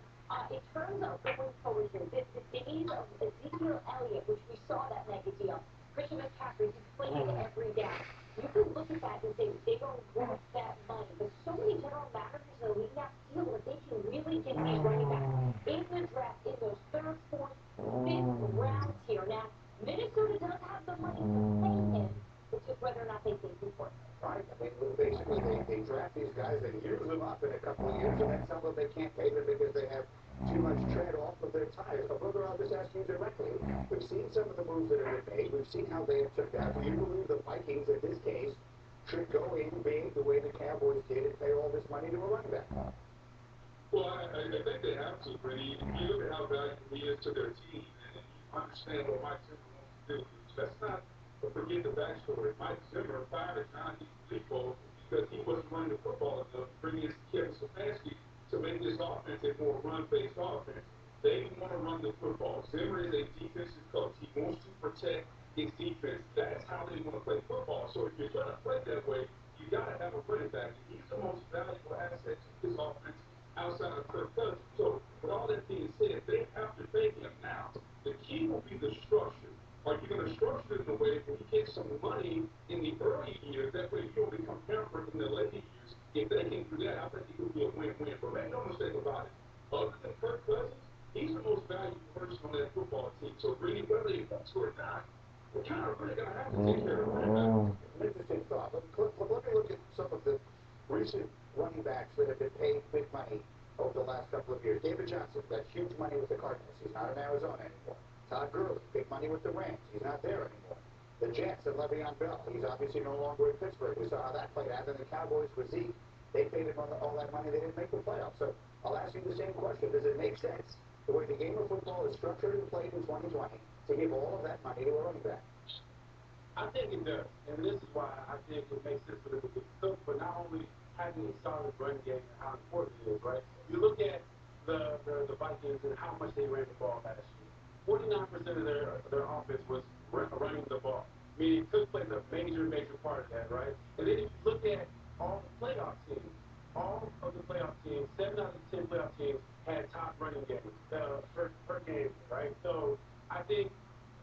Speaker 1: in terms of going forward here, the days of Ezekiel Elliott, which we saw that mega deal, Christian McCaffrey, he's playing every down. You can look at that and say they don't want that money. But so many general managers in the league now feel that they can really get these running backs in the draft in those third, fourth, fifth rounds here. Now, Minnesota does have the money to pay him. It's just whether or not they think he's worth it.
Speaker 16: Right. I mean, basically, they draft these guys and use them up in a couple of years, and then tell them they can't pay them because they have too much tread off of their tires. But brother, I'll just ask you directly. We've seen some of the moves that have been made. We've seen how they have turned out. Do you believe the Vikings, in this case, should go in big the way the Cowboys did and pay all this money to a running back?
Speaker 18: Well, I think they have to, Brady. If you look at how valuable he is to their team, and you understand what Mike Zimmer wants to do, let's not forget the backstory. Mike Zimmer fired John Leopold because he wasn't running the football enough, bringing in Kevin Stefanski to make this offense a more run-based offense. They want to run the football. Zimmer is a defensive coach. He wants to protect his defense. That's how they want to play football. So if you're going to play that way, you got to have a running back. And he's the most valuable asset to this offense outside of Kirk Cousins. So with all that being said, they have to pay him now. The key will be the structure. Are you going to structure it in a way where you get some money in the early years? That way you don't become hampered in the later years. If they can do that, I think it would be a win-win. But make no mistake about it. Other than Kirk Cousins, he's the most valuable person on that football team. So really, whether he wants to or not, we're kind of really going to have to take care of him.
Speaker 16: Interesting thought. Let me look at some of the recent running backs that have been paid big money over the last couple of years. David Johnson got huge money with the Cardinals. He's not in Arizona anymore. Todd Gurley, big money with the Rams. He's not there anymore. The Jets and Le'Veon Bell. He's obviously no longer in Pittsburgh. We saw how that played out. And the Cowboys with Zeke, they paid him all that money. They didn't make the playoffs. So I'll ask you the same question. Does it make sense, the way the game of football is structured and played in 2020, to give all of that money to a running back?
Speaker 6: I think it does. And this is why I think it makes sense for them to get Cook, but not only having a solid running game and how important it is, right? You look at the Vikings and how much they ran the ball last year. 49% of their offense was running the ball, meaning Cook played a major part of that, right? And then if you look at all the playoff teams, all of the playoff teams, 7 out of the 10 playoff teams had top running games per game, right? So I think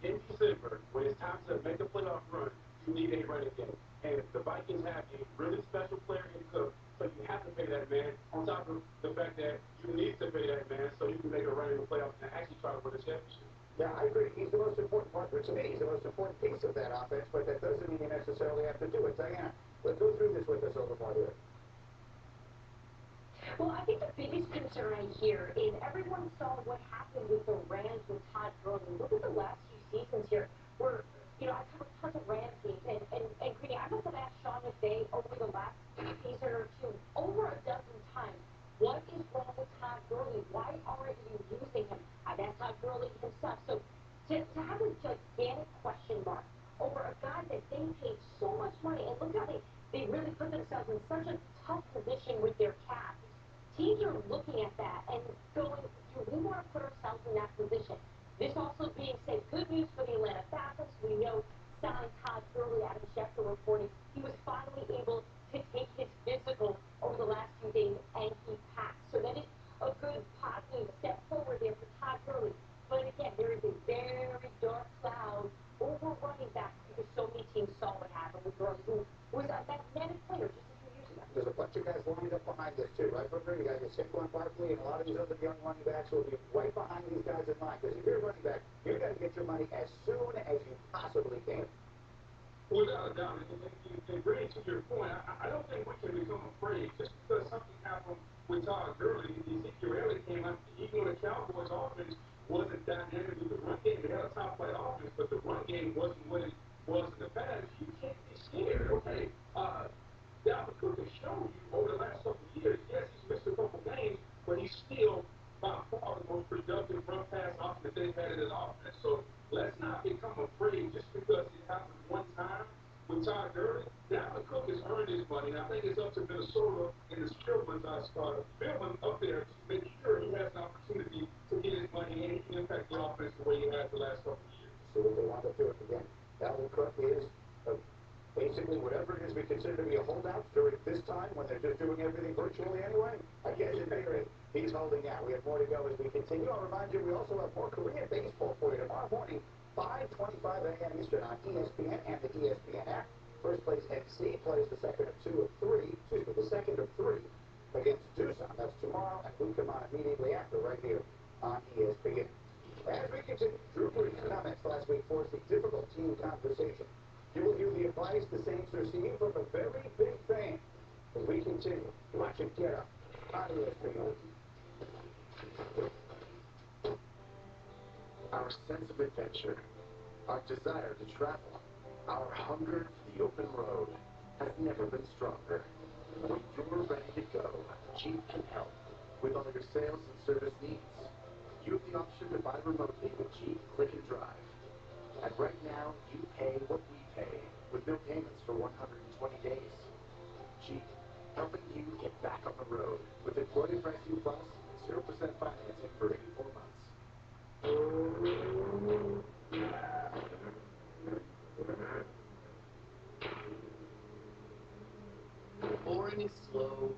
Speaker 6: in December,
Speaker 18: December, when it's time to make a playoff run, you need a running game. And the Vikings have a really special player in Cook, so you have to pay that man, on top of the fact that you need to pay that man so you can make a run in the playoffs and actually try to win a championship.
Speaker 16: Yeah, I agree. He's the most important partner to me. He's the most important piece of that offense, but that doesn't mean you necessarily have to do it. Diana, let's go through this with us a little more here.
Speaker 9: Well, I think the biggest concern I hear is everyone saw what happened with the Rams with Todd Gurley. Look at the last few seasons here where, I covered tons of Rams games, and Greeny, I must have asked Sean McVay over the last season or two, over a dozen times, what is wrong with Todd Gurley? Why aren't you using him? I've asked Todd Gurley himself. So to have a gigantic question mark over a guy that they paid so much money, and look how they really put themselves in such a tough position with their cap. Teams are looking at that and going, do we want to put ourselves in that position? This also being said, good news for the Atlanta Falcons. We know signing Todd Gurley, Adam Schefter reporting, he was finally able to take his physical over the last few days, and he passed. So that is a good, positive step forward there for Todd Gurley. But again, there is a very dark cloud over running back because so many teams saw what happened with Gurley, who was a magnetic player just a few years ago.
Speaker 16: There's a bunch of guys lined up behind this too, right, Booker? You got your Saquon Barkley and a lot of these other young running backs will be right behind these guys in line. Because if you're a running back, you got to get your money as soon as you possibly can.
Speaker 18: Without a doubt, and Greg, to your point, I don't think we can become afraid just because something happened with Todd Gurley. Ezekiel Elliott came out, even though the Cowboys' offense wasn't dynamic with the run game. They had a top-flight offense, but the run game wasn't what it was in the past. You can't be scared, okay? Dalvin Cook has shown you over the last couple of years, yes, he's missed a couple games, but he's still by far the most productive run pass option that they've had in his offense. So let's not become afraid just because it happened one time with Todd Gurley. Dalvin Cook has earned his money, and I think it's up to Minnesota and the Spillman up there to make sure he has an opportunity to get his money and he can impact the offense the way he has the last couple of years.
Speaker 16: See what they want to do again. Dalvin Cook is basically whatever it is we consider to be a holdout during this time when they're just doing everything virtually anyway. I guess in theory, he's holding out. We have more to go as we continue. I'll remind you, we also have more Korean baseball for you tomorrow morning, 5:25 a.m. Eastern on ESPN and the ESPN app. First place NC plays the second of three against Doosan. That's tomorrow, and we come on immediately after right here on ESPN. As we continue, Drew Brees' comments last week forced a difficult team conversation. You will hear the advice the Saints are seeking from a very big fan. As we continue, watch it get up on ESPN.
Speaker 14: Our sense of adventure, our desire to travel, our hunger for the open road has never been stronger. When you're ready to go, Jeep can help with all your sales and service needs. You have the option to buy remotely with Jeep Click and Drive. And right now, you pay what we pay with no payments for 120 days. Jeep, helping you get back on the road with a quoted pricing plus 0% financing for 84 months.
Speaker 19: Boring is slow.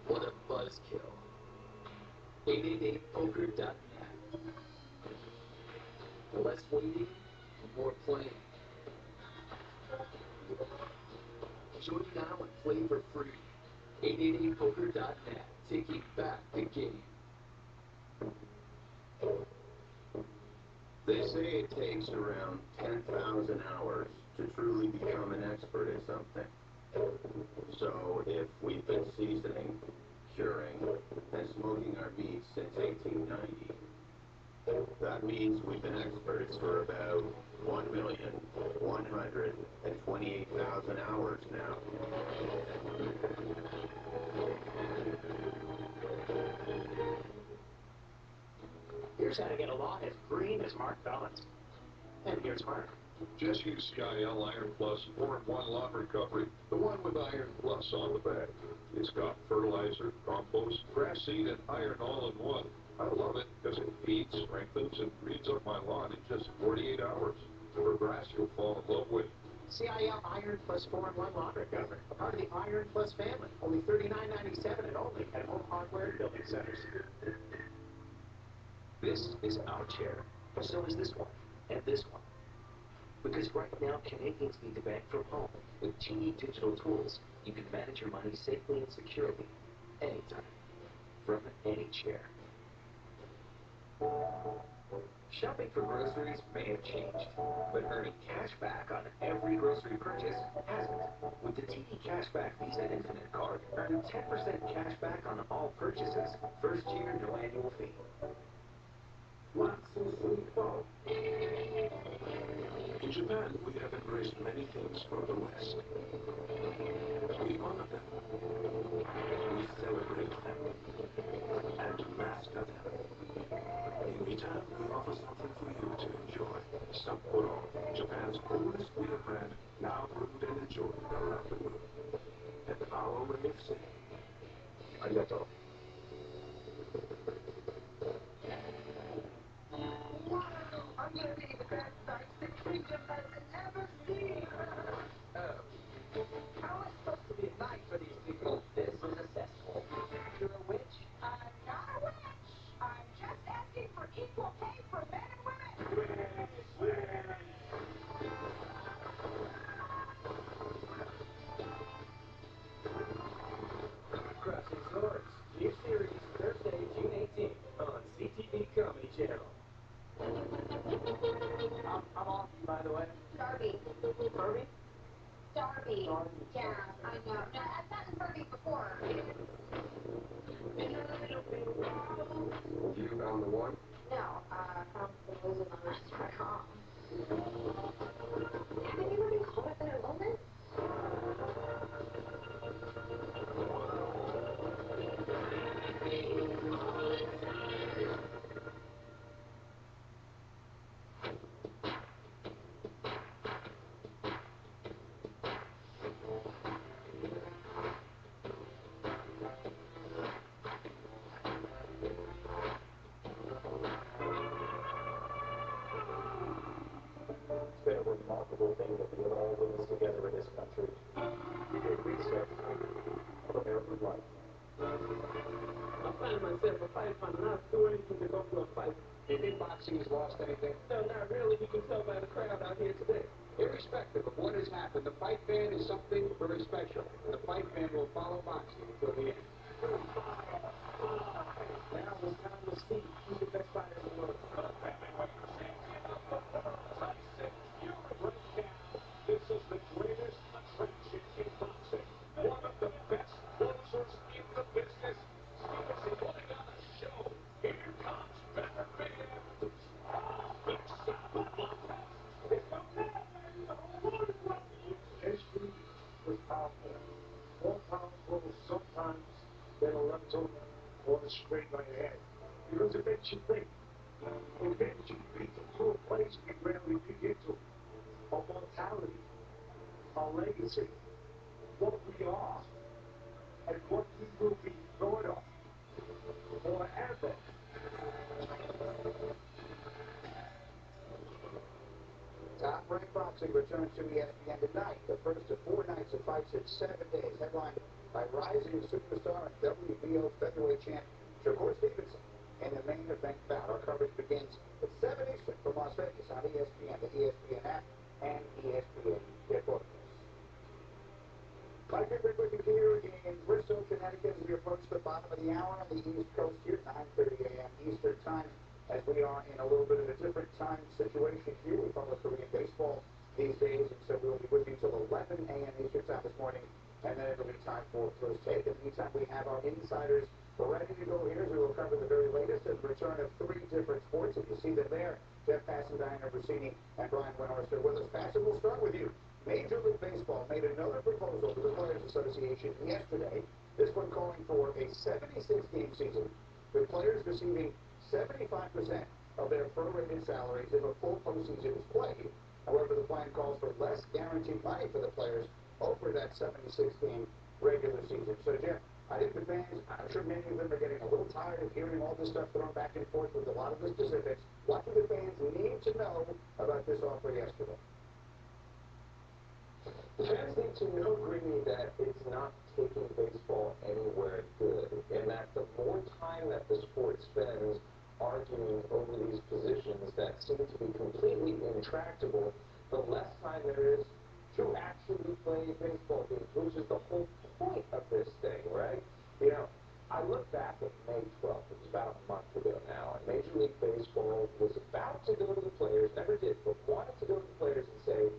Speaker 19: What a buzzkill. 888poker.net. Less waiting, more playing. Join now and play for free. 888poker.net. Taking back the game.
Speaker 7: They say it takes around 10,000 hours to truly become an expert at something. So if we've been seasoning, curing, and smoking our meats since 1890, that means we've been experts for about 1,128,000 hours now.
Speaker 3: Here's how to get along as green as Mark Bellins. And here's Mark.
Speaker 18: Just use CIL Iron Plus 4-in-1 lawn recovery, the one with Iron Plus on the back. It's got fertilizer, compost, grass seed, and iron all in one. I love it because it feeds, strengthens, and greens up my lawn in just 48 hours. For grass you'll fall in love with.
Speaker 3: CIL Iron Plus 4-in-1 lawn recovery, a part of the Iron Plus family. Only $39.97 and only at Home Hardware and Building Centers. This is our chair.
Speaker 14: So is this one, and this one. Because right now, Canadians need to bank from home. With TD Digital Tools, you can manage your money safely and securely, anytime, from any chair. Shopping for groceries may have changed, but earning cash back on every grocery purchase hasn't. With the TD Cashback Visa Infinite card, earn 10% cash back on all purchases. First year, no annual fee.
Speaker 18: In Japan, we have embraced many things from the West. We honor them, we celebrate them, and master them. In return, we offer something for you to enjoy. Sapporo, Japan's oldest beer brand, now brewed and enjoyed around the world. And our way of saying, arigato.
Speaker 13: I'm gonna be the best sight the kingdom has ever seen. Oh. How am I supposed to be nice for these people? This is a cesspool. You're a witch? I'm not a witch. I'm just asking for equal pay for men and women. Crossing Swords. New series Thursday, June 18th on CTV Comedy Channel. I'm off you, by the way.
Speaker 9: Darby.
Speaker 13: Kirby?
Speaker 9: Darby. Yeah, I know. No, I've gotten Darby before.
Speaker 18: You found the one?
Speaker 9: No, from the losers on us.com. Haven't you ever been caught up in a moment?
Speaker 3: It's been a remarkable thing that we have all witnessed together in this country. A reset of American life.
Speaker 6: I find myself a fight fun and I'll do anything to go to a fight.
Speaker 3: Do you think boxing has lost anything?
Speaker 6: No, not really. You can tell by the crowd out here today.
Speaker 3: Irrespective of what has happened, the fight fan is something very special. And the fight fan will follow boxing until the end.
Speaker 6: Now it's time to see who's the best fighter in the world.
Speaker 18: This is the greatest attraction in boxing. One of the best closers in the business. Stevenson putting on a show. Here comes Better Man.
Speaker 3: History was powerful. More powerful sometimes than a left hook or a straight right hand. Because it makes you think. It makes you think into a place we rarely think into. Our mortality, our legacy, what we are, and what we will be thought of forever. Top Rank Boxing returns to ESPN tonight. The first of 4 nights of fights in 7 days, headlined by rising superstar and WBO featherweight champ Shakur Stevenson. In the main event bout, our coverage begins at 7 Eastern from Las Vegas on ESPN, the ESPN app, and ESPN Network. Like every week here in Bristol, Connecticut, as we approach the bottom of the hour on the East Coast here, 9:30 a.m. Eastern Time, as we are in a little bit of a different time situation here. We follow Korean baseball these days, and so we'll be with you till 11 a.m. Eastern Time this morning, and then it'll be time for First Take. In the meantime, we have our insiders ready to go here as we will cover the very latest and the return of 3 different sports. If you see them there, Jeff Passan, Diana Brasini, and Brian Windhorst are with us. Passan, we'll start with you. Major League Baseball made another proposal to the Players Association yesterday, this one calling for a 76-game season, with players receiving 75% of their prorated salaries if a full postseason is played. However, the plan calls for less guaranteed money for the players over that 76-game regular season. So, Jeff, I think the fans, I'm sure many of them are getting a little tired of hearing all this stuff thrown back and forth with a lot of the specifics. What do the fans need to know about this offer yesterday?
Speaker 20: The fans need to know, Greeny, that it's not taking baseball anywhere good, and that the more time that the sport spends
Speaker 15: arguing over these positions that seem to be completely intractable, the less time there is to actually play baseball games, which is the whole point of this thing, right? You know, I look back at May 12th, it was about a month ago now, and Major League Baseball was about to go to the players, never did, but wanted to go to the players and say,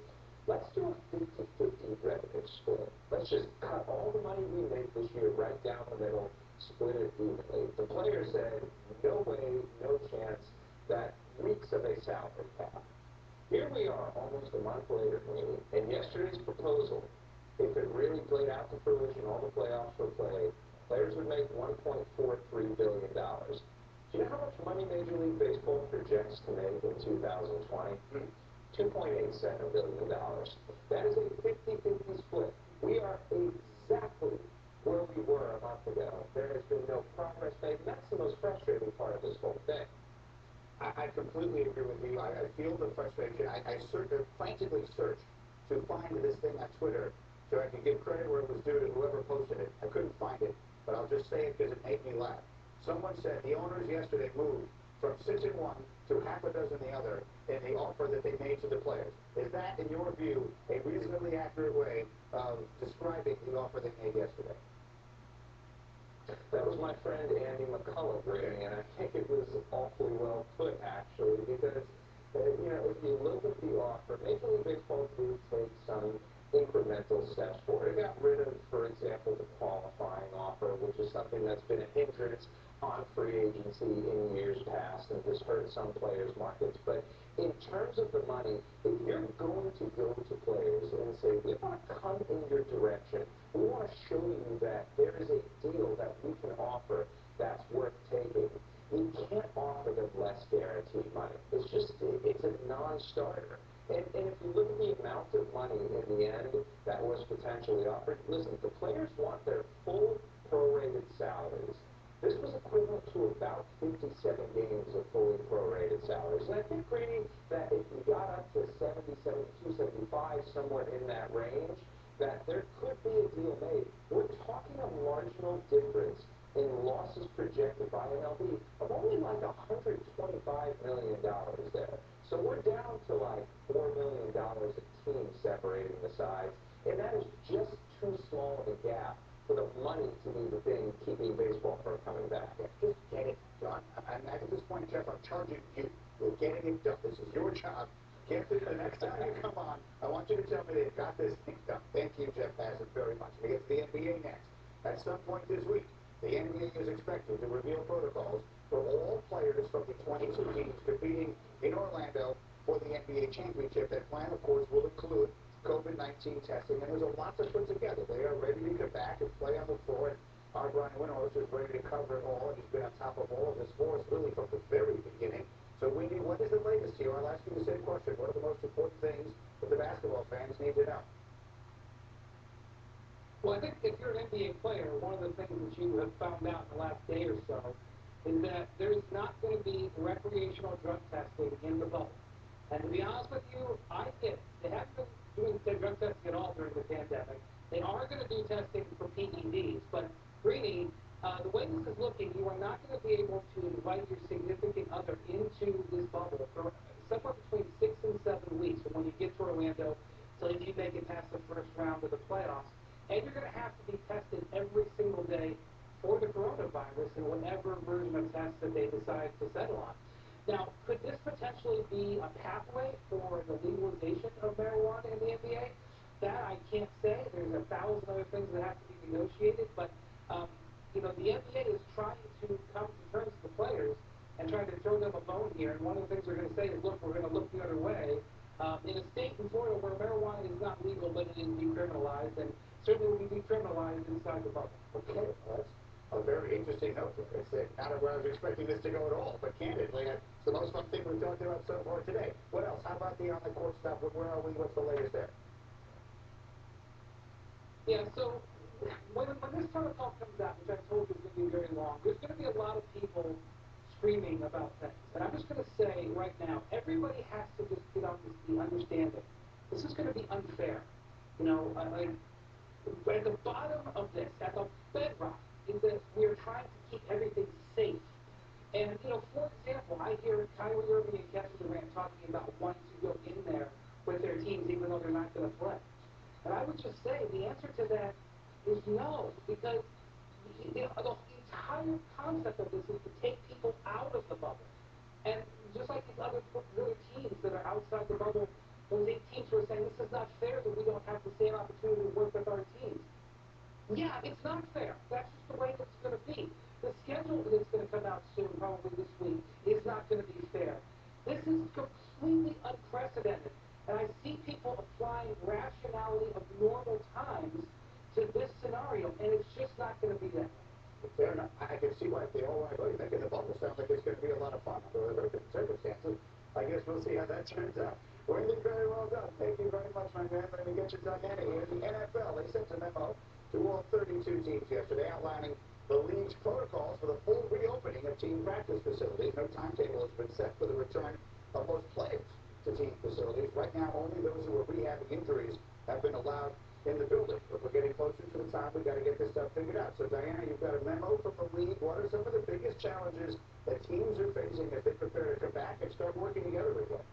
Speaker 15: let's do a 50-50 revenue split. Let's just cut all the money we make this year right down the middle, split it evenly. The players said, no way, no chance. That reeks of a salary cap. Here we are, almost a month later, and yesterday's proposal, if it really played out to fruition, all the playoffs were played, players would make $1.43 billion. Do you know how much money Major League Baseball projects to make in 2020? $2.87 billion. That is a 50-50 split. We are exactly where we were a month ago. There has been no progress made, and that's the most frustrating part of this whole thing.
Speaker 16: I completely agree with you. I feel the frustration. I frantically searched to find this thing on Twitter so I could give credit where it was due to whoever posted it. I couldn't find it, but I'll just say it because it made me laugh. Someone said the owners yesterday moved from 6-1 to half a dozen the other in the offer that they made to the players. Is that, in your view, a reasonably accurate way of describing the offer they made yesterday?
Speaker 15: That was my friend Andy McCullough bringing, and I think it was awfully well put, actually, because, you know, if you look at the offer, Major League Baseball did take some incremental steps forward. It got rid of, for example, the qualifying offer, which is something that's been a hindrance on free agency in years past and has hurt some players' markets. But in terms of the money, if you're going to go to players and say, we want to come in your direction, we want to show you that there is a deal that we can offer that's worth taking, you can't offer them less guaranteed money. It's a non-starter. And if you look at the amount of money in the end that was potentially offered, listen, the players want their full prorated salaries. This was equivalent to about 57 games of fully prorated salaries. And I think, Grady, that if we got up to 70, 72, 75, somewhere in that range, that there could be a deal made. We're talking a marginal difference in losses projected by MLB of only like $125 million there. So we're down to like $4 million a team separating the sides, and that is just too small of a gap for the money to be the thing keeping baseball from coming back.
Speaker 16: Just get it done. And at this point, Jeff, I'm charging you. We're getting it done. This is your job. Get it. The next time you come on, I want you to tell me they've got this thing done. Thank you, Jeff Bassett, very much. We get to the NBA next. At some point this week, the NBA is expected to reveal protocols for all players from the 22 teams competing in Orlando for the NBA championship. That plan, of course, will include COVID-19 testing, and there's a lot to put together. They are ready to come back and play on the floor, and our Brian Windhorst is ready to cover it all, and he's been on top of all of this for us really from the very beginning. So, Wendy, what is the latest here? I'll ask you the same question. What are the most important things that the basketball fans need to know?
Speaker 13: Well, I think if you're an NBA player, one of the things that you have found out in the last day or so is that there's not going to be recreational drug testing in the bubble. And to be honest with you, I get it. They haven't been doing drug testing at all during the pandemic. They are going to do testing for PEDs, but Greeny, the way this is looking, you are not going to be able to invite your significant other into this bubble for somewhere between 6 and 7 weeks from when you get to Orlando till you make it past the first round of the playoffs. And you're going to have to be tested every single day for the coronavirus in whatever version of test that they decide to settle on. Now, could this potentially be a pathway for the legalization of marijuana in the NBA? That I can't say. There's 1,000 other things that have to be negotiated, but you know, the NBA is trying to come to terms with the players and trying to throw them a bone here. And one of the things they're going to say is, look, we're going to look the other way. In a state in Florida where marijuana is not legal, but it is decriminalized, and certainly will be decriminalized inside the bubble.
Speaker 16: Okay, well, that's a very interesting note there. It's not where I was expecting this to go at all, but candidly, it's the most fun thing we've talked about so far today. What else? How about the on-the-court stuff? Where are we? What's the latest there?
Speaker 13: Yeah, so when this protocol comes out, which I told you is going to be very long, there's going to be a lot of people screaming about things. And I'm just going to say right now, everybody has to just get on the understanding. This is going to be unfair. You know, at the bottom of this, at the bedrock, is that we're trying to keep everything safe And, for example, I hear Kyrie Irving and Kevin Durant talking about wanting to go in there with their teams even though they're not going to play. And I would just say the answer to that is no, because the entire concept of this is to take people out of the bubble. And just like these other teams that are outside the bubble, those 8 teams who are saying this is not fair that we don't have the same opportunity to work with our teams. Yeah, it's not fair. That's just the way it's going to be. The schedule that's going to come out soon, probably this week, is not going to be fair. This is completely unprecedented. And I see people applying rationality of normal times to this scenario, and it's just not going to be that.
Speaker 16: Fair enough. I can see why they all want to go. You're making the bubble sound like it's going to be a lot of fun under the circumstances. I guess we'll see how that turns out. Wendy, very well done. Thank you very much, my man. Let me get you Diana here. The NFL, they sent a memo to all 32 teams yesterday outlining the league's protocols for the full reopening of team practice facilities. No timetable has been set for the return of most players to team facilities. Right now, only those who are rehabbing injuries have been allowed in the building. But we're getting closer to the time we've got to get this stuff figured out. So, Diana, you've got a memo from the league. What are some of the biggest challenges that teams are facing as they prepare to come back and start working together again?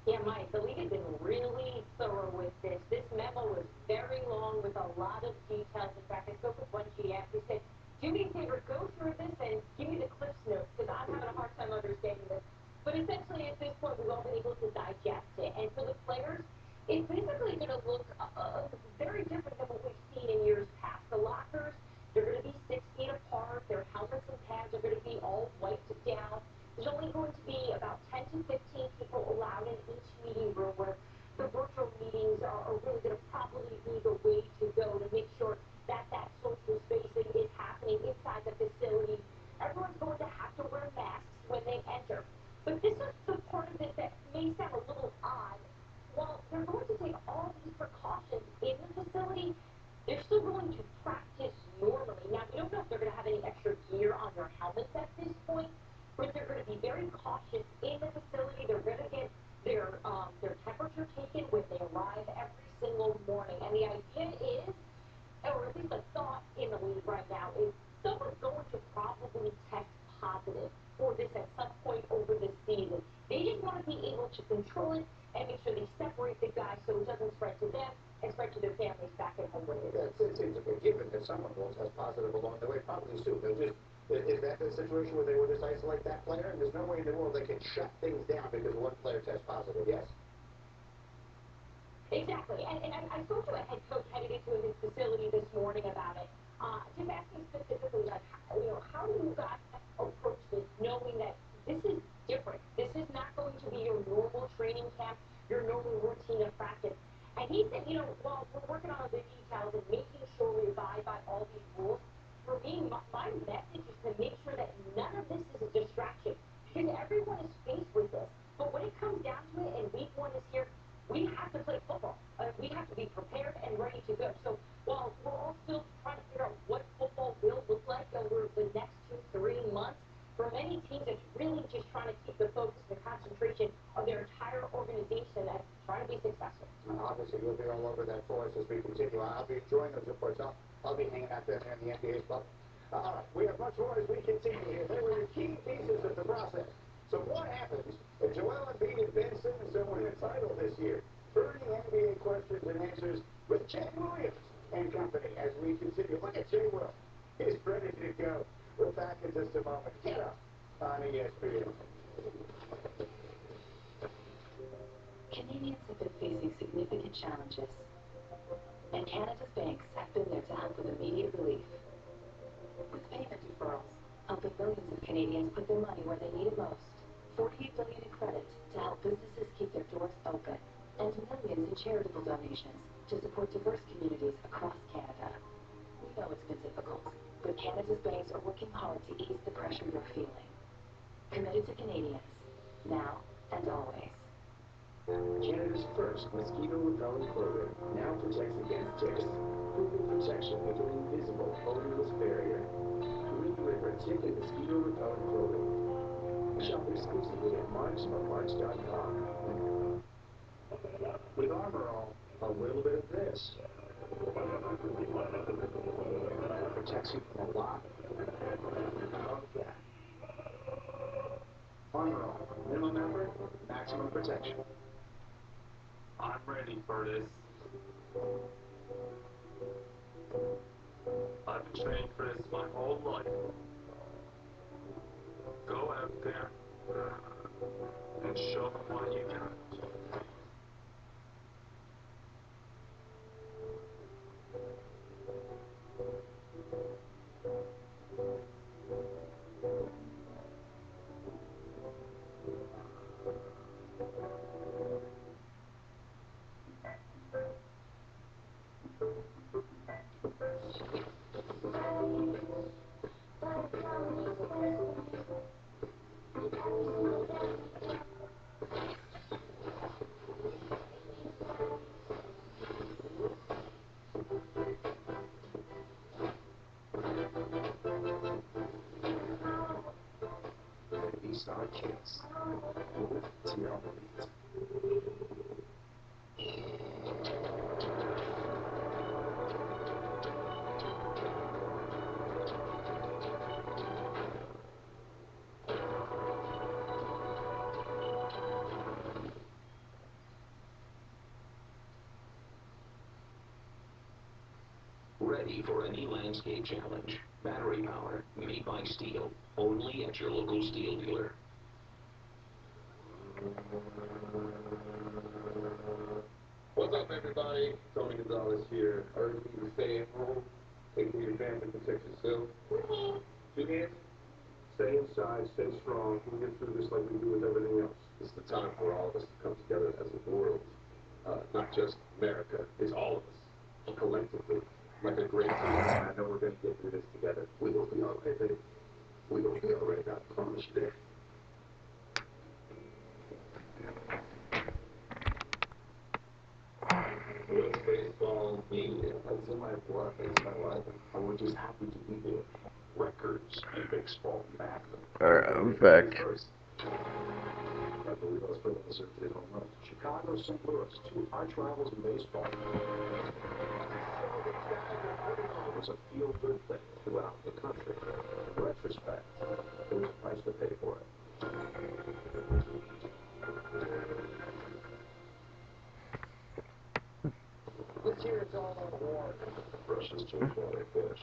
Speaker 1: Yeah, Mike, the league has been really thorough with this. This memo was very long with a lot of details. In fact, I spoke with one GM who said, do me a favor, go through this and give me the Cliff's notes, because I'm having a hard time understanding this. But essentially, at this point, we've all been able to digest it. And for the players, it's basically going to look very different than what we've seen in years past. The lockers, they're going to be 6 feet apart. Their helmets and pads are going to be all wiped down. There's only going to be about 10 to 15 people allowed in each meeting room, where the virtual meetings are really going to probably be the way to go to make sure that that social spacing is happening inside the facility. Everyone's going to have to wear masks when they enter. But this is the part of it that may sound a little odd. While they're going to take all these precautions in the facility, they're still going to practice normally. Now, we don't know if they're going to have any extra gear on their helmets at this point, but they're going to be very cautious in the facility. They're going to get their temperature taken when they arrive every single morning. And the idea is, or at least the thought in the league right now, is someone's going to probably test positive for this at some point over the season. They just want to be able to control it and make sure they separate the guys so it doesn't spread to them and spread to their families back at home.
Speaker 16: Yeah, it seems a given that someone will test positive along the way, probably soon. Is that the situation where they will just isolate that player? And there's no way in the world they can shut things down because one player tests positive, yes?
Speaker 1: Exactly. And I spoke to a head coach heading into his facility this morning about it. Just asking specifically, like, how do you guys approach this, knowing that this is different? This is not going to be your normal training camp, your normal routine of practice. And he said, while we're working on the details and making sure we abide by all these rules, for me, my message is to make sure that none of this is a distraction, because everyone is faced with this. But when it comes down to it, and week 1 is here, we have to play football. We have to be prepared and ready to go. So while we're all still trying to figure out what football will look like over the next 2-3 months, for many teams, it's really just trying to keep the focus and the concentration of their entire organization and trying to be successful.
Speaker 16: Obviously, you'll be all over that for us as we continue. I'll be enjoying those reports. I'll be hanging out there in the NBA's bubble. All right, we have much more as we continue here. They were the key pieces of the process. So what happens if Joel Embiid and Ben Simmons don't win a title this year? Burning NBA questions and answers with Jay Williams and company as we continue. Look at Jay Will. He's ready to go. We're back in just a moment. Get up on ESPN.
Speaker 10: Canadians have been facing significant challenges, and Canada's banks have been there to help with immediate relief. With payment deferrals, helping millions of Canadians put their money where they need it most. $48 billion in credit to help businesses keep their doors open, and millions in charitable donations to support diverse communities across Canada. We know it's been difficult, but Canada's banks are working hard to ease the pressure you're feeling. Committed to Canadians, now and always.
Speaker 3: Canada's first mosquito-repellent clothing now protects against ticks. Proven protection with an invisible, odorless barrier. Green River Tick and Mosquito-Repellent Clothing. Shop exclusively at Marks or Marks.com. With Armor All, a little bit of this
Speaker 14: protects you from a lot of that. Armor All. Minimum effort, maximum protection.
Speaker 6: I'm ready for this. I've been training for this my whole life. Go out there and show them what you got.
Speaker 14: These are kids. To your beat.
Speaker 3: Ready for any landscape challenge. Battery power, made by Steel. Only at your local Steel dealer.
Speaker 15: What's up, everybody? Tony Gonzalez here. Urging you to stay at home. Take care of your family, protect yourself. Two hands. Stay inside, stay strong. We'll get through this like we do with everything else. It's the time for all of us to come together as a world. Not just America. It's all of us. Collectively. Like a great team. I know we're going to get through this together. We will be all right, baby. We will be all right. I promise you that.
Speaker 3: What's baseball mean? It's in my blood. It's my life. And we're just happy to be there. Records and baseball back.
Speaker 2: Alright, I'm back.
Speaker 14: I believe I was putting this into home run. Chicago, St. Louis, two arch rivals in baseball. It was a feel-good thing throughout the country. In retrospect, there was a price to pay for it. This year it's all about war.
Speaker 3: Russians change all their fish.